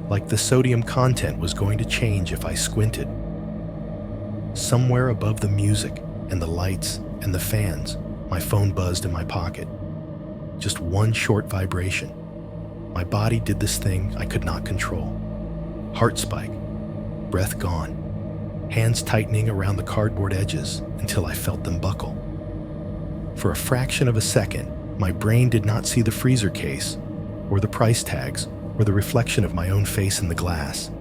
like the sodium content was going to change if I squinted. Somewhere above the music and the lights and the fans, my phone buzzed in my pocket. Just one short vibration. My body did this thing I could not control. Heart spike, breath gone, hands tightening around the cardboard edges until I felt them buckle. For a fraction of a second, my brain did not see the freezer case, or the price tags, or the reflection of my own face in the glass.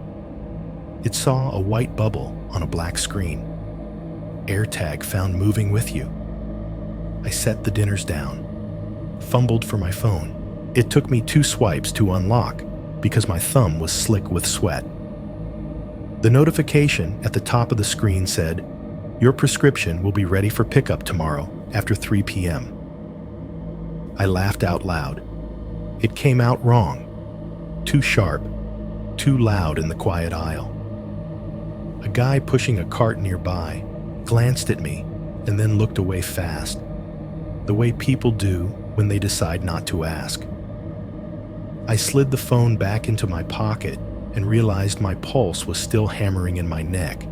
It saw a white bubble on a black screen. AirTag found moving with you. I set the dinners down, fumbled for my phone. It took me 2 swipes to unlock because my thumb was slick with sweat. The notification at the top of the screen said, "Your prescription will be ready for pickup tomorrow after 3 p.m. I laughed out loud. It came out wrong. Too sharp, too loud in the quiet aisle. A guy pushing a cart nearby glanced at me and then looked away fast, the way people do when they decide not to ask. I slid the phone back into my pocket and realized my pulse was still hammering in my neck.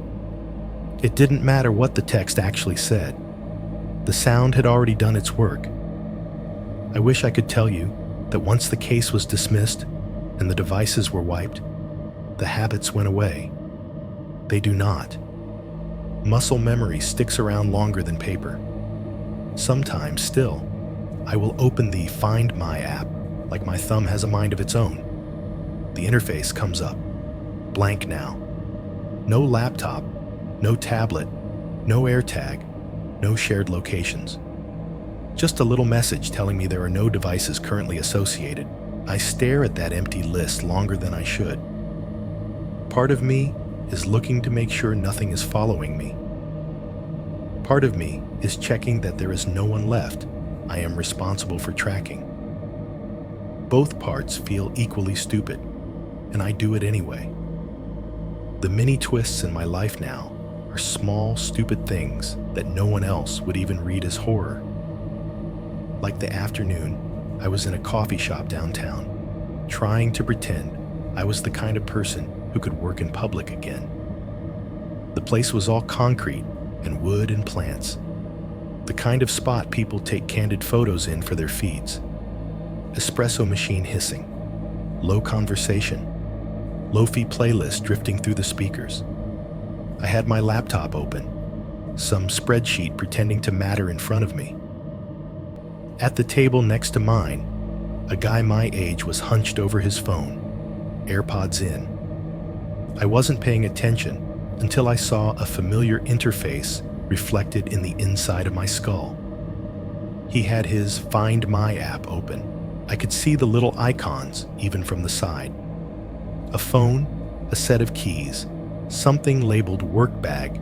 It didn't matter what the text actually said. The sound had already done its work. I wish I could tell you that once the case was dismissed and the devices were wiped, the habits went away. They do not. Muscle memory sticks around longer than paper. Sometimes, still, I will open the Find My app like my thumb has a mind of its own. The interface comes up. Blank now. No laptop, no tablet, no AirTag, no shared locations. Just a little message telling me there are no devices currently associated. I stare at that empty list longer than I should. Part of me is looking to make sure nothing is following me. Part of me is checking that there is no one left I am responsible for tracking. Both parts feel equally stupid, and I do it anyway. The many twists in my life now are small, stupid things that no one else would even read as horror. Like the afternoon, I was in a coffee shop downtown, trying to pretend I was the kind of person who could work in public again. The place was all concrete and wood and plants, the kind of spot people take candid photos in for their feeds. Espresso machine hissing, low conversation, lo-fi playlist drifting through the speakers. I had my laptop open, some spreadsheet pretending to matter in front of me. At the table next to mine, a guy my age was hunched over his phone, AirPods in. I wasn't paying attention until I saw a familiar interface reflected in the inside of my skull. He had his Find My app open. I could see the little icons even from the side. A phone, a set of keys, something labeled work bag.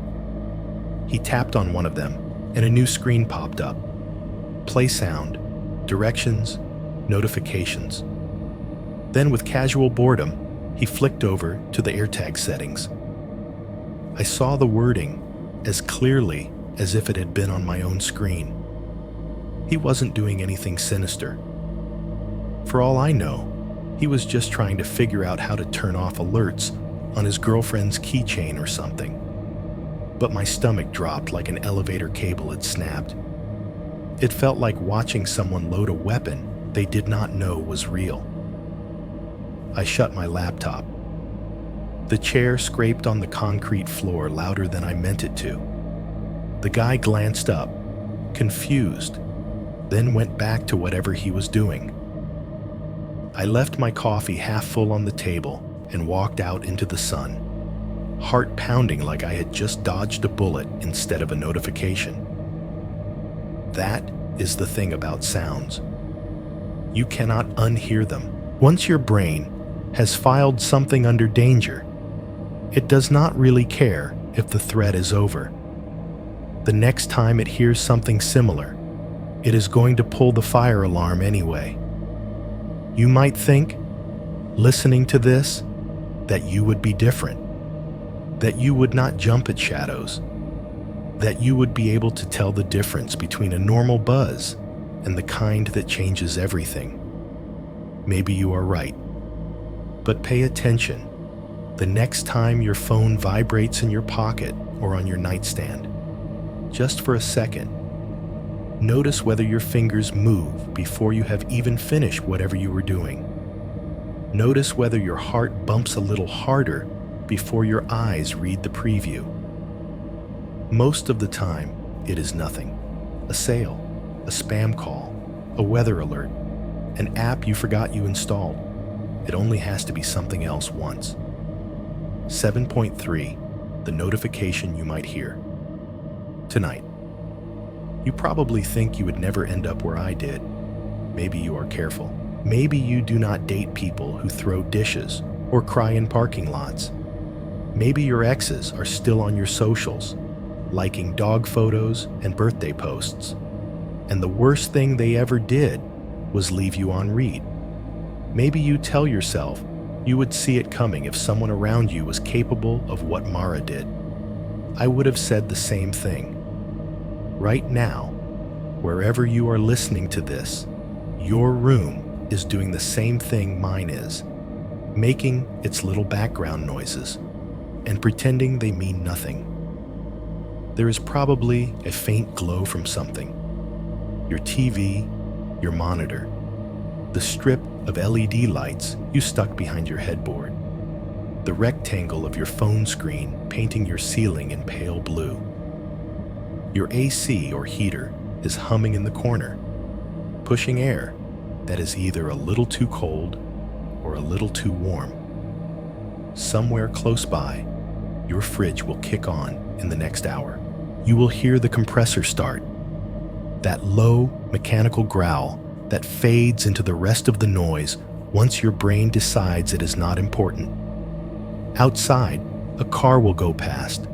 He tapped on one of them and a new screen popped up. Play sound, directions, notifications. Then with casual boredom, he flicked over to the AirTag settings. I saw the wording as clearly as if it had been on my own screen. He wasn't doing anything sinister. For all I know, he was just trying to figure out how to turn off alerts on his girlfriend's keychain or something. But my stomach dropped like an elevator cable had snapped. It felt like watching someone load a weapon they did not know was real. I shut my laptop. The chair scraped on the concrete floor louder than I meant it to. The guy glanced up, confused, then went back to whatever he was doing. I left my coffee half full on the table and walked out into the sun, heart pounding like I had just dodged a bullet instead of a notification. That is the thing about sounds. You cannot unhear them. Once your brain has filed something under danger, it does not really care if the threat is over. The next time it hears something similar, it is going to pull the fire alarm anyway. You might think, listening to this, that you would be different, that you would not jump at shadows, that you would be able to tell the difference between a normal buzz and the kind that changes everything. Maybe you are right. But pay attention the next time your phone vibrates in your pocket or on your nightstand. Just for a second, notice whether your fingers move before you have even finished whatever you were doing. Notice whether your heart bumps a little harder before your eyes read the preview. Most of the time, it is nothing. A sale, a spam call, a weather alert, an app you forgot you installed. It only has to be something else once. 7.3, the notification you might hear. Tonight. You probably think you would never end up where I did. Maybe you are careful. Maybe you do not date people who throw dishes or cry in parking lots. Maybe your exes are still on your socials, liking dog photos and birthday posts. And the worst thing they ever did was leave you on read. Maybe you tell yourself you would see it coming if someone around you was capable of what Mara did. I would have said the same thing. Right now, wherever you are listening to this, your room is doing the same thing mine is, making its little background noises and pretending they mean nothing. There is probably a faint glow from something. Your TV, your monitor, the strip of LED lights you stuck behind your headboard, the rectangle of your phone screen painting your ceiling in pale blue. Your AC or heater is humming in the corner, pushing air that is either a little too cold or a little too warm. Somewhere close by, your fridge will kick on in the next hour. You will hear the compressor start, that low mechanical growl that fades into the rest of the noise once your brain decides it is not important. Outside, a car will go past.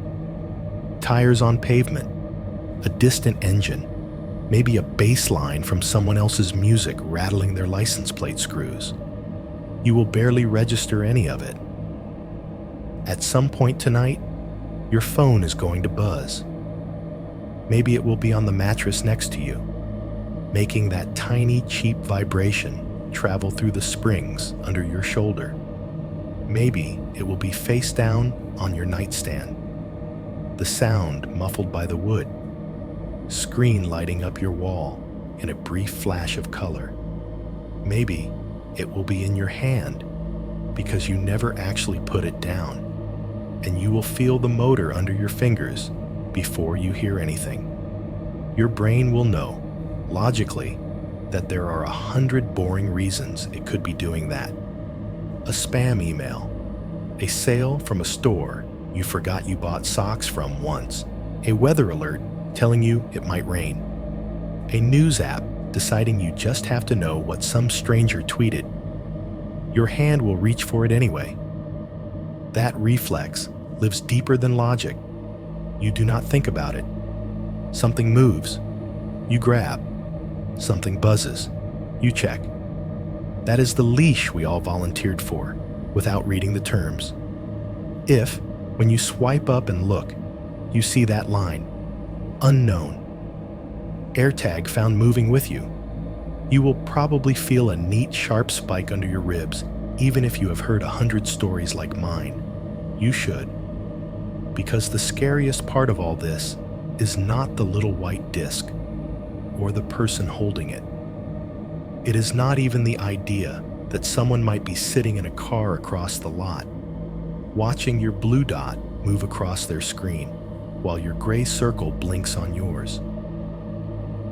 Tires on pavement, a distant engine, maybe a bass line from someone else's music rattling their license plate screws. You will barely register any of it. At some point tonight, your phone is going to buzz. Maybe it will be on the mattress next to you, making that tiny, cheap vibration travel through the springs under your shoulder. Maybe it will be face down on your nightstand, the sound muffled by the wood, screen lighting up your wall in a brief flash of color. Maybe it will be in your hand because you never actually put it down, and you will feel the motor under your fingers before you hear anything. Your brain will know, logically, that there are 100 boring reasons it could be doing that. A spam email, a sale from a store you forgot you bought socks from once, a weather alert telling you it might rain, a news app deciding you just have to know what some stranger tweeted. Your hand will reach for it anyway. That reflex lives deeper than logic. You do not think about it. Something moves. You grab. Something buzzes. You check. That is the leash we all volunteered for, without reading the terms. If, when you swipe up and look, you see that line, unknown, AirTag found moving with you, you will probably feel a neat, sharp spike under your ribs, even if you have heard 100 stories like mine. You should. Because the scariest part of all this is not the little white disc or the person holding it. It is not even the idea that someone might be sitting in a car across the lot, watching your blue dot move across their screen while your gray circle blinks on yours.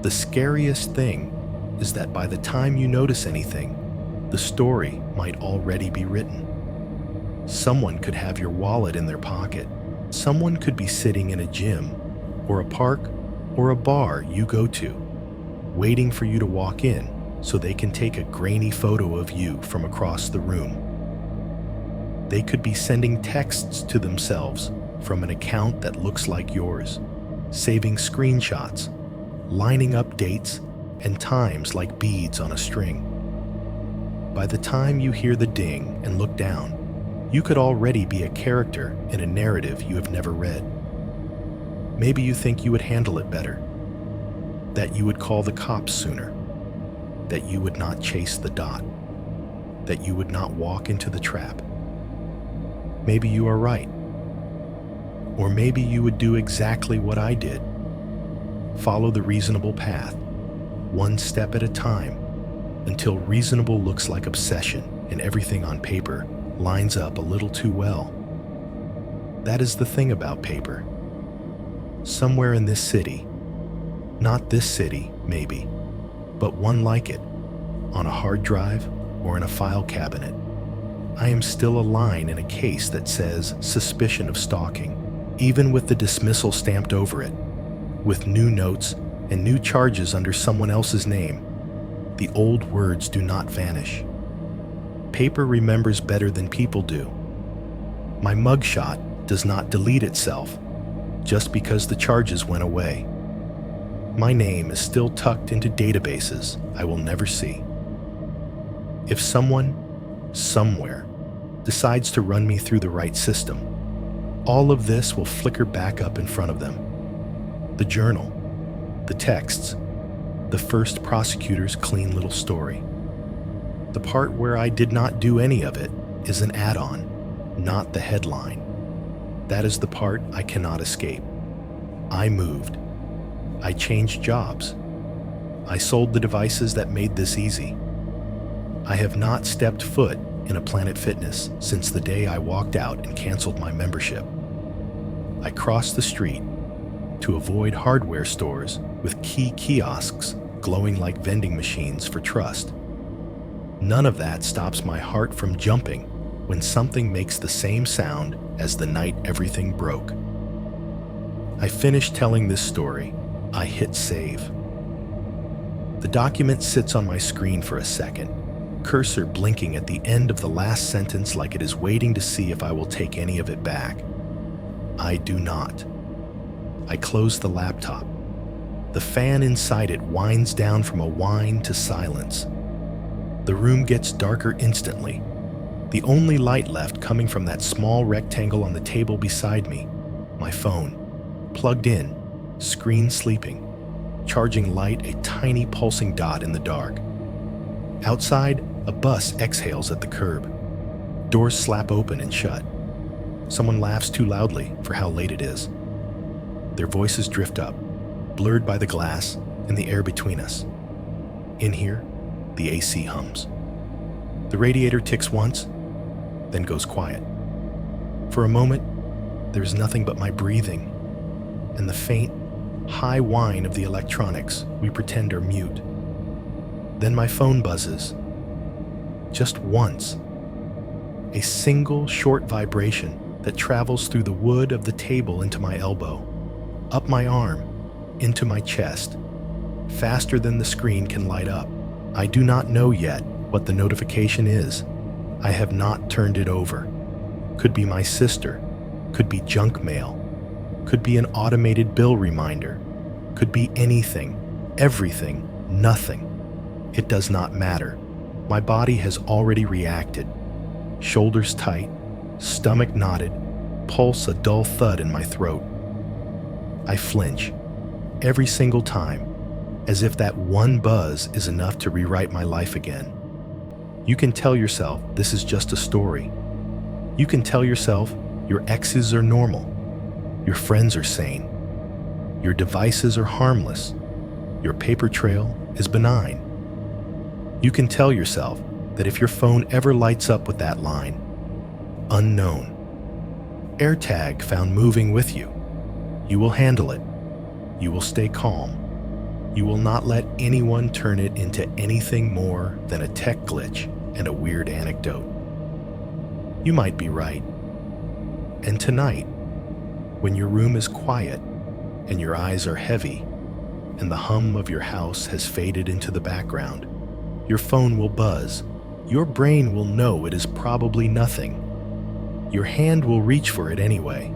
The scariest thing is that by the time you notice anything, the story might already be written. Someone could have your wallet in their pocket. Someone could be sitting in a gym, or a park, or a bar you go to, waiting for you to walk in so they can take a grainy photo of you from across the room. They could be sending texts to themselves from an account that looks like yours, saving screenshots, lining up dates and times like beads on a string. By the time you hear the ding and look down, you could already be a character in a narrative you have never read. Maybe you think you would handle it better, that you would call the cops sooner, that you would not chase the dot, that you would not walk into the trap. Maybe you are right. Or maybe you would do exactly what I did. Follow the reasonable path, one step at a time, until reasonable looks like obsession and everything on paper lines up a little too well. That is the thing about paper. Somewhere in this city, not this city, maybe, but one like it, on a hard drive or in a file cabinet, I am still a line in a case that says suspicion of stalking, even with the dismissal stamped over it, with new notes and new charges under someone else's name. The old words do not vanish. Paper remembers better than people do. My mugshot does not delete itself just because the charges went away. My name is still tucked into databases I will never see. If someone, somewhere, decides to run me through the right system, all of this will flicker back up in front of them. The journal, the texts, the first prosecutor's clean little story. The part where I did not do any of it is an add-on, not the headline. That is the part I cannot escape. I moved. I changed jobs. I sold the devices that made this easy. I have not stepped foot in a Planet Fitness since the day I walked out and canceled my membership. I crossed the street to avoid hardware stores with kiosks glowing like vending machines for trust. None of that stops my heart from jumping when something makes the same sound as the night everything broke. I finished telling this story. I hit save. The document sits on my screen for a second, cursor blinking at the end of the last sentence like it is waiting to see if I will take any of it back. I do not. I close the laptop. The fan inside it winds down from a whine to silence. The room gets darker instantly. The only light left coming from that small rectangle on the table beside me, my phone, plugged in, screen sleeping, charging light a tiny pulsing dot in the dark. Outside, a bus exhales at the curb. Doors slap open and shut. Someone laughs too loudly for how late it is. Their voices drift up, blurred by the glass and the air between us. In here, the AC hums. The radiator ticks once, then goes quiet. For a moment, there is nothing but my breathing and the faint, high whine of the electronics we pretend are mute. Then my phone buzzes. Just once. A single short vibration that travels through the wood of the table into my elbow, up my arm, into my chest, faster than the screen can light up. I do not know yet what the notification is. I have not turned it over. Could be my sister, could be junk mail, could be an automated bill reminder, could be anything, everything, nothing. It does not matter. My body has already reacted. Shoulders tight, stomach knotted, pulse a dull thud in my throat. I flinch, every single time, as if that one buzz is enough to rewrite my life again. You can tell yourself this is just a story. You can tell yourself your exes are normal, your friends are sane, your devices are harmless, your paper trail is benign. You can tell yourself that if your phone ever lights up with that line, unknown, AirTag found moving with you, you will handle it. You will stay calm. You will not let anyone turn it into anything more than a tech glitch and a weird anecdote. You might be right. And tonight, when your room is quiet and your eyes are heavy, and the hum of your house has faded into the background, your phone will buzz. Your brain will know it is probably nothing. Your hand will reach for it anyway,